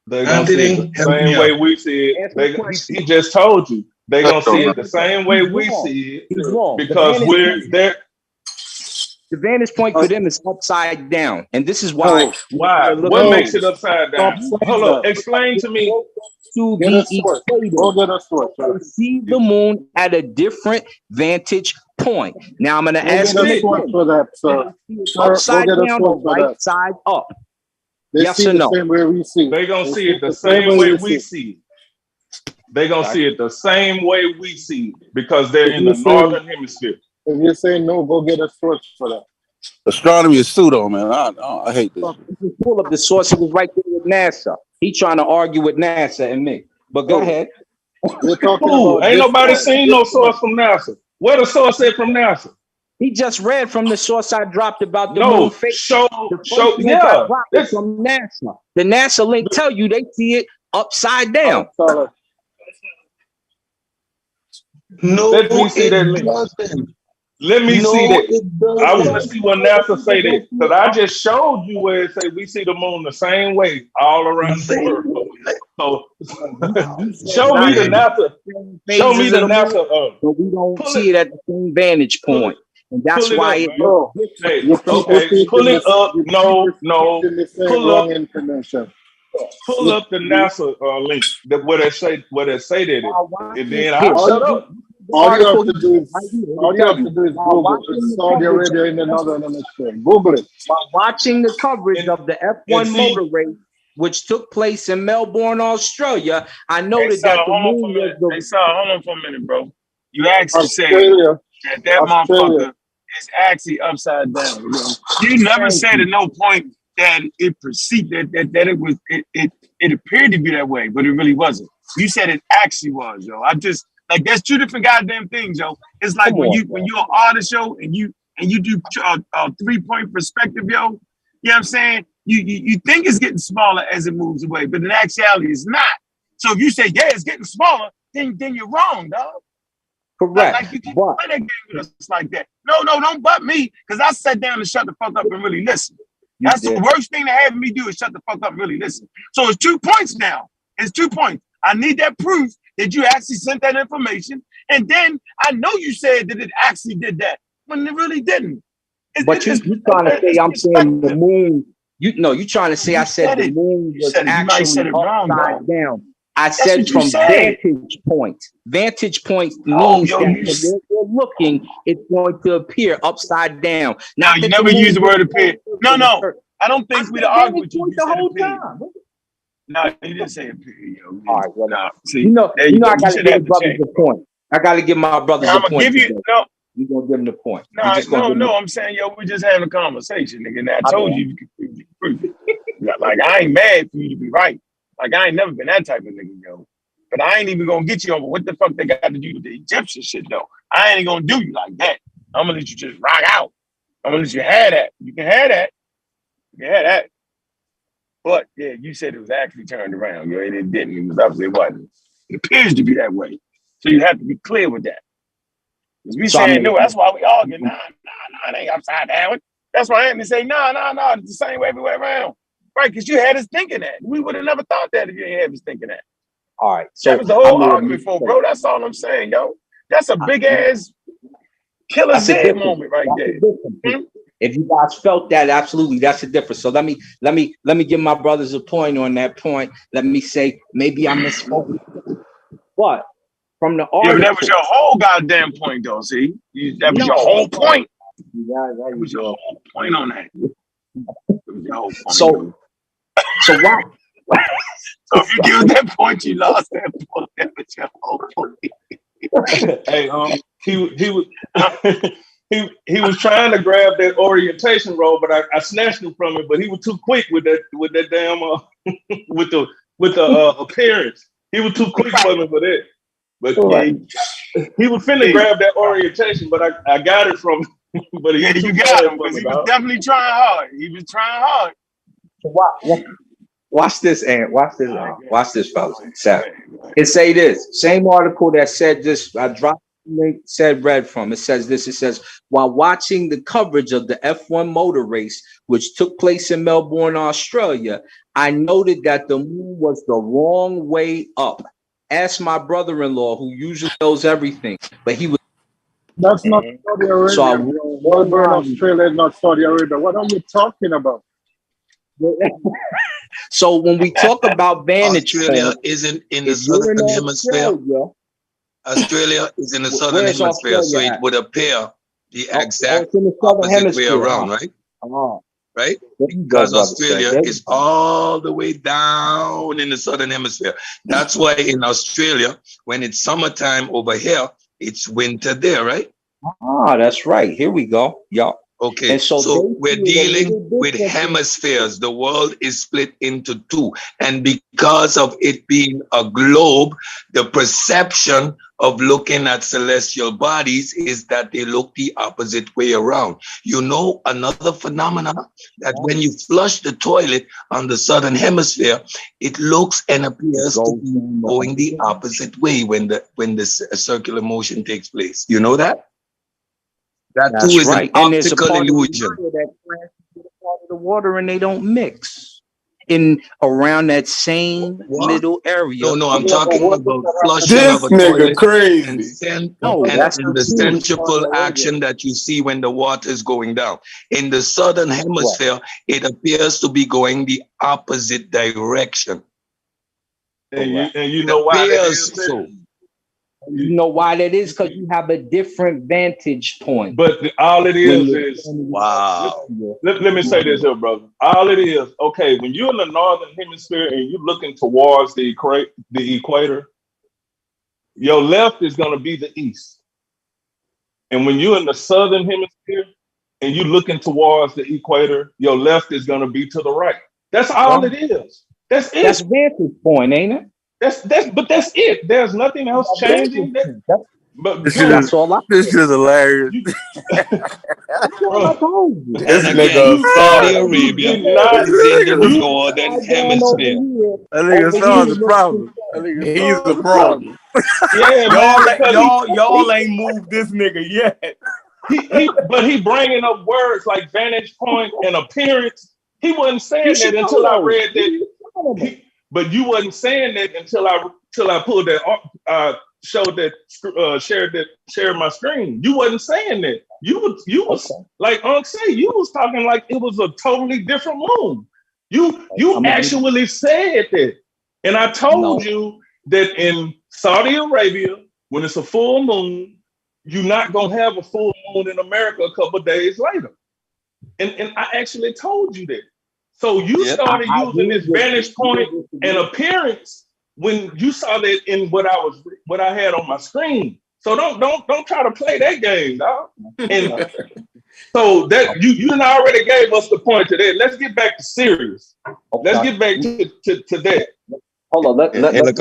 They're gonna see it the same way we see it. He just told you they're gonna see it the same way we see it. He's wrong. Because we're there. The vantage point for them is upside down, and this is why. Why? What makes it upside down? Hold on. Explain to me. To the equator, see the moon at a different vantage point. Now I'm going to ask you for that, sir. Upside down or right side up? Yes or no? They're going to see it the same way we see it. They're going to see it the same way we see it because they're in the northern hemisphere. If you're saying no, go get a source for that. Astronomy is pseudo, man. I hate this. Pull up the source. It was right there with NASA. He trying to argue with NASA and me. But go ahead. Ain't nobody seen no source from NASA. Where the source is from NASA? He just read from the source I dropped about the moon. Show, it's from NASA. The NASA link tell you they see it upside down. No, let me see that link. Let me see that. I want to see what NASA say that because I just showed you where it say we see the moon the same way all around the world. So show me the NASA. Show me the NASA. But we don't see it at the same vantage point, and that's why it. Okay, pull it up. No. Pull up the NASA link where they say that, and then I'll shut up. All you have article to do is right here. all you have to do is While Google watching the Saudi coverage Arabia in the northern hemisphere. Google it. while watching the coverage of the F1 motor race, which took place in Melbourne, Australia, I Hey, noted son, that the hold on for a moon minute. was Hey, son, hold on for a minute, bro. You actually said Australia. that Australia. motherfucker is actually upside down. You know? You never said at no point that it perceived that it was it appeared to be that way, but it really wasn't. You said it actually was, yo. I just like that's two different goddamn things, yo. It's like when you're an artist, yo, and you do a 3-point perspective, yo. You know what I'm saying? You think it's getting smaller as it moves away, but in actuality, it's not. So if you say, yeah, it's getting smaller, then you're wrong, dog. correct. Like you can't play that game with us like that. No, don't butt me, because I sat down and shut the fuck up and really listen. That's the worst thing to have me do is shut the fuck up and really listen. So it's 2 points now. It's 2 points. I need that proof that you actually sent that information. And then I know you said that it actually did that when it really didn't. But you trying to say I'm saying the moon. You trying to say I said the moon was actually upside down. I said from vantage point. Vantage point means that when you're looking, it's going to appear upside down. Now you never use the word appear. No. I don't think we'd argue with you. The whole time. No, you didn't say appear, yo. All right, well, no. See, I gotta give brothers the point. I gotta give my brothers a point. I'm gonna give you You're gonna give them the point. No. I'm saying, yo, we're just having a conversation, nigga. And I told you could prove it. Like, I ain't mad for you to be right. Like, I ain't never been that type of nigga, yo. But I ain't even gonna get you over what the fuck they got to do with the Egyptian shit, though. I ain't gonna do you like that. I'm gonna let you just rock out. I'm gonna let you have that. You can have that. You can have that. But, yeah, you said it was actually turned around, yo, and it didn't. It was obviously it wasn't. It appears to be that way. So you have to be clear with that. Because we saying no, that's why we argue. Nah, it ain't upside down. That's why Anthony say, no, it's the same way everywhere around. Right, because you had us thinking that. We would have never thought that if you ain't had us thinking that. All right. So that was the whole argument for, bro. That's all I'm saying, yo. That's a big ass killer dead moment right there. If you guys felt that, absolutely, that's the difference. So let me give my brothers a point on that point. Let me say maybe I misspoke, but from the article, that was your whole goddamn point, though. See, that was your whole point. That was your whole point on that. So why? So if you give that point, you lost that point. That was your whole point. Hey, he was trying to grab that orientation role, but I snatched him from it. But he was too quick with that damn with the appearance. He was too quick for me for that. But he was finna grab that orientation, but I got it from him. But you got him because he was definitely trying hard. He was trying hard. Watch this, Ant. Watch this, fellas. It say this. Same article that said this. I dropped the link. Said read from. It says this. It says while watching the coverage of the F1 motor race, which took place in Melbourne, Australia, I noted that the moon was the wrong way up. Ask my brother-in-law, who usually knows everything, but he was. That's not Saudi Arabia. Melbourne, Australia is not Saudi Arabia. What are you talking about? So when we talk about vantage Australia isn't in the southern hemisphere. Australia is in the southern hemisphere, so it would appear the exact opposite way around, right? Right? Because Australia is all the way down in the southern hemisphere. That's why in Australia, when it's summertime over here, it's winter there, right? That's right. Here we go. Y'all. Okay, so we're dealing with hemispheres. The world is split into two. And because of it being a globe, the perception of looking at celestial bodies is that they look the opposite way around. You know, another phenomenon that when you flush the toilet on the southern hemisphere, it looks and appears to be going the opposite way when the circular motion takes place. You know that? That too is an optical illusion. That part of the water and they don't mix in around that same little area. No, I'm talking about flushing this of a nigga toilet crazy. and the centrifugal action that you see when the water is going down. In the southern hemisphere, it appears to be going the opposite direction. And you know why that is? So. You know why that is? Because you have a different vantage point. But all it is wow. Let me say this here, brother. All it is, okay, when you're in the northern hemisphere and you're looking towards the equator, your left is going to be the east. And when you're in the southern hemisphere and you're looking towards the equator, your left is going to be to the right. That's all it is. That's it. That's vantage point, ain't it? But that's it. There's nothing else changing. But this shit is hilarious. And again, Saudi Arabia is in the northern hemisphere. That nigga Saul's a problem. He's a problem. Yeah, y'all ain't moved this nigga yet. But he bringing up words like vantage point and appearance. He wasn't saying that until I read that. But you wasn't saying that until I pulled that shared my screen. You wasn't saying that. You was like Unc say, you was talking like it was a totally different moon. You actually said that. And I told you that in Saudi Arabia, when it's a full moon, you're not gonna have a full moon in America a couple of days later. And I actually told you that. So you started using this vantage point and appearance when you saw that in what I had on my screen. So don't try to play that game, dog. And so that you already gave us the point to that. Let's get back to serious. Let's get back to that. Hold on, let me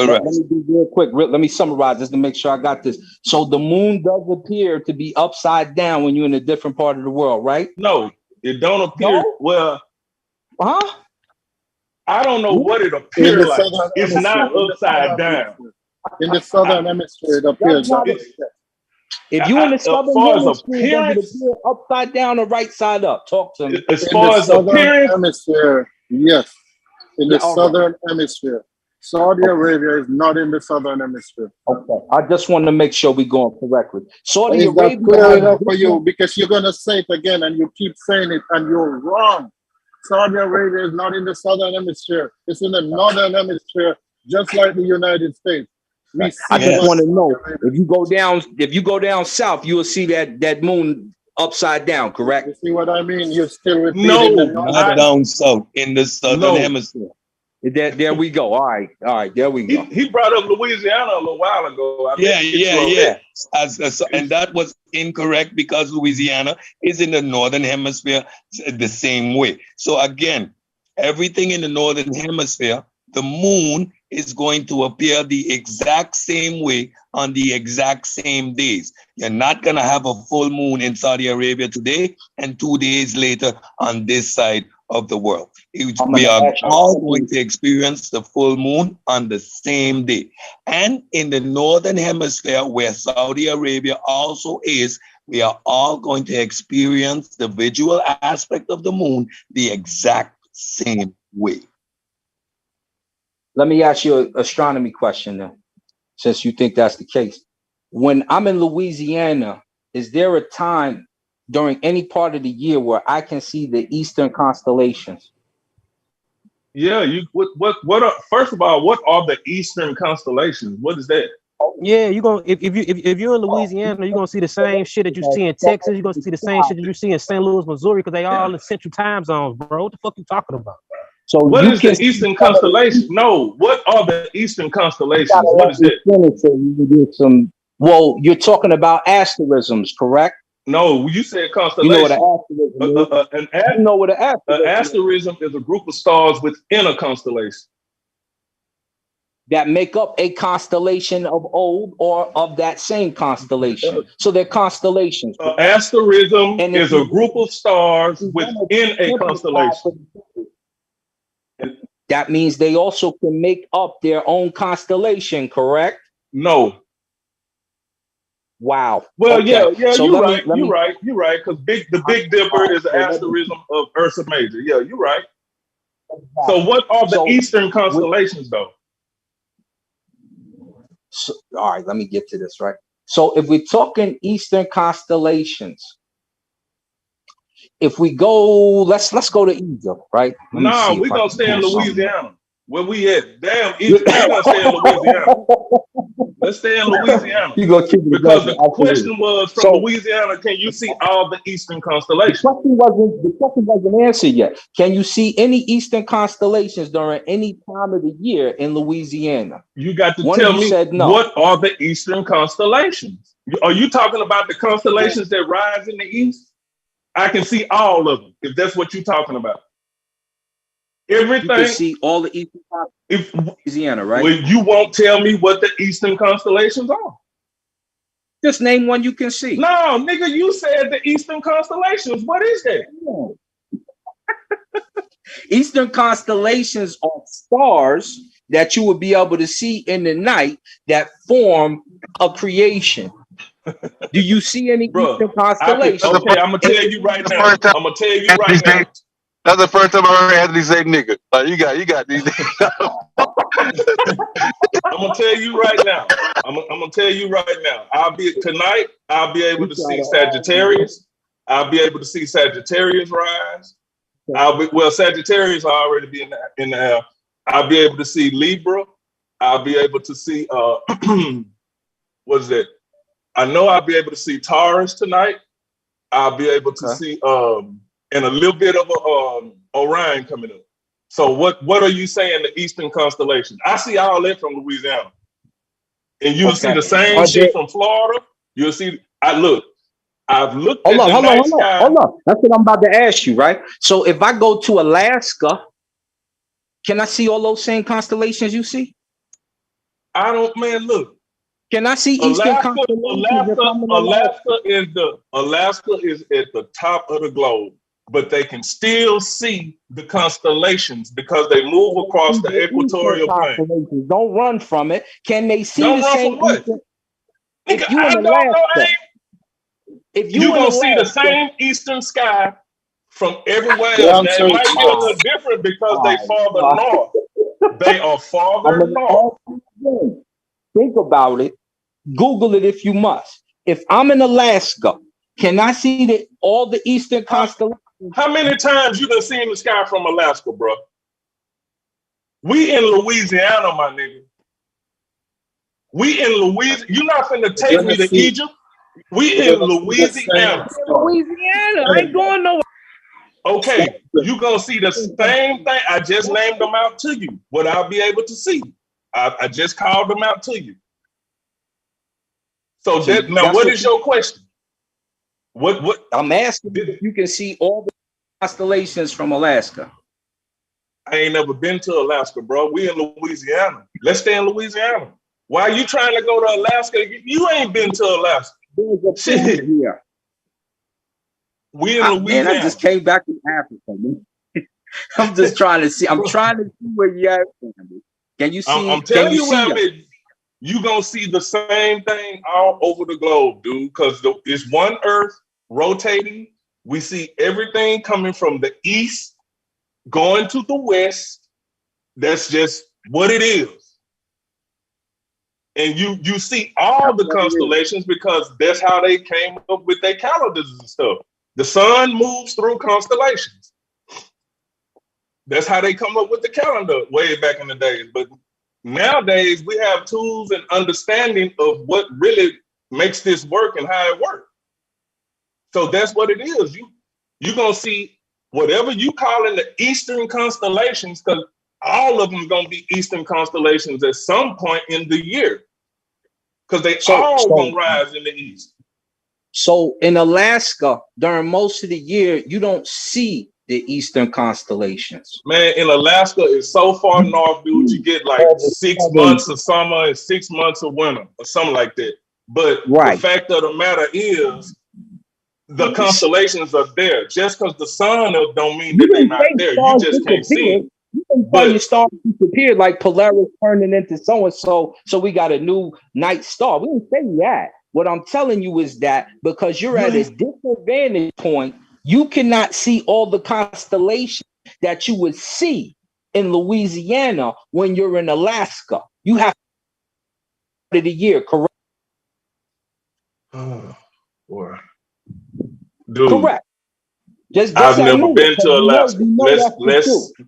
do real quick. Let me summarize this to make sure I got this. So the moon does appear to be upside down when you're in a different part of the world, right? No, it don't appear. Well, I don't know what it appears like. It's not upside down. In the southern hemisphere, it appears. If you're in the southern hemisphere, does it appear upside down or right side up? Talk to me. As far as appearance, hemisphere, yes. In the southern hemisphere. Saudi Arabia is not in the southern hemisphere. Okay, I just want to make sure we're going correctly. Saudi Is that Arabia clear enough for you? Because you're going to say it again and you keep saying it and you're wrong. Saudi Arabia is not in the southern hemisphere. It's in the northern hemisphere, just like the United States. I just want to know, if you go down south, you will see that moon upside down, correct? You see what I mean? You're still repeating. Not down south, in the southern hemisphere. There we go. All right, there we go. He brought up Louisiana a little while ago. Yeah. And that was incorrect because Louisiana is in the northern hemisphere the same way. So again, everything in the northern hemisphere, the moon is going to appear the exact same way on the exact same days. You're not going to have a full moon in Saudi Arabia today and 2 days later on this side of the world. We are all going to experience the full moon on the same day. And in the northern hemisphere, where Saudi Arabia also is, we are all going to experience the visual aspect of the moon the exact same way. Let me ask you an astronomy question then, since you think that's the case. When I'm in Louisiana, is there a time during any part of the year where I can see the eastern constellations? Yeah, what are, first of all, what are the eastern constellations? What is that? Yeah, you're gonna if you're in Louisiana, you're gonna see the same shit that you see in Texas. You're gonna see the same shit that you see in St. Louis, Missouri, because they all in central time zones, bro. What the fuck you talking about? So what is the eastern constellation? No, what are the eastern constellations? What is that? Well, you're talking about asterisms, correct? No, you said constellation. You know what an asterism is? You know what an asterism is? An asterism is a group of stars within a constellation that make up a constellation of old or of that same constellation. So they're constellations. An asterism is a group of stars within a constellation. That means they also can make up their own constellation, correct? No. Wow. Well, okay. Yeah, so you're right. You're right. Because the Big Dipper is an asterism of Ursa Major. Yeah, you're right. So what are the eastern constellations, though? So, all right, let me get to this, right? So if we're talking eastern constellations, if we go, let's go to Egypt, right? No, we're gonna stay in Louisiana. Where we at? Damn, Egypt. We're gonna stay in Louisiana. Let's stay in Louisiana. You gonna keep it Because together, the question was from Louisiana, can you see all the eastern constellations? The question wasn't answered yet. Can you see any eastern constellations during any time of the year in Louisiana? You got to tell me what are the eastern constellations? Are you talking about the constellations that rise in the east? I can see all of them if that's what you're talking about. Everything. You can see all the eastern constellations in Louisiana, right? Well, you won't tell me what the eastern constellations are. Just name one you can see. No, nigga, you said the eastern constellations. What is that? Eastern constellations are stars that you will be able to see in the night that form a creation. Do you see any eastern constellations? Okay, I'm gonna tell you right now. I'm gonna tell you right now. That's the first time I heard Anthony say nigga. Like you got these. I'm gonna tell you right now. I'm gonna tell you right now. I'll be able to see Sagittarius. I'll be able to see Sagittarius rise. Sagittarius will already be in the air. I'll be able to see Libra. I'll be able to see what is it? I know I'll be able to see Taurus tonight. I'll be able to see and a little bit of Orion coming up. So what are you saying the eastern constellation? I see all that from Louisiana. And you'll see the same shit from Florida. You'll see I've looked at the night sky. Hold on. That's what I'm about to ask you, right? So if I go to Alaska, can I see all those same constellations you see? Look. Can I see eastern constellations? Alaska is at the top of the globe, but they can still see the constellations because they move across the equatorial plane. Don't run from it. Can they see the same? If you in Alaska, you're gonna see the same eastern sky from everywhere else. Now, it might be a little different because they farther north. They are farther north. Think about it. Google it if you must. If I'm in Alaska, can I see all the eastern constellations? How many times you been seeing the sky from Alaska, bro? We in Louisiana, my nigga. We in Louisiana. You're not finna take me to Egypt. We in Louisiana. Louisiana. I ain't going nowhere. Okay, you gonna see the same thing. I just named them out to you. What I'll be able to see. I just called them out to you. So now, what is your question? What I'm asking if you can see all the constellations from Alaska. I ain't never been to Alaska, bro. We in Louisiana. Let's stay in Louisiana. Why are you trying to go to Alaska? You ain't been to Alaska. Shit. Here. We in Louisiana. Man, I just came back to Africa, man. I'm just trying to see. I'm trying to see where you at. Can you see? I'm telling you where I'm at. You gonna see the same thing all over the globe, dude, because it's one Earth rotating. We see everything coming from the east, going to the west. That's just what it is. And you see all the constellations because that's how they came up with their calendars and stuff. The sun moves through constellations. That's how they come up with the calendar way back in the days. But nowadays, we have tools and understanding of what really makes this work and how it works. So that's what it is. You're going to see whatever you call in the Eastern constellations, because all of them going to be Eastern constellations at some point in the year, because they all going to rise in the East. So in Alaska, during most of the year, you don't see the Eastern constellations. Man, in Alaska, it's so far north, dude, you get like 6 months of summer and 6 months of winter or something like that. But the fact of the matter is, the constellations are there. Just because the sun don't mean that they're not there. You just can't see them. You can tell your stars disappeared, like Polaris turning into so-and-so, so we got a new night star. We didn't say that. What I'm telling you is that because you're at a different vantage point, you cannot see all the constellations that you would see in Louisiana when you're in Alaska. You have to the year, correct? Oh, boy. Dude, correct. I've never been to Alaska.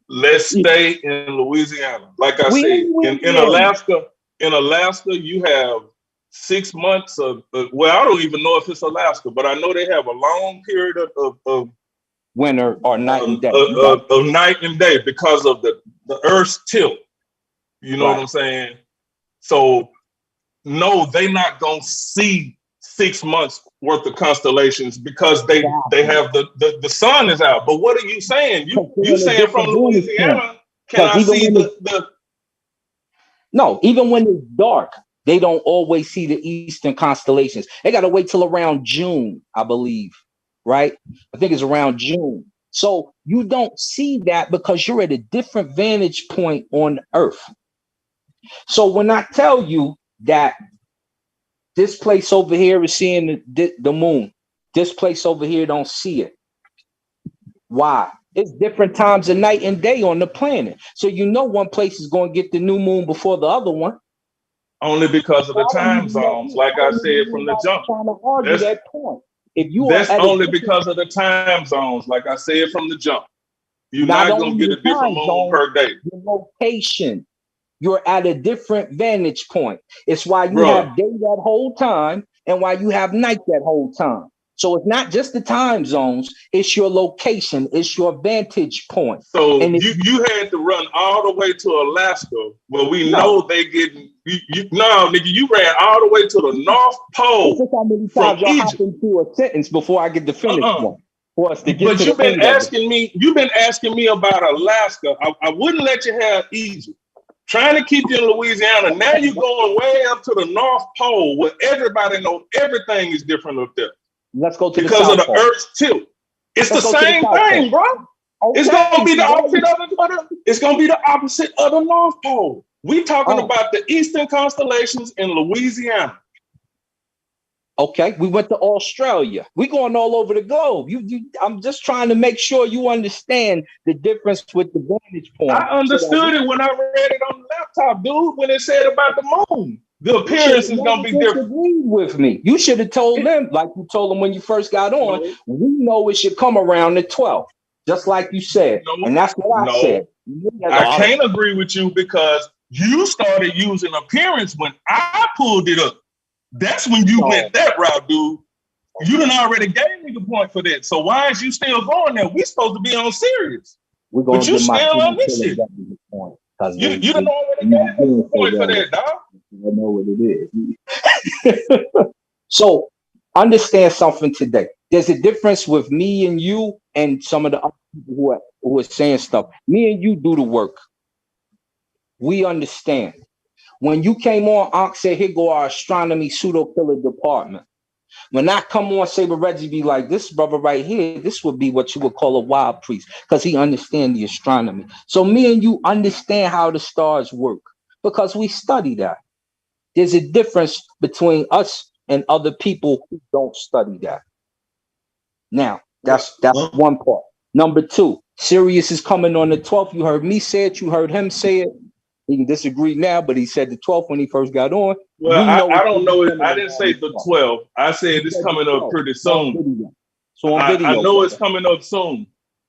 Let's Yeah. stay in Louisiana. Like I We said, in in Alaska, you have 6 months of well, I don't even know if it's Alaska, but I know they have a long period of winter or night and day. Of night and day because of the Earth's tilt. You know Right. what I'm saying? So no, they not gonna see 6 months worth of constellations because they have the sun is out. But what are you saying? You saying from Louisiana? Can I see the? No, even when it's dark, they don't always see the eastern constellations. They got to wait till around June, I believe, right? I think it's around June. So you don't see that because you're at a different vantage point on Earth. So when I tell you that this place over here is seeing the moon, this place over here don't see it. Why? It's different times of night and day on the planet. So you know one place is going to get the new moon before the other one. Only because of the time zones, like I said from the jump. Trying to argue that point. If you that's only because of the time zones, like I said from the jump. You're not going to get a different moon per day. Your location, you're at a different vantage point. It's why you have day that whole time and why you have night that whole time. So it's not just the time zones, it's your location, it's your vantage point. So you had to run all the way to Alaska where we know they getting nigga, you ran all the way to the North Pole. This is how many times y'all hop into a sentence before I get to finish one. For us to get but to you've been asking me about Alaska. I wouldn't let you have Egypt. Trying to keep you in Louisiana. Now you're going way up to the North Pole where everybody knows everything is different up there. Let's go to because the South of the Pole. Earth's tilt. It's the same thing, bro. Okay. It's gonna be the opposite of the. It's gonna be the opposite of the North Pole. We talking about the eastern constellations in Louisiana. Okay, we went to Australia. We going all over the globe. I'm just trying to make sure you understand the difference with the vantage point. I understood it when I read it on the laptop, dude. When it said about the moon. The appearance is going to be different. With me. You should have told them, like you told them when you first got on, we know it should come around the 12th, just like you said. And that's what I said. I can't agree with you because you started using appearance when I pulled it up. That's when you went that route, dude. You done already gave me the point for that. So why is you still going there? We supposed to be on Sirius. But you still on this shit. You done already gave me the point for that, dog. I know what it is. So understand something today. There's a difference with me and you and some of the other people who are saying stuff. Me and you do the work. We understand. When you came on, Aint said, here go our astronomy pseudo killer department. When I come on, Saber Reggie be like, this brother right here, this would be what you would call a wild priest because he understands the astronomy. So me and you understand how the stars work because we study that. There's a difference between us and other people who don't study that. Now, that's one part. Number two, Sirius is coming on the 12th. You heard me say it. You heard him say it. He can disagree now, but he said the 12th when he first got on. Well, I don't know. I didn't say the 12th. I said it's coming up pretty soon. So on video, I know it's coming up soon,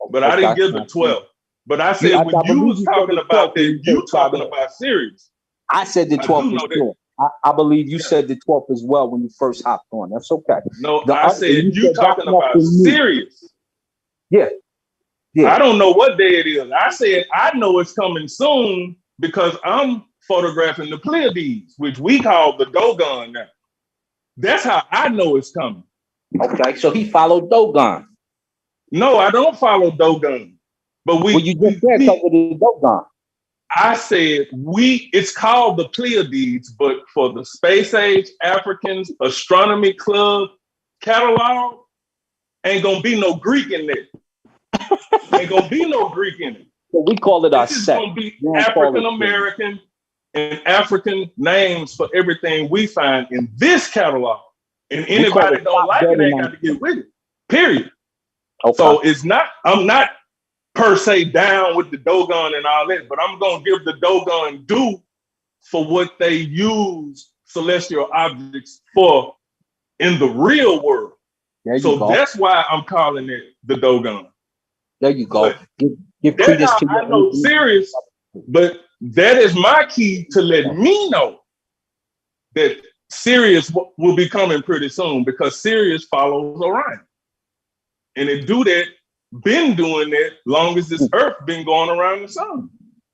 but I didn't give the 12th. But I said when you was talking about that, you talking about Sirius. I said the 12th is sure. I believe you said the 12th as well when you first hopped on. That's okay. No, I said you talking about Sirius. Yeah. I don't know what day it is. I said I know it's coming soon because I'm photographing the Pleiades, which we call the Dogon now. That's how I know it's coming. Okay, so he followed Dogon. No, I don't follow Dogon. But you just said something with Dogon. I said it's called the Pleiades, but for the Space Age Africans Astronomy Club catalog, ain't gonna be no Greek in there. Ain't gonna be no Greek in it. So we call it our set. It's gonna be African American and African names for everything we find in this catalog. And anybody that don't like it ain't got to get with it. Period. Okay. So I'm not per se down with the Dogon and all that, but I'm gonna give the Dogon due for what they use celestial objects for in the real world. There you So go. that's why I'm calling it the Dogon. There you go. Give That's credence how to I your know Sirius, but that is my key to let me know that Sirius will be coming pretty soon, because Sirius follows Orion. And it do that, been doing that long as this Earth been going around the sun.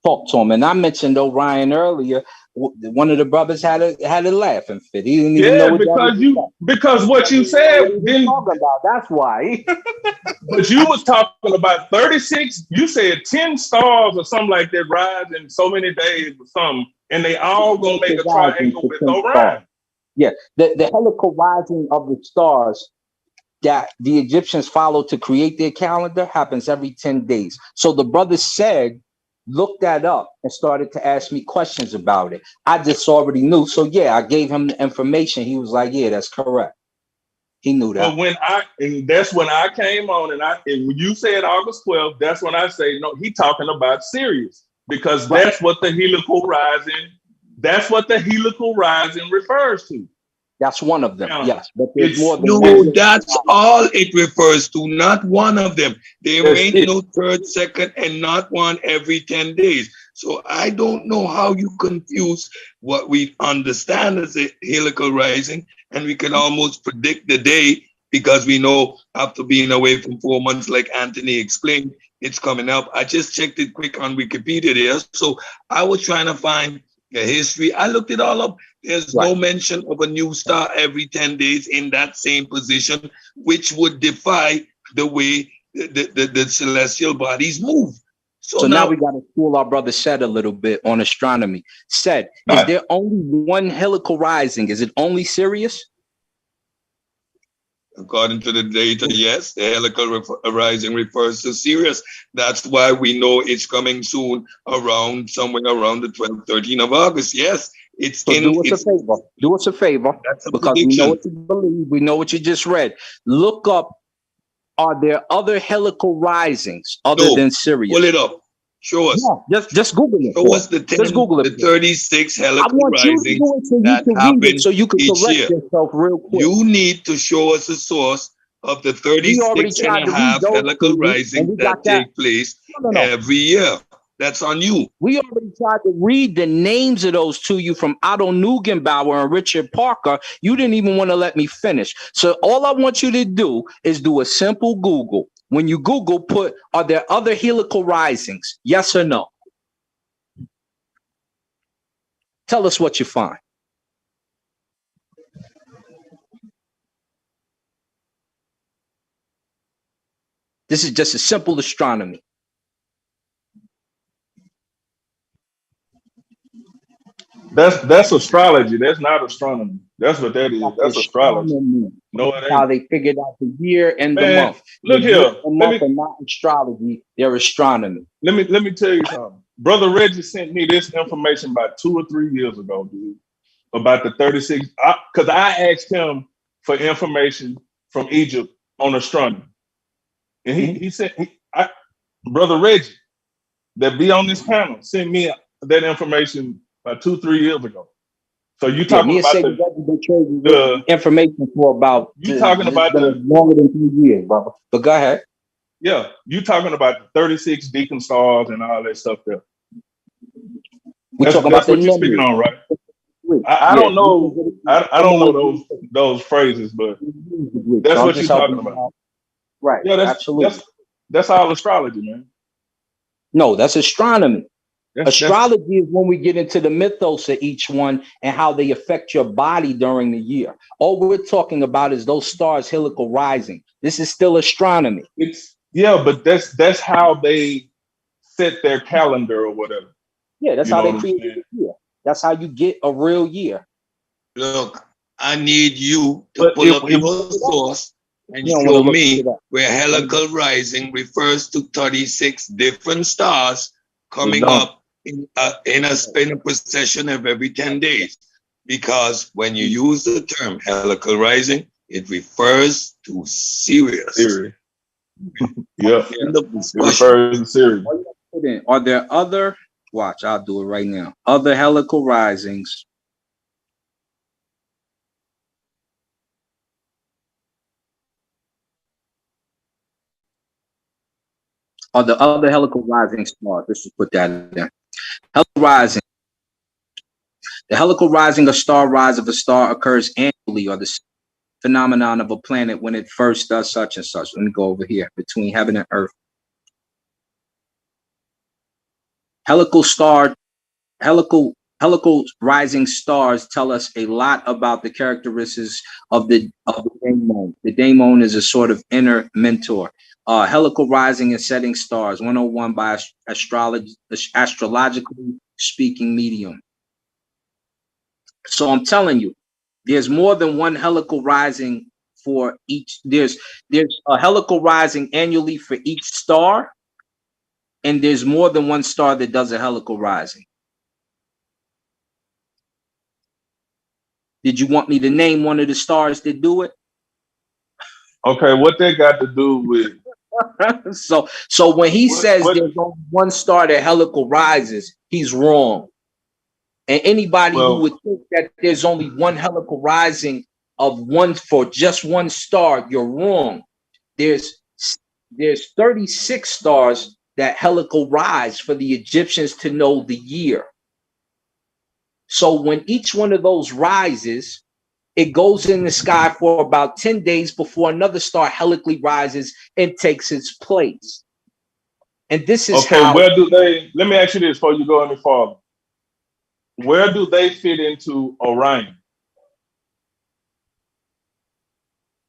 Talk to him. And I mentioned Orion earlier. One of the brothers had a laughing fit. He didn't even know what because what you said didn't talking about. That's why. But you was talking about 36. You said 10 stars or something like that rise in so many days or something, and they all gonna make a triangle with Orion. Yeah, the helical rising of the stars that the Egyptians followed to create their calendar happens every 10 days. So the brother said, look that up, and started to ask me questions about it. I just already knew. So yeah, I gave him the information. He was like, yeah, that's correct. He knew that. But that's when I came on, and when you said August 12th, that's when I say, no, he talking about Sirius, because that's what the helical rising refers to. That's one of them, yes. But there's more than one. That's all it refers to, not one of them. There ain't no third, second, and not one every 10 days. So I don't know how you confuse what we understand as a helical rising, and we can almost predict the day, because we know after being away from 4 months, like Anthony explained, it's coming up. I just checked it quick on Wikipedia there. So I was trying to find the history. I looked it all up. There's no mention of a new star every 10 days in that same position, which would defy the way the celestial bodies move. So now we got to school our brother Shed a little bit on astronomy. Shed, is there only one helical rising? Is it only Sirius? According to the data, yes, the helical rising refers to Sirius. That's why we know it's coming soon, somewhere around the 12th, 13th of August. Yes, it's so do us a favor. Do us a favor, because we know what you believe. We know what you just read. Look up, are there other helical risings other than Sirius? Pull it up. Show us. Yeah, just Google it. Show us the 10, just Google it. The 36 helical risings that happen so you can correct year. Yourself real quick. You need to show us a source of the 36 and a half helical risings that take place every year. That's on you. We already tried to read the names of those to you from Otto Neugenbauer and Richard Parker. You didn't even want to let me finish. So all I want you to do is do a simple Google. When you Google, put, are there other helical risings? Yes or no? Tell us what you find. This is just a simple astronomy. That's astrology. That's not astronomy. That's what that is. That's astrology. No, it ain't. How they figured out the year and the month. Look here. The month are not astrology, they're astronomy. Let me tell you something. Brother Reggie sent me this information about 2 or 3 years ago, dude, about the 36. Because I asked him for information from Egypt on astronomy. And he said, Brother Reggie, that be on this panel, sent me that information about 2 or 3 years ago. So you talking about the information for about longer than 3 years, brother. But go ahead. Yeah, you talking about the 36 deacon stars and all that stuff there. That's what you're speaking on, right? I don't know. I don't know those phrases, but that's what you're talking about. Right. Yeah, absolutely. That's all astrology, man. No, that's astronomy. Astrology is when we get into the mythos of each one and how they affect your body during the year. All we're talking about is those stars helical rising. This is still astronomy. But that's how they set their calendar or whatever. Yeah, that's how they create the year. That's how you get a real year. Look, I need you to pull up your source and show me where helical rising refers to 36 different stars coming up in a procession of every 10 days. Because when you use the term helical rising, it refers to Sirius. Yeah, it refers to Sirius. Are there other, watch, I'll do it right now, other helical risings Or the other helical rising stars. Let's just put that in there. Helical rising. The helical rising or star rise of a star occurs annually, or the phenomenon of a planet when it first does such and such. Let me go over here between heaven and earth. Helical rising stars tell us a lot about the characteristics of the daemon. The daemon is a sort of inner mentor. Helical rising and setting stars, 101 by astrologically speaking medium. So I'm telling you, there's more than one helical rising for each. There's a helical rising annually for each star, and there's more than one star that does a helical rising. Did you want me to name one of the stars that do it? Okay, what they got to do with? So when he says there's only one star that helical rises, he's wrong. And anybody who would think that there's only one helical rising of one for just one star, you're wrong. There's 36 stars that helical rise for the Egyptians to know the year. So when each one of those rises, it goes in the sky for about 10 days before another star helically rises and takes its place. And this is okay, where do they, let me ask you this before you go any farther. Where do they fit into Orion?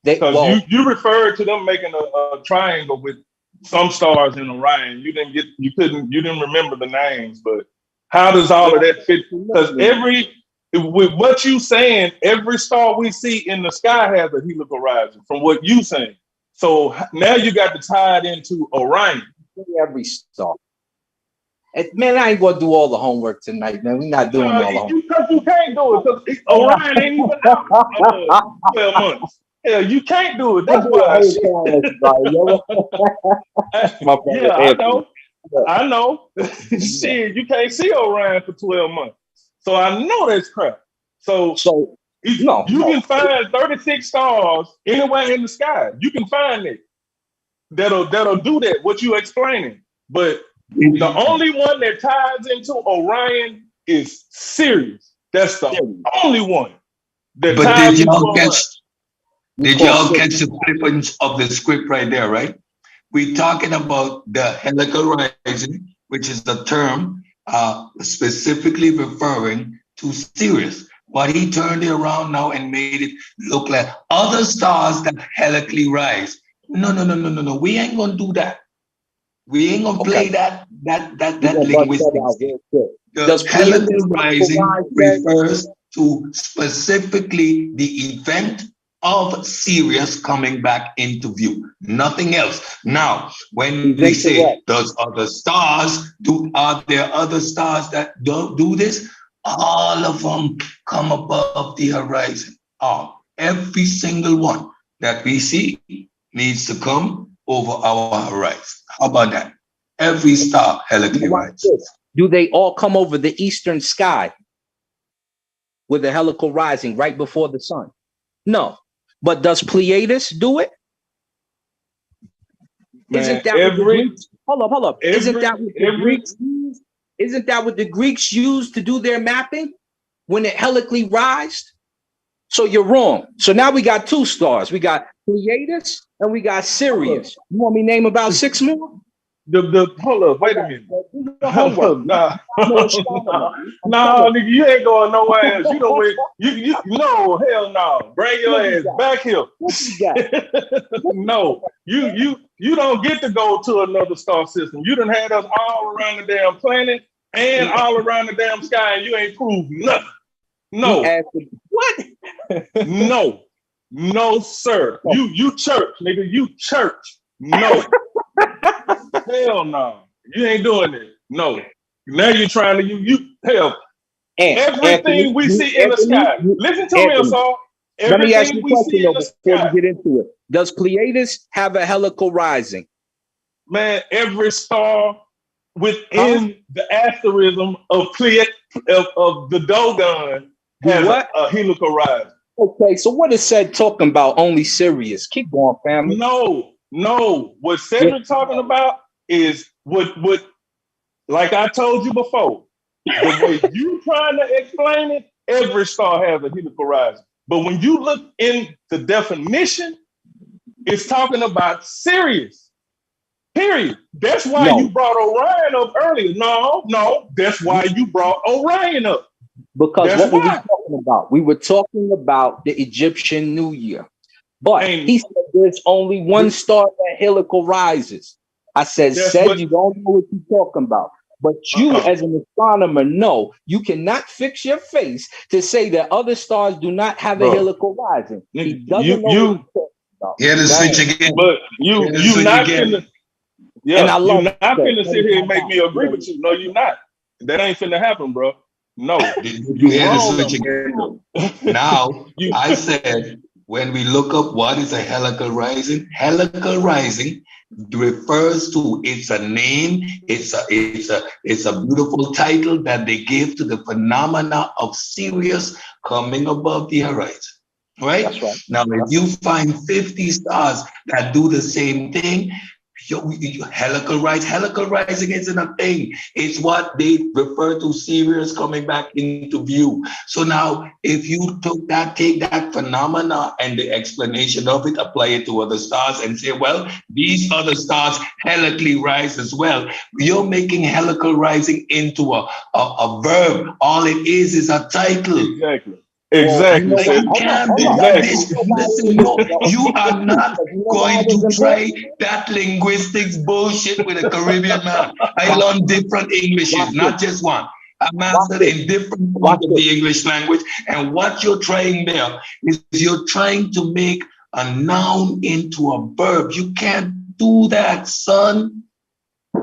Because you referred to them making a triangle with some stars in Orion. You didn't remember the names, but how does all of that fit? Because with what you saying, every star we see in the sky has a helical rising from what you saying. So now you got to tie it into Orion. Every star. Man, I ain't gonna do all the homework tonight, man. We're not doing all the homework. Because you can't do it, because Orion ain't even out 12 months. Hell, you can't do it. That's why. Yeah, I know. Shit, you can't see Orion for 12 months. So I know that's crap. So you can find 36 stars anywhere in the sky. You can find it. That'll do that, what you explaining. But the only one that ties into Orion is Sirius. That's the only one that ties into Orion. Did y'all catch the flippance of the script right there, right? We're talking about the helical rising, which is the term specifically referring to Sirius. But he turned it around now and made it look like other stars that helically rise. No. We ain't gonna do that. We ain't gonna play that linguistic. The helical rising refers to specifically the event of Sirius coming back into view, nothing else. Now, when we say, does other stars are there other stars that don't do this? All of them come above the horizon. Every single one that we see needs to come over our horizon. How about that? Every star helically rises. Do they all come over the eastern sky with a helical rising right before the sun? No. But does Pleiades do it? Man, isn't that what the Greeks, hold up. Isn't that what the Greeks use? Isn't that what the Greeks used to do their mapping when it helically rised? So you're wrong. So now we got two stars. We got Pleiades and we got Sirius. You want me to name about 6 more? Hold up, wait a minute. Nah, nigga, you ain't going nowhere else. You don't wait. No, hell no. Bring your ass back here. No, you don't get to go to another star system. You done had us all around the damn planet and all around the damn sky, and you ain't proved nothing. No. What? No, sir. You church, nigga. You church. No. Hell no. You ain't doing it. No. Now you're trying to hell. Everything we see in the sky. Listen to me, Assault. Let me ask you a question though before you get into it. Does Pleiades have a helical rising? Man, every star within the asterism of the Dogon has a helical rising. Okay, so what is said talking about only Sirius? Keep going, family. No. What Cedric talking about is what like I told you before, the way you trying to explain it, every star has a helical rising. But when you look in the definition, it's talking about Sirius. Period. That's why you brought Orion up earlier. No, that's why you brought Orion up. Because what were we talking about? We were talking about the Egyptian New Year. But he said there's only one star that helical rises. I said, you don't know what you're talking about. But you, as an astronomer, know you cannot fix your face to say that other stars do not have a helical rising. He doesn't know what you're talking about. Yeah, the switch again. But you not finna, and I love you not finna sit here and make me agree with you. No, you not. That ain't finna happen, bro. No. You hear the switch again, though? Now, I said, when we look up what is a helical rising refers to, it's a name, it's a beautiful title that they give to the phenomena of Sirius coming above the horizon. Right? That's right. Now, if you find 50 stars that do the same thing, helical rising isn't a thing. It's what they refer to Sirius coming back into view. So now, if you take that phenomena and the explanation of it, apply it to other stars and say, well, these other stars helically rise as well. You're making helical rising into a verb. All it is a title. Exactly. Exactly. Like you can't do that. Listen, no, you are not going to try that linguistics bullshit with a Caribbean man. I learned different Englishes, not just one. I mastered in different parts of the English language. And what you're trying there is you're trying to make a noun into a verb. You can't do that, son.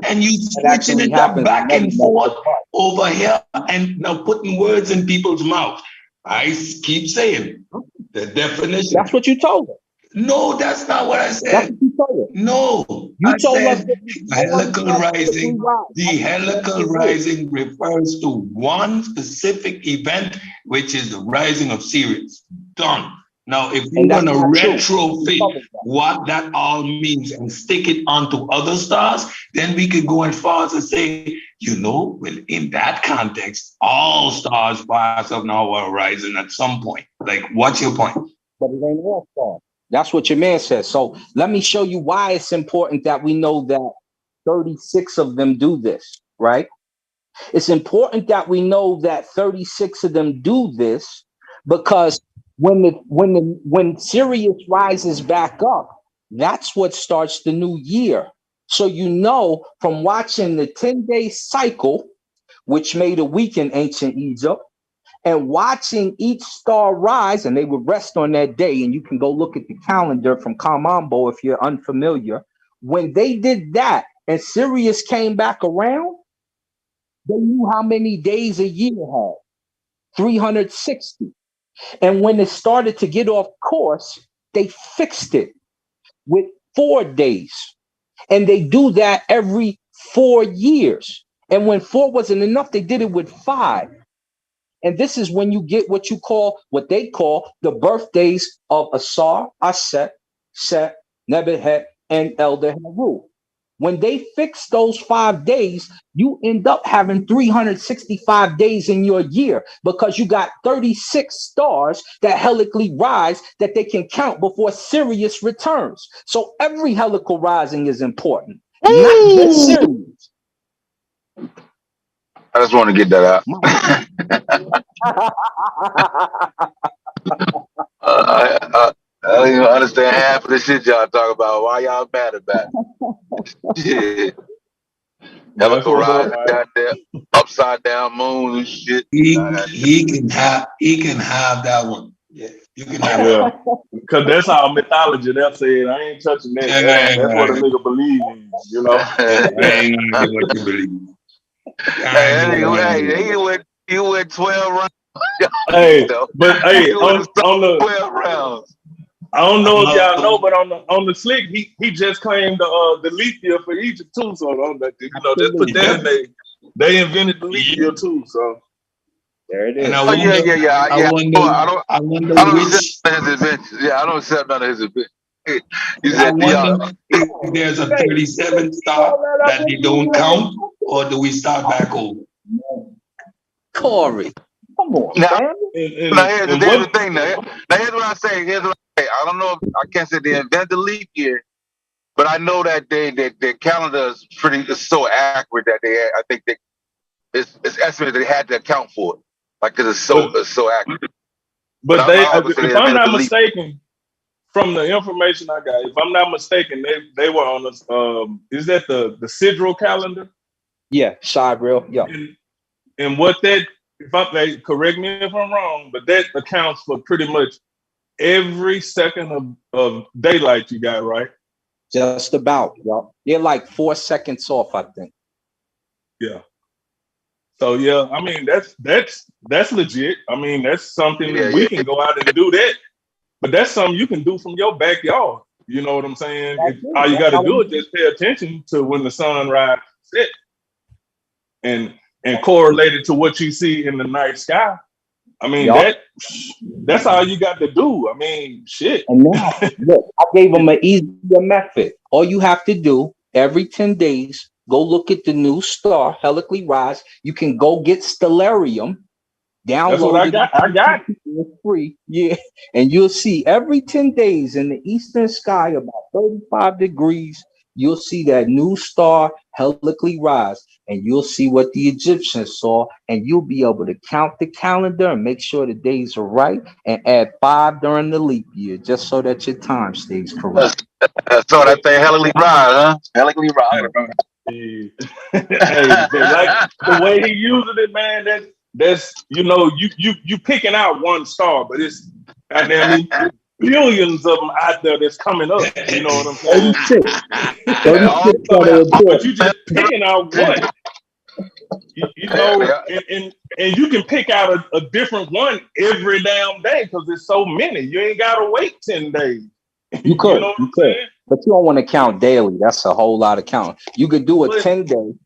And you switching it up back and forth over here and now putting words in people's mouth. I keep saying the definition. That's what you told her. No, that's not what I said. That's what you told her. No, you I told said us helical rising. The helical rising refers to one specific event, which is the rising of Sirius. Done. Now, if you're going to retrofit what that all means and stick it onto other stars, then we could go as far as to say, well, in that context, all stars pass of now are rising at some point. Like, what's your point? But it ain't all stars. That's what your man says. So let me show you why it's important that we know that 36 of them do this, right? It's important that we know that 36 of them do this because when Sirius rises back up, that's what starts the new year. So you know from watching the 10-day cycle, which made a week in ancient Egypt, and watching each star rise, and they would rest on that day, and you can go look at the calendar from Kamambo if you're unfamiliar. When they did that and Sirius came back around, they knew how many days a year had, 360. And when it started to get off course, they fixed it with 4 days. And they do that every 4 years. And when 4 wasn't enough, they did it with 5. And this is when you get what they call the birthdays of Asar, Aset, Set, Nebuchadnezzar, and Elder Haru. When they fix those 5 days, you end up having 365 days in your year because you got 36 stars that helically rise that they can count before Sirius returns. So every helical rising is important, not just Sirius. I just want to get that out. I don't even understand half of the shit y'all talk about. Why y'all mad about it? Shit. Helical rise, goddamn upside down moon and shit. He can have that one. Yeah, you can have that. Because that's our mythology. They'll say I ain't touching that. That's what a nigga believes in, you know. I ain't what you believe. He went 12 rounds. Hey, but hey, on the 12 rounds. I don't know if y'all know, but on the slick, he just claimed the leap year for Egypt too. So just put that in there. They invented the leap year too. So there it is. And I wonder, I don't accept none of his inventions. Yeah, I don't accept none of his inventions. You I said wonder if there's a 37 star that they don't count, or do we start back over? Corey, come on, now, man. here's the thing. Now, here's what I say. I don't know if I can't say they invented the leap year, but I know that their calendar is it's so accurate that I think it's estimated that they had to account for it, like because it's so accurate. But my they, uncle said if they I'm invented not the leap. mistaken, from the information I got, if I'm not mistaken, they were on this. Is that the Sidral calendar? Yeah, sidereal. Yeah. And what that, correct me if I'm wrong, but that accounts for pretty much every second of daylight you got, right? Just about. Yeah. They're like 4 seconds off, I think. Yeah. So yeah, I mean that's legit. I mean that's something we can go out and do that, but that's something you can do from your backyard. You know what I'm saying? All you got to do is just pay attention to when the sun rises, set, and correlate it to what you see in the night sky. I mean that's all you got to do. I mean, shit. And now, look, I gave them an easier method. All you have to do every 10 days, go look at the new star, helically rise. You can go get Stellarium, download That's what I got. I got it. It's free. Yeah. And you'll see every 10 days in the eastern sky, about 35 degrees, you'll see that new star helically rise. And you'll see what the Egyptians saw, and you'll be able to count the calendar and make sure the days are right and add 5 during the leap year, just so that your time stays correct. So that thing helically ride, huh? Helically ride. Hey, but like the way he using it, man, that's you picking out one star, but it's goddamn billions of them out there that's coming up. You know what I'm saying? 36 but you just picking out one. You know, and you can pick out a different one every damn day because there's so many. You ain't gotta wait 10 days. You could, you know you could, but you don't want to count daily. That's a whole lot of counting. You could do a 10-day.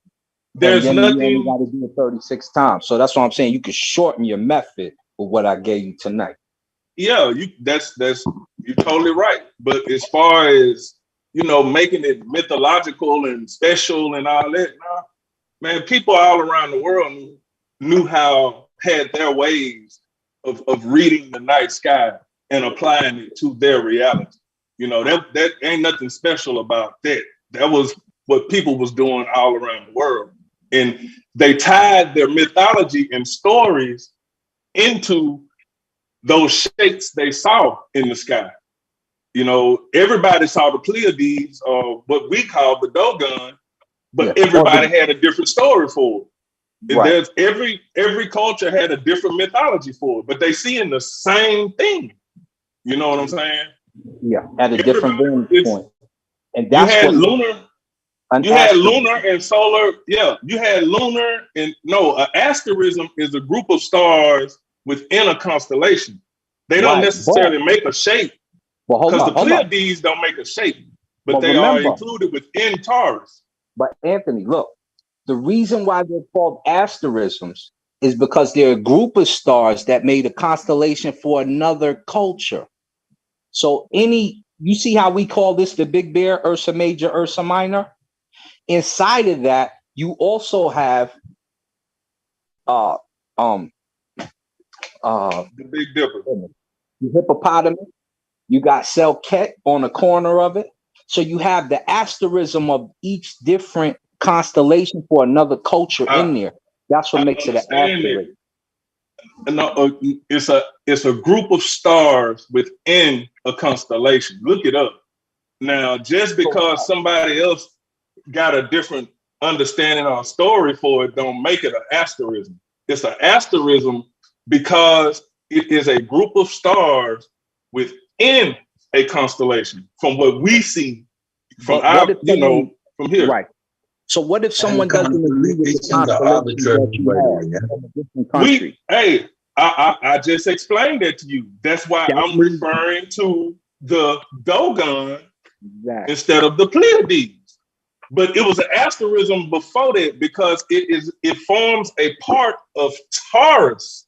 There's and then nothing. You only got to do it 36 times. So that's what I'm saying. You could shorten your method for what I gave you tonight. Yeah, that's you're totally right. But as far as making it mythological and special and all that, nah, man, people all around the world had their ways of reading the night sky and applying it to their reality. That ain't nothing special about that. That was what people was doing all around the world. And they tied their mythology and stories into those shapes they saw in the sky. Everybody saw the Pleiades, or what we call the Dogon, but everybody had a different story for it. And there's every culture had a different mythology for it, but they seeing the same thing. You know what I'm saying? Yeah, at a different vantage point. And that's you had lunar and solar. Yeah, you had lunar and an asterism is a group of stars within a constellation. They don't necessarily make a shape. Because the Pleiades don't make a shape, but they are included within Taurus. But Anthony, look, the reason why they're called asterisms is because they're a group of stars that made a constellation for another culture. So you see how we call this the Big Bear, Ursa Major, Ursa Minor? Inside of that, you also have the Big Dipper, the hippopotamus. You got Selket on the corner of it. So you have the asterism of each different constellation for another culture in there. That's what makes it an asterism. No, it's a group of stars within a constellation. Look it up. Now, just because somebody else got a different understanding or story for it, don't make it an asterism. It's an asterism because it is a group of stars within a constellation from what we see from from here. Right. So what if someone doesn't agree with the constellation from a different country? I just explained that to you. That's why I'm referring to the Dogon instead of the Pleiades. But it was an asterism before that because it forms a part of Taurus.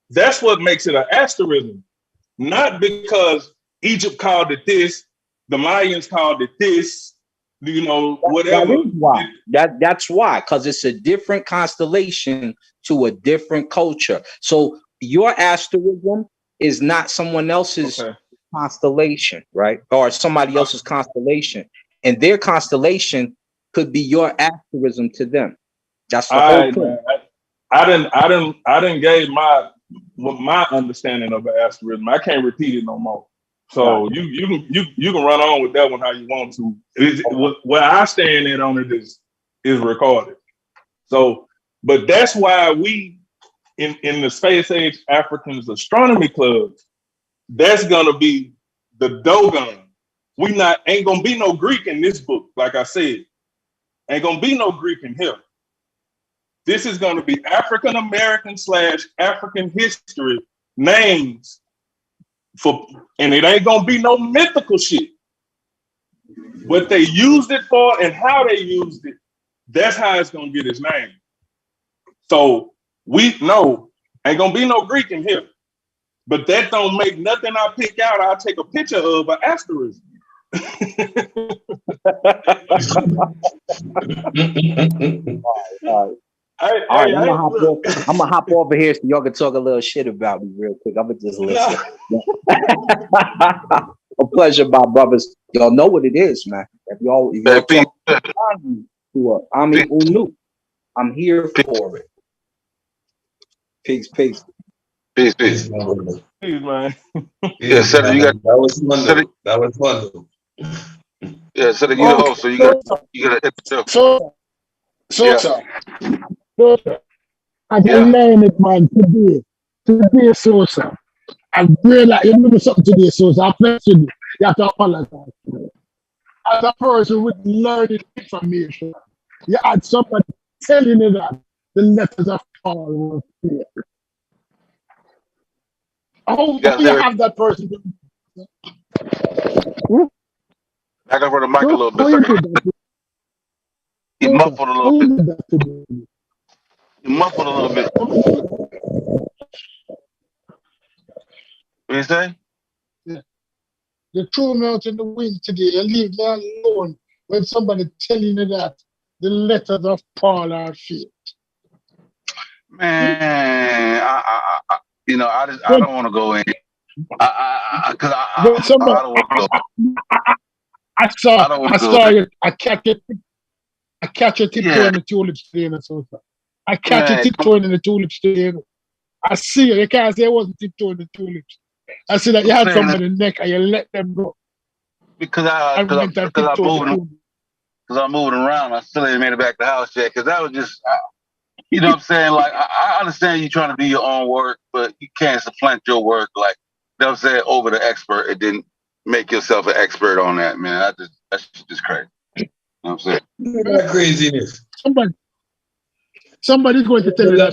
That's what makes it an asterism. Not because Egypt called it this, the Mayans called it this, you know, whatever. That is why. That's why, because it's a different constellation to a different culture. So your asterism is not someone else's constellation, right? Or somebody else's constellation. And their constellation could be your asterism to them. That's the whole point. I didn't gave my understanding of an asterism. I can't repeat it no more. So you can run on with that one how you want to. Where I stand in on it is recorded. So, but that's why we in the Space Age Africans Astronomy Club, that's gonna be the Dogon. Ain't gonna be no Greek in this book, like I said. Ain't gonna be no Greek in here. This is gonna be African American / African history names and it ain't gonna be no mythical shit. What they used it for and how they used it, that's how it's gonna get its name. So we know ain't gonna be no Greek in here. But that don't make nothing I pick out, I'll take a picture of an asterism. All right, I'm gonna hop over here so y'all can talk a little shit about me real quick. I'm gonna just listen. A pleasure, my brothers. Y'all know what it is, man. If y'all talk to Ami Unu, I'm here for it. Peace. Peace. Peace, man. Yeah, Cedric, you got that was fun. That was fun. Yeah, Cedric, you the host, so you gotta hit the So I can learn it, man, today, Sosa. I'm really, you remember something today, Sosa. I pledged you. You have to apologize. As a person with learning information, you had somebody telling you that the letters of Paul were here. How do you have that person? Back over the mic a little bit. He muffled a little bit. He muffled a little bit. What you say? Yeah. You threw me out in the wind today. You leave me alone when somebody telling you that the letters of Paul are fake. Man, I don't want to go in. I don't want to go. I saw you. I catch you tiptoeing the tulips today, and so I catch you tiptoeing in the tulips today. I see you. You can't say I wasn't tiptoeing the tulips. I see that you had somebody in the neck and you let them go. Because I'm moving around. I still ain't made it back to the house yet. Because that was just, you know what I'm saying? Like, I understand you trying to do your own work, but you can't supplant your work. Like, you know what I'm saying? Over the expert. It didn't make yourself an expert on that, man. That's just crazy. You know what I'm saying? That craziness. Somebody's going to tell you that.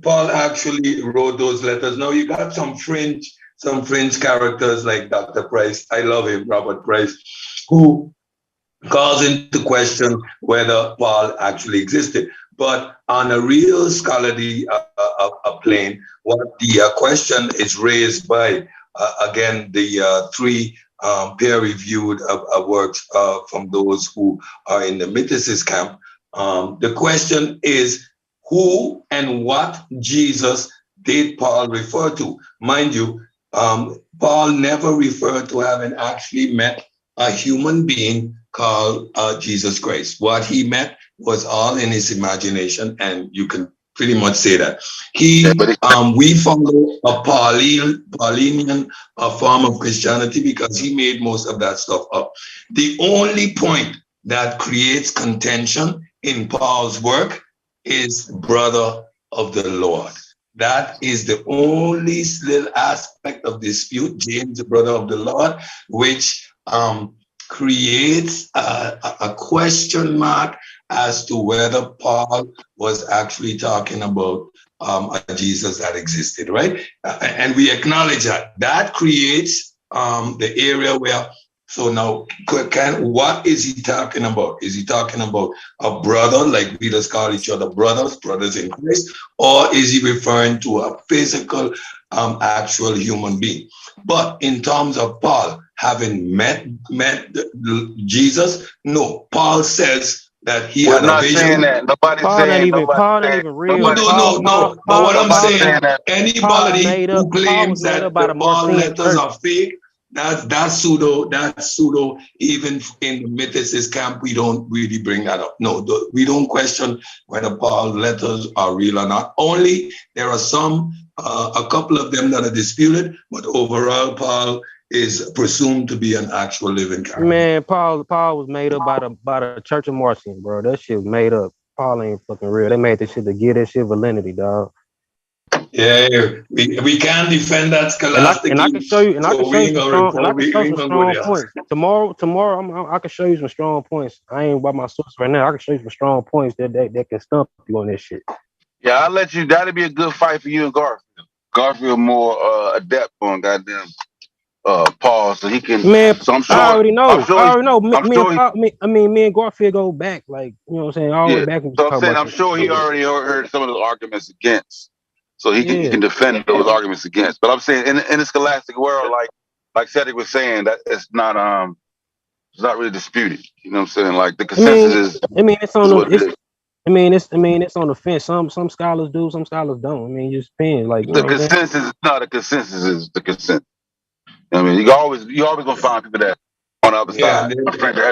Paul actually wrote those letters. Now you got some fringe characters like Dr. Price. I love him, Robert Price, who calls into question whether Paul actually existed. But on a real scholarly plane, what the question is raised by, again, the three peer-reviewed works from those who are in the mythicist camp. The question is, who and what Jesus did Paul refer to? Mind you, Paul never referred to having actually met a human being called Jesus Christ. What he met was all in his imagination, and you can pretty much say that. We follow a Paulinian form of Christianity because he made most of that stuff up. The only point that creates contention in Paul's work is brother of the Lord. That is the only little aspect of dispute, James, the brother of the Lord, which creates a question mark as to whether Paul was actually talking about a Jesus that existed, right? And we acknowledge that. That creates the area where So now, what is he talking about? Is he talking about a brother, like we just call each other brothers in Christ, or is he referring to a physical, actual human being? But in terms of Paul having met Jesus, no. Paul says that he had a vision. Saying that. Nobody's saying. Paul ain't even real. No. But what I'm saying, anybody Paul who claims was made that up by the the Paul Marcion letters Church. are fake, that's pseudo. Even in the mythicist camp, we don't really bring that up. No, we don't question whether Paul letters are real or not. Only there are some, a couple of them that are disputed, but overall, Paul is presumed to be an actual living character. Man, Paul was made up by the Church of Marcion, bro. That shit was made up. Paul ain't fucking real. They made this shit to give that shit validity, dog. Yeah, we can't defend that scholastically. And I can show you, some strong points. Tomorrow, I can show you some strong points. I ain't by my source right now. I can show you some strong points that can stump you on this shit. Yeah, I'll let you. That'll be a good fight for you and Garfield. Garfield more adept on goddamn Paul, so he can. Man, so I'm sure. I already know. Me and Garfield go back, like, you know what I'm saying, all the way back. So I'm saying, I'm sure he already heard some of the arguments against, so he can defend those arguments against. But I'm saying, in the scholastic world, like Cedric was saying, that it's not really disputed. You know what I'm saying? Like the consensus is. It's on the. It's on the fence. Some scholars do, some scholars don't. I mean, it just depends. Like, the consensus is not the consensus is the consent. I mean, you always gonna find people that on the other side.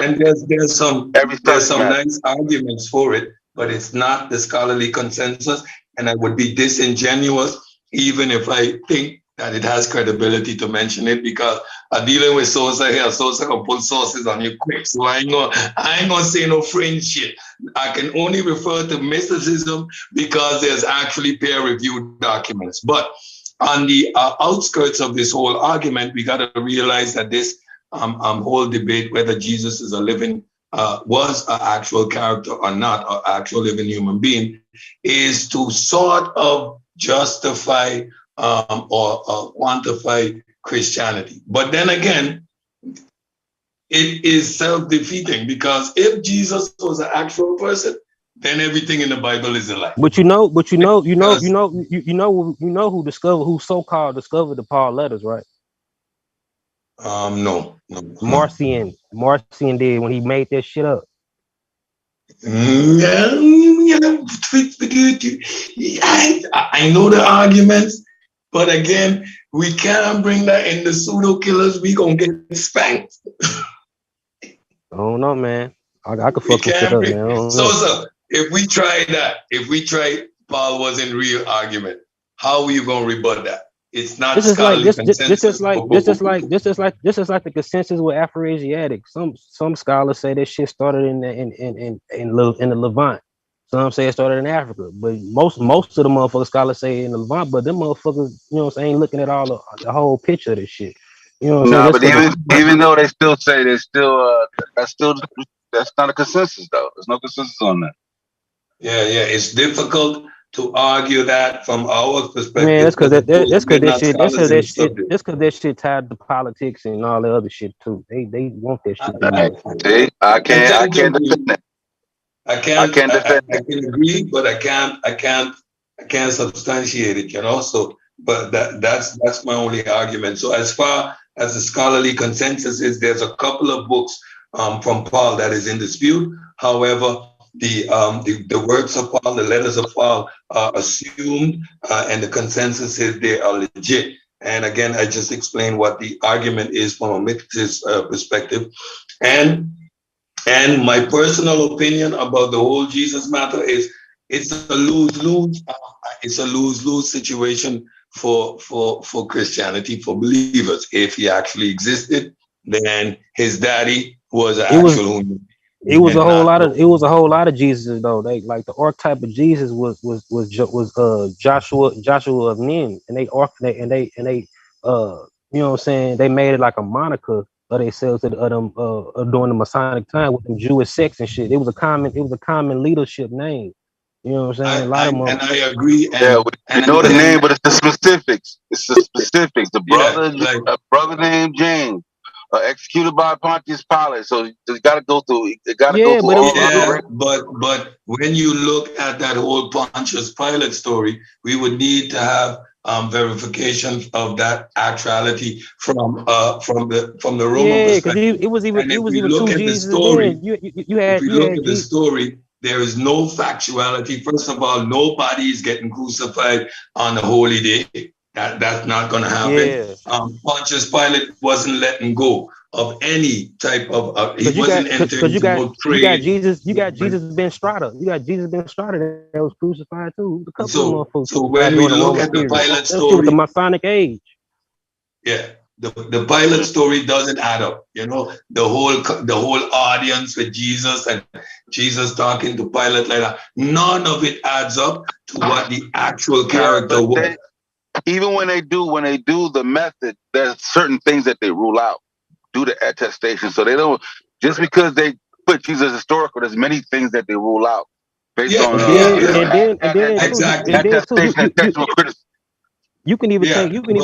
And there's some nice arguments for it, but it's not the scholarly consensus. And I would be disingenuous even if I think that it has credibility to mention it, because I'm dealing with Sosa here. Sosa can put sources on you quick. So I ain't gonna say no fringe shit. I can only refer to mysticism because there's actually peer-reviewed documents. But on the outskirts of this whole argument, we got to realize that this whole debate whether Jesus is a living, was an actual character or not, an actual living human being, is to sort of justify or quantify Christianity. But then again, it is self-defeating, because if Jesus was an actual person, then everything in the Bible is a lie. But you know who so-called discovered the Paul letters, right? No. Marcion did, when he made that shit up. I know the arguments, but again, we can't bring that in the Pseudo Killas. We gonna get spanked. I don't know, man. I could fuck shit up, man. So if we try Paul wasn't real argument, how are you gonna rebut that? It's not scholarly consensus. This is like the consensus with Afroasiatic. Some scholars say that shit started in the Levant. Some say it started in Africa, but most of the motherfuckers scholars say in the Levant. But them motherfuckers, you know what I'm saying, ain't looking at all the whole picture of this shit. You know what I'm saying? But even though they still say that's not a consensus though. There's no consensus on that. Yeah, it's difficult to argue that from our perspective. Man, that's because that shit tied to politics and all the other shit too. They want that shit. I can't defend that. I can agree, but I can't substantiate it, you know. So, but that's my only argument. So as far as the scholarly consensus is, there's a couple of books from Paul that is in dispute. However, the works of Paul, the letters of Paul are assumed, and the consensus is they are legit. And again, I just explained what the argument is from a mythicist perspective. And my personal opinion about the whole Jesus matter is it's a lose-lose. It's a lose-lose situation for Christianity, for believers. If he actually existed, then his daddy was an actual human. It was a whole lot of Jesus though. They like the archetype of Jesus was Joshua of Nin, and they you know what I'm saying, they made it like a moniker of themselves during the Masonic time with them Jewish sects and shit. It was a common leadership name. You know what I'm saying? And I agree. We know the name, but it's the specifics. It's the specifics. The brother, a brother named James, executed by Pontius Pilate. So it got to go through. It got to go Yeah, through but all of Yeah, the. but when you look at that whole Pontius Pilate story, we would need to have verification of that actuality from the Roman yeah, because perspective. it was And if we even look two at the Jesus story, then. You if had we look at the Jesus. story, there is no factuality. First of all, nobody is getting crucified on a holy day. That's not going to happen. Yeah. Pontius Pilate wasn't letting go of any type of. He Because wasn't entering into no trade. you got Jesus Ben Strata. You got Jesus Ben Strata that was crucified too. A couple of So motherfuckers when crucified we during the look Roman at the period. Pilate That shit was the story, Masonic age. yeah, the Pilate story doesn't add up. You know, the whole audience with Jesus and Jesus talking to Pilate like that. None of it adds up to what the actual character was. Even when they do the method, there's certain things that they rule out, do the attestation. So they don't, just because they put Jesus historical, there's many things that they rule out based on attestation, textual criticism. You can even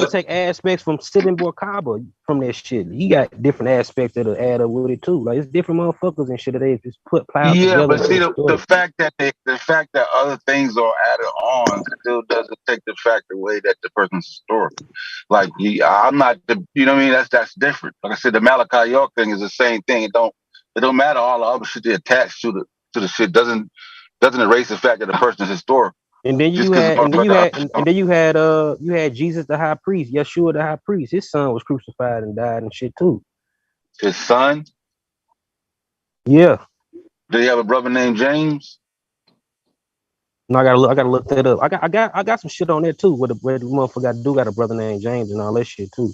take aspects from Sitting Borkaba from that shit. He got different aspects that'll add up with it too. Like it's different motherfuckers and shit that they just piled together. But see, the fact that other things are added on still doesn't take the fact away that the person's historical. Like I'm not you know what I mean? That's different. Like I said, the Malachi York thing is the same thing. It don't matter all the other shit they attach to the shit doesn't erase the fact that the person is historical. And then you had Jesus the high priest, Yeshua the high priest. His son was crucified and died and shit too. His son? Yeah. Did he have a brother named James? No, I gotta look that up. I got some shit on there too. Where the motherfucker got a brother named James and all that shit too.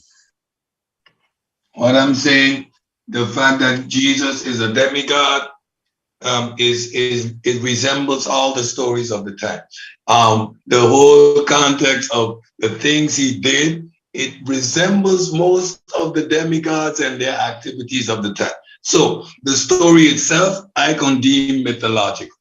What I'm saying, the fact that Jesus is a demigod, it resembles all the stories of the time. The whole context of the things he did, it resembles most of the demigods and their activities of the time. So the story itself, I can deem mythological.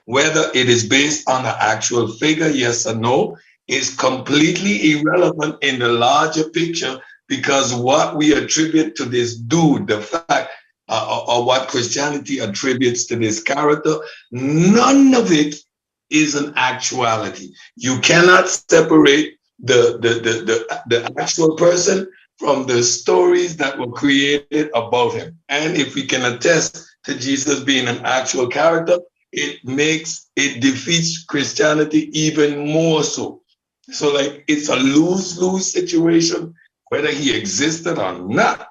Whether it is based on an actual figure, yes or no, is completely irrelevant in the larger picture, because what we attribute to this dude, the fact or what Christianity attributes to this character, none of it is an actuality. You cannot separate the actual person from the stories that were created about him. And if we can attest to Jesus being an actual character, it defeats Christianity even more so. So like it's a lose-lose situation, whether he existed or not.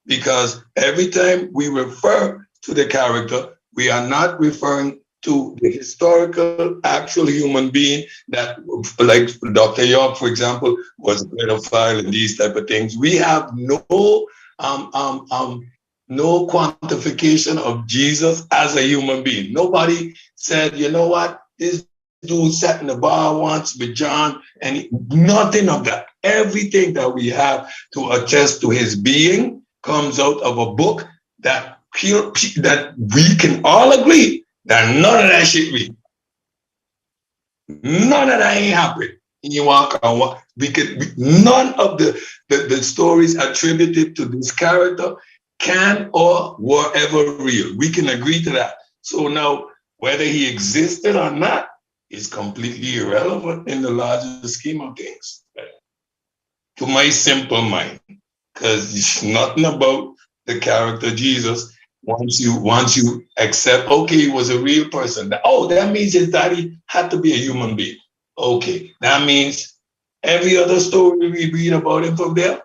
Because every time we refer to the character, we are not referring to the historical, actual human being that, like Dr. York, for example, was a pedophile and these type of things. We have no quantification of Jesus as a human being. Nobody said, you know what, this dude sat in the bar once with John, and nothing of that. Everything that we have to attest to his being comes out of a book that we can all agree that none of that shit real. None of that ain't happened. You walk on what none of the stories attributed to this character can or were ever real. We can agree to that. So now, whether he existed or not is completely irrelevant in the larger scheme of things. To my simple mind. Because it's nothing about the character Jesus. Once you accept, okay, he was a real person. That means his daddy had to be a human being. Okay, that means every other story we read about him from there,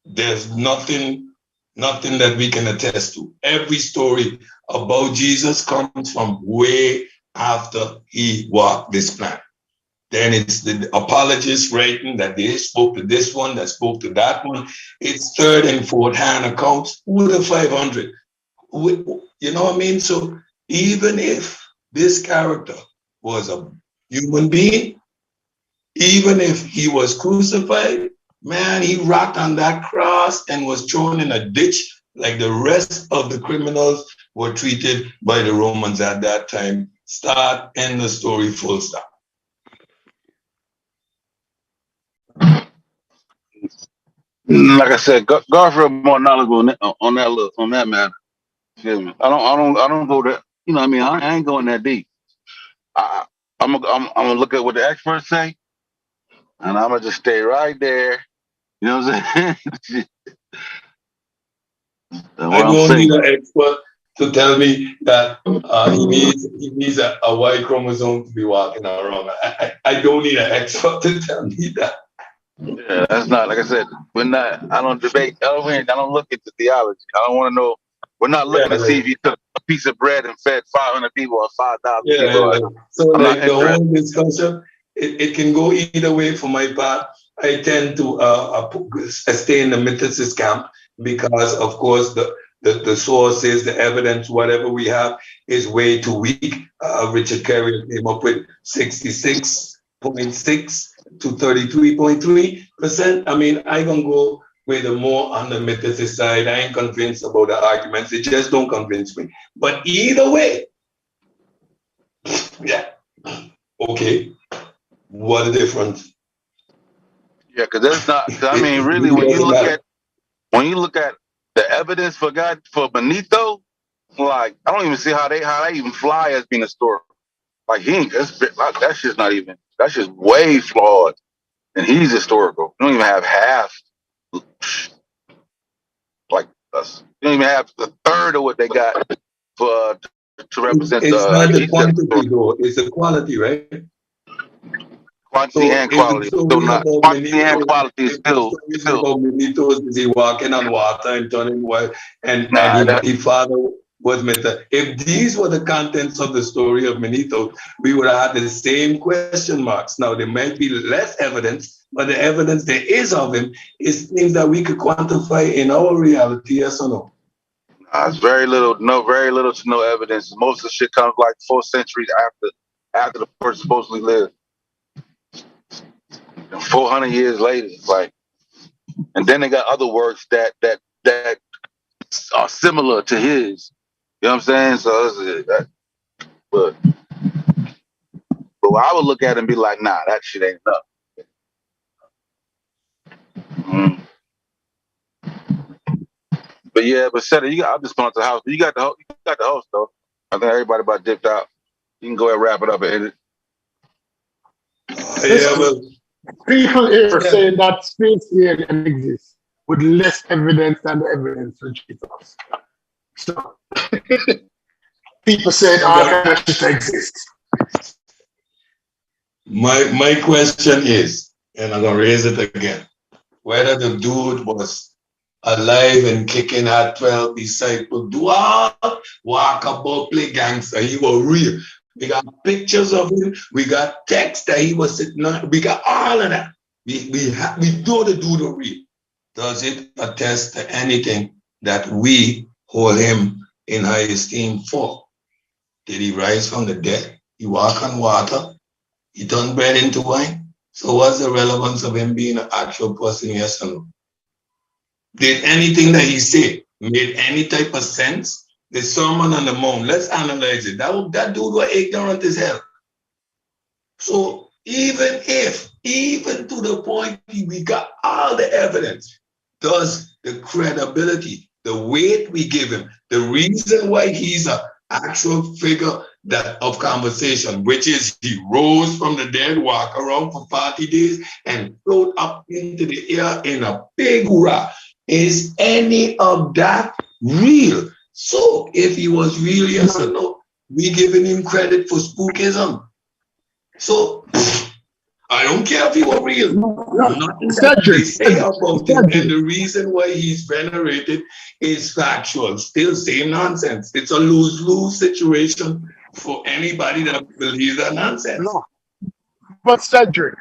there's nothing that we can attest to. Every story about Jesus comes from way after he walked this planet. Then it's the apologists writing that they spoke to this one, that spoke to that one. It's third and fourth hand accounts with the 500. You know what I mean? So even if this character was a human being, even if he was crucified, man, he rocked on that cross and was thrown in a ditch like the rest of the criminals were treated by the Romans at that time. Start, end the story, full stop. Like I said, Garfield more knowledgeable on that matter. Feel me? I don't go there. You know what I mean? I ain't going that deep. I'm gonna look at what the experts say, and I'm gonna just stay right there. You know what I'm saying? I don't need an expert to tell me that he needs a Y chromosome to be walking around. I don't need an expert to tell me that. Yeah, that's not like I said. We're not. I don't debate. I don't look into theology. I don't want to know. We're not looking to see if you took a piece of bread and fed 500 people or 5,000 people. Yeah. So I'm like not the interested. whole discussion, it can go either way for my part. I tend to stay in the mythicist camp because, of course, the sources, the evidence, whatever we have is way too weak. Richard Carrier came up with 66.6 to 33.3%. I mean, I can go with the more on the mythicist side. I ain't convinced about the arguments. It just don't convince me. But either way, yeah. Okay. What a difference. Yeah, because that's not. Cause I mean, really, when you look at the evidence for Benito, like I don't even see how they even fly as being historical. Like he ain't. That shit's not even. That shit's way flawed, and he's historical. You don't even have half. Like us. You don't even have the third of what they got for to represent it's not the quantity though, it's the quality, right? Quantity and quality. Still not. Quantity and quality is still. About Benito, is he walking on water and turning white, and his father was Meta. If these were the contents of the story of Benito, we would have had the same question marks. Now there might be less evidence, but the evidence there is of him is things that we could quantify in our reality, yes or no? It's very little to no evidence. Most of the shit comes like 4 centuries after the person supposedly lived. 400 years later, it's like, and then they got other works that are similar to his. You know what I'm saying? So, but I would look at it and be like, nah, that shit ain't enough. Mm. But yeah, but Seta, I'll just go into the house. You got the host though. I think everybody about dipped out. You can go ahead and wrap it up and end it. People here saying that space alien exists with less evidence than the evidence for Jesus. So people saying all kind of shit exists. My question is, and I'm gonna raise it again, whether the dude was alive and kicking, had 12 disciples, walk about, play gangster, he was real. We got pictures of him, we got text that he was sitting on, we got all of that. We know the dude was real. Does it attest to anything that we hold him in high esteem for? Did he rise from the dead? He walk on water? He turned bread into wine? So what's the relevance of him being an actual person, yes or no? Did anything that he said made any type of sense? The Sermon on the Mount, let's analyze it. That dude was ignorant as hell. So even to the point we got all the evidence, does the credibility, the weight we give him, the reason why he's an actual figure of conversation, which is he rose from the dead, walk around for 40 days, and float up into the air in a big rock. Is any of that real? So if he was real, yes or no, we giving him credit for spookism. So I don't care if he was real. Nothing that they say about him, and the reason why he's venerated is factual. Still same nonsense. It's a lose-lose situation for anybody that believes that nonsense. No. But Cedric,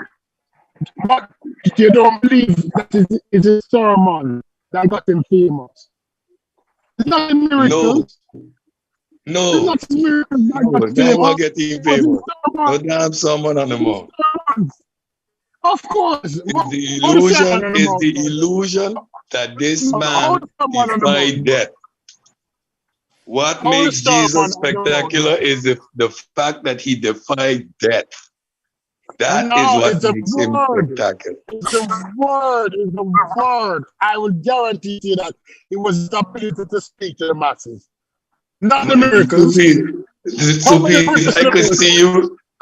but you don't believe that it's a sermon that got him famous. It's not a miracle. No. It's not a miracle that That will get him famous. No damn someone on the mount. Of course. It's the illusion that this man defied death. What makes Jesus spectacular is the fact that he defied death. That No, is what it's a makes him word. spectacular. It's a word. It's a word. I will guarantee you that it was the ability to speak to the masses, not the miracles. How many miracles?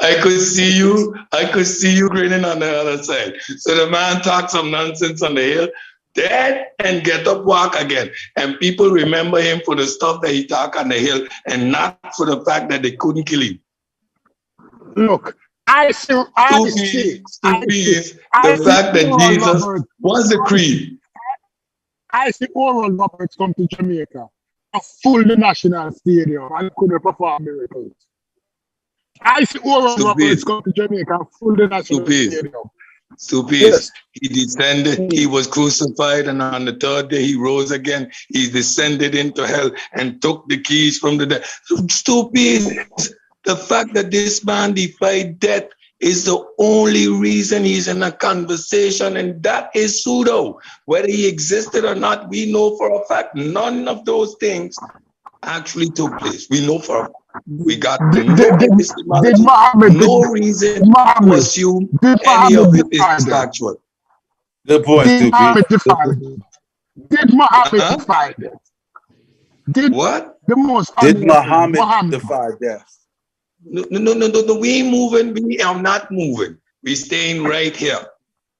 I could see you grinning on the other side. So the man talked some nonsense on the hill, dead, and get up, walk again. And people remember him for the stuff that he talked on the hill, and not for the fact that they couldn't kill him. Look, I see the fact that Jesus was the creed. I see Oral Roberts come to Jamaica, a full the national stadium, and couldn't perform miracles. I see Oral Roberts come to Jamaica, full the national stadium. Yes. He descended, he was crucified, and on the third day he rose again. He descended into hell and took the keys from the dead. Stupid. The fact that this man defied death is the only reason he's in a conversation, and that is pseudo. Whether he existed or not, we know for a fact none of those things actually took place. We know for a fact. We got no epistemology, no reason to assume any of it is factual. Good point, Did Muhammad defy it? Did Muhammad defy it? Did what? The most did Muhammad defy death? No, we ain't moving. We are not moving. We staying right here.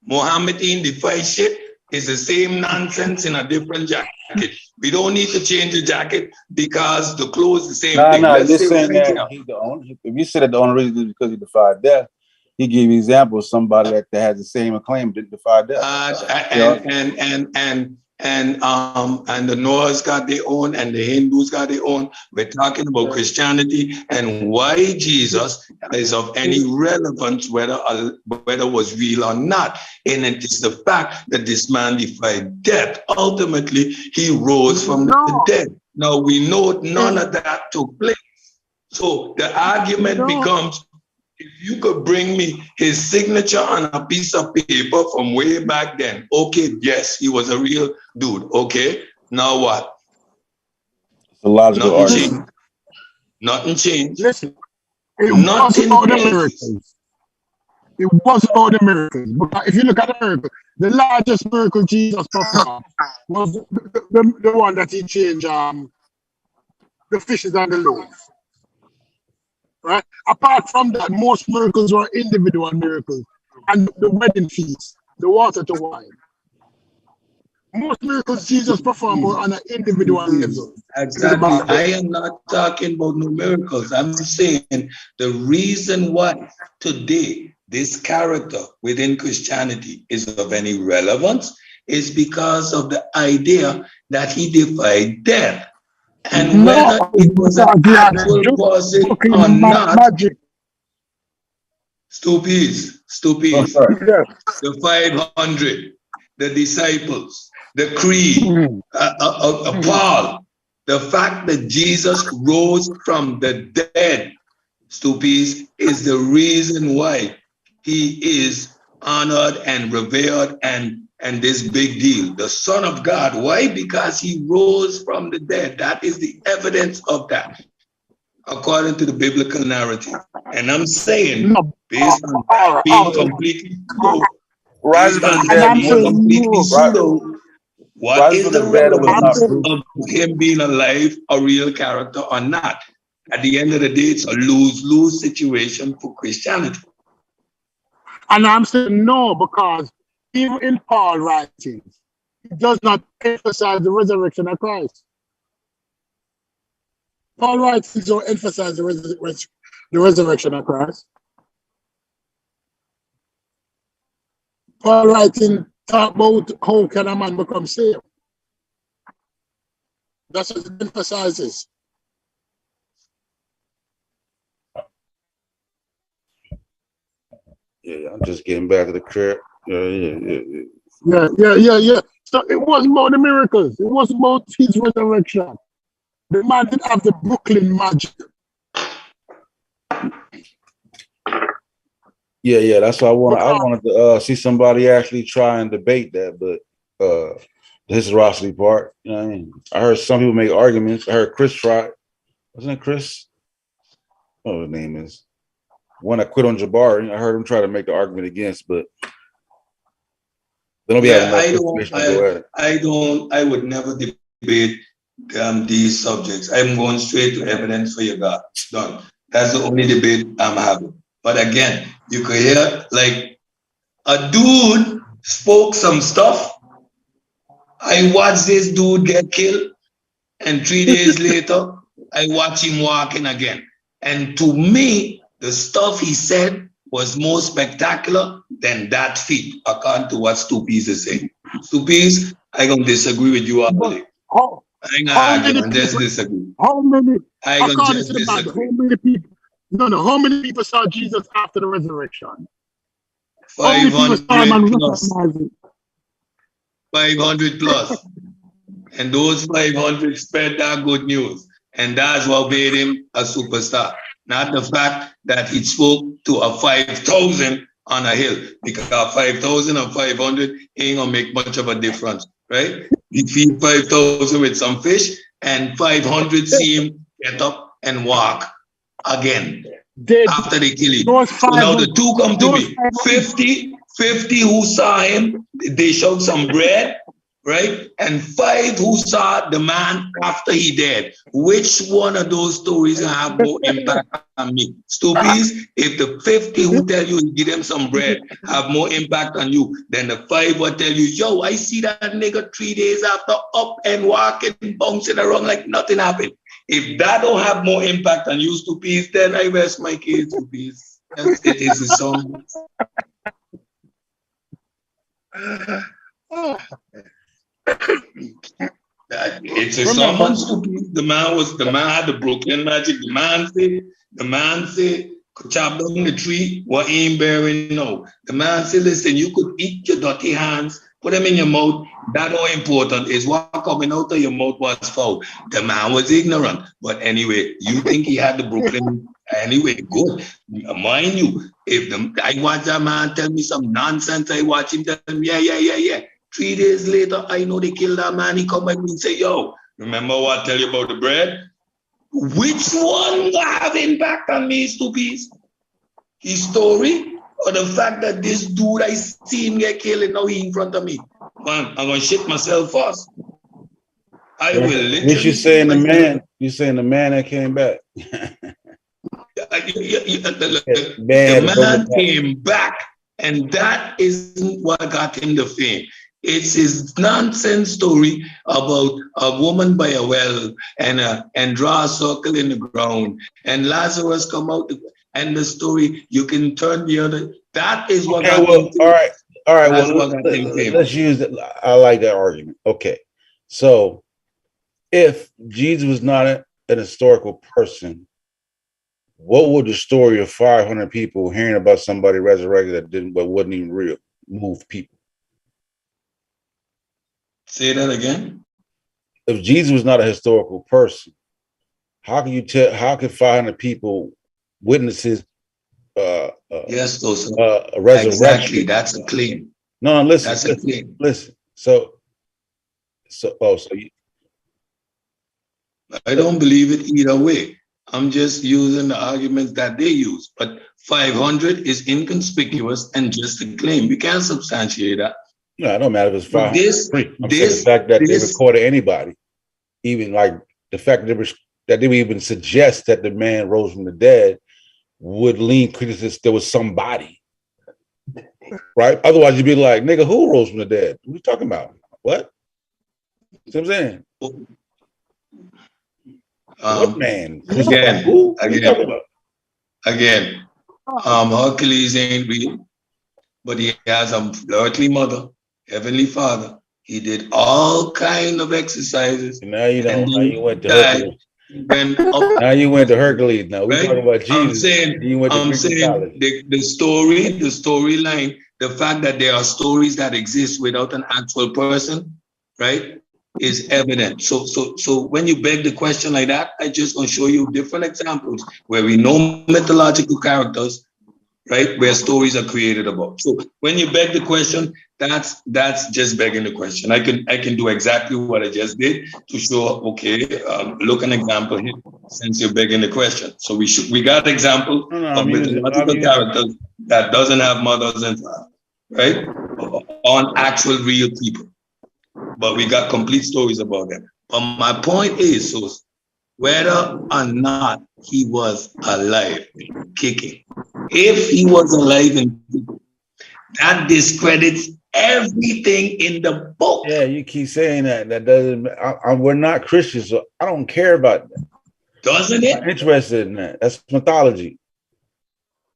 Muhammad ain't defy shit. It's the same nonsense in a different jacket. We don't need to change the jacket because the clothes the same thing. No, you're saying that he's the only. If you said that the only reason is because he defied death, he gave you examples of somebody that has the same acclaim didn't defy death. And the Noahs got their own, and the Hindus got their own. We're talking about Christianity and why Jesus is of any relevance, whether it was real or not. And it is the fact that this man defied death. Ultimately, he rose from the dead. Now we know none of that took place. So the argument becomes, if you could bring me his signature on a piece of paper from way back then, okay, yes, he was a real dude. Okay, now what? It's a logical argument. Nothing changed. Listen, it wasn't about the miracles. It was about the miracles. But if you look at the miracle, the largest miracle Jesus performed was the one that he changed the fishes and the loaves. Right? Apart from that, most miracles were individual miracles. And the wedding feast, the water to wine. Most miracles Jesus performed were on an individual level. Exactly. I am not talking about no miracles. I'm saying the reason why today this character within Christianity is of any relevance is because of the idea that he defied death. And whether it was an actual person or not, Stupids, the 500, the disciples, the creed, Paul, the fact that Jesus rose from the dead, Stupids, is the reason why he is honored and revered and this big deal. The Son of God. Why? Because he rose from the dead. That is the evidence of that, according to the biblical narrative. And I'm saying, based on that being completely pseudo, what is the relevance of him being alive, a real character or not? At the end of the day, it's a lose-lose situation for Christianity. And I'm saying no, because even in Paul's writings, he does not emphasize the resurrection of Christ. Paul writings don't emphasize the resurrection of Christ. Paul writing talk about how can a man become saved. That's what it emphasizes. Yeah, I'm just getting back to the crib. Yeah. So it wasn't about the miracles. It wasn't about his resurrection. The man didn't have the Brooklyn magic. Yeah. That's why I wanted to see somebody actually try and debate that, but the historicity part, you know what I mean? I heard some people make arguments. I heard Chris tried. Wasn't it Chris? What his name is? when I quit on Jabari. I heard him try to make the argument against, but they don't be Yeah, having enough information to go at it. I would never debate these subjects. I'm going straight to evidence for your God. Done. That's the only debate I'm having. But again, you could hear like a dude spoke some stuff. I watched this dude get killed, and 3 days later, I watch him walking again. And to me, the stuff he said was more spectacular than that feat, according to what Stupis is saying. Stupis, I'm going to disagree with you all day. I'm going to argue and just disagree. How many? I'm going to According just to the Bible, disagree. how many people? No. How many people saw Jesus after the resurrection? 500 plus. 500 plus. And those 500 spread that good news. And that's what made him a superstar. Not the fact that he spoke to a 5,000 on a hill. Because 5,000 or 500 ain't gonna make much of a difference, right? He feed 5,000 with some fish, and 500 see him get up and walk again after they kill him. So now the two come to me. 50 who saw him, they showed some bread, right? And 5 who saw the man after he died. Which one of those stories have more impact on me? Stupid, if the 50 who tell you give them some bread have more impact on you than the 5 who tell you, yo, I see that nigga 3 days after up and walking, bouncing around like nothing happened. If that don't have more impact on you, Stupid, then I rest my case, Stupid. It is a song. It's a summon, Stupid. The man had the Brooklyn magic. The man say, chop down the tree, what ain't bearing no. The man say, listen, you could eat your dirty hands, put them in your mouth. That all important is what coming out of your mouth was foul. The man was ignorant. But anyway, you think he had the Brooklyn anyway, good. Mind you, I watch that man tell me some nonsense, I watch him tell me, yeah. 3 days later, I know they killed that man. He come back and say, yo, remember what I tell you about the bread? Which one have impact on me, Stupid? His story or the fact that this dude I see him get killed and now he in front of me? Man, I'm going to shit myself first. I will literally... You're saying the man that came back. The man came back, and that isn't what got him the fame. It's his nonsense story about a woman by a well and draw a circle in the ground, and Lazarus come out, and the story you can turn the other. That is what got him famous. All right. Well, let's use it. I like that argument. Okay, so if Jesus was not an historical person, what would the story of 500 people hearing about somebody resurrected that wasn't even real move people? Say that again. If Jesus was not a historical person, how can 500 people witness his resurrection? Exactly, that's a claim. No, listen. That's a claim. Listen. I don't believe it either way. I'm just using the arguments that they use. But 500 is inconspicuous and just a claim. We can't substantiate that. No, it don't matter if it's 500. I'm saying the fact that they recorded anybody, even like the fact that they would even suggest that the man rose from the dead would lean criticism. There was somebody, right? Otherwise, you'd be like, nigga, who rose from the dead? What are you talking about? What? See what I'm saying? What man? Again, Hercules ain't real, but he has a earthly mother, heavenly father. He did all kind of exercises. Now you know. Now you went to Hercules. Now you went to Hercules. Now we're talking about Jesus. I'm saying the storyline, the fact that there are stories that exist without an actual person, right, is evident. So when you beg the question like that, I just gonna show you different examples where we know mythological characters right? Where stories are created about. So when you beg the question, that's just begging the question. I can do exactly what I just did to show, okay, look an example here, since you're begging the question. So we got example of mythological characters that doesn't have mothers and fathers, right? On actual real people. But we got complete stories about them. But my point is, so whether or not he was alive, kicking, if he was alive and kicking, that discredits everything in the book. Yeah, you keep saying that. That doesn't. We're not Christians, so I don't care about that. Doesn't it? I'm interested in that. That's mythology.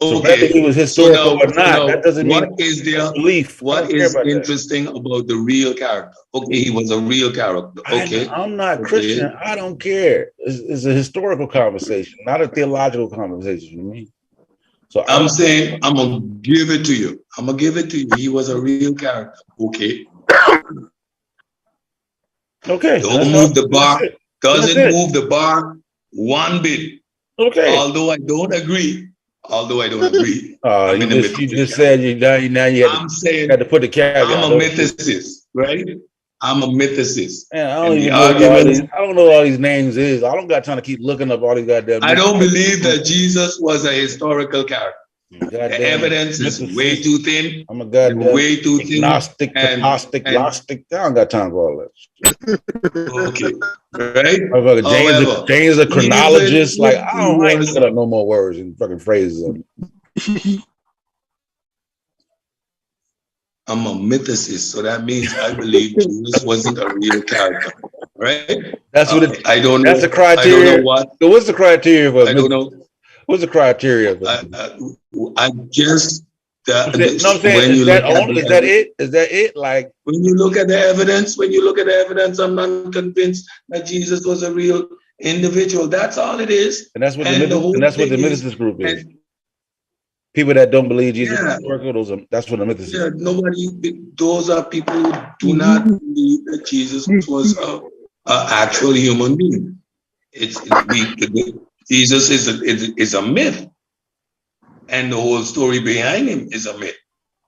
So Okay. whether he was historical or not, that doesn't mean what is their belief. What is interesting about the real character? Okay, he was a real character. Okay, I'm not Christian. I don't care. It's a historical conversation, not a theological conversation for me. So I'm saying I'm gonna give it to you. I'm gonna give it to you. He was a real character. Okay. Okay. Don't move the bar. Doesn't move the bar one bit. Okay. Although I don't agree. You just said you had to put the caveat. I'm a mythicist, right? I'm a mythicist. Man, I don't even know I don't know what all these names is. I don't got time to keep looking up all these goddamn. I don't believe that Jesus was a historical character. The evidence is way too thin. I'm a goddamn way too thin. Gnostic, Gnostic. I don't got time for all that. Okay, right? James a chronologist. Like I ain't looking up no more words and fucking phrases. I'm a mythicist, so that means I believe Jesus wasn't a real character, right? That's what I don't know. That's the criteria. I don't know what. So what's the criteria for? I don't know. What's the criteria? I just. I'm saying, is that it? Is that it? Like when you look at the evidence, I'm not convinced that Jesus was a real individual. That's all it is. And that's what the mythicist group is. People that don't believe Jesus is historical, that's what the mythicist is. Those are people who do not believe that Jesus was an actual human being. Jesus is a myth. And the whole story behind him is a myth.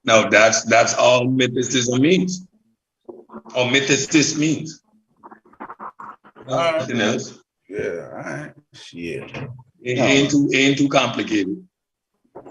Now that's all mythicism means, or mythicist means. Nothing else. Yeah, all right. Shit. It ain't too complicated.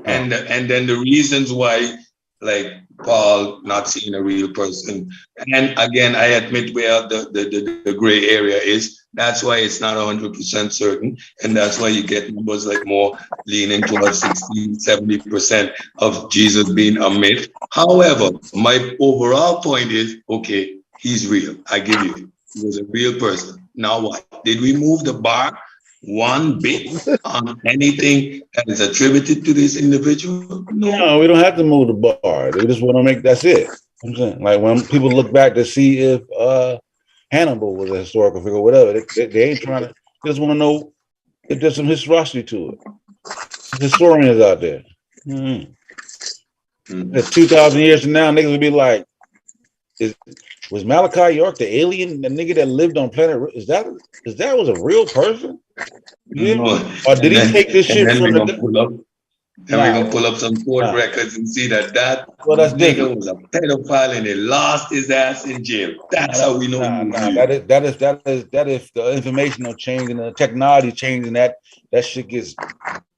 And then the reasons why, like Paul not seeing a real person, and again I admit where the gray area is. That's why it's not 100% certain, and that's why you get numbers like more leaning towards 60-70% of Jesus being a myth. However, my overall point is, okay, he's real. I give you, he was a real person. Now what? Did we move the bar one bit on anything that is attributed to this individual? No, we don't have to move the bar. They just want to make that's it. I'm saying, like when people look back to see if Hannibal was a historical figure or whatever, they ain't trying to. They just want to know if there's some historicity to it. Historians out there. It's 2,000 years from now, niggas will be like, was Malachi York the alien, the nigga that lived on planet? Is that was a real person? Or did he take this shit from the? And we're gonna pull up some court records and see that nigga was a pedophile and they lost his ass in jail. That's how we know. That is the informational change and the technology changing that shit gets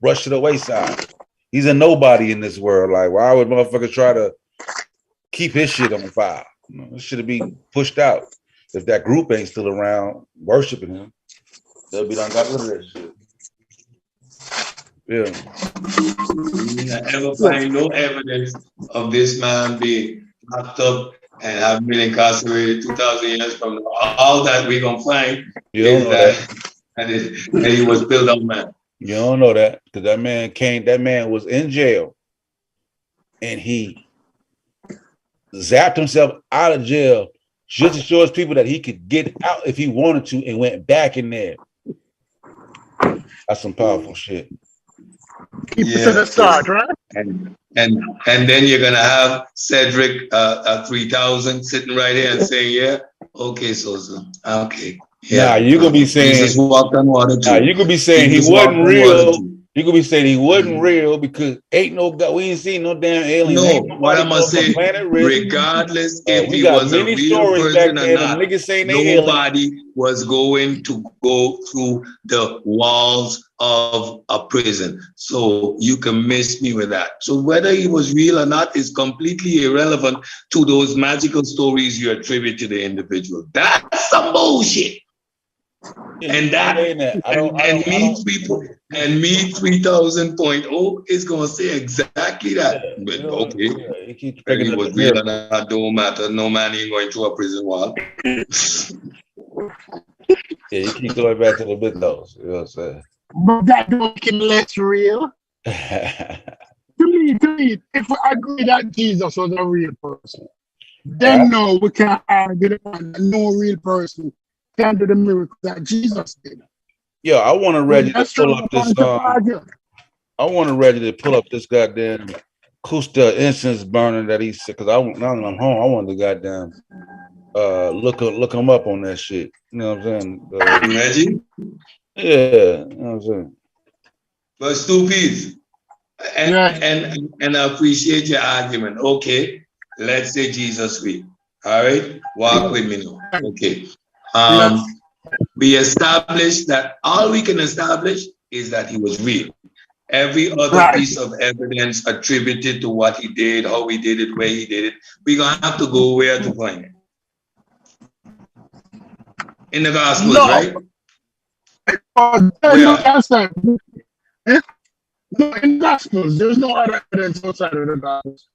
rushed to the wayside. He's a nobody in this world. Like, why would motherfuckers try to keep his shit on file? It should be pushed out. If that group ain't still around worshiping him, they'll be done got rid of that shit. Yeah. I ever find no evidence of this man being locked up and have been incarcerated 2,000 years from now. All that we're gonna find is that and he was built up man. You don't know that because that man was in jail and he zapped himself out of jail just to show his people that he could get out if he wanted to and went back in there. That's some powerful shit. Keep it to the start, right? And then you're gonna have Cedric 3000 sitting right here and saying, yeah, okay, so okay. Yeah, you're gonna be saying Jesus walked on water too. Nah, you could be saying Jesus he wasn't real. You could be saying he wasn't real because ain't no God. We ain't seen no damn aliens. No, Ain't what nobody I'm gonna from a say, planet Risk. regardless if We he got was a many real stories person back or there. Them not, niggas saying they aliens. nobody was going to go through the walls of a prison. So you can miss me with that. So whether he was real or not is completely irrelevant to those magical stories you attribute to the individual. That's some bullshit. And that, and me 3000.0 is gonna say exactly that. But okay, whether he was real or not, don't matter. No man ain't going to a prison wall. Yeah, you keep going back to the mythos. You know what I'm saying? But that don't make him less real. To me, if we agree that Jesus was a real person, then no, we can't argue that no real person can do the miracle that Jesus did. Yo, I want to Reggie to pull up this. I want to Reggie to pull up this goddamn Kusta incense burner that he said. Because now that I'm home, I want to goddamn look him up on that shit. You know what I'm saying? Reggie? Yeah, you know what I'm saying. But stupid. And I appreciate your argument. Okay, let's say Jesus week. All right, walk with me now. Okay. We established that all we can establish is that he was real. Every other piece of evidence attributed to what he did, how he did it, where he did it, we're gonna have to go where to find it. In the Gospels, right? No, in the Gospels, there's no other evidence outside of the Gospels.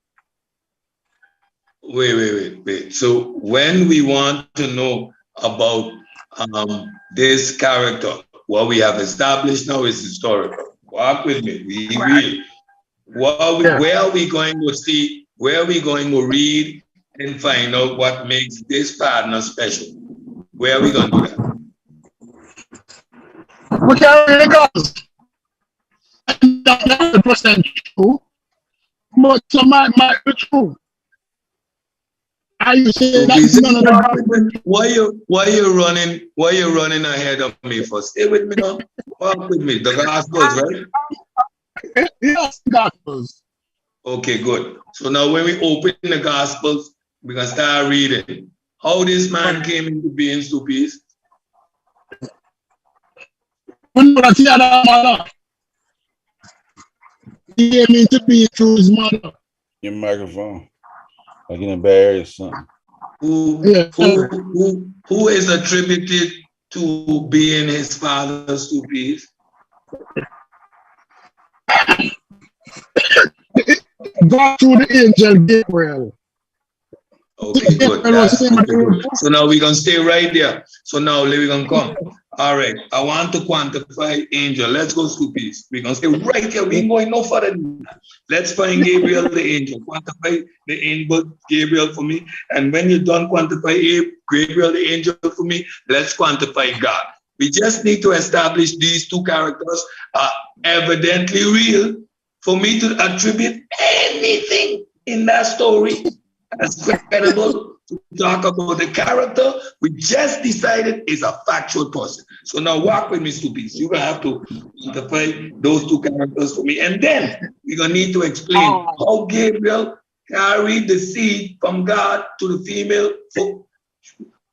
Wait. So when we want to know about this character, what we have established now is historical. Walk with me. We read. Where are we going to see? Where are we going to read and find out what makes this partner special? Where are we going to do that? We can't read the Gospels. That's 100% true. But some might be true. Are you saying that's none of the Gospels? Why you running ahead of me for? Stay with me now. Walk with me. The Gospels, right? Yes, Gospels. Okay, good. So now when we open the Gospels, we're gonna start reading how this man came into being, Stupies. We know that he had a mother. He came into being through his mother. Your microphone. Like in a bad area or something. Who is attributed to being his father, Stupies? God through the angel Gabriel. Okay, good. That's okay, good. So now we're gonna stay right there. So now we're gonna come. All right. I want to quantify angel. Let's go, Stupies. We're gonna stay right here. We ain't going no further than that. Let's find Gabriel the angel. Quantify the angel Gabriel for me. And when you're done quantify Gabriel the angel for me, let's quantify God. We just need to establish these two characters are evidently real for me to attribute anything in that story as credible. To talk about the character we just decided is a factual person. So now walk with me, Stupies. You're gonna have to quantify those two characters for me, and then we're gonna need to explain how Gabriel carried the seed from God to the female.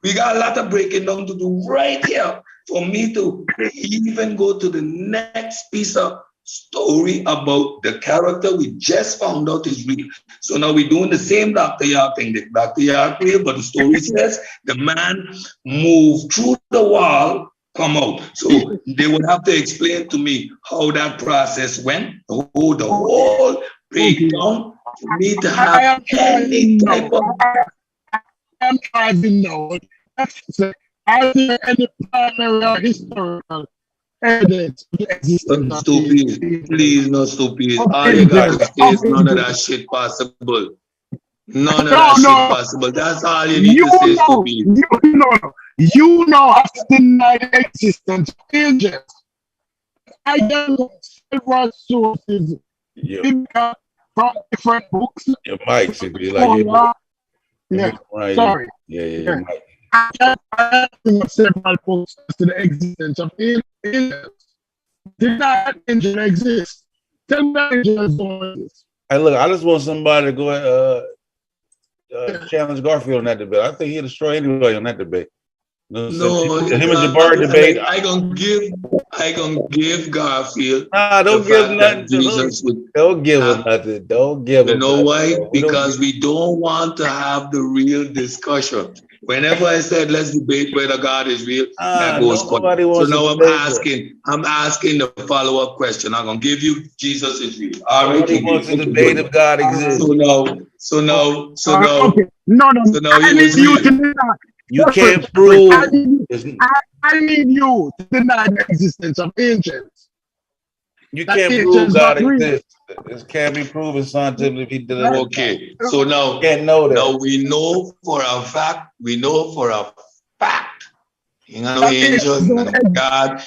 We got a lot of breaking down to do right here for me to even go to the next piece of story about the character we just found out is real. So now we're doing the same Dr. Yark thing. Dr. Yark real, but the story says the man moved through the wall, come out. So they would have to explain to me how that process went, the whole breakdown for me to have any type of... I'm trying to know. Are there any primary or historical evidence of the existence of Stupid. Please, no stupid. All you got to say is none of that shit possible. None of that shit possible. That's all you need to say, stupid. You know how to deny the existence of angels. I got several sources from different books. Your mic should be like right. Sorry. Yeah. Mic. I have several books to the existence of angels. Did that angel exist? Tell me that angels don't exist. Hey, look, I just want somebody to go challenge Garfield on that debate. I think he'll destroy anybody on that debate. No, him and Jabbar debate. I gonna give Garfield. Nah, don't give nothing to Jesus. Don't give him nothing. Don't give him. You know why? Because we don't want to have the real discussion. Whenever I said let's debate whether God is real, that goes quiet. So now I'm asking the follow-up question. I'm gonna give you Jesus is real. Nobody wants to debate if God exists. So now. Okay. No. I need you to deny. You can't prove. I need you to deny the existence of angels. You can't prove God exists. It can't be proven scientifically if he did it. Okay. So now, can't know that. Now we know for a fact. Ain't got no angels, ain't got no God,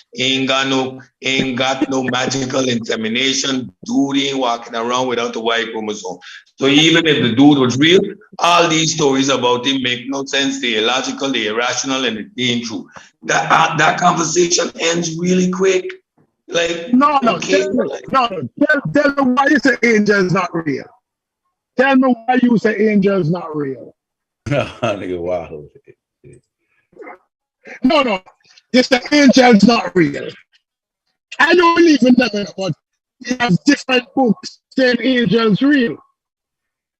ain't got no magical insemination. Dude ain't walking around without the Y chromosome. So even if the dude was real, all these stories about him make no sense. They're illogical, they're irrational, and it ain't true. That conversation ends really quick. Like no. Tell me why you say angels not real. Tell me why you say angels not real. Nigga, wow. No. It's the angels not real. I don't believe in them, but you have different books saying angels real.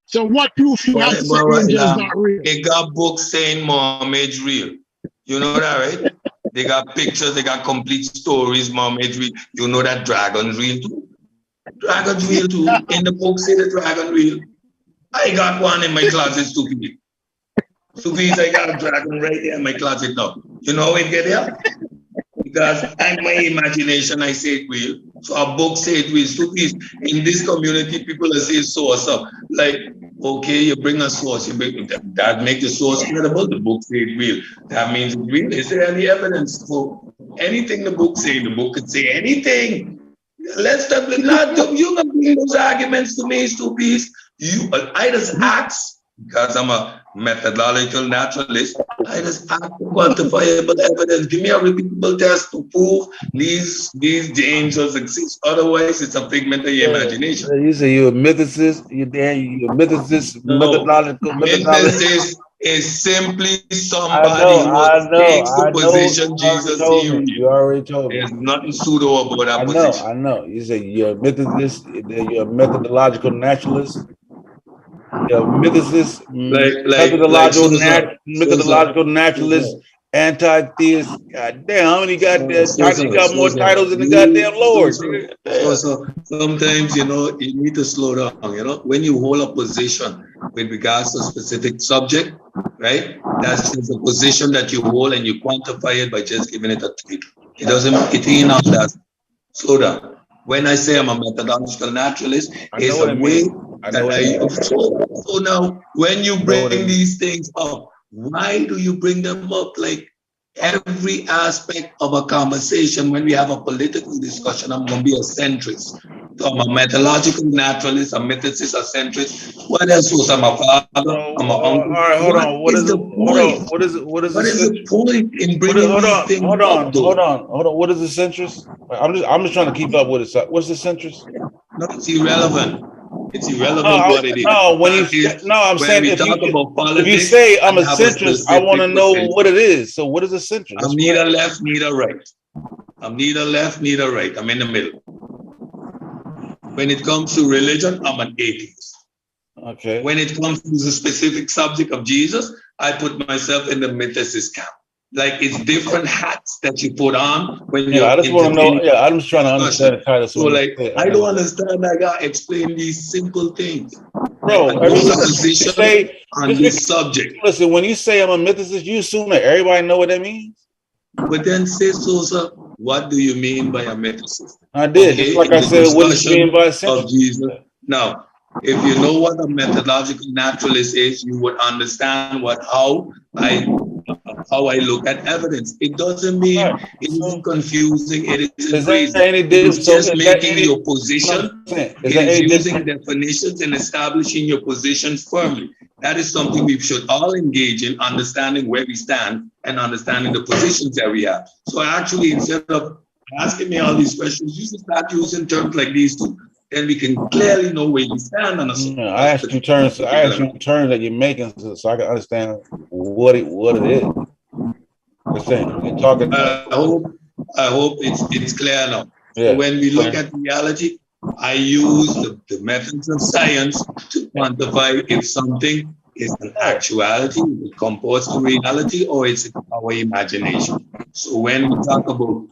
So what proof you have to say angels not real? They got books saying mermaids real. You know that, right? They got pictures, they got complete stories, mermaids real. You know that dragons real too. Dragons real too. In the book say the dragon real. I got one in my closet, stupid. Stupid, I got a dragon right there in my closet now. You know how it get there? Because in my imagination, I say it real. So a book say it real. Stupid. In this community, people are saying source up. Like, okay, you bring a source, that make the source credible. The book say it real. That means it's real. Is there any evidence for anything the book say? The book could say anything. Let's not you not bring those arguments to me, stupid. I just ask. Because I'm a methodological naturalist, I just ask for quantifiable evidence. Give me a repeatable test to prove these angels exist. Otherwise, it's a figment of your imagination. You say you're a mythicist. You're a mythicist. No. Mythicist is simply somebody who takes the position Jesus healed. You already told me. There's nothing pseudo about that position. I know. You say you're a mythicist. You're a methodological naturalist. Mythicist, methodological naturalist, anti-theist. God damn, how many goddamn got more titles than the goddamn Lord? So sometimes, you need to slow down, when you hold a position with regards to a specific subject, right? That's just a position that you hold and you quantify it by just giving it a title. It ain't all that. Slow down. When I say I'm a methodological naturalist, it's a way that I use. So now, when you bring these things up, why do you bring them up? Like every aspect of a conversation, when we have a political discussion, I'm going to be a centrist. So I'm a methodological naturalist, a mythicist, a centrist. What else was I'm a father? I'm a uncle. All right, hold on. What is the point in bringing these things up? Hold on. What is the centrist? I'm just trying to keep up with it. What's the centrist? No, it's irrelevant. It's irrelevant what it is. I'm saying if you say I'm a centrist, I want to know what it is. So what is a centrist? I'm neither left, neither right. I'm neither left, neither right. I'm in the middle. When it comes to religion, I'm an atheist. Okay. When it comes to the specific subject of Jesus, I put myself in the mythicist camp. Like it's different hats that you put on when you. I just want to know. Yeah, I'm just trying to understand the title. So like, I don't understand. I gotta explain these simple things. Bro, on this subject. Listen, when you say I'm a mythicist, you assume that everybody know what that means. But then say, Sosa, what do you mean by a mythicist? I did. Okay, just like I said, what do you mean by a centrist? Jesus. Now, if you know what a methodological naturalist is, you would understand how I look at evidence. It doesn't mean it isn't confusing. It isn't crazy. It's just making your position. It is using definitions and establishing your position firmly. That is something we should all engage in, understanding where we stand and understanding the positions that we have. So actually, instead of asking me all these questions, you should start using terms like these too. Then we can clearly know where you stand on a I asked you terms that you're making so I can understand what it is. You're talking. I hope it's clear now. Yeah. So when we look at reality, I use the methods of science to quantify if something is an actuality, it comports to reality, or it's our imagination. So when we talk about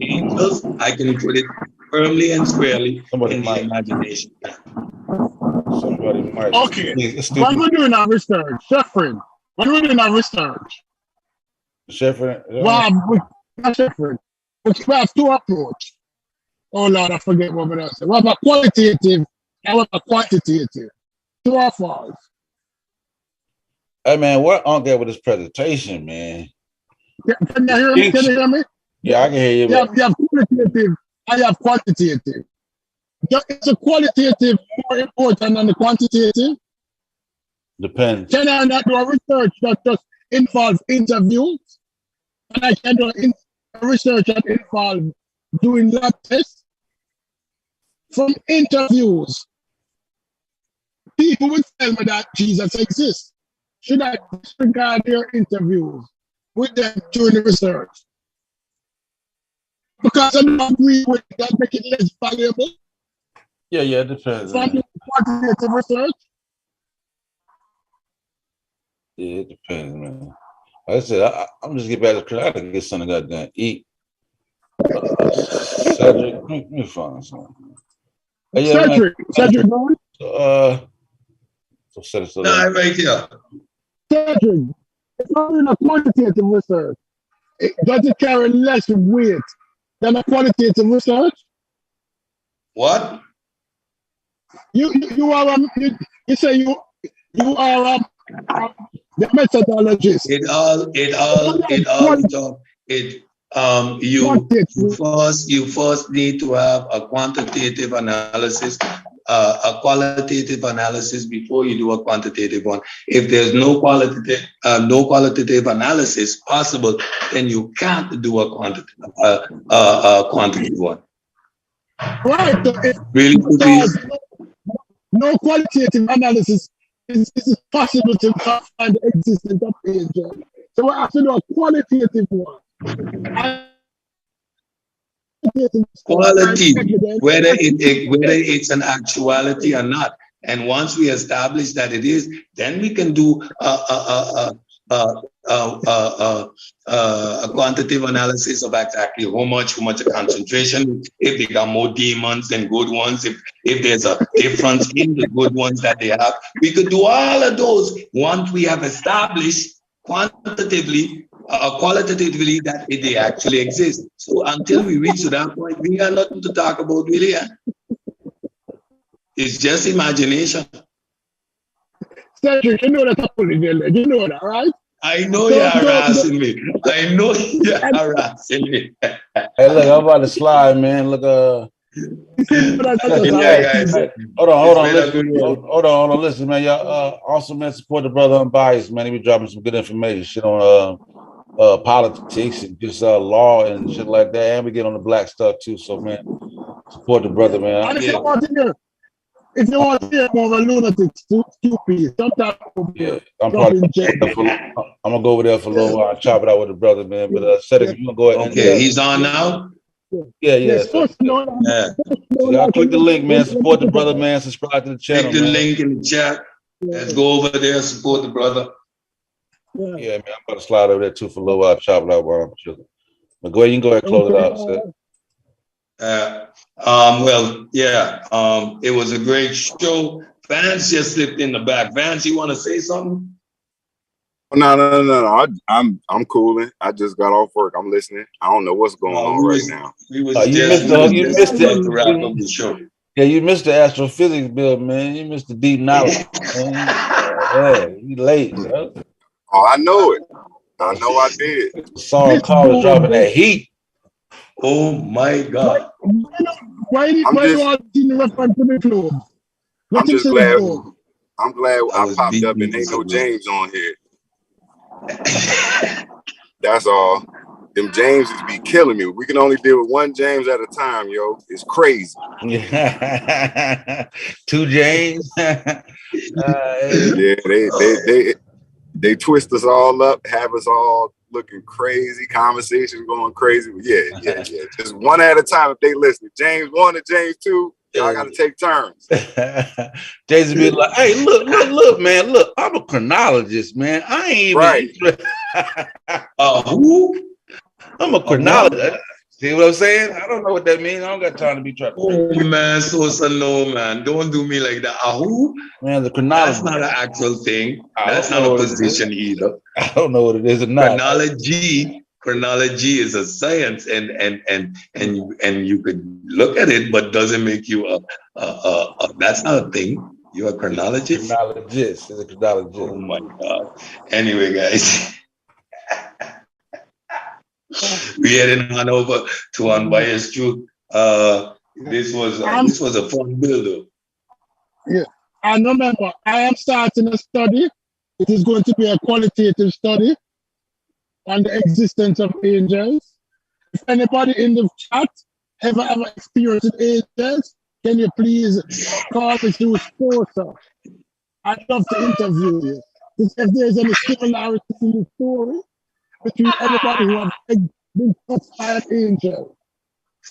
angels, I can put it firmly and squarely in the imagination. Somebody might. Okay. When we're doing our research, Sheffrin, when we're doing our research, Sheffrin, Sheffrin, we have two approaches. Oh Lord, I forget what we're saying. We have a qualitative and we have a quantitative. True or false? Hey man, what on there with this presentation, man? Can you hear me? Can you hear me? Yeah, I can hear you. You have qualitative, I have quantitative. Is the qualitative more important than the quantitative? Depends. Can I not do a research that just involves interviews? And I can do a research that involves doing lab tests? From interviews, people will tell me that Jesus exists. Should I disregard their interviews with them during the research? Because I don't agree with that, make it less valuable. Yeah, it depends. From the quantitative research. Yeah, it depends, man. Like I said, I'm just get back to the crowd and get something goddamn eat. Cedric, let me find something. Hey, yeah, Cedric, going? So I'm right here. Cedric, it's not in a quantitative research. Does it carry less weight than a qualitative research? What? You say you are the methodologist. You first need to have a quantitative analysis, a qualitative analysis before you do a quantitative one. If there's no qualitative analysis possible, then you can't do a quantitative one. Right. Really, no qualitative analysis is possible to find the existence of angels. So we have to do a qualitative one. Quality, whether it's an actuality or not. And once we establish that it is, then we can do a quantitative analysis of exactly how much concentration, if they got more demons than good ones, if there's a difference in the good ones that they have. We could do all of those once we have established qualitatively that they actually exist. So until we reach to that point, we got nothing to talk about really. It's just imagination. Cedric, you know that, you know that, right? I know you're harassing me. I know you're harassing me. Hey, look, I'm about to slide, man. Look, hold on, listen, man. Y'all also, man, support the brother Unbiased, man. He be dropping some good information on politics and just law and shit like that. And we get on the black stuff too. So, man, support the brother, man. And if you want to hear more of a lunatic stupid, sometimes I'm gonna go over there for a little while, chop it out with the brother, man. But Cedric, you gonna go ahead. Okay, he's on now. Yeah. So y'all click the link, man. Support the brother, man. Subscribe to the channel. Click the link in the chat. Let's go over there, support the brother. Yeah, man. I'm about to slide over there too for a little while, chop it out while I'm chilling. But go ahead, you can go ahead and close it out. It was a great show. Vance just slipped in the back. Vance, you want to say something? No. I'm cooling. I just got off work. I'm listening. I don't know what's going on right now. You missed the astrophysics bill, man. You missed the deep knowledge. You late, bro. Oh, I know it. I know I did. Song called dropping that heat. Oh my God. Why you all in the reference to the club? I'm just glad. I'm glad I popped up and ain't no James on here. That's all. them Jameses be killing me. We can only deal with one James at a time, yo. It's crazy. Two James. Yeah, they twist us all up, have us all looking crazy, conversations going crazy. Yeah. Just one at a time if they listen. James 1 and James 2, y'all got to take turns. James be like, hey, look, man, look, I'm a chronologist, man. I ain't even who? I'm a chronologist. See what I'm saying? I don't know what that means. I don't got time to be trying. Oh man, so no, man. Don't do me like that. Who? Man, the chronology. That's not an actual thing. That's not a position either. I don't know what it is or not. Chronology is a science, and you could look at it, but doesn't make you that's not a thing. You're a chronologist. Chronologist is a chronologist. Oh my God. Anyway, guys. We're heading on over to Unbiased Truth. This was a fun build-up. Yeah, and remember, I am starting a study. It is going to be a qualitative study on the existence of angels. If anybody in the chat ever experienced angels, can you please call me through sponsor? I'd love to interview you. If there's any similarities in the story between everybody who have been touched by an angel.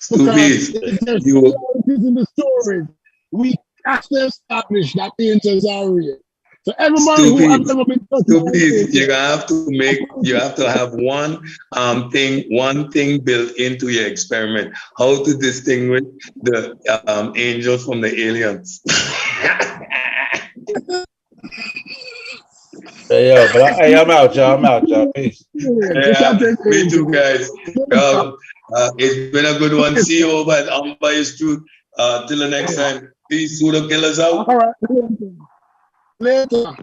Because if there's similarities in the story, we actually establish that angels are real. So everybody who has ever been touched by an angel, you have to have one thing built into your experiment. How to distinguish the angels from the aliens. Hey, I'm out, y'all. Peace. Yeah, me too, guys. It's been a good one. See you over at Unbiased Truth. Till the next time. Peace. Pseudo Killas out. All right. Later.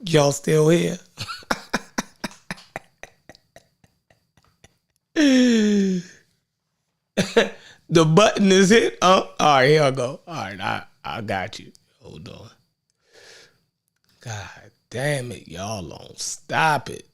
Y'all still here? The button is hit. Oh, all right, here I go. All right, I got you. Hold on. God damn it, y'all don't stop it.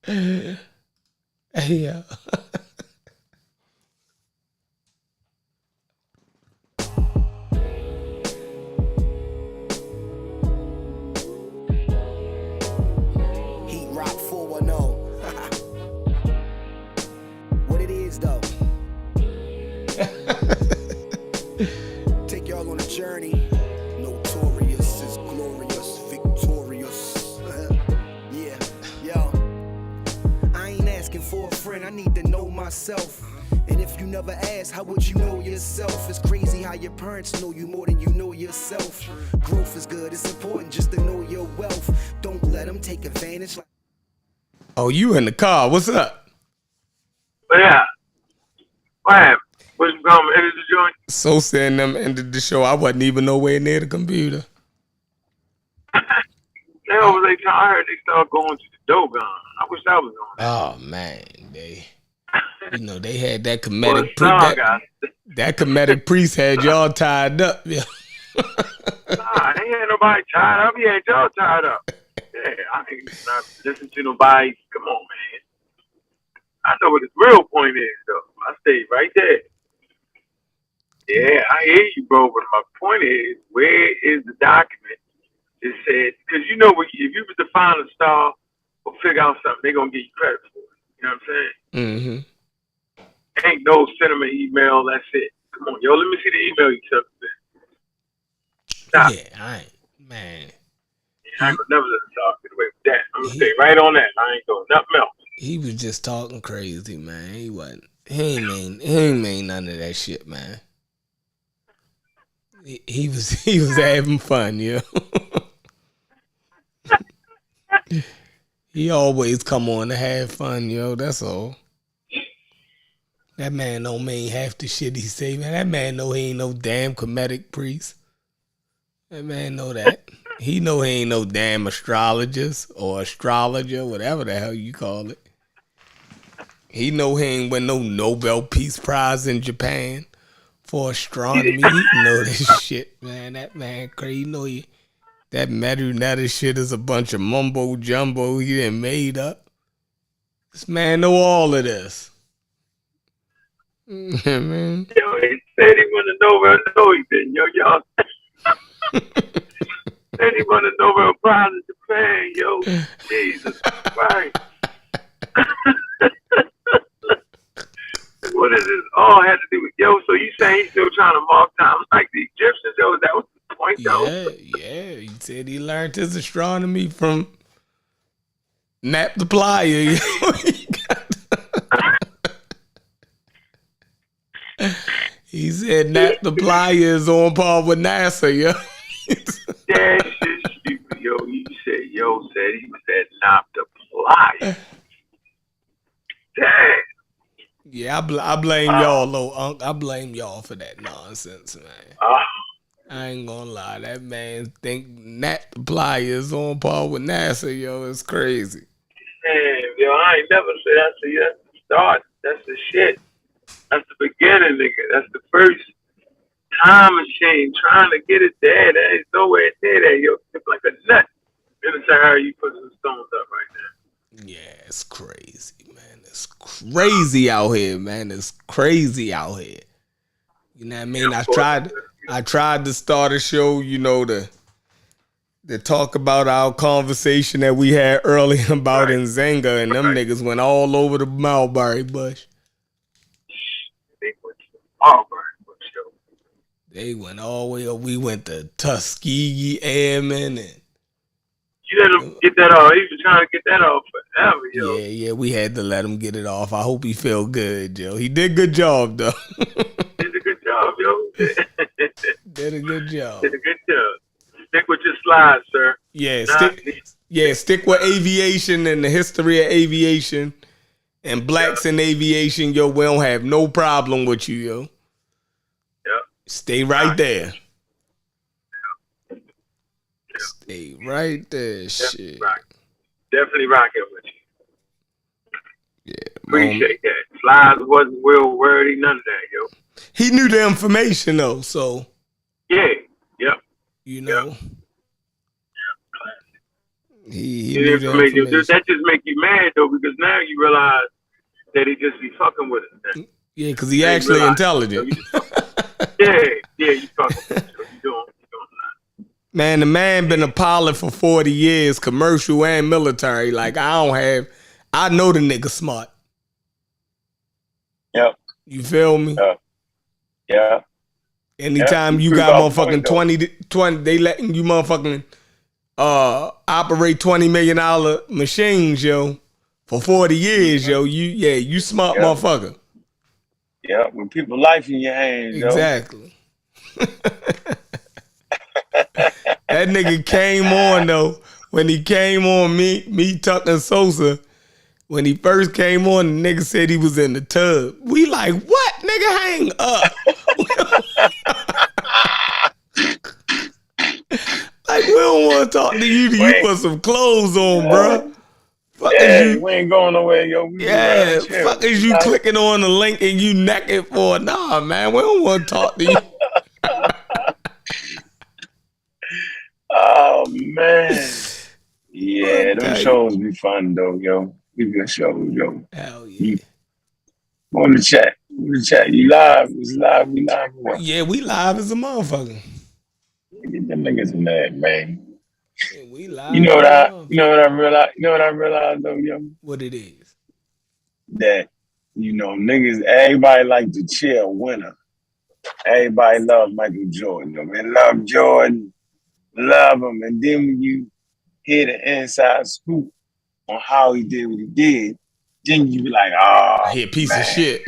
Yeah. Heat Rock 410. What it is though. Take y'all on a journey. Notorious is glorious, victorious. Yeah, yo. I ain't asking for a friend, I need to know myself. And if you never ask, how would you know yourself? It's crazy how your parents know you more than you know yourself. Growth is good, it's important just to know your wealth. Don't let them take advantage. Oh, you in the car. What's up? Yeah. What happened? What's going on? The joint? So saying them ended the show. I wasn't even nowhere near the computer. Hell was they trying? I heard they started going to the Dogon. I wish I was on that. Oh man, they had that comedic that comedic priest had y'all tied up. Yeah. Nah, ain't had nobody tied up. He had y'all tied up. Yeah, I ain't not listen to nobody. Come on, man. I know what his real point is, though. I stayed right there. Yeah, I hear you, bro. But my point is, where is the document that said? Because you know, if you was to find a star or figure out something, they're gonna give you credit for it. You know what I'm saying? Mm-hmm. Ain't no send them an email. That's it. Come on, yo. Let me see the email you took. Stop. Yeah, I ain't, man. I ain't gonna never let him talk get away with that. I'm gonna stay right on that. I ain't doing nothing else. He was just talking crazy, man. He wasn't. He ain't mean none of that shit, man. He was having fun, yo. He always come on to have fun, yo. That's all. That man don't mean half the shit he say, man. That man know he ain't no damn comedic priest. That man know that. He know he ain't no damn astrologist or astrologer, whatever the hell you call it. He know he ain't win no Nobel Peace Prize in Japan for astronomy. He know this shit, man. That man crazy. You know that Medu shit is a bunch of mumbo jumbo he done made up. This man know all of this. Man. Yo, he said he won the Nobel. No, he didn't. Yo, y'all. Said he won the Nobel Prize in Japan. Yo, Jesus Christ. What does this all have to do with so you saying he's still trying to mark time like the Egyptians? Yo, that was the point, though. Yeah. He said he learned his astronomy from Nap the Plier. He said Nap the Plier is on par with NASA, yo. That shit stupid, yo. Said he was at Nap the Plier. Dang. Yeah, I blame y'all, though, Unc. I blame y'all for that nonsense, man. I ain't gonna lie. That man think Nat the Plier is on par with NASA, yo. It's crazy. Man, yo, I ain't never said that. See, that's the start. That's the shit. That's the beginning, nigga. That's the first time machine trying to get it there. There ain't nowhere near that, yo. It's like a nut. You understand how you put some stones up right now? Yeah, it's crazy, man. It's crazy out here, man. It's crazy out here. You know what I mean? I tried to start a show, you know, to talk about our conversation that we had earlier about Nzinga, and them niggas went all over the mulberry bush. They went to the mulberry bush, yo. They went all the way up. We went to Tuskegee Airmen, and you get that off. He was trying to get that off forever, yo. Yeah, we had to let him get it off. I hope he felt good, Joe. He did a good job, though. Did a good job, yo. Did a good job. Did a good job. Stick with your slides, sir. Stick with aviation and the history of aviation and blacks in aviation, yo. We don't have no problem with you, yo. Yep. Stay right there. Stay right there, shit. Definitely rocking with you. Yeah, appreciate that. Slides wasn't real wordy, none of that, yo. He knew the information though, so yeah, yep. You know, he knew knew the the information. That just make you mad though, because now you realize that he just be fucking with us. Yeah, because he actually intelligent. Yeah, you fucking with him. You doing. Man, the man been a pilot for 40 years, commercial and military. Like, I know the nigga smart. Yep. You feel me? Yeah. Anytime you got motherfucking 20, they letting you motherfucking operate $20 million machines, yo, for 40 years, yo. You smart motherfucker. Yeah, with people life in your hands, yo. Exactly. That nigga came on though. When he came on, me Tucker Sosa, when he first came on, the nigga said he was in the tub. We like, what? Nigga, hang up. Like, we don't want to talk to you till you put some clothes on, bro. Fuck is you? We ain't going nowhere, yo. Fuck is you clicking on the link and you naked for? Nah, man, we don't want to talk to you. Oh man, yeah, those shows be fun though, yo. We good shows, yo. Hell yeah. On the chat, you live? It's live. We live. What? Yeah, we live as a motherfucker. Get them niggas mad, man. Yeah, we live. You know what I realized? You know what I realized though, yo? What it is? That niggas, everybody like to cheer a winner. Everybody love Michael Jordan, yo. Man, love Jordan. Love him, and then when you hear the inside scoop on how he did what he did, then you be like, "Oh, he a piece of shit."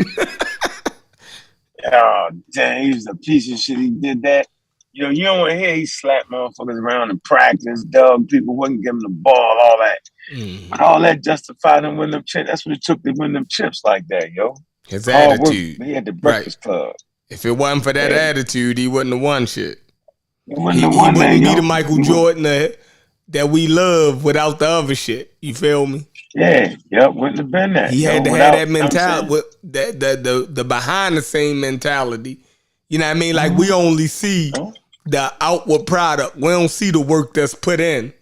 Oh, damn, he was a piece of shit. He did that. You don't want to hear he slapped motherfuckers around in practice, dug people, wouldn't give him the ball, all that. But all that justified him winning them chips. That's what it took to win them chips like that, yo. His attitude. He had the Breakfast Club. If it wasn't for that attitude, he wouldn't have won shit. He wouldn't be the Michael Jordan that we love without the other shit. You feel me? Yeah, wouldn't have been that. He had to have that mentality, with the behind the scene mentality. You know what I mean? Like we only see the outward product. We don't see the work that's put in.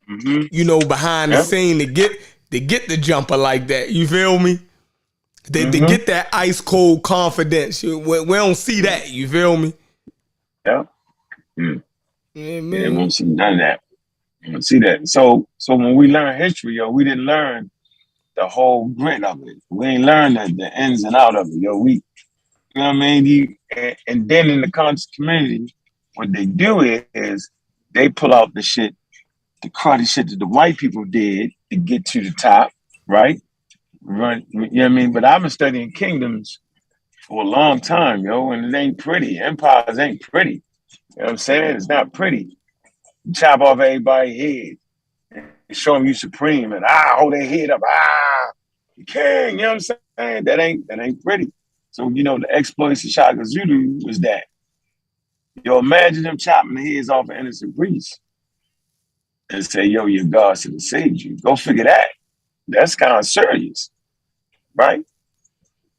You know, behind the scene to get the jumper like that. You feel me? To get that ice cold confidence. We don't see that. You feel me? Yeah. Yeah, man. Yeah, we don't see none of that. We don't see that. So when we learn history, yo, we didn't learn the whole grit of it. We ain't learned the ins and out of it, yo. You know what I mean? And then in the conscious community, what they do is they pull out the shit, the cruddy shit that the white people did to get to the top, right? You know what I mean? But I've been studying kingdoms for a long time, yo, and it ain't pretty. Empires ain't pretty. You know what I'm saying? It's not pretty. You chop off everybody's head and show them you supreme and hold their head up. You king, you know what I'm saying? That ain't pretty. So, the exploits of Shaka Zulu was that. Yo, imagine them chopping the heads off an innocent priest and say, yo, your God should have saved you. Go figure that. That's kind of serious, right?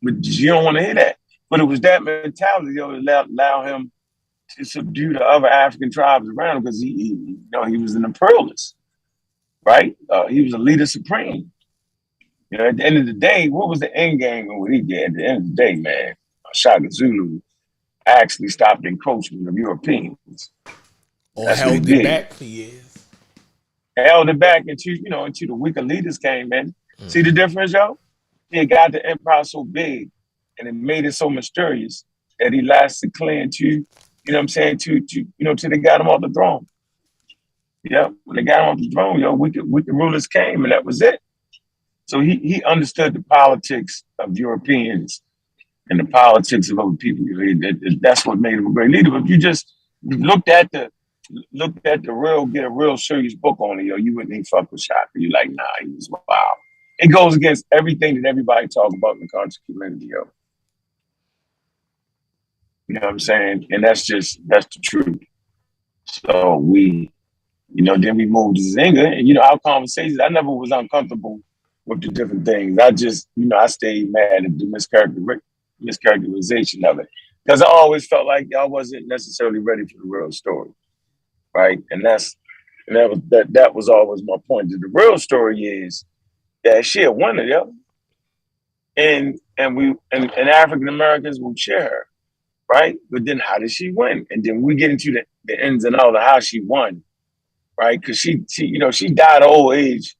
But you don't want to hear that. But it was that mentality, that allow him to subdue the other African tribes around him because he was an imperialist, right? He was a leader supreme. At the end of the day, what was the end game of what he did? At the end of the day, man, Shaka Zulu actually stopped encroachment of Europeans. Or held it back for years. Held it back until the weaker leaders came in. See the difference, yo? He got the empire so big and it made it so mysterious that he lasted clean to, till they got him off the throne. Yeah, when they got on the throne, yo, wicked rulers came, and that was it. So he understood the politics of Europeans and the politics of other people. That's what made him a great leader. But if you just looked at the real, get a real serious book on it, yo, you wouldn't even fuck with Shaka. You like, nah, he was wild. It goes against everything that everybody talk about in the conscious community, yo. You know what I'm saying? And that's the truth. So then we moved to Nzinga, and our conversations, I never was uncomfortable with the different things. I just, I stayed mad at the mischaracterization of it. Because I always felt like y'all wasn't necessarily ready for the real story. Right. And that was always my point. The real story is that she a winner, yo. And African Americans will cheer her. Right. But then how did she win? And then we get into the ins and outs of how she won. Right. Because she died of old age,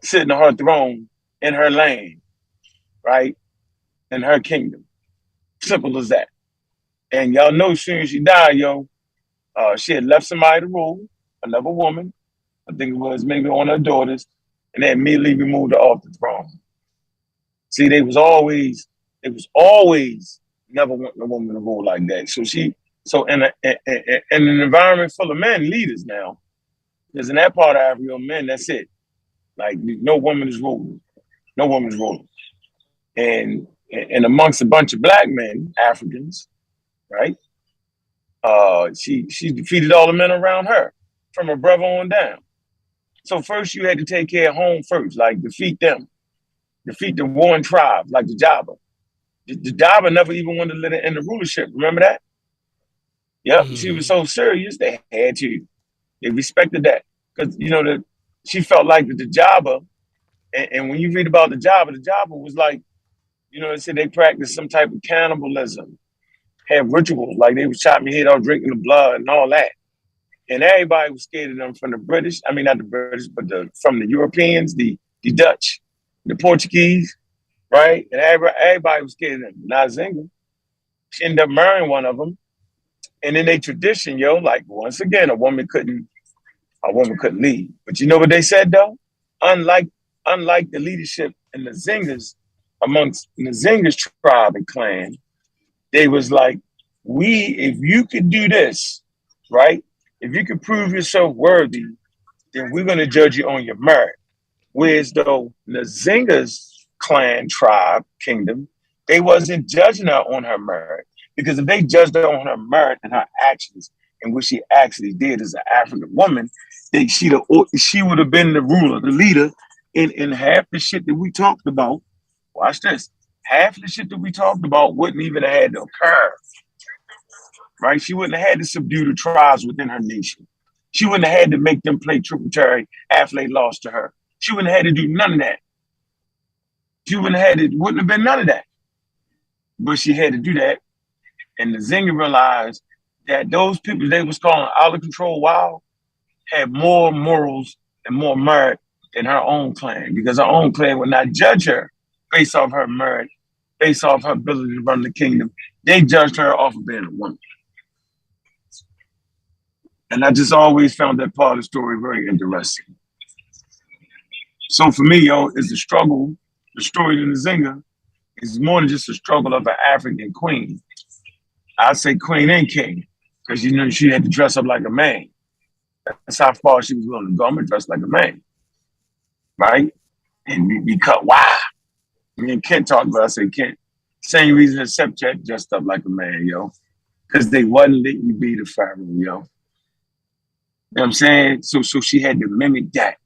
sitting on her throne in her land. Right. In her kingdom. Simple as that. And y'all know as soon as she died, yo, she had left somebody to rule, another woman. I think it was maybe one of her daughters, and they immediately removed her off the throne. See, they was always never wanting a woman to rule like that. So in an environment full of men, leaders now, because in that part of Africa, men, that's it. Like no woman is ruling. No woman's ruling. And amongst a bunch of black men, Africans, right? She defeated all the men around her, from her brother on down. So first you had to take care of home first, like defeat them. Defeat the warring tribes, like the Java. The Java never even wanted to let her in the rulership. Remember that? Yep. She was so serious, they had to. They respected that. Because, she felt like the Java, and when you read about the Java was like, they said they practiced some type of cannibalism, had rituals, like they was chopping your head off, drinking the blood and all that. And everybody was scared of them from the British. I mean, not the British, but from the Europeans, the Dutch, the Portuguese, right? And everybody was scared of them. Nzinga, she ended up marrying one of them. And in their tradition, yo, like once again, a woman couldn't lead. But you know what they said though? Unlike the leadership in the Nzingas, amongst the Nzingas tribe and clan, they was like, if you could do this, right? If you could prove yourself worthy, then we're going to judge you on your merit. Whereas though Nzinga's clan, tribe, kingdom, they wasn't judging her on her merit. Because if they judged her on her merit and her actions and what she actually did as an African woman, she would have been the ruler, the leader in half the shit that we talked about. Watch this. Half the shit that we talked about wouldn't even have had to occur. Right? She wouldn't have had to subdue the tribes within her nation. She wouldn't have had to make them play tributary after they lost to her. She wouldn't have had to do none of that. Wouldn't have been none of that. But she had to do that. And the Nzinga realized that those people they was calling out of control wild had more morals and more merit than her own clan, because her own clan would not judge her based off her merit, based off her ability to run the kingdom. They judged her off of being a woman. And I just always found that part of the story very interesting. So for me, yo, is the struggle, the story of the Nzinga is more than just a struggle of an African queen. I'd say queen and king, because she had to dress up like a man. That's how far she was willing to go. I'm gonna dress like a man, right? And be cut wide. Me and Kent talked about. I said, Kent, same reason except Chet dressed up like a man, yo, because they wasn't letting you be the pharaoh, yo. You know what I'm saying? So she had to mimic that.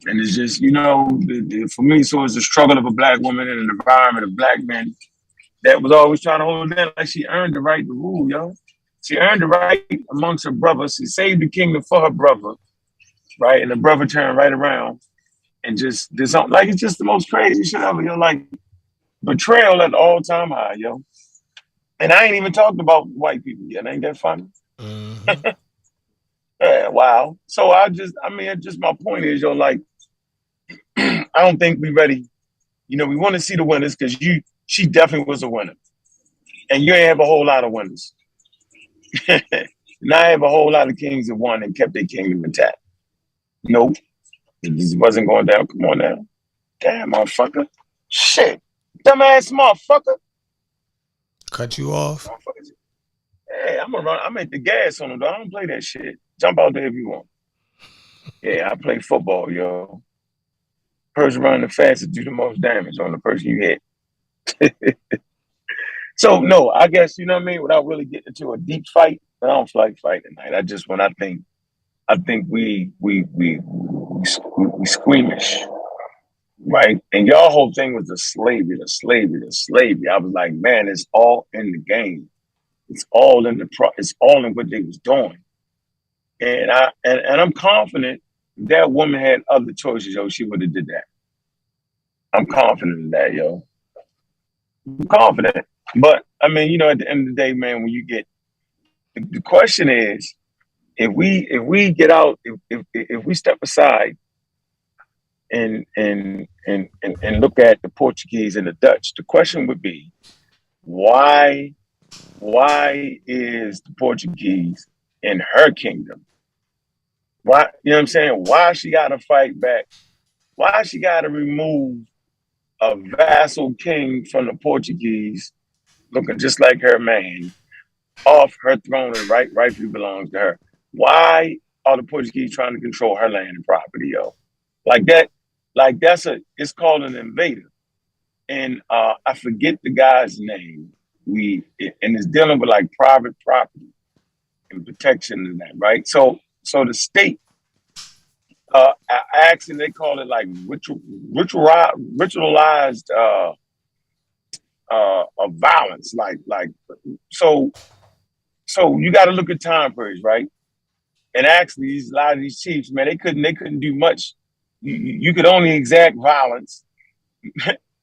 And it's just, for me, so it's the struggle of a black woman in an environment of black men that was always trying to hold it down. Like she earned the right to rule, yo. She earned the right amongst her brothers. She saved the kingdom for her brother, right? And the brother turned right around and just did something. Like, it's just the most crazy shit ever, yo. Like, betrayal at all-time high, yo. And I ain't even talked about white people yet. Ain't that funny? Mm-hmm. Yeah, wow. So just my point is, yo, like, I don't think we ready. We want to see the winners because she definitely was a winner. And you ain't have a whole lot of winners. Now I have a whole lot of kings that won and kept their kingdom intact. Nope. It just wasn't going down. Come on now. Damn, motherfucker. Shit. Dumbass motherfucker. Cut you off. Hey, I'm gonna run. I'm at the gas on him, though. I don't play that shit. Jump out there if you want. Yeah, I play football, yo. Person running the fastest do the most damage on the person you hit. So no, I guess you know what I mean. Without really getting into a deep fight, I don't like fighting tonight. I just when I think we squeamish, right? And y'all whole thing was the slavery. I was like, man, it's all in the game. It's all in it's all in what they was doing. And I'm confident that woman had other choices, yo. She would have did that. I'm confident in that, yo. I'm confident. But I mean, you know, at the end of the day, man, when you get the question is, if we get out, if we step aside and look at the Portuguese and the Dutch, the question would be, why is the Portuguese in her kingdom? Why, you know what I'm saying? Why she gotta fight back? Why she gotta remove a vassal king from the Portuguese, looking just like her man, off her throne and rightfully belongs to her? Why are the Portuguese trying to control her land and property, yo? Like that, it's called an invader. And I forget the guy's name. And it's dealing with like private property and protection and that, right? So the state, actually they call it like ritualized violence, so you got to look at time periods, right? And actually, a lot of these chiefs, man, they couldn't do much. You could only exact violence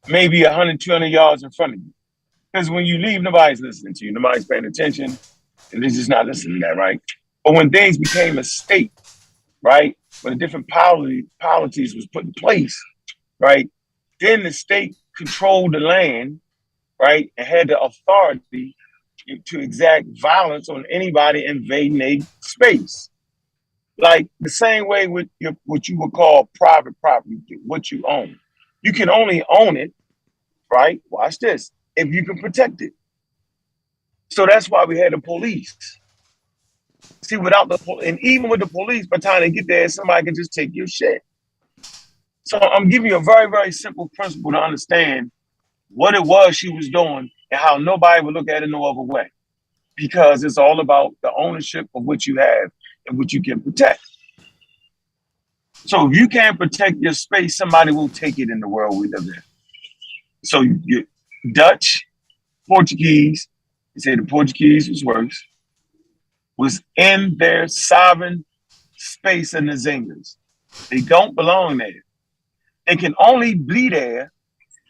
maybe 100, 200 yards in front of you, because when you leave, nobody's listening to you, nobody's paying attention, and they're just not listening to that, right? But when things became a state, right, when the different polities was put in place, right, then the state controlled the land, right, and had the authority to exact violence on anybody invading a space. Like the same way with what you would call private property, what you own. You can only own it, right? Watch this, if you can protect it. So that's why we had the police. See, without and even with the police, by the time they get there, somebody can just take your shit. So I'm giving you a very, very simple principle to understand what it was she was doing and how nobody would look at it no other way. Because it's all about the ownership of what you have and what you can protect. So if you can't protect your space, somebody will take it in the world we live in. So you Dutch, Portuguese, you say the Portuguese was worse, was in their sovereign space in the Nzingas. They don't belong there. They can only be there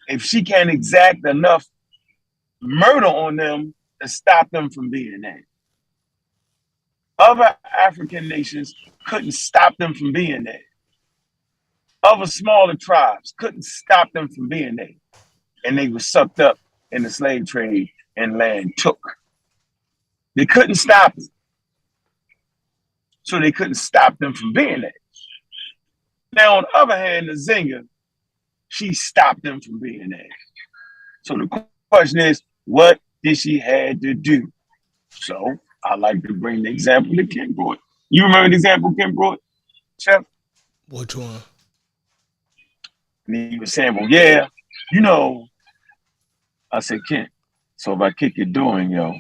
if she can exact enough murder on them to stop them from being there. Other African nations couldn't stop them from being there. Other smaller tribes couldn't stop them from being there. And they were sucked up in the slave trade and land took. They couldn't stop it. So they couldn't stop them from being there. Now, on the other hand, the Nzinga, she stopped them from being there. So the question is, what did she had to do? So I like to bring the example that Ken brought. You remember the example Ken brought, Chef? Which one? And he was saying, well, yeah, you know, I said, Ken, so if I kick your door in, yo,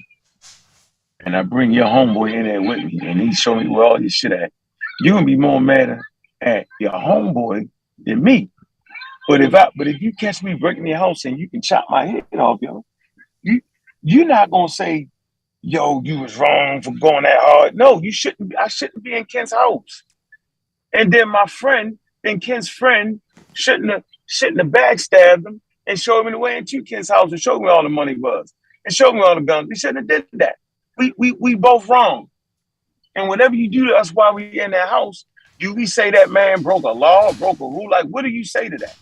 and I bring your homeboy in there with me, and he show me where all your shit at, you're gonna be more mad at your homeboy than me. But if you catch me breaking your house and you can chop my head off, yo, you're not gonna say, yo, you was wrong for going that hard. No, you shouldn't. I shouldn't be in Ken's house. And then my friend, then Ken's friend, shouldn't have backstabbed him and showed me the way into Ken's house and showed me all the money was and showed me all the guns. We shouldn't have did that. We both wrong. And whatever you do to us while we in that house, do we say that man broke a law, broke a rule? Like, what do you say to that?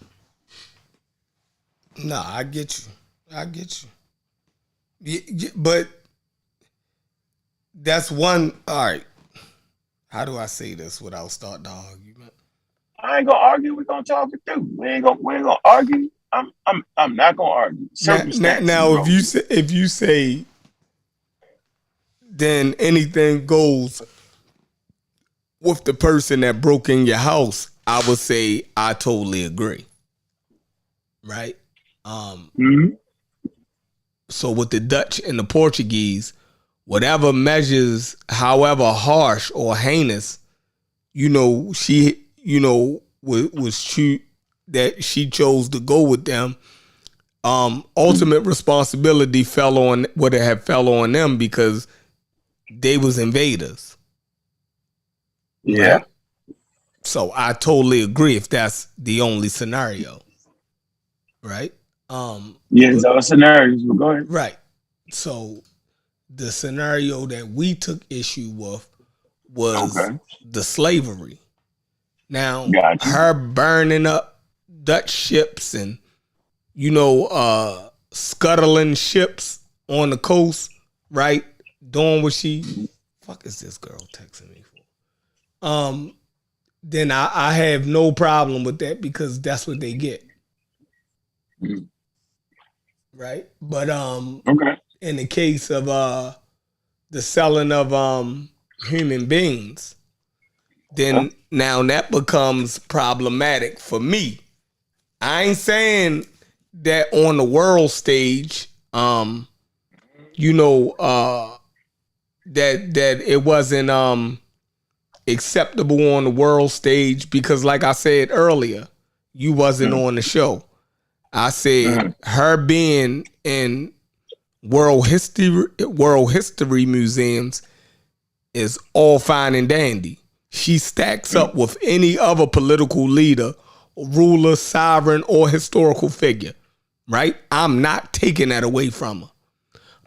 No, I get you. But that's one. All right. How do I say this without starting the argument? I ain't gonna argue. We're gonna talk it through. We ain't gonna argue. I'm not gonna argue. Circumstances, Now bro. if you say then anything goes with the person that broke in your house, I would say I totally agree. Right? So with the Dutch and the Portuguese, whatever measures, however harsh or heinous, she, was true that she chose to go with them. Ultimate responsibility would have fell on them because they was invaders. Yeah. Right? So I totally agree if that's the only scenario. Right? There's other scenarios, but go ahead. Right. So the scenario that we took issue with was the slavery. Now, her burning up Dutch ships and, scuttling ships on the coast, right? Doing what fuck is this girl texting me for? Then I have no problem with that because that's what they get. Right? But in the case of the selling of human beings, then now that becomes problematic for me. I ain't saying that on the world stage, that it wasn't acceptable on the world stage because, like I said earlier, you wasn't on the show. I said her being in world history museums is all fine and dandy. She stacks up with any other political leader, ruler, sovereign, or historical figure, right? I'm not taking that away from her.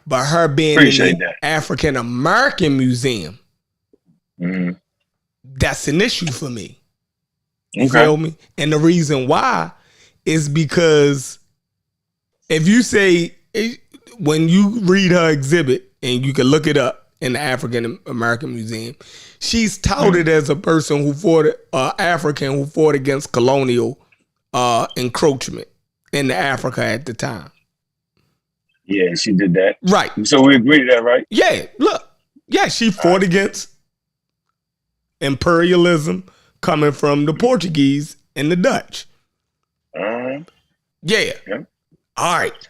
But her being in the African American Museum, that's an issue for me. You feel me? And the reason why is because if you say, when you read her exhibit, and you can look it up in the African American Museum, she's touted as a person who fought, African who fought against colonial encroachment in Africa at the time. Yeah, she did that. Right. So we agree to that, right? Yeah, look. Yeah, she fought against imperialism coming from the Portuguese and the Dutch. Yeah. All right.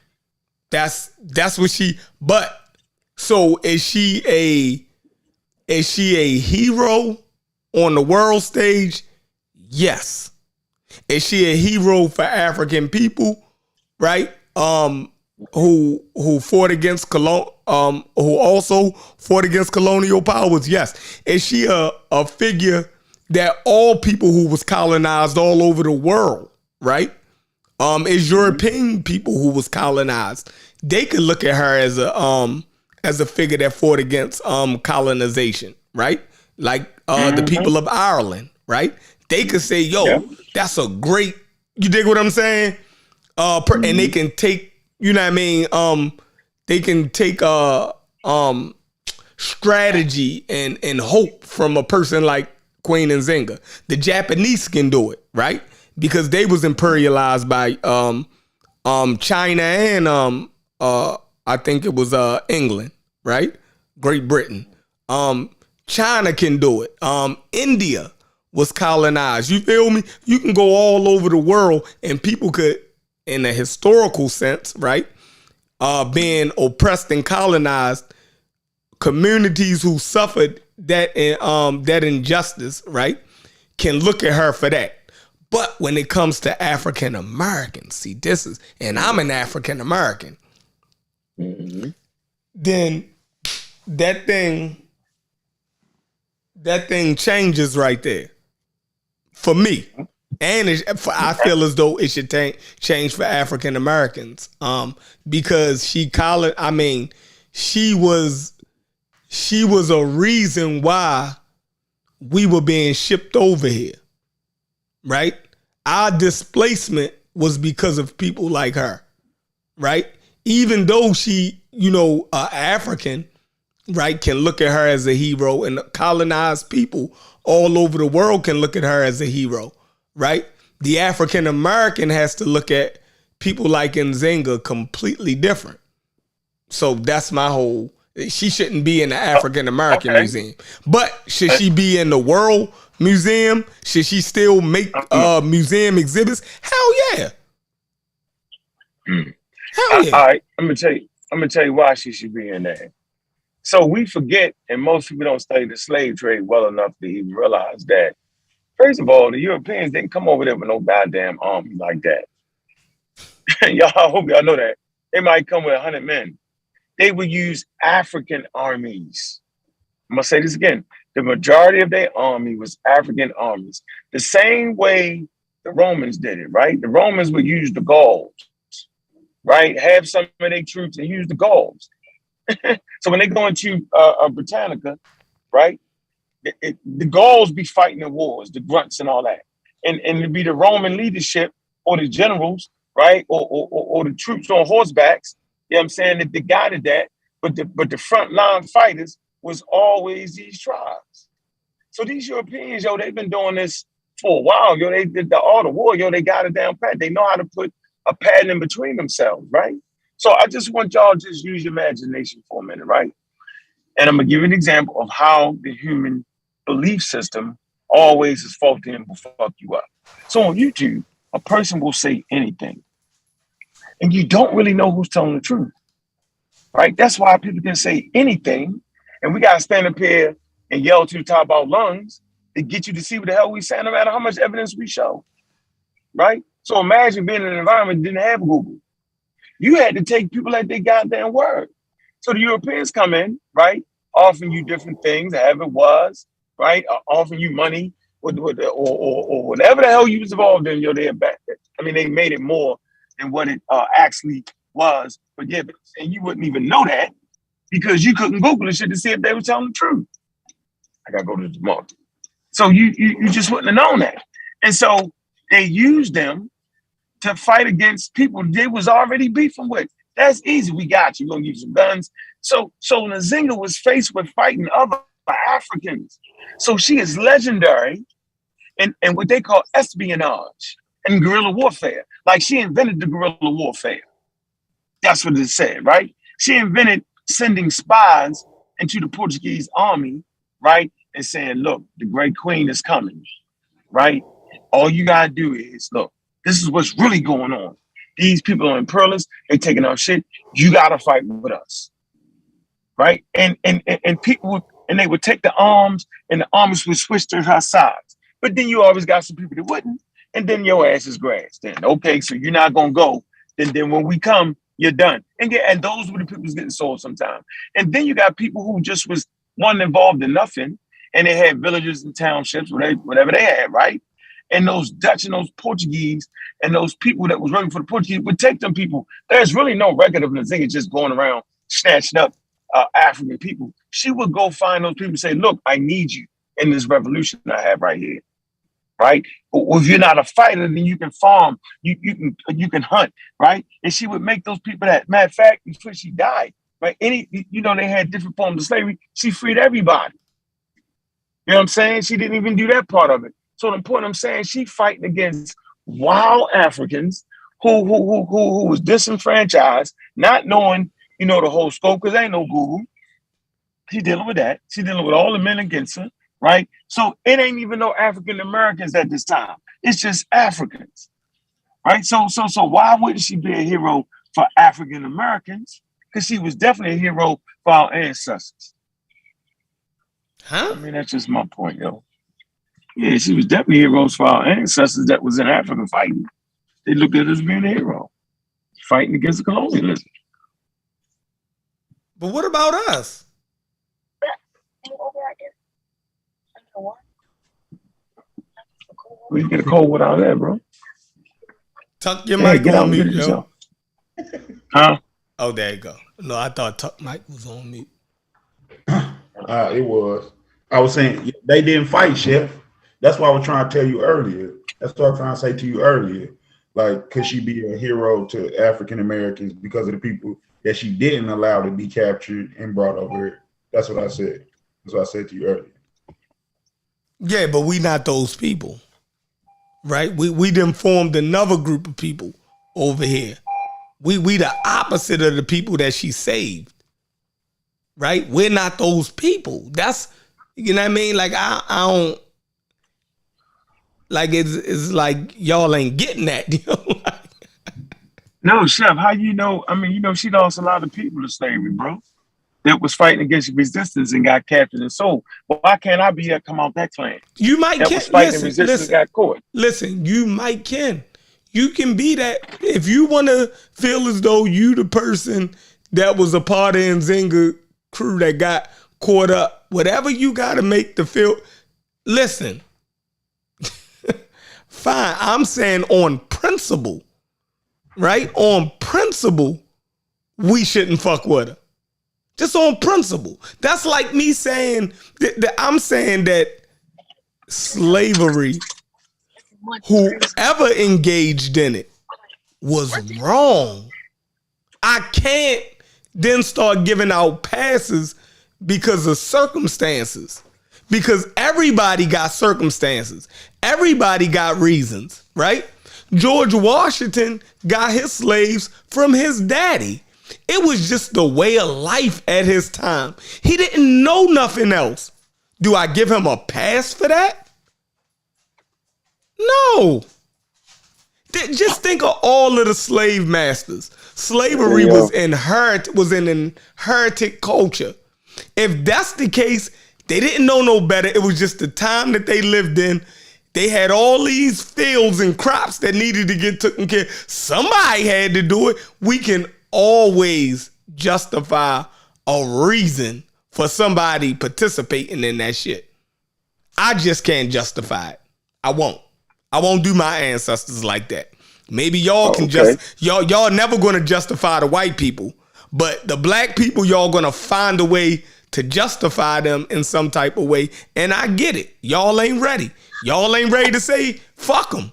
That's what she, but so is she a hero on the world stage? Yes. Is she a hero for African people? Right? Who fought against who also fought against colonial powers? Yes. Is she a figure that all people who was colonized all over the world, right? Is European people who was colonized, they could look at her as a figure that fought against colonization, right? Like the people of Ireland, right? They could say, yo, that's a great, you dig what I'm saying? And they can take, you know what I mean? They can take strategy and hope from a person like Queen Nzinga. The Japanese can do it, right? Because they was imperialized by China and I think it was England, right? Great Britain. China can do it. India was colonized. You feel me? You can go all over the world and people could, in a historical sense, right? Being oppressed and colonized, communities who suffered that injustice, right, can look at her for that. But when it comes to African Americans, see, this is, and I'm an African American, then that thing changes right there for me. And I feel as though it should change for African Americans, because she was a reason why we were being shipped over here, right? Our displacement was because of people like her, right? Even though she, African, right, can look at her as a hero, and colonized people all over the world can look at her as a hero, right? The African American has to look at people like Nzinga completely different. So that's my whole. She shouldn't be in the African American Museum, but should she be in the World Museum? Should she still make museum exhibits? Hell yeah. Hell yeah. All right, I'm gonna tell you why she should be in there. So we forget, and most people don't study the slave trade well enough to even realize that. First of all, the Europeans didn't come over there with no goddamn army like that. Y'all, I hope y'all know that. They might come with 100 men. They would use African armies. I'm gonna say this again. The majority of their army was African armies. The same way the Romans did it, right? The Romans would use the Gauls, right? Have some of their troops and use the Gauls. So when they go into Britannica, right? The Gauls be fighting the wars, the grunts and all that. And it'd be the Roman leadership or the generals, right? Or the troops on horsebacks, you know what I'm saying, that they guided that. But the front line fighters was always these tribes. So these Europeans, yo, they've been doing this for a while, yo. They did all the war, yo, they got it down pat. They know how to put a pattern in between themselves, right? So I just want y'all to just use your imagination for a minute, right? And I'm gonna give you an example of how the human belief system always is faulty and will fuck you up. So on YouTube, a person will say anything, and you don't really know who's telling the truth, right? That's why people can say anything, and we gotta stand up here and yell to the top of our lungs to get you to see what the hell we say, no matter how much evidence we show, right? So imagine being in an environment that didn't have Google. You had to take people at their goddamn word. So the Europeans come in, right, offering you different things, however it was, right, offering you money or whatever the hell you was involved in, yo, they're back. I mean, they made it more than what it actually was. But yeah, and you wouldn't even know that because you couldn't Google the shit to see if they were telling the truth. I gotta go to the market. So you just wouldn't have known that. And so they used them to fight against people they was already beefing with. That's easy. We got you. We're gonna give you some guns. So Nzinga was faced with fighting other Africans. So she is legendary in what they call espionage and guerrilla warfare. Like she invented the guerrilla warfare. That's what it said, right? She invented sending spies into the Portuguese army, right? And saying, look, the great queen is coming, right? All you gotta do is, look, this is what's really going on. These people are imperialists, they taking our shit. You gotta fight with us. Right? And people would, and they would take the arms and the armies would switch to her sides. But then you always got some people that wouldn't, and then your ass is grass. Then okay, so you're not gonna go. Then when we come, you're done. And yeah, and those were the people who's getting sold sometimes. And then you got people who just was one involved in nothing, and they had villages and townships, whatever they had, right? And those Dutch and those Portuguese and those people that was working for the Portuguese would take them people. There's really no record of Nzinga just going around snatching up African people. She would go find those people and say, look, I need you in this revolution I have right here, right? Or if you're not a fighter, then you can farm, you can hunt, right? And she would make those people that. Matter of fact, before she died, right? They had different forms of slavery. She freed everybody. You know what I'm saying? She didn't even do that part of it. So the point I'm saying, she fighting against wild Africans who was disenfranchised, not knowing, the whole scope, because ain't no Google. She dealing with that. She dealing with all the men against her, right? So it ain't even no African Americans at this time. It's just Africans, right? So why wouldn't she be a hero for African Americans? Because she was definitely a hero for our ancestors. Huh? I mean, that's just my point, yo. Yeah, she was definitely heroes for our ancestors that was in Africa fighting. They looked at her as being a hero, fighting against colonialism. But what about us? We get a cold without that, bro. Tuck your mic on mute, yo. Huh? Oh, there you go. No, I thought Tuck mic was on mute. It was. I was saying they didn't fight, Chef. That's what I was trying to tell you earlier. That's what I was trying to say to you earlier. Like, could she be a hero to African Americans because of the people that she didn't allow to be captured and brought over here? That's what I said. That's what I said to you earlier. Yeah, but we not those people, right? We done formed another group of people over here. We the opposite of the people that she saved, right? We're not those people. That's, you know what I mean? Like I don't, like it's like y'all ain't getting that, you know? No, Chef, how you know? I mean, you know, she lost a lot of people to slavery, bro, that was fighting against resistance and got captured and sold. Why can't I be there, come out that clan? You might that can was fighting resistance and got caught. Listen, you might can. You can be that. If you want to feel as though you the person that was a part of Nzinga crew that got caught up, whatever you got to make the feel. Listen, fine. I'm saying on principle, right? On principle, we shouldn't fuck with her. Just on principle. That's like me saying that I'm saying that slavery, whoever engaged in it, was wrong. I can't then start giving out passes because of circumstances. Because everybody got circumstances. Everybody got reasons, right? George Washington got his slaves from his daddy. It was just the way of life at his time. He didn't know nothing else. Do I give him a pass for that? No. Just think of all of the slave masters. Slavery was an inherited culture. If that's the case, they didn't know no better. It was just the time that they lived in. They had all these fields and crops that needed to get taken care of. Somebody had to do it. We can always justify a reason for somebody participating in that shit. I just can't justify it. I won't do my ancestors like that. Maybe y'all can y'all never gonna justify the white people, but the black people, y'all gonna find a way to justify them in some type of way. And I get it. Y'all ain't ready. Y'all ain't ready to say fuck them.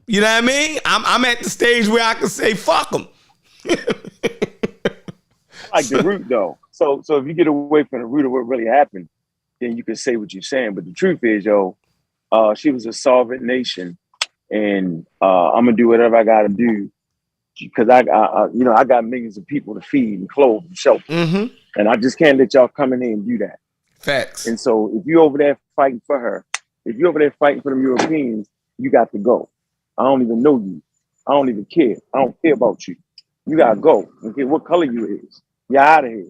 You know what I mean? I'm at the stage where I can say fuck them. I like the root though. So if you get away from the root of what really happened, then you can say what you're saying. But the truth is, she was a sovereign nation, and I'm gonna do whatever I gotta do because I got millions of people to feed and clothe and shelter, and I just can't let y'all come in here and do that. Facts. And so if you're over there fighting for her, if you're over there fighting for them Europeans, you got to go. I don't even know you. I don't even care. I don't care about you. You gotta go. Okay, what color you is. You're out of here,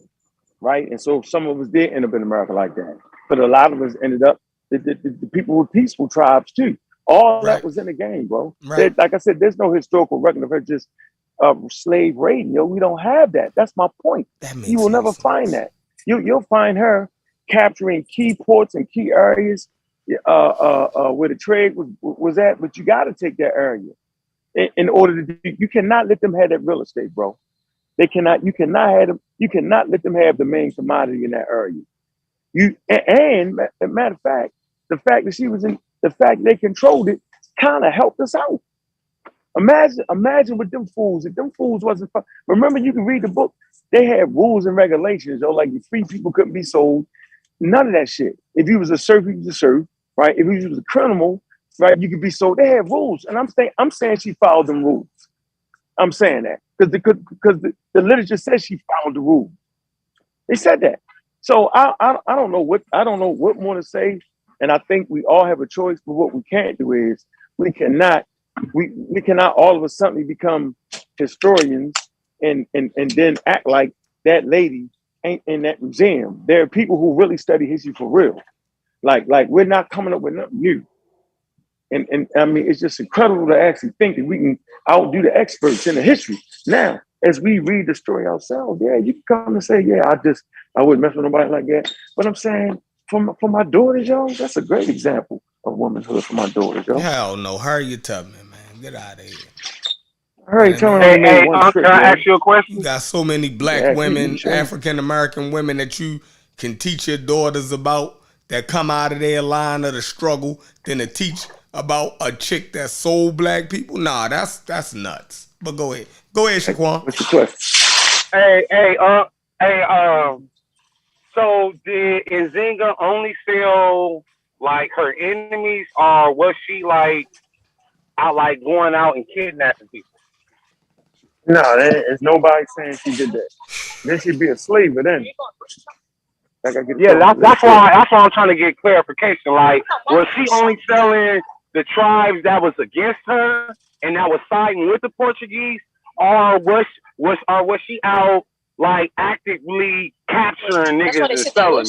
right? And so some of us did end up in America like that, but a lot of us ended up. The people were peaceful tribes too. All that was in the game, bro. Right. Like I said, there's no historical record of her just slave raiding. We don't have that. That's my point. You will never find that. You'll find her capturing key ports and key areas where the trade was at, but you got to take that area in order to do. You cannot let them have that real estate, bro. They cannot. You cannot have them. You cannot let them have the main commodity in that area. And matter of fact, the fact that she was in, the fact they controlled it, kind of helped us out. Imagine with them fools. If them fools wasn't, remember you can read the book. They had rules and regulations. Like the free people couldn't be sold. None of that shit. If you was a serf, you was a serf, right? If you was a criminal, right, you could be sold. They had rules, and I'm saying she followed them rules. I'm saying that because the literature says she followed the rules. They said that. So I don't know what more to say, and I think we all have a choice. But what we can't do is we cannot all of a sudden become historians and then act like that lady ain't in that museum. There are people who really study history for real. Like we're not coming up with nothing new. And I mean, it's just incredible to actually think that we can outdo the experts in the history. Now, as we read the story ourselves, yeah, you can come and say, yeah, I wouldn't mess with nobody like that. But I'm saying for my daughters, yo, that's a great example of womanhood for my daughters, yo. Hell no. Hurry Tubman, man. Get out of here. Hurry Tubman. Hey, can I ask you a question? You got so many black women, African-American women that you can teach your daughters about that come out of their line of the struggle than to teach about a chick that sold black people. Nah, that's nuts. But go ahead. Go ahead, Shaquan. What's the question? So did Nzinga only sell like her enemies, or was she like out like going out and kidnapping people? No, there's nobody saying she did that. Then she'd be a slave then. Like I get Yeah, told, that's why I'm trying to get clarification. Like, was she only selling the tribes that was against her and that was siding with the Portuguese, or was she out like actively capturing niggas and selling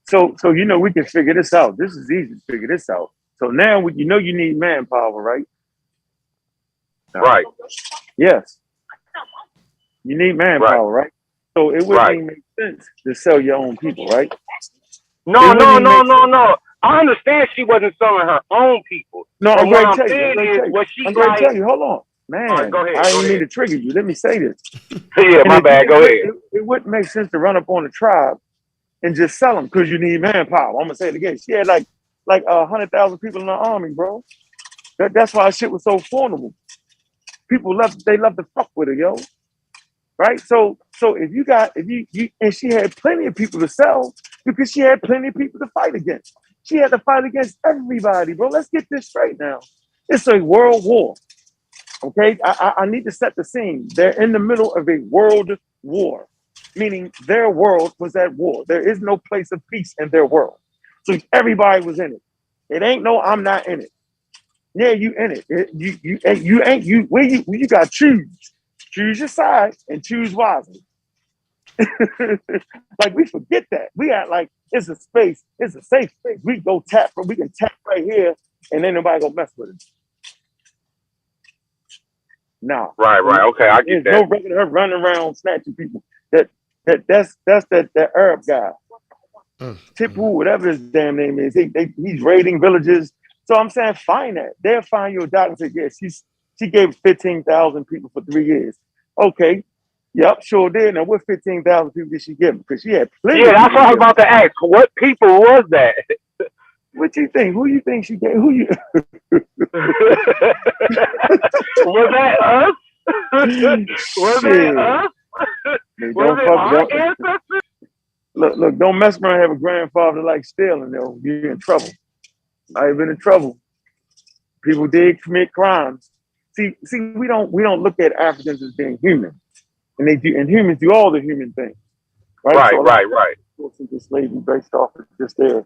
them? So you know we can figure this out. This is easy to figure this out. So now you know you need manpower, right? Right. Yes. You need manpower, right? So it wouldn't even make sense to sell your own people, right? No. I understand she wasn't selling her own people. No, but I'm what going I'm to tell you. saying is, was she I'm going like? to tell you. Hold on, man. All right, go ahead. I didn't mean to trigger you. Let me say this. Yeah, my bad. Go ahead. It wouldn't make sense to run up on a tribe and just sell them because you need manpower. I'm gonna say it again. She had like 100,000 people in the army, bro. That's why shit was so formidable. People they love to fuck with her, yo. Right? So if you and she had plenty of people to sell because she had plenty of people to fight against. She had to fight against everybody, bro. Let's get this straight now. It's a world war. Okay? I need to set the scene. They're in the middle of a world war, meaning their world was at war. There is no place of peace in their world. So everybody was in it. It ain't no I'm not in it. Yeah, you in it. You ain't you where you gotta choose. Choose your side and choose wisely. Like we forget that. We act like it's a space, it's a safe space. We go tap, we can tap right here and ain't nobody gonna mess with it. No. Right. Okay, I get that. There's no record of her running around snatching people. That's that Arab guy. Tipu, whatever his damn name is. He's raiding villages. So I'm saying find that. They'll find you a doctor and say, yeah, she gave 15,000 people for 3 years. Okay. Yep, sure did. Now what 15,000 people did she give? Because she had plenty. Yeah, that's what I was about to ask. What people was that? What you think? Who you think she gave? Who you? Was that us? Was it us? Was it our ancestors? Look, don't mess around and have a grandfather like stealing, though. You're in trouble. I've been in trouble. People did commit crimes. See, we don't look at Africans as being human. And humans do all the human things. Right. Right. Into slavery based off of just their,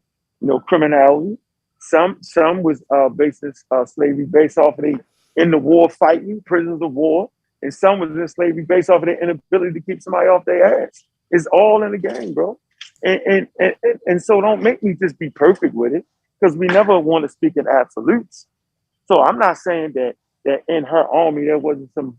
criminality. Some was based in slavery based off of in the war fighting, prisoners of war, and some was in slavery based off of their inability to keep somebody off their ass. It's all in the game, bro. And so don't make me just be perfect with it, because we never want to speak in absolutes. So I'm not saying that in her army there wasn't some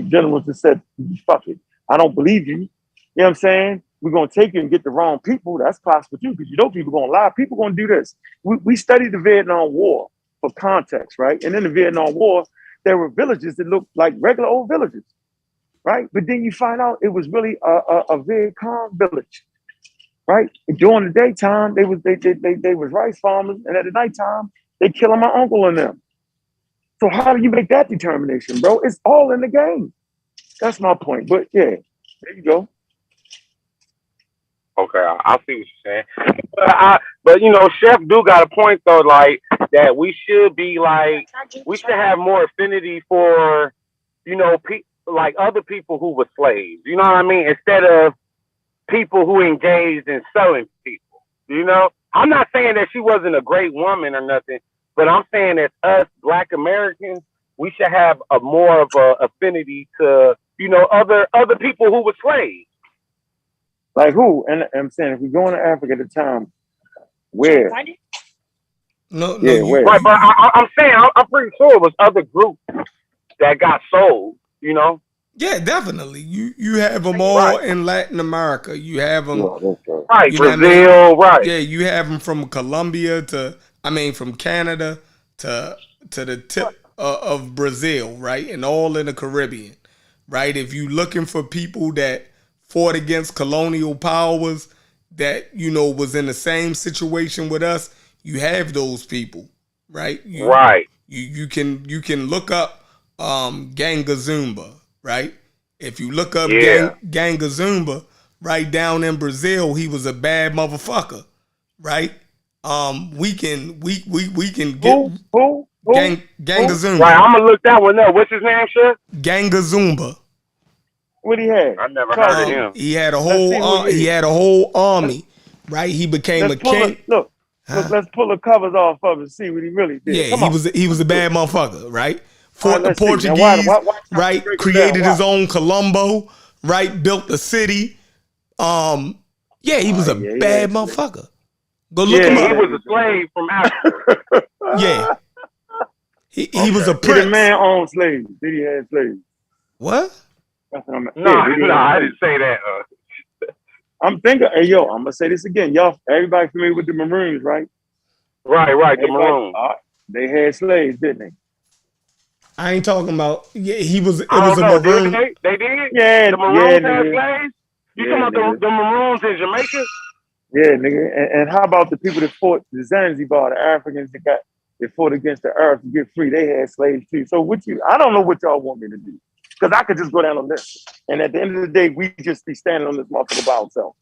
generals that said, fuck it, I don't believe you. You know what I'm saying? We're gonna take you and get the wrong people. That's possible too, because people gonna lie. People gonna do this. We studied the Vietnam War for context, right? And in the Vietnam War, there were villages that looked like regular old villages, right? But then you find out it was really a Viet Cong village, right? And during the daytime, they was rice farmers, and at the nighttime, they killing my uncle and them. So how do you make that determination, bro? It's all in the game. That's my point. But yeah, there you go. Okay, I see what you're saying. But Chef do got a point though, like that we should be like, we should have more affinity for, like other people who were slaves. You know what I mean? Instead of people who engaged in selling people. I'm not saying that she wasn't a great woman or nothing, but I'm saying that us Black Americans, we should have a more of a affinity to, other people who were slaves. Like who? And I'm saying if we go into Africa at the time, where? No, where? Right, but I'm saying I'm pretty sure it was other groups that got sold. Yeah, definitely. You have them all in Latin America. You have them, right? Brazil, right? Yeah, you have them from Colombia from Canada to the tip of Brazil, right, and all in the Caribbean, right. If you looking for people that fought against colonial powers that was in the same situation with us, you have those people, right? Right. You can look up Ganga Zumba, right? If you look up Ganga Zumba, right down in Brazil, he was a bad motherfucker, right? We can get who? Gangazumba. Right, I'm gonna look that one up. What's his name, sir? Gangazumba. What he had? I never heard of him. He had a whole army, right? He became a king. Look, let's pull the covers off of it and see what he really did. Yeah, he was a bad motherfucker, right? Fought the let's see. Now, Portuguese, why right? break it Created down? his own Colombo, right? Built the city. Yeah, he was a bad motherfucker. Go look him up. He was a slave from Africa. Yeah. He was a prince. Did the man own slaves? Did he have slaves? What? No, I didn't say that. I'm thinking, hey, yo, I'm going to say this again. Y'all, everybody familiar with the Maroons, right? Right, the Maroons. They had slaves, didn't they? I ain't talking about, it was a Did Maroon. they did? Yeah, the Maroons had nigga. slaves? You talking about the Maroons in Jamaica? Yeah, nigga. And how about the people that fought the Zanzibar, the Africans that fought against the Arabs to get free? They had slaves too. So I don't know what y'all want me to do. Because I could just go down a list. And at the end of the day, we just be standing on this motherfucker by ourselves.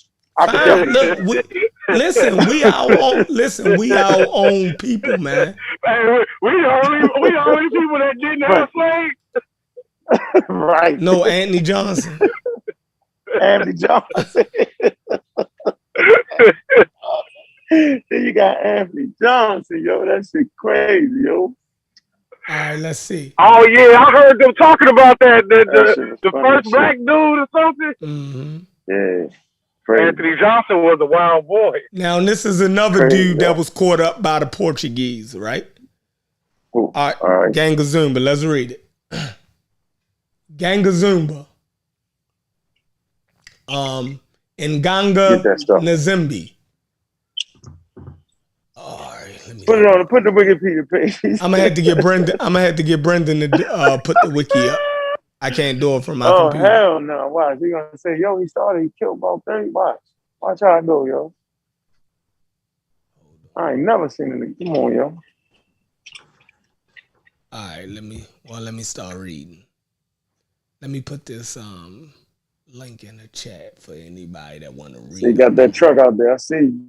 We our own people, man. Hey, we the only people that didn't have slaves. Right. No, Anthony Johnson. Anthony Johnson. Then you got Anthony Johnson, yo. That shit crazy, yo. All right, let's see. Oh yeah, I heard them talking about that. The first black dude or something. Mm-hmm. Yeah. Crazy. Anthony Johnson was a wild boy. Now this is another dude that was caught up by the Portuguese, right? All right. Gangazumba. Let's read it. Gangazumba. Nzinga Nzimbi. Put it on. Put the Wikipedia page. I'm gonna have to get Brendan to put the wiki up. I can't do it from my computer. Oh hell no! Watch. He gonna say, yo, he killed about 30. Watch how I go, yo. I ain't never seen it. Come on, yo. All right, let me start reading. Let me put this link in the chat for anybody that want to read. So you got that truck out there. I see you.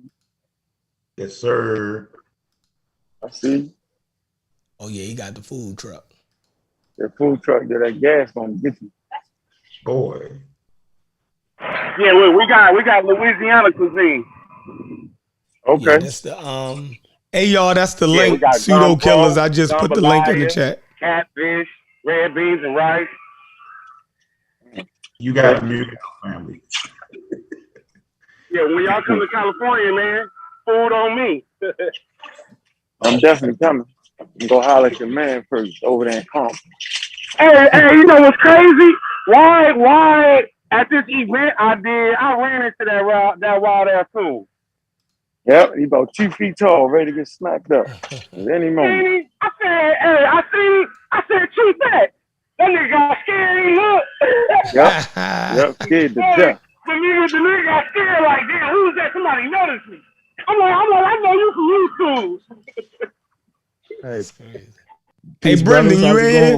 Yes, sir. I see. Oh yeah, he got the food truck. That food truck, that gas gonna get you. Boy. Yeah, we got Louisiana cuisine. Okay. Yeah, that's the hey y'all, that's the link. Pseudo Killas. I just put the link in the chat. Catfish, red beans and rice. You got a new family. Yeah, when y'all come to California, man, food on me. I'm definitely coming. I'm gonna holler at your man first over there in Compton. Hey, you know what's crazy? Why at this event I ran into that wild ass fool. Yep, he about 2 feet tall, ready to get smacked up at any moment. I said, shoot that. That nigga got scared. He looked. Yep, scared to death. The nigga got scared like, damn, who's that? Somebody noticed me. I'm like, I know you from YouTube. Hey, Brendan, you in here?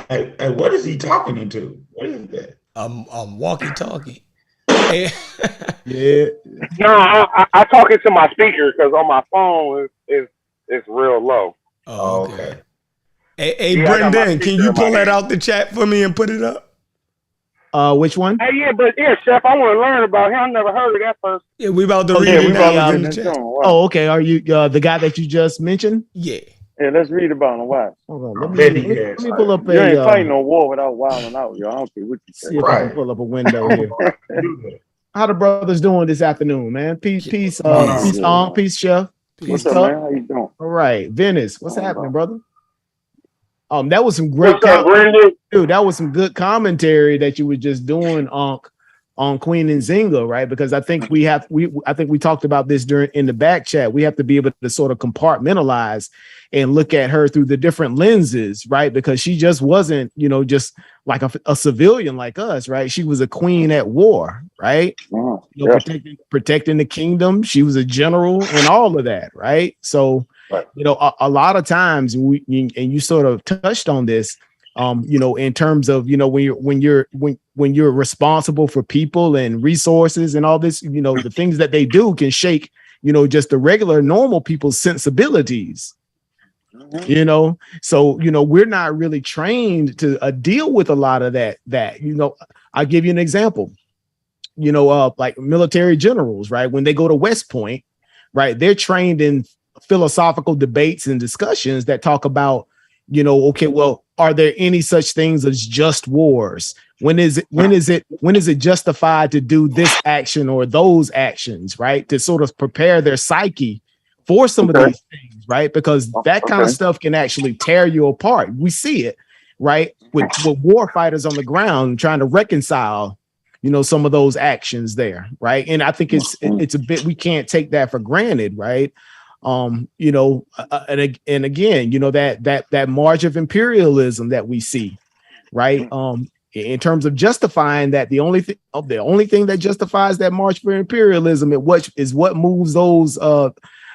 Hey, what is he talking into? What is that? Walkie-talkie. Yeah. No, I talk into my speaker because on my phone it's real low. Oh, okay. Hey, Brendan, can you pull that out the chat for me and put it up? Which one? Hey, Chef, I want to learn about him. I never heard of that person. Yeah, we about to read it now in the chat. Oh, okay. Are you the guy that you just mentioned? Yeah. Yeah, let's read about him. Watch. Hold on. Let me pull up You ain't fighting no war without wilding out, yo. I don't care what you say. See if I can pull up a window here. How the brothers doing this afternoon, man? Peace, peace, peace, Chef. What's up, man? How you doing? All right, Venice. What's happening, brother? That was some great dude. That was some good commentary that you were just doing on Queen Nzinga, right? Because I think we talked about this in the back chat. We have to be able to sort of compartmentalize and look at her through the different lenses, right? Because she just wasn't, just like a civilian like us, right? She was a queen at war, right? Protecting the kingdom. She was a general and all of that, right? So, a lot of times and you sort of touched on this, in terms of, when when you're responsible for people and resources and all this, you know, the things that they do can shake, you know, just the regular normal people's sensibilities. You know, so, you know, we're not really trained to deal with a lot of that, you know. I'll give you an example, you know, like military generals, right? When they go to West Point, right, they're trained in philosophical debates and discussions that talk about, you know, okay, well, are there any such things as just wars? When is it justified to do this action or those actions, right? To sort of prepare their psyche for some of these things, right? Because that kind of stuff can actually tear you apart. We see it, right? With war fighters on the ground trying to reconcile, you know, some of those actions there, right? And I think it's a bit, we can't take that for granted, right? You know, and again, you know, that march of imperialism that we see, right? In terms of justifying that, the only thing that justifies that march for imperialism is what moves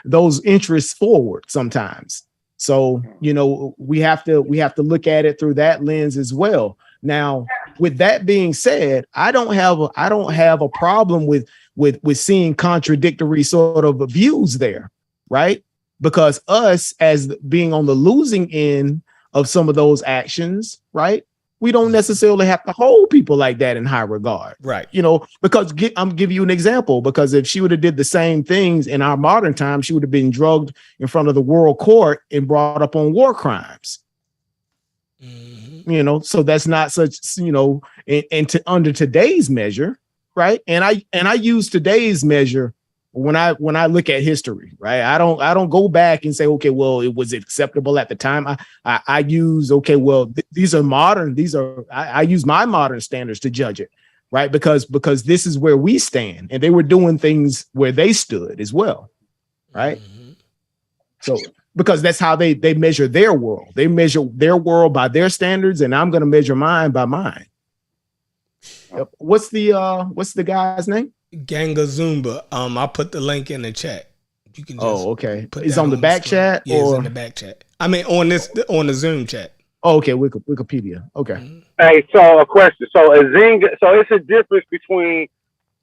those interests forward sometimes. So, you know, we have to look at it through that lens as well. Now, with that being said, I don't have a problem with seeing contradictory sort of views there, right? Because us as being on the losing end of some of those actions, right? We don't necessarily have to hold people like that in high regard, right? You know, because I'm giving you an example, because if she would have did the same things in our modern time, she would have been drugged in front of the world court and brought up on war crimes. You know, so that's not such, you know, under today's measure, right? And I use today's measure when I look at history, right? I don't go back and say, okay, well, it was acceptable at the time. I use, okay, well, these are modern. I use my modern standards to judge it, right? Because this is where we stand, and they were doing things where they stood as well, right? So because that's how they measure their world. They measure their world by their standards, and I'm going to measure mine by mine. Yep. What's the guy's name? Ganga Zumba. I put the link in the chat. You can just okay. It's on the back chat, yeah, or it's in the back chat. I mean, on the Zoom chat. Oh, okay, Wikipedia. Okay. Hey, so a question. So Nzinga, so it's a difference between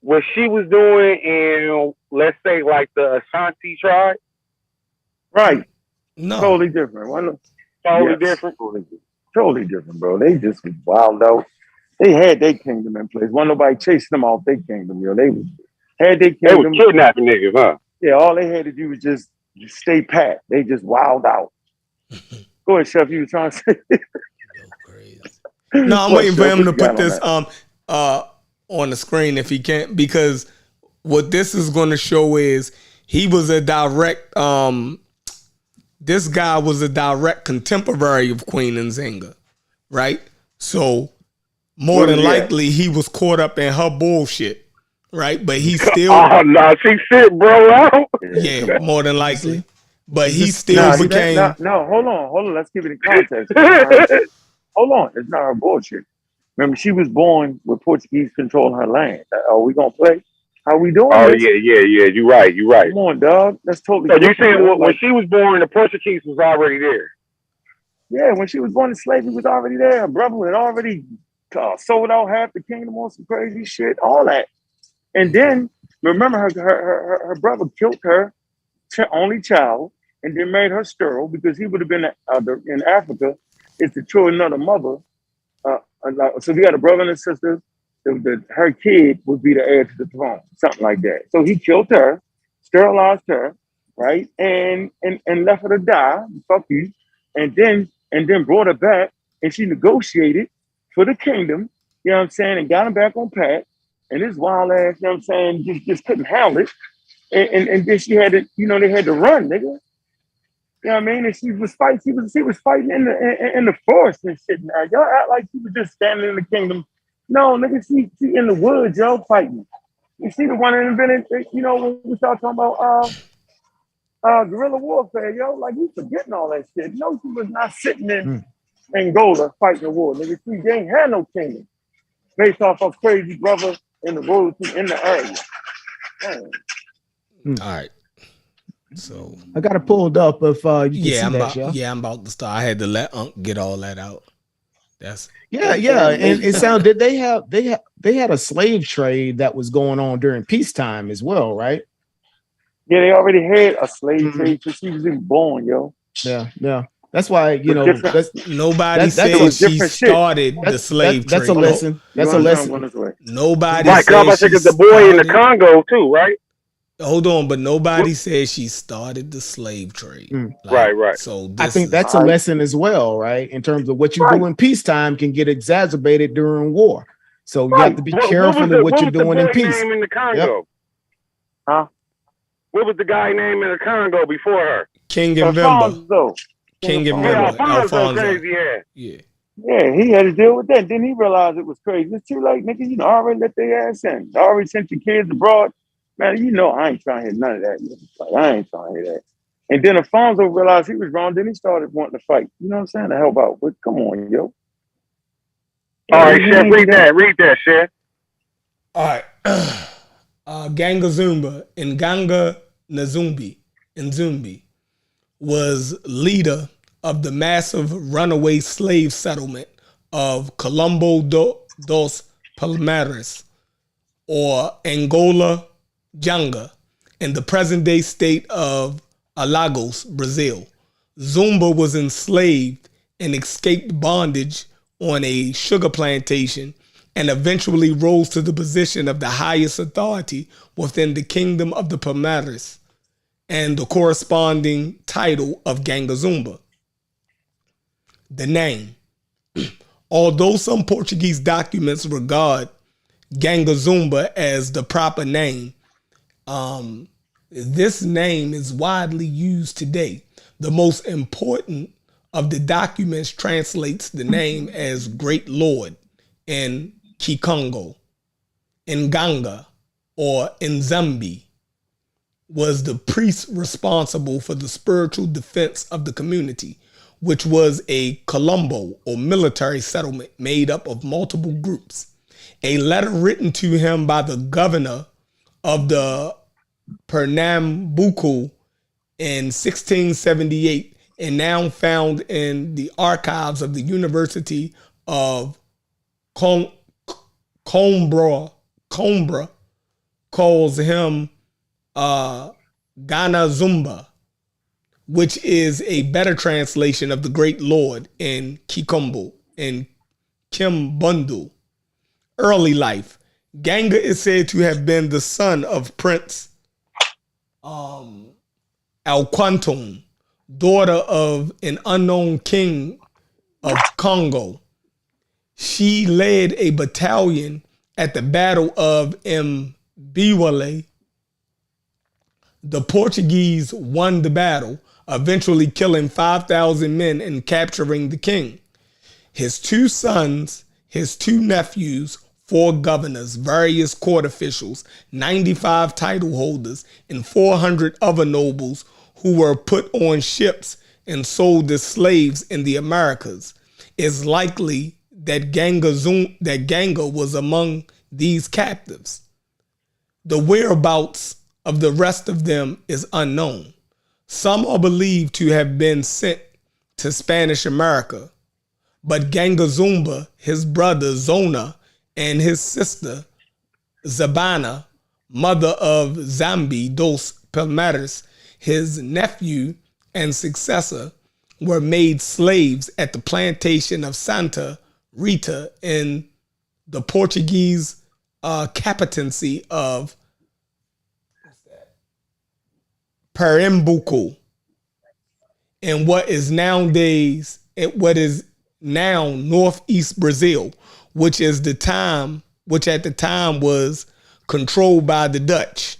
what she was doing and, let's say, like the Ashanti tribe. Right. No. Totally different. Totally different. Totally different, bro. They just was wild out. They had their kingdom in place. Wasn't nobody chasing them off their kingdom, yo. They had their kingdom. They were kidnapping niggas, huh? Yeah, all they had to do was just stay pat. They just wild out. Go ahead, Chef. You were trying to say. No, I'm waiting for him to put this on the screen if he can't, because what this is going to show is he was a direct this guy was a direct contemporary of Queen Nzinga, right? So more than likely he was caught up in her bullshit, right? But he still she shit, bro. Yeah, more than likely. But he still became hold on. Let's give it in context. Hold on. It's not her bullshit. Remember, she was born with Portuguese controlling her land. Are we gonna play? How we doing? Oh, yeah. You're right. Come on, dog. That's totally. So you saying when she was born, the Portuguese was already there? Yeah, when she was born in slavery, was already there. Her brother had already sold out half the kingdom on some crazy shit, all that. And then remember, her brother killed her only child, and then made her sterile because he would have been in Africa. It's the children of the mother. So if you got a brother and a sister, her kid would be the heir to the throne, something like that. So he killed her, sterilized her, right, and left her to die. Fuck you. And then brought her back, and she negotiated for the kingdom. You know what I'm saying? And got him back on pat. And this wild ass, you know what I'm saying, just couldn't handle it. And then she had to, you know, they had to run, nigga. You know what I mean? And she was fighting in the forest and shit. Now y'all act like she was just standing in the kingdom. No, nigga, she in the woods, yo, fighting. You see the one that invented, you know, when we start talking about guerrilla warfare, yo, like we forgetting all that shit. No, she was not sitting in Angola fighting the war, nigga. She ain't had no kingdom. Based off her crazy brother in the royalty in the area. Man. All right. So I got it pulled up if you can see I'm that, about to start. I had to let Unc get all that out. That's yeah. And it sounded they had a slave trade that was going on during peacetime as well, right? Yeah, they already had a slave trade since she was even born, yo. Yeah. That's why, you know, nobody said she started the slave trade. That's a lesson. That's a lesson. Nobody right, said I she think it's the boy in the Congo too, right? Hold on, but nobody said she started the slave trade. Right. So I think that's a lesson as well, right? In terms of what you do in peacetime can get exacerbated during war. So you have to be careful of what you're doing in peace. Name in the Congo? Huh? What was the guy name in the Congo before her? King Mvimba. King Mvimba. Alfonso. Crazy, yeah. Yeah, he had to deal with that. Then he realized it was crazy. It's too late, nigga. You know, I already let their ass in. I already sent your kids abroad. Man, you know I ain't trying to hear none of that. Like, I ain't trying to hear that. And then Alfonso realized he was wrong. Then he started wanting to fight. You know what I'm saying? To help out. But come on, yo. All right, Chef, read that, Chef. All right. Ganga Zumba and Ganga Nzumbi was leader of the massive runaway slave settlement of Colombo dos Palmares, or Angola Janga, in the present-day state of Alagoas, Brazil. Zumba was enslaved and escaped bondage on a sugar plantation and eventually rose to the position of the highest authority within the kingdom of the Palmares and the corresponding title of Ganga Zumba. The name. Although some Portuguese documents regard Ganga Zumba as the proper name, this name is widely used today. The most important of the documents translates the name as Great Lord in Kikongo. Nganga, or Nzambi, was the priest responsible for the spiritual defense of the community, which was a Colombo or military settlement made up of multiple groups. A letter written to him by the governor of the Pernambuco in 1678 and now found in the archives of the University of Coimbra calls him Gana Zumba, which is a better translation of the Great Lord in Kikombo and Kimbundu. Early life. Ganga is said to have been the son of Prince Alquantum, daughter of an unknown king of Congo. She led a battalion at the Battle of Mbiwale. The Portuguese won the battle, eventually killing 5,000 men and capturing the king. His two sons, his two nephews, 4 governors, various court officials, 95 title holders, and 400 other nobles who were put on ships and sold as slaves in the Americas. It's likely that Ganga was among these captives. The whereabouts of the rest of them is unknown. Some are believed to have been sent to Spanish America, but Ganga Zumba, his brother Zona, and his sister Zabana, mother of Zambi dos Palmares, his nephew and successor, were made slaves at the plantation of Santa Rita in the Portuguese captaincy of Pernambuco, in what is now northeast Brazil, which at the time was controlled by the Dutch.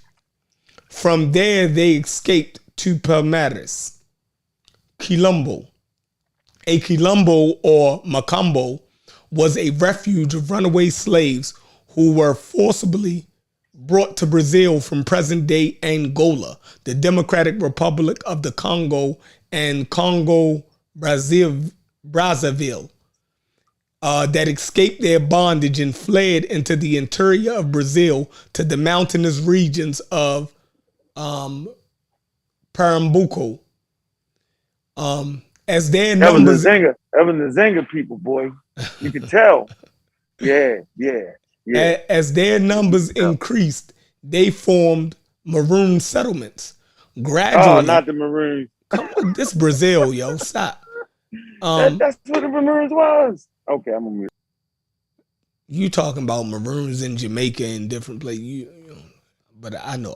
From there, they escaped to Palmares. Quilombo. A Quilombo or Macambo was a refuge of runaway slaves who were forcibly brought to Brazil from present-day Angola, the Democratic Republic of the Congo, and Congo Brazzaville, that escaped their bondage and fled into the interior of Brazil to the mountainous regions of Pernambuco. As their numbers, Evan the Nzinga people, boy. You can tell. Yeah. As their numbers increased, they formed maroon settlements. Gradually, Oh, not the Maroons. Come on, this Brazil, yo, stop. That's what the Maroons was. Okay, I'm gonna move. You talking about maroons in Jamaica and different places, but I know.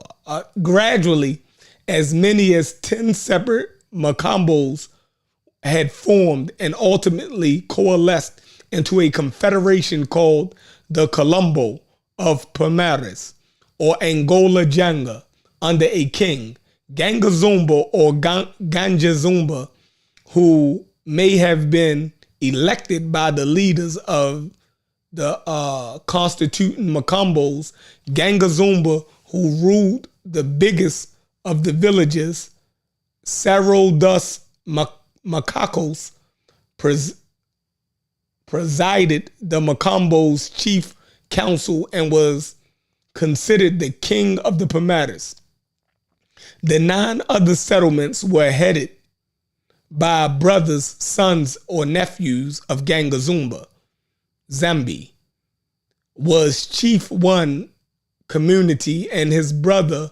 Gradually, as many as 10 separate Macombos had formed and ultimately coalesced into a confederation called the Colombo of Palmares, or Angola Janga, under a king, Ganga Zumba or Ganja Zumba, who may have been elected by the leaders of the constituting Macombos. Ganga Zumba, who ruled the biggest of the villages, Cerro dos Macacos, presided the Macombos' chief council and was considered the king of the Palmares. The 9 other settlements were headed by brothers, sons, or nephews of Ganga Zumba. Zambi was chief one community, and his brother,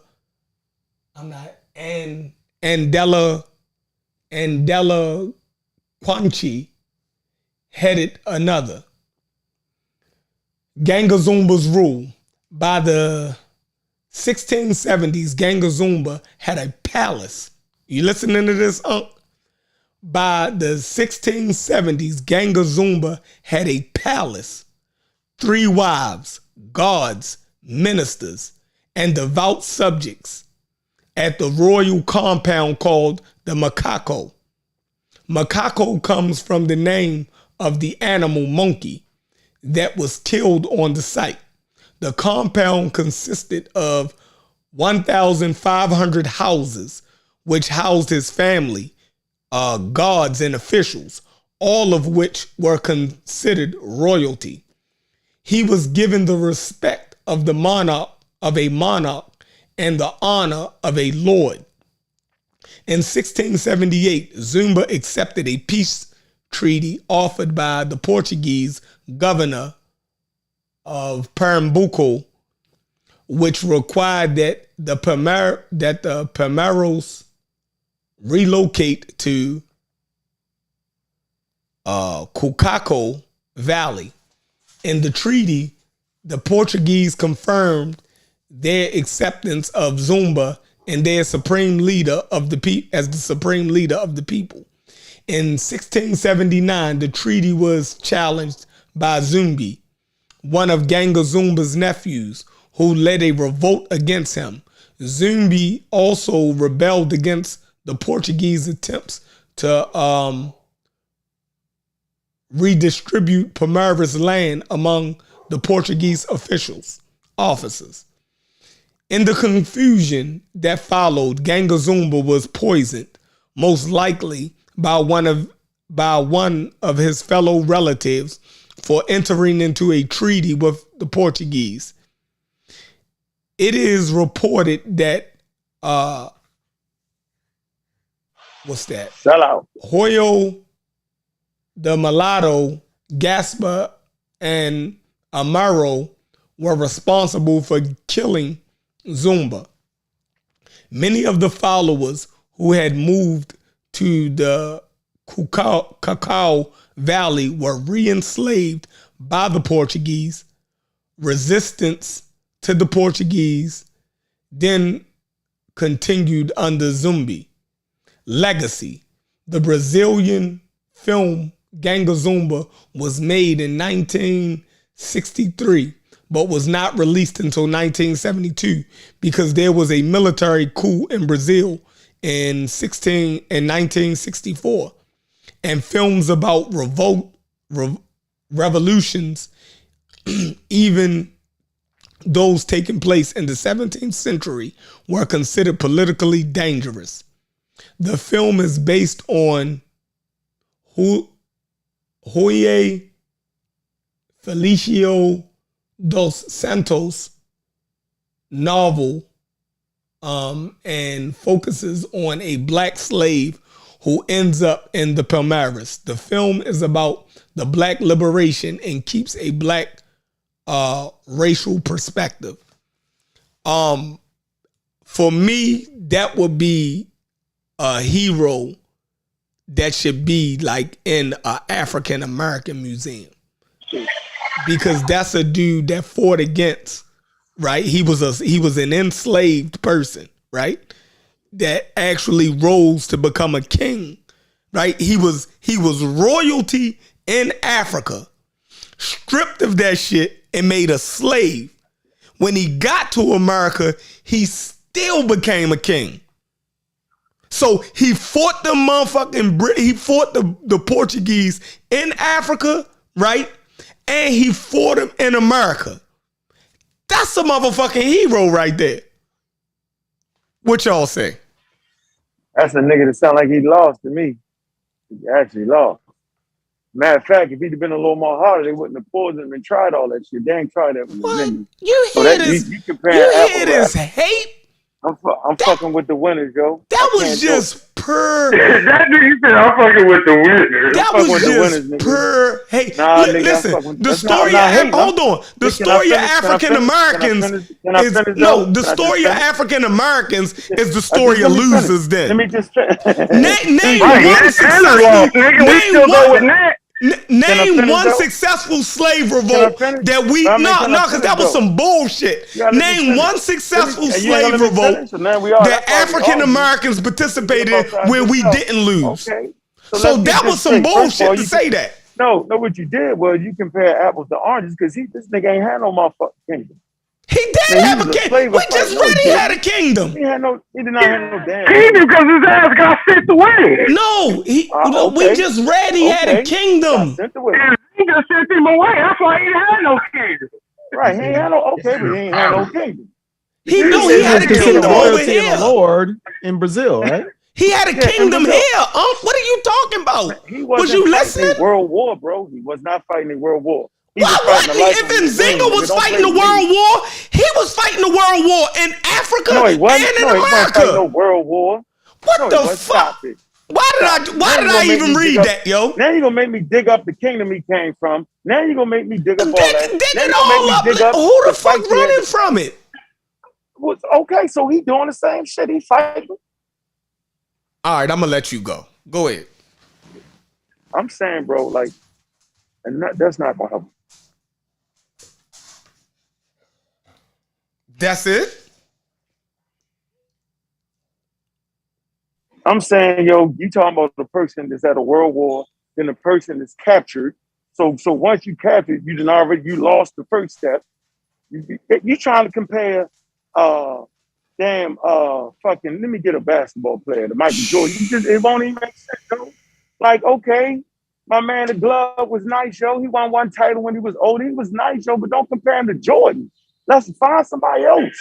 Andela Quanchi, headed another. Ganga Zumba's rule. By the 1670s, Ganga Zumba had a palace. You listening to this, Unc? By the 1670s, Ganga Zumba had a palace, 3 wives, guards, ministers, and devout subjects at the royal compound called the Macaco. Macaco comes from the name of the animal monkey that was killed on the site. The compound consisted of 1,500 houses, which housed his family, guards, and officials, all of which were considered royalty. He was given the respect of the monarch, and the honor of a lord. In 1678, Zumba accepted a peace treaty offered by the Portuguese governor of Pernambuco, which required that the Palmaros relocate to Cucaco Valley. In the treaty, the Portuguese confirmed their acceptance of Zumba and their supreme leader of as the supreme leader of the people. In 1679, the treaty was challenged by Zumbi, one of Ganga Zumba's nephews, who led a revolt against him. Zumbi also rebelled against the Portuguese attempts to redistribute Palmares land among the Portuguese officers. In the confusion that followed, Ganga Zumba was poisoned, most likely by one of his fellow relatives, for entering into a treaty with the Portuguese. It is reported that Hoyo the Mulatto, Gaspar, and Amaro were responsible for killing Zumba. Many of the followers who had moved to the Cacao Valley were re-enslaved by the Portuguese. Resistance to the Portuguese then continued under Zumbi. Legacy. The Brazilian film Ganga Zumba was made in 1963, but was not released until 1972 because there was a military coup in Brazil in 1964. And films about revolutions, even those taking place in the 17th century, were considered politically dangerous. The film is based on Jorge Felicio dos Santos novel and focuses on a black slave who ends up in the Palmares. The film is about the black liberation and keeps a black racial perspective. For me, that would be a hero that should be like in an African American museum, because that's a dude that fought against, right? He was an enslaved person, right? That actually rose to become a king, right? He was royalty in Africa, stripped of that shit and made a slave. When he got to America, he still became a king. So he fought the motherfucking he fought the Portuguese in Africa, right? And he fought them in America. That's a motherfucking hero right there. What y'all say? That's a nigga that sound like he lost to me. He actually lost. Matter of fact, if he'd have been a little more harder, they wouldn't have pulled him and tried all that shit. They ain't tried that with Nzinga. You So hear that, this? you compare You apple hear to this apple. hate? I'm fucking with the winners, yo. That was just pure. That nigga said I'm fucking with the winners. That fucking was with the just winners, nigga. pure hate. Nah, nigga, I'm Listen, fucking with- the that's story not of hating. hold on. The Can I story of finish? Can I African finish? Americans Can I is finish, no. though? The Can I just story of finish? African Americans is the story of Let me finish. losers. Then Let me just name Right, one Nat Taylor successful. lost, nigga. We still go with Nat. Name finish, one though? successful slave Can I revolt finish? that we I mean, no can I because that finish, was though? some bullshit. You gotta let me Name finish. one successful You ain't gonna slave let me revolt finish, so now we are. that That's why we African argue. Americans participated in Get up outside where we yourself. didn't lose. Okay. So let's get that this was some straight. First of bullshit all, to you say that. No, what you did was you compare apples to oranges because this nigga ain't had no motherfucking kingdom. He did Man, have he a was a kingdom. slave We of just fight. No, read he he didn't. had a kingdom. He did not have no damn Kingdom because his ass got sent away. No, we okay. just read he had a kingdom. Got sent away. Nzinga sent him away. That's why he didn't have no kingdom. Right, he ain't had no but he ain't had no kingdom. He He had a was considered kingdom over royalty and here. a lord in Brazil, right? He had a Yeah, in kingdom Brazil. here. What are you talking about? He Was wasn't you fighting listening? a world war, bro. He was not fighting a world war. He Why was fighting wasn't the he? life If of his dream, Nzinga nigga. was Don't fighting play the with me. world war, he was fighting the world war in Africa No, he wasn't. and in No, he wasn't fighting no America. world war. What No, he the wasn't. fuck? Stop it. Why Stop did it. Now you I gonna make even me dig read up- that, yo? Now you're gonna make me dig up the kingdom he came from. Now you're gonna make me dig up all that. Dig Now it you're gonna all make up. me dig up Who the fuck fights he had running to- from it? Okay, so he doing the same shit. He fighting. All right, I'm gonna let you go. Go ahead. I'm saying, bro, like, and that's not gonna help. That's it? I'm saying, yo, you talking about the person that's at a world war, then the person is captured. So once you captured, you lost the first step. You trying to compare, fucking. Let me get a basketball player to Michael Jordan. It won't even make sense, though. Like, okay, my man, the glove was nice, yo. He won one title when he was old. He was nice, yo, but don't compare him to Jordan. Let's find somebody else,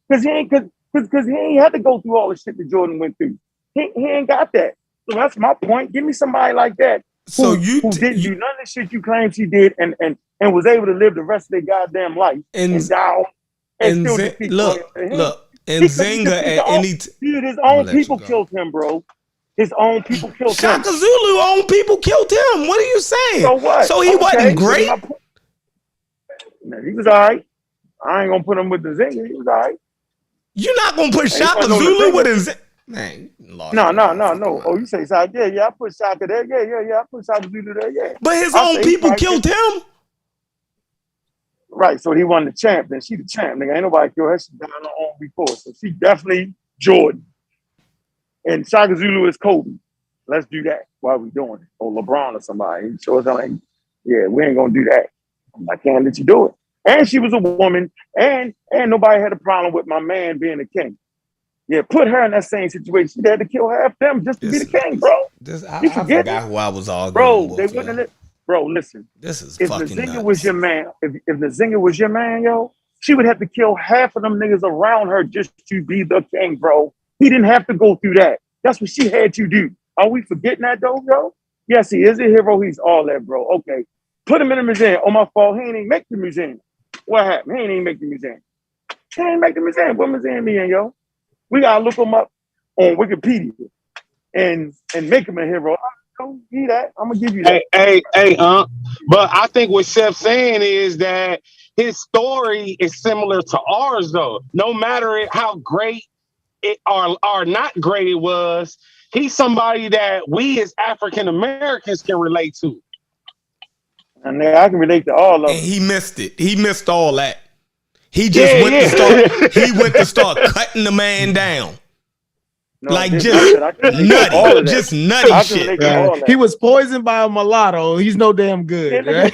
because he ain't had to go through all the shit that Jordan went through. He ain't got that. So that's my point. Give me somebody like that who didn't do none of the shit you claim she did and was able to live the rest of their goddamn life and die and still defeat look, and Nzinga at any dude, his own people killed him, bro. His own people killed him. Shaka Zulu own people killed him. What are you saying? So what? So he wasn't great? No, he was all right. I ain't gonna put him with the Nzinga. He was all right. You're not gonna put Shaka Zulu with Nzinga? Man, no. Oh, you say Shaka? Yeah, I put Shaka there. Yeah. I put Shaka Zulu there. Yeah. But his own people killed him. Right. So he won the champ. Then she the champ. Nigga, ain't nobody killed her. She died on her own before. So she definitely Jordan. And Shaka Zulu is Kobe. Let's do that while we doing it. Or LeBron or somebody. He shows up like, yeah, we ain't gonna do that. I can't let you do it. And she was a woman, and nobody had a problem with my man being a king. Yeah, put her in that same situation. They had to kill half them just to be the king, bro. I forgot who I was arguing bro, with. They wouldn't have. Bro, listen. This is if fucking Nzinga nuts. was your man, if Nzinga was your man, yo, she would have to kill half of them niggas around her just to be the king, bro. He didn't have to go through that. That's what she had you do. Are we forgetting that though, yo? Yes, he is a hero. He's all that, bro. Okay. Put him in the museum. Oh, my fault. He ain't even make the museum. What happened? He ain't even make the museum. He ain't make the museum. What museum he in, yo? We gotta look him up on Wikipedia and make him a hero. I'm gonna give you that. Hey, but I think what Chef's saying is that his story is similar to ours, though. No matter how great it or not great it was, he's somebody that we as African Americans can relate to. And I can relate to all of them. And he missed it. He missed all that. He just went to start cutting the man down. No, like just nutty shit. Right. He was poisoned by a mulatto. He's no damn good. Right?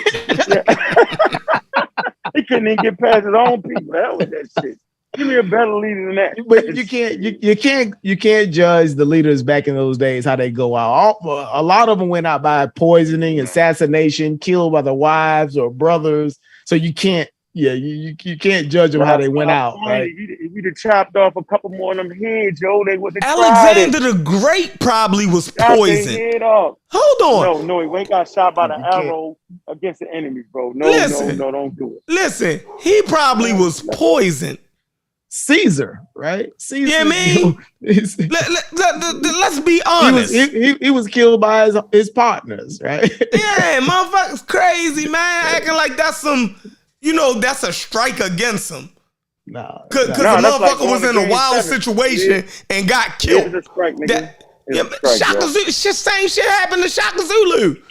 He couldn't even get past his own people. That was that shit. Give me a better leader than that. But you can't judge the leaders back in those days how they go out. A lot of them went out by poisoning, assassination, killed by the wives or brothers. So you can't. Yeah, you can't judge them how they went out. Right? If you'd have chopped off a couple more of them heads, yo, they would have Alexander the Great probably was poisoned. Head off. Hold on. No, he went got shot by the arrow against the enemies, bro. No, don't do it. Listen, he probably was poisoned. Caesar, right? Caesar. Yeah, man. Let's be honest. He was killed by his partners, right? Yeah, motherfuckers crazy, man. Acting like that's some. That's a strike against him. No, because the motherfucker was in a wild situation and got killed. It's a strike, nigga. Shaka Zulu, same shit happened to Shaka Zulu.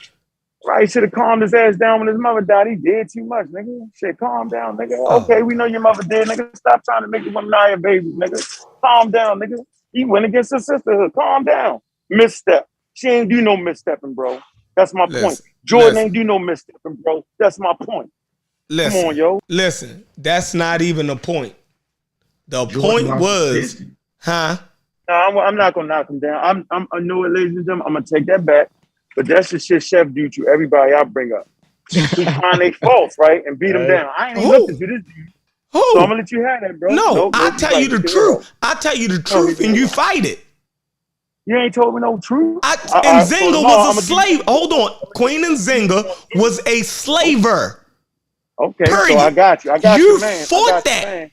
Right, he should have calmed his ass down when his mother died. He did too much, nigga. Shit, calm down, nigga. Okay, we know your mother did, nigga. Stop trying to make the woman out your baby, nigga. Calm down, nigga. He went against her sisterhood. Calm down. Misstep. She ain't do no misstepping, bro. That's my point. Jordan ain't do no misstepping, bro. That's my point. Listen, come on, yo. Listen, that's not even the point. The point was, No, I'm not gonna knock him down. I know it, ladies and gentlemen. I'm gonna take that back. But that's the shit Chef do to everybody I bring up. He find they faults, right, and beat them down. I ain't even looking to this dude. So I'm gonna let you have that, bro. No, I tell you the truth. I tell you the truth, and you fight it. You ain't told me no truth. Nzinga was a slave. Hold on, Queen Nzinga was a slaver. Okay, so I got you. I got you, man. Fought that.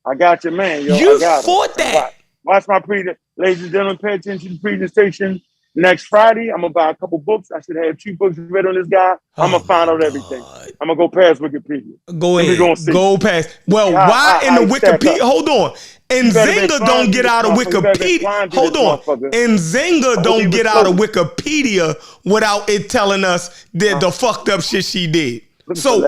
I got your man, yo. You fought that. Watch my ladies and gentlemen, pay attention to the presentation. Next Friday, I'm gonna buy a couple books. I should have 2 books read on this guy. I'm gonna find out everything. I'm gonna go past Wikipedia. Go ahead. Go past. Well, why in the Wikipedia? Hold on. Nzinga don't get out of Wikipedia. Hold on. Nzinga don't get out of Wikipedia without it telling us the fucked up shit she did. So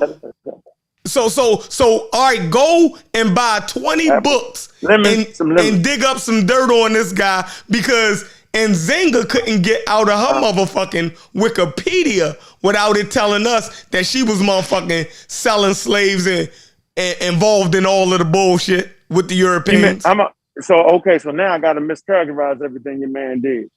all right, go and buy 20 books and dig up some dirt on this guy because Nzinga couldn't get out of her motherfucking Wikipedia without it telling us that she was motherfucking selling slaves and involved in all of the bullshit with the Europeans. So now I gotta mischaracterize everything your man did.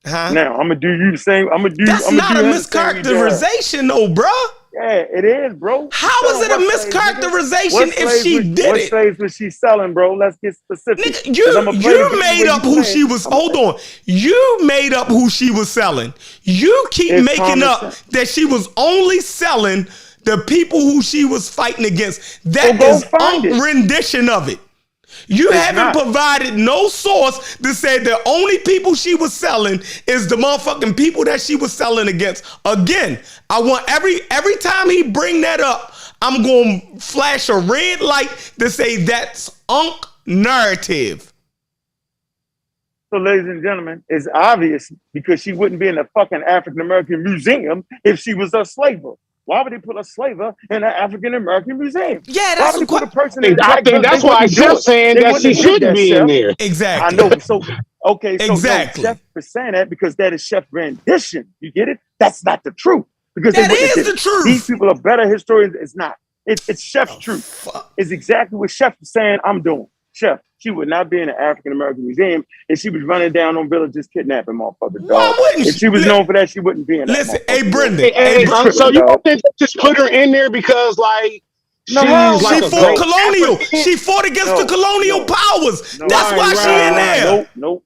Now I'm gonna do you the same. That's not a mischaracterization, though, bro. Yeah, it is, bro. How is it a mischaracterization if she did it? What slaves was she selling, bro? Let's get specific. Nigga, you made up who she was. Hold on. You made up who she was selling. You keep making up that she was only selling the people who she was fighting against. That is a rendition of it. You haven't provided no source that said the only people she was selling is the motherfucking people that she was selling against. Again, I want every time he bring that up, I'm going to flash a red light to say that's narrative. So, ladies and gentlemen, it's obvious because she wouldn't be in a fucking African American museum if she was a slaver. Why would they put a slaver in an African American museum? Yeah, that's a person. I think that's why Chef's saying that she shouldn't be in there. Exactly. I know. So exactly. Chef is saying that because that is Chef's rendition. You get it? That's not the truth. Because that is the truth. These people are better historians. It's not. It's Chef's truth. Fuck. It's exactly what Chef is saying. I'm doing. Chef, she would not be in an African American museum if she was running down on villages kidnapping motherfuckers. Dog. If she was known for that, she wouldn't be in that. Listen, hey Brendan. So you don't think just put her in there because she fought colonial. She fought against the colonial powers. That's why she in there. Nope.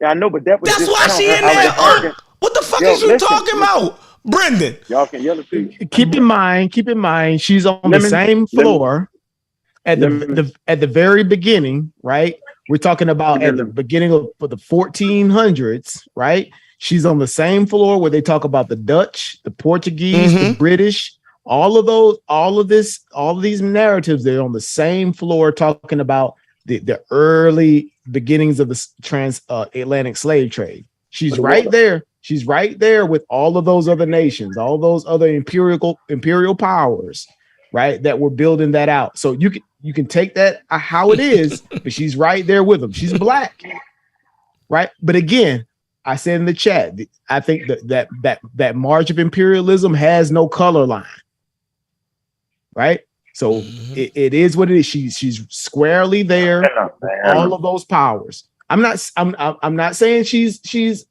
Yeah, I know, but that was that's why she in there. What the fuck is you talking about, Brendan? Y'all can yell at me. Keep in mind, she's on the same floor. At the very beginning, right, We're talking about at the beginning of the 1400s, right? She's on the same floor where they talk about the Dutch, the Portuguese, the British, all of these narratives. They're on the same floor talking about the early beginnings of the transatlantic slave trade. She's right there. She's right there with all of those other nations, all those other imperial powers, right? That were building that out. So you can take that how it is, but she's right there with them. She's black, right? But again, I said in the chat, I think that march of imperialism has no color line, right? So it is what it is. She's squarely there with all of those powers. I'm not saying she's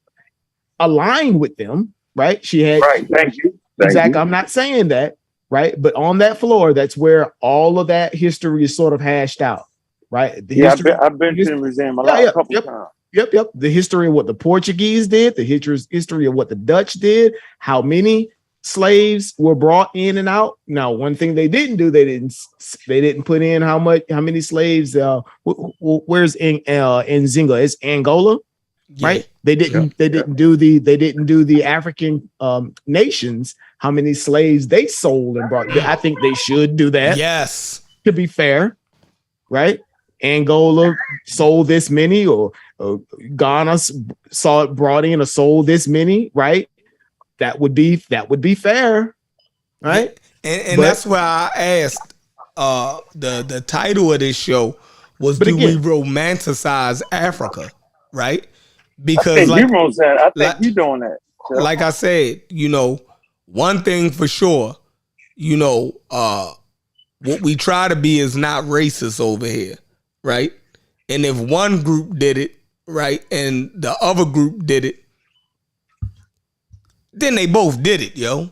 aligned with them, right? She had Thank you. Exactly. I'm not saying that, right? But on that floor, that's where all of that history is sort of hashed out, right? I've been to the museum a couple times. Yep. The history of what the Portuguese did, the history of what the Dutch did, how many slaves were brought in and out. Now, one thing they didn't do, they didn't put in how many slaves. Where's Nzinga? It's Angola, right? They didn't do the African nations, how many slaves they sold and brought. I think they should do that. Yes, to be fair, right? Angola sold this many, or Ghana brought in or sold this many, right? That would be fair, right? And that's why I asked. The title of this show was "Do we romanticize Africa?" Right? Because I think you're doing that. So. Like I said, one thing for sure, what we try to be is not racist over here, right? And if one group did it, right, and the other group did it, then they both did it, yo.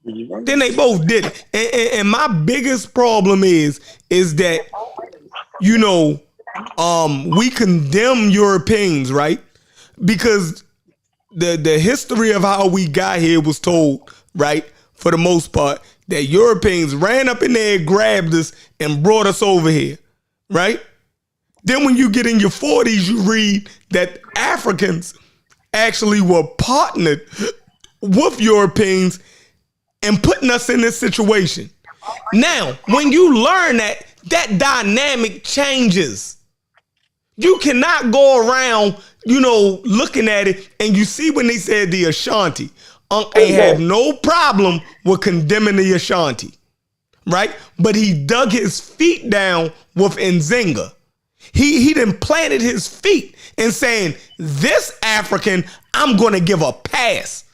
Then they both did it. And my biggest problem is that, we condemn Europeans, right? Because the history of how we got here was told, right, for the most part, that Europeans ran up in there, grabbed us, and brought us over here, right? Then when you get in your 40s, you read that Africans actually were partnered with Europeans and putting us in this situation. Now, when you learn that dynamic changes. You cannot go around, looking at it, and you see when they said the Ashanti, ain't have no problem with condemning the Ashanti, right? But he dug his feet down with Nzinga. He then planted his feet and saying, this African, I'm going to give a pass.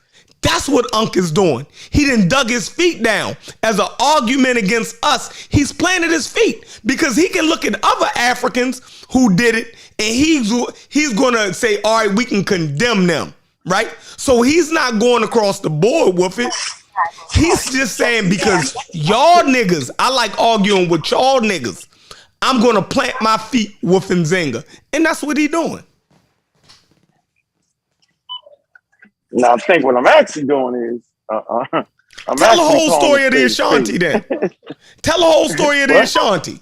That's what Unc is doing. He done dug his feet down as an argument against us. He's planted his feet because he can look at other Africans who did it, and he's going to say, all right, we can condemn them, right? So he's not going across the board with it. He's just saying, because y'all niggas, I like arguing with y'all niggas, I'm going to plant my feet with Nzinga. And that's what he doing. Now, I think what I'm actually doing is, tell the whole story of the Ashanti then. Tell the whole story of the Ashanti.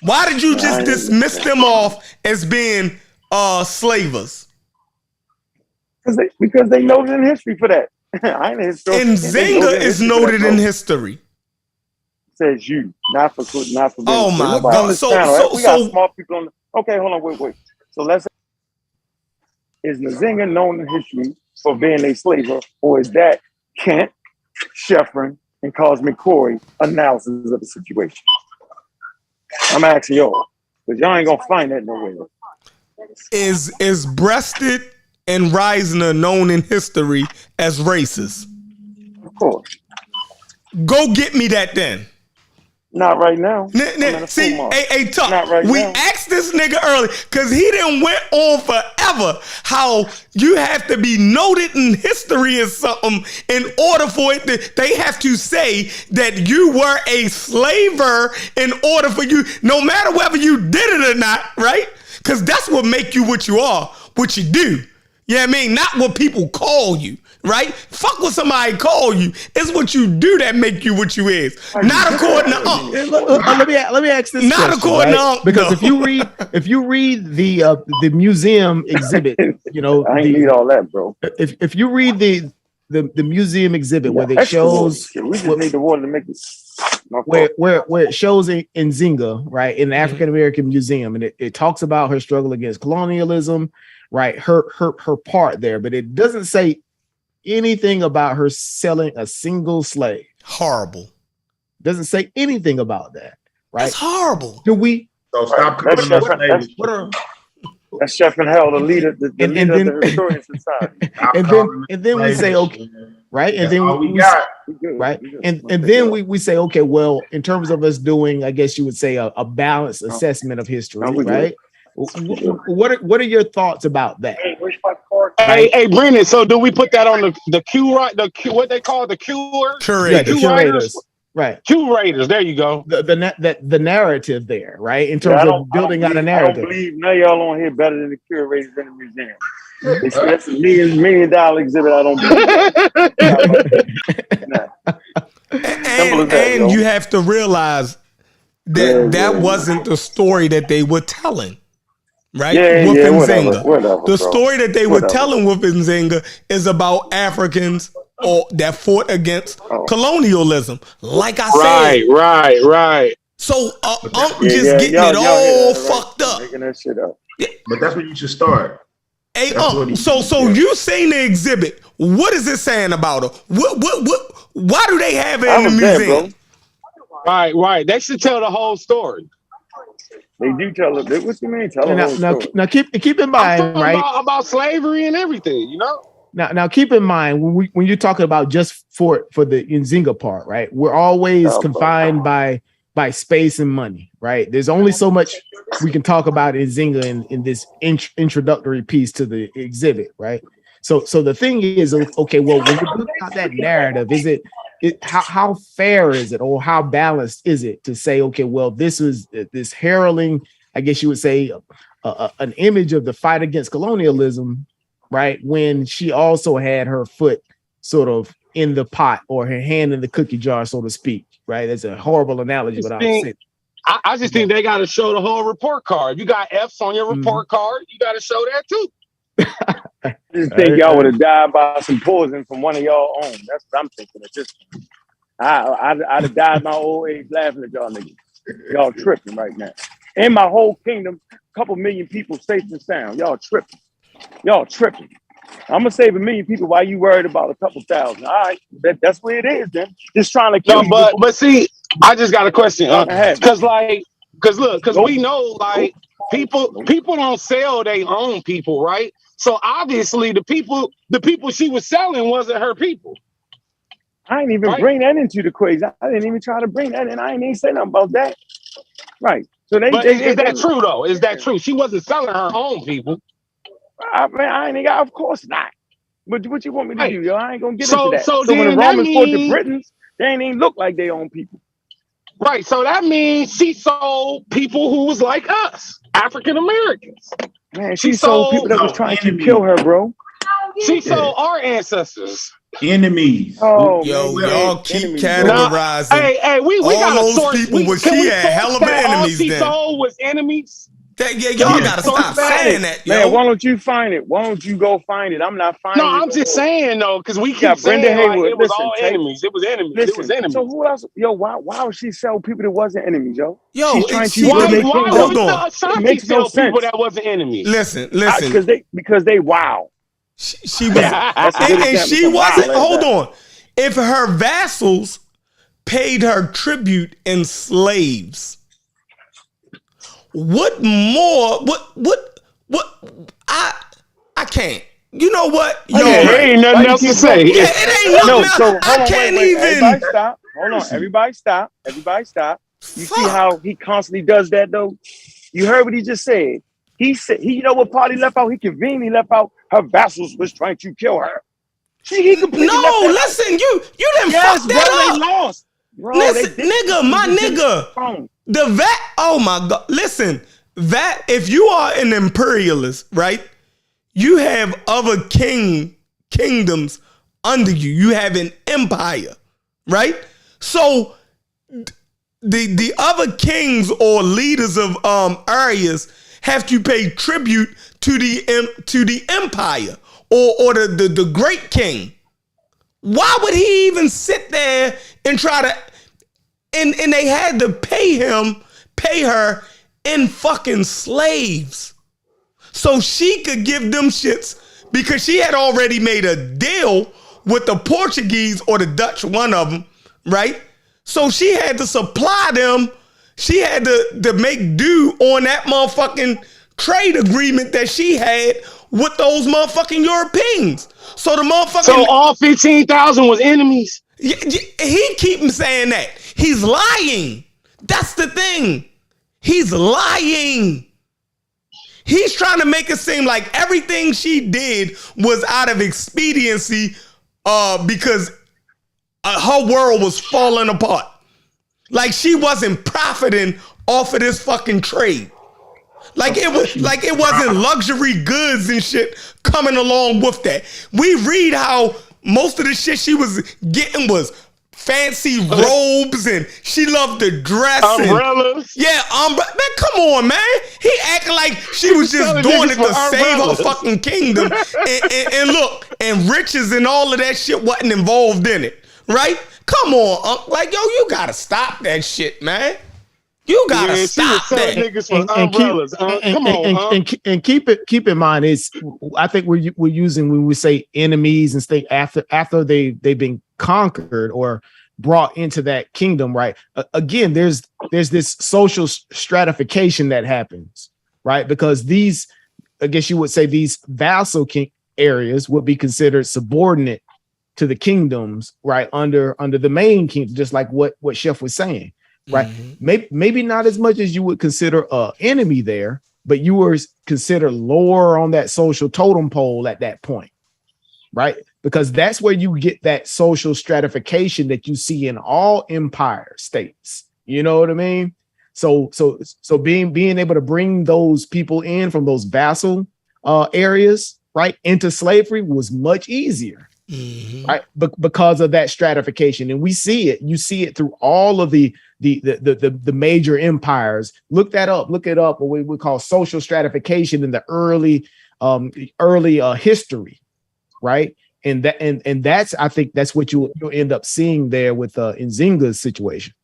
Why did you just dismiss them off as being slavers? Because they noted in history for that. I ain't a historian. Nzinga is noted in history. Says you, not for oh my God! So we got smart people on. Okay, hold on, wait. So let's. Is Nzinga known in history for being a slaver, or is that Kent, Sheffrin, and Cosmic Corey analysis of the situation? I'm asking y'all, because y'all ain't gonna find that nowhere. Is Breasted and Reisner known in history as racist? Of course. Go get me that then. Not right now. See, hey, Tuck, we asked this nigga earlier because he done went on forever how you have to be noted in history or something in order for it they have to say that you were a slaver in order for you, no matter whether you did it or not, right? Because that's what make you what you are, what you do. You know what I mean? Not what people call you. right? Fuck what somebody call you. It's what you do that make you what you is. Not according to Unc. Let me ask this Not question, according to right? Unc, Because though. if you read the museum exhibit, you know, I ain't need all that, bro. If you read the museum exhibit where it Extra water. shows We just need the water to make it. where it shows in Nzinga, right, in the African American Museum, and it talks about her struggle against colonialism, right, her part there, but it doesn't say anything about her selling a single slave. Horrible. Doesn't say anything about that, right? That's horrible. Do we? So stop calling us slaves. That's Chef and Hell, the leader, the leader of the historian society. and then we say, okay, right? And then we got. Right. And then we say, okay, well, in terms of us doing, I guess you would say a balanced assessment of history, right? What are your thoughts about that? Hey, Brennan. So do we put that on the Q right? What they call the curators? The curators, right? Curators. There you go. The narrative there, right? In terms of building out a narrative. I don't believe none of y'all on here better than the curators in the museum. That's $1 million exhibit. I don't believe. And you have to realize that wasn't the story that they were telling. Right? With Nzinga. Whatever, the story that they were telling with Nzinga is about Africans that fought against colonialism. Like I said. Right. So Unc just getting it all fucked up. Making that shit up. But that's where you should start. Hey, so you seen the exhibit. What is it saying about her? What why do they have it in the museum? Right. They should tell the whole story. They do tell it. What you mean? Tell the whole story. Now keep in mind, right? About slavery and everything, you know. Now keep in mind when you're talking about just for the Nzinga part, right? We're always confined by space and money, right? There's only so much we can talk about Nzinga in this introductory piece to the exhibit, right? So the thing is, okay, well, when you look at that narrative, is it how fair is it, or how balanced is it to say, okay, well, this was this heralding, I guess you would say, an image of the fight against colonialism, right? When she also had her foot sort of in the pot, or her hand in the cookie jar, so to speak, right? That's a horrible analogy, but I just think they got to show the whole report card. You got F's on your report card. You got to show that too. I just think y'all would have died by some poison from one of y'all own. That's what I'm thinking at this point. I'd have died my old age laughing at y'all niggas. Y'all tripping right now. In my whole kingdom, a couple million people safe and sound. Y'all tripping. I'm gonna save 1 million people while you worried about a couple thousand. All right, that's where it is then. Just trying to kill you. But see, I just got a question. Because we know like people don't sell their own people, right? So obviously the people she was selling wasn't her people. I ain't even bring that into the equation. I didn't even try to bring that in. I ain't even say nothing about that. Right. So is that true though? Is that true? She wasn't selling her own people. I ain't got. Of course not. But what you want me to do, yo? I ain't gonna get into that. So when the Romans fought the Britons, they ain't even look like their own people. Right. So that means she sold people who was like us, African Americans. Man, she sold people that was trying to kill her, bro. She sold our ancestors. Enemies. Oh, y'all keep categorizing. Hey, we got those source. People. She had hell of enemies. All she sold was enemies. Y'all gotta stop saying that, yo. Man, why don't you find it? Why don't you go find it? I'm not finding it. No, I'm just saying though, because we got keep Brenda saying Haywood. like, it was all enemies. It was enemies. It was enemies. So who else? Yo, why would she sell people that wasn't enemies, yo? She's trying to why would the makes no sense. People that wasn't enemies? Listen. Because they wow. She was, and she wasn't. Hold on. If her vassals paid her tribute in slaves, what more? What? I can't. You know what? Yo, ain't nothing else to say. Yeah, it ain't nothing else. So I can't even. Everybody stop. Hold on. Everybody stop. You see how he constantly does that though? You heard what he just said. He said, you know what part he left out? He conveniently left out her vassals was trying to kill her. He completely listen, you didn't fuck that up. They lost. Bro, listen, my nigga. The VAT, oh my God. Listen, if you are an imperialist, right? You have other kingdoms under you. You have an empire, right? So the other kings or leaders of areas have to pay tribute to the empire or the great king. Why would he even sit there and try to? And they had to pay her in fucking slaves, so she could give them shits, because she had already made a deal with the Portuguese or the Dutch, one of them, right? So she had to supply them. She had to make do on that motherfucking trade agreement that she had with those motherfucking Europeans. So the motherfucking... So all 15,000 was enemies? He keeps saying that. He's lying. That's the thing. He's lying. He's trying to make it seem like everything she did was out of expediency because her world was falling apart. Like she wasn't profiting off of this fucking trade. Like it wasn't luxury goods and shit coming along with that. We read how most of the shit she was getting was fancy robes, and she loved to dress. Umbrellas. Man, come on, man. He acting like she was just doing it to save her fucking kingdom. and look, and riches and all of that shit wasn't involved in it, right? Come on, like, yo, you gotta stop that shit, man. You gotta stop that. And keep in mind, is I think we're using when we say enemies and stuff after they've been conquered or brought into that kingdom, right? Again, there's this social stratification that happens, right? Because these, I guess you would say, these vassal king areas would be considered subordinate to the kingdoms, right? Under the main kingdom, just like what Chef was saying. Right. Mm-hmm. Maybe not as much as you would consider an enemy there, but you were considered lower on that social totem pole at that point. Right. Because that's where you get that social stratification that you see in all empire states. You know what I mean? So being able to bring those people in from those vassal areas, right, into slavery was much easier. Mm-hmm. Right, because of that stratification, and we see it. You see it through all of the major empires. Look it up. What we would call social stratification in the early history, right? And that's, I think that's what you'll end up seeing there with Nzinga's situation.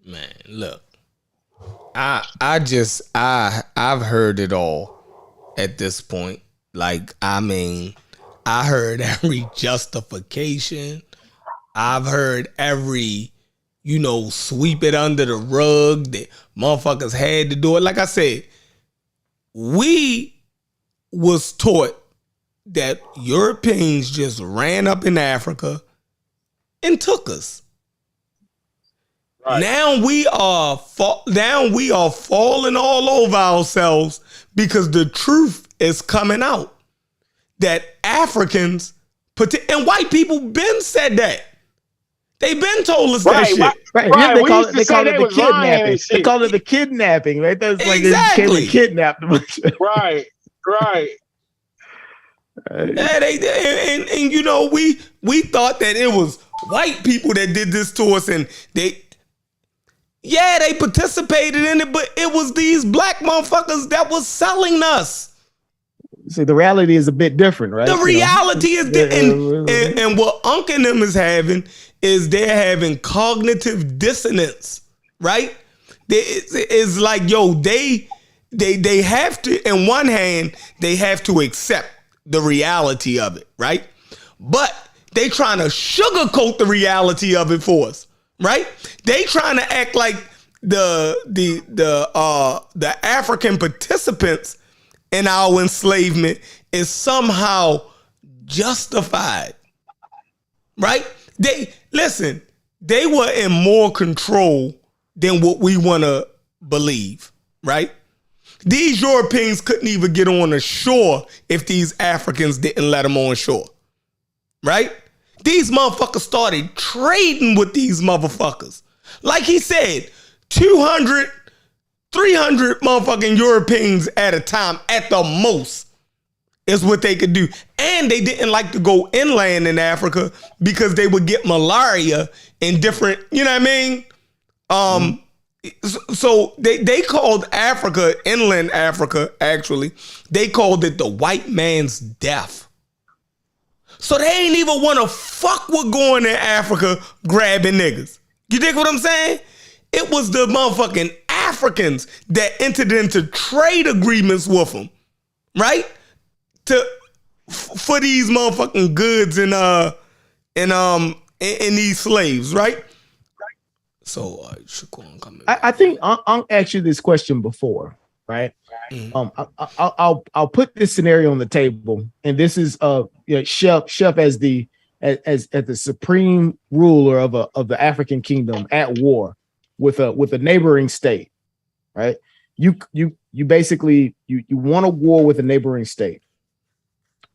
Man, look, I've heard it all at this point. Like, I mean, I heard every justification. I've heard every, sweep it under the rug that motherfuckers had to do it. Like I said, we was taught that Europeans just ran up in Africa and took us. Right. Now we are falling all over ourselves because the truth is coming out. That Africans, and white people been said that. They been told us that shit. Right. Yeah, they call it the kidnapping. They call it the kidnapping, right? That's exactly. Like they kidnapped them. Right. And we thought that it was white people that did this to us, and they participated in it, but it was these black motherfuckers that was selling us. See, the reality is a bit different, right? The reality is different. And what Unc and them is having is they're having cognitive dissonance, right? It's like, yo, they have to, in one hand, they have to accept the reality of it, right? But they trying to sugarcoat the reality of it for us, right? They trying to act like the African participants in our enslavement is somehow justified, right? They were in more control than what we want to believe, right? These Europeans couldn't even get on the shore if these Africans didn't let them on shore, right? These motherfuckers started trading with these motherfuckers. Like he said, 200, 300 motherfucking Europeans at a time at the most is what they could do. And they didn't like to go inland in Africa because they would get malaria in different, you know what I mean? So they called Africa, inland Africa, actually, they called it the white man's death. So they ain't even want to fuck with going in Africa grabbing niggas. You dig what I'm saying? It was the motherfucking Africans that entered into trade agreements with them, right? For these motherfucking goods and these slaves, right? So I think I'll ask you this question before, right? I'll put this scenario on the table, and this is Chef as the supreme ruler of the African kingdom at war with a neighboring state, right? You basically want a war with a neighboring state,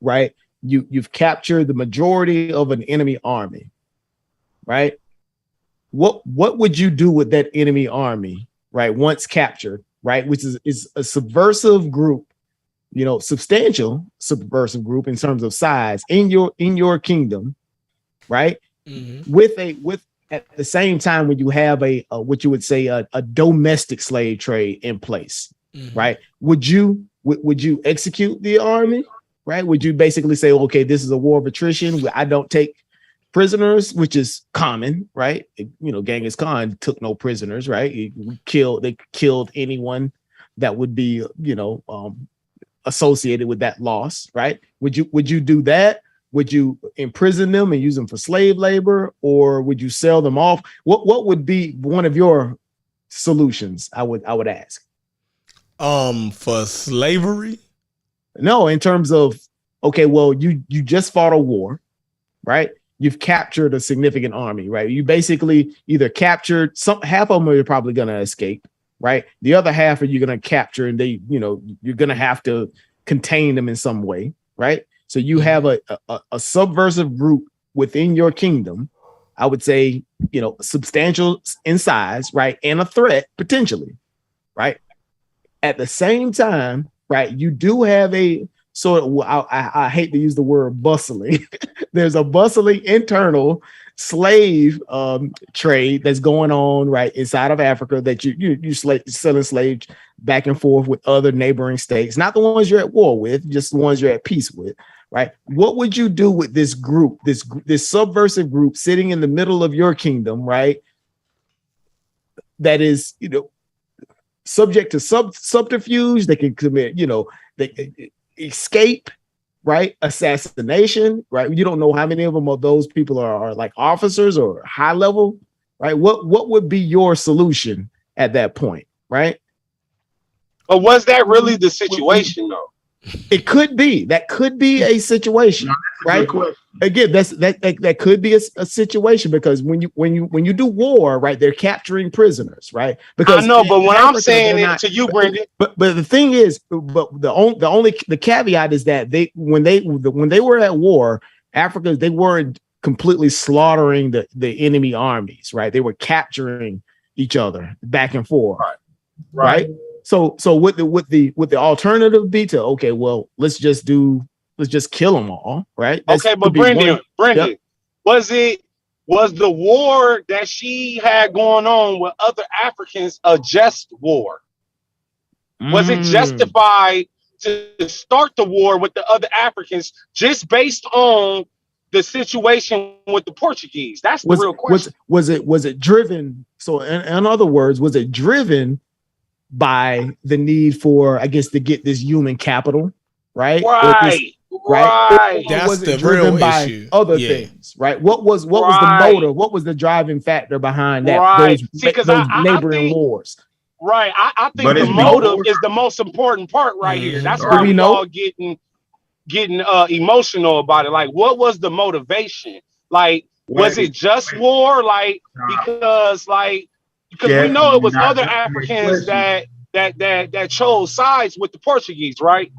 right? You've captured the majority of an enemy army, right? What would you do with that enemy army, right? Once captured, right? Which is a subversive group, substantial subversive group in terms of size in your kingdom, right? With at the same time when you have a what you would say a domestic slave trade in place, right? Would you execute the army, right? Would you basically say, okay, this is a war of attrition, I don't take prisoners, which is common, right? Genghis Khan took no prisoners, right? They killed anyone that would be, associated with that loss, right? Would you do that? Would you imprison them and use them for slave labor, or would you sell them off? What would be one of your solutions? I would ask. For slavery? No, in terms of, okay, well, you just fought a war, right? You've captured a significant army, right? You basically either captured half of them are probably going to escape, right? The other half are you going to capture, and you're going to have to contain them in some way, right? So you have a subversive group within your kingdom, I would say, substantial in size, right? And a threat potentially, right? At the same time, right? You do have a sort of, I hate to use the word bustling. There's a bustling internal slave trade that's going on right inside of Africa that you selling slaves back and forth with other neighboring states, not the ones you're at war with, just the ones you're at peace with, right? What would you do with this group, this subversive group sitting in the middle of your kingdom, right? That is, subject to subterfuge. They can commit, they escape, right? Assassination, right? You don't know how many of them of those people are like officers or high level, right? What would be your solution at that point, right? But was that really the situation though? It could be. That could be a situation, right? Again, that could be a situation because when you do war, right, they're capturing prisoners, right? Because I know, but when I'm saying it to you, Brendan, but the thing is, the caveat is that when they were at war, Africa, they weren't completely slaughtering the enemy armies, right? They were capturing each other back and forth, right? So would the alternative be to, okay, well, let's just kill them all, right? Okay, but Brendan, yep. Was the war that she had going on with other Africans a just war? Was it justified to start the war with the other Africans just based on the situation with the Portuguese? That's the real question. Was it driven? So in other words, was it driven by the need for, I guess, to get this human capital, right? Right. That's the real issue. Other things, right? What was the motive? What was the driving factor behind that? Those neighboring wars. Right. I think the motive is the most important part right here. That's why we all getting emotional about it. Like, what was the motivation? Like, was it just war? Like, because we know it was other Africans that chose sides with the Portuguese, right?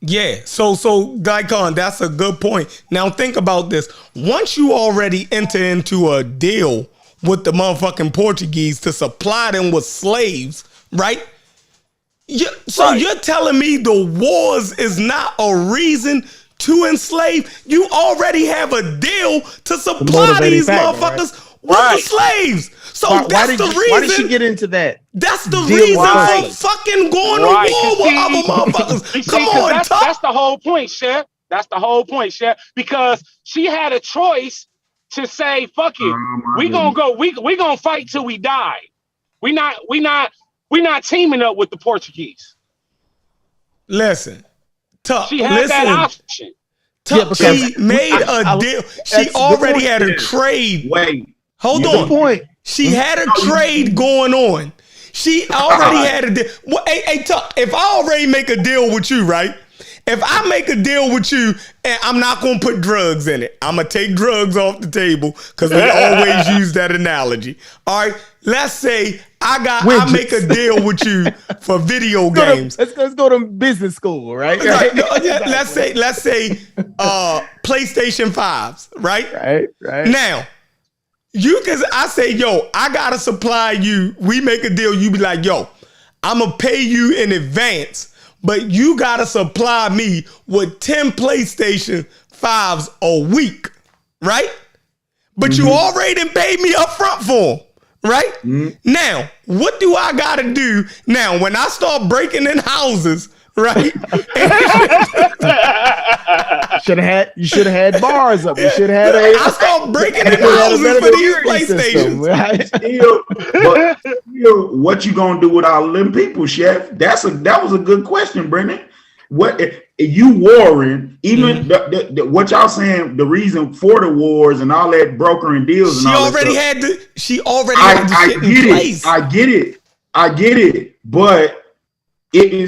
Yeah. So Daikon, that's a good point. Now think about this. Once you already enter into a deal with the motherfucking Portuguese to supply them with slaves, right? So you're telling me the wars is not a reason to enslave? You already have a deal to supply these motherfuckers with the slaves. So that's the reason. Why did she get into that? That's the reason for fucking going to war with other motherfuckers. Come on, that's the whole point, Chef. That's the whole point, Chef. Because she had a choice to say, "Fuck it, we gonna fight till we die. We not teaming up with the Portuguese." Listen, she had that option. She made a deal. She already had a trade. Hold on. She had a trade going on. She already had a deal. Well, hey, Tuck, if I already make a deal with you, right? If I make a deal with you and I'm not going to put drugs in it, I'm going to take drugs off the table because we always use that analogy. All right, let's say I make a deal with you for video games. Let's go to business school, right? Let's say PlayStation 5s, right? Right. Now, I say, yo, I got to supply you. We make a deal. You be like, yo, I'm going to pay you in advance, but you got to supply me with 10 PlayStation 5s a week, right? But you already done paid me up front for them, right? Now, what do I got to do now when I start breaking in houses, right? You should have had bars up. You should have had I start breaking in houses for these PlayStations. Right? Still, what you gonna do with all them people, Chef? That was a good question, Brendan. What you warring? Even what y'all saying? The reason for the wars and all that brokering deals. She already had the shit in place. I get it. But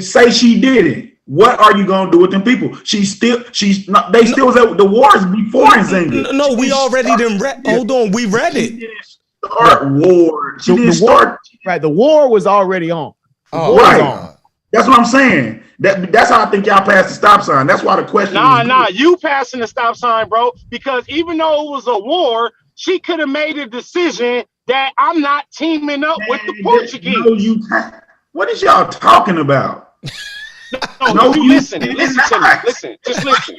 say she didn't. What are you gonna do with them people? They still was at the wars before Nzinga. No, we already didn't read. Hold on, we read it. She didn't start war. She didn't start. Right, the war was already on. Right. That's what I'm saying. That's how I think y'all passed the stop sign. That's why the question. Nah, you passing the stop sign, bro. Because even though it was a war, she could have made a decision that I'm not teaming up with the Portuguese. No, you can't. What is y'all talking about? No, you listen to me. Listen, just listen.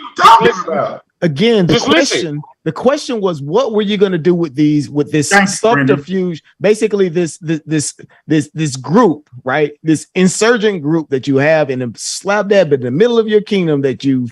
Again, the question was, what were you going to do with this subterfuge? Basically, this group, right? This insurgent group that you have in a slap dab in the middle of your kingdom that you've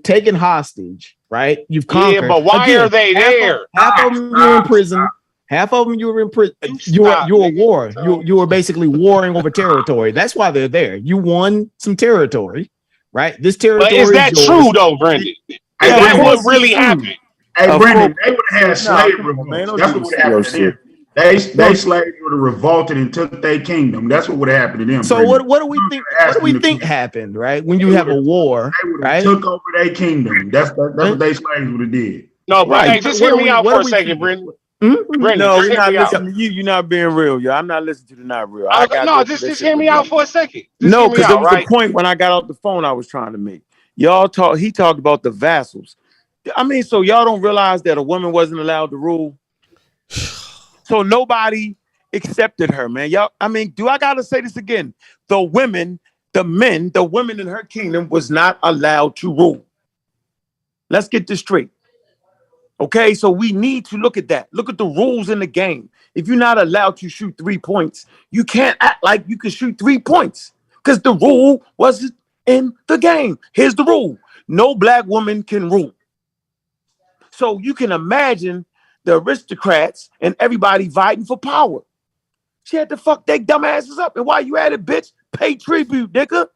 taken hostage, right? You've conquered. Yeah, but why are they there? Half of them were in prison. Half of them you were in prison. You were at war. You were basically warring over territory. That's why they're there. You won some territory, right? This territory. But is that true though, Brendan? That's what really happened. Hey, Brendan, they would have had slave revolts. That's what would happen to them. They slaves would have revolted and took their kingdom. That's what would have happened to them. So what do we think? What do we think happened? Right when you have a war, right? Took over their kingdom. That's what they slaves would have did. No, but hey, just hear me out for a second, Brendan. Brendan, no, we're not listening to you. You're not being real, yo. I'm not listening to the not real. Just hear me out for a second. No, because there was a point when I got off the phone I was trying to make. He talked about the vassals. I mean, so y'all don't realize that a woman wasn't allowed to rule. So nobody accepted her, man. Y'all, I mean, do I gotta say this again? The women in her kingdom was not allowed to rule. Let's get this straight. Okay, so we need to look at that. Look at the rules in the game. If you're not allowed to shoot 3 points, you can't act like you can shoot 3 points because the rule wasn't in the game. Here's the rule. No black woman can rule. So you can imagine the aristocrats and everybody fighting for power. She had to fuck their dumb asses up. And while you at it, bitch, pay tribute, nigga.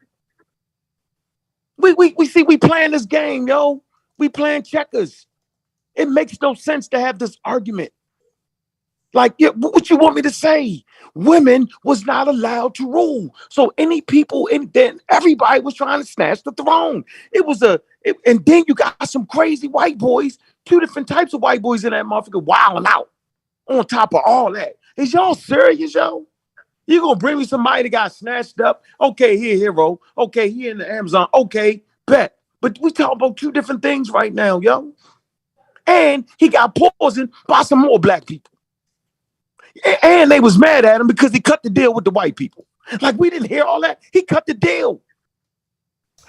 We playing this game, yo. We playing checkers. It makes no sense to have this argument. Like, yeah, what you want me to say? Women was not allowed to rule. So then everybody was trying to snatch the throne. And then you got some crazy white boys, 2 different types of white boys in that motherfucker wilding out on top of all that. Is y'all serious, yo? You gonna bring me somebody that got snatched up? Okay, he a hero. Okay, he in the Amazon. Okay, bet. But we talking about 2 different things right now, yo. And he got poisoned by some more black people. And they was mad at him because he cut the deal with the white people. Like, we didn't hear all that. He cut the deal.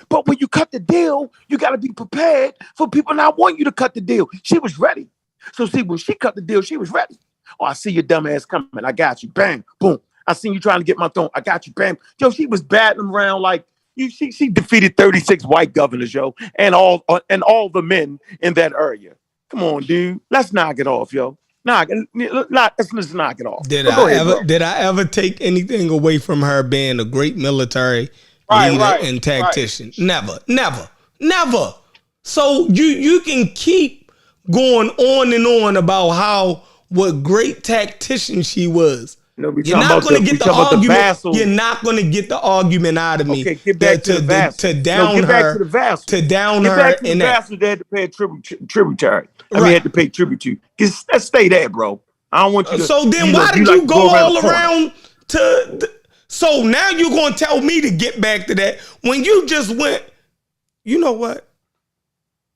But when you cut the deal, you got to be prepared for people not wanting you to cut the deal. She was ready. So see, when she cut the deal, she was ready. Oh, I see your dumb ass coming. I got you. Bang, boom. I seen you trying to get my throne. I got you. Bam. Yo, she was batting around like she defeated 36 white governors, yo, and all the men in that area. Come on, dude. Let's knock it off, yo. Let's knock it off. Did I ever take anything away from her being a great military leader and tactician? Never. So you can keep going on and on about what great tactician she was. No, you're not going to get the argument. You're not going to get the argument out of me. Okay, get back to the vassal. To down her. To vassal. To down get her. Back to the vassal. They had to pay a tributary. They had to pay tribute to. Let's stay there, bro. I don't want you to. So then why did you go all around to? So now you're going to tell me to get back to that when you just went. You know what?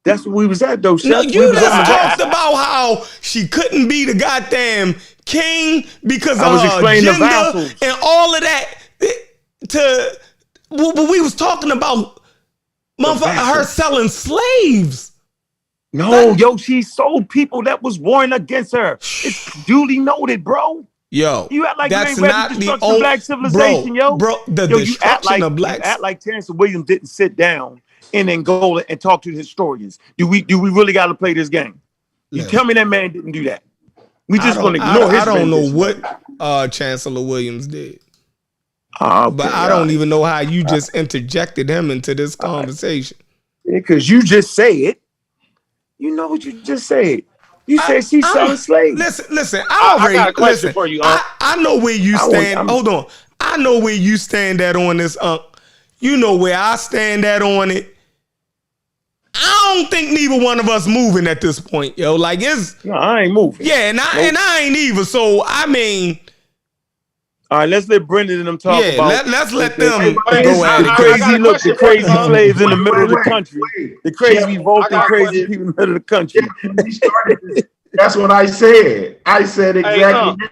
That's what we was at, though. No, you just talked about how she couldn't be the goddamn king because of her gender and all of that. We was talking about her selling slaves. No, yo, she sold people that was warring against her. It's duly noted, bro. Yo, you act like that's you ain't ready to destruction black civilization, the destruction of black. You act like Terrence Williams didn't sit down in Angola and talk to the historians. Do we really got to play this game? You tell me that man didn't do that. We just going to ignore his. I don't know what Chancellor Williams did. But I don't even know how you just interjected him into this conversation. Because you just say it. You know what you just said. You said she's selling slaves. Listen. I got a question for you. I know where you stand. Hold on. I know where you stand at on this. You know where I stand at on it. I don't think neither one of us moving at this point, yo. Like no, I ain't moving. Yeah, and I ain't either. So I mean, all right, let's let Brendan and them talk about. Let's let them go at it. The crazy slaves in the middle of the country. The crazy revolting crazy people in the middle of the country. That's what I said. I said exactly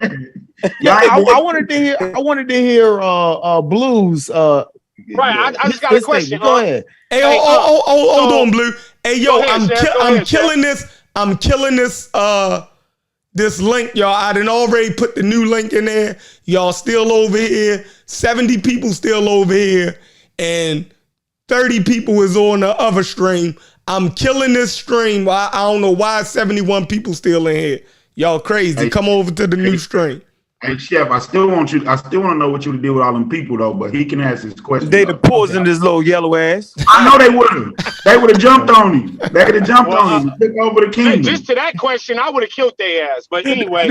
that. I wanted to hear Blues. Right, I just got a question. Go ahead. Hey, hold on, Blue. Hey, yo, I'm killing this. I'm killing this. This link, y'all. I done already put the new link in there. Y'all still over here. 70 people still over here, and 30 people is on the other stream. I'm killing this stream. I don't know why 71 people still in here. Y'all crazy. Hey, come over to the new stream. Hey, Chef, I still want to know what you to do with all them people though, but he can ask his question. They'd have poisoned his little yellow ass. I know they would have. They would have jumped on him. They would have jumped on him. Took over the kingdom. Just to that question, I would have killed their ass. But anyway,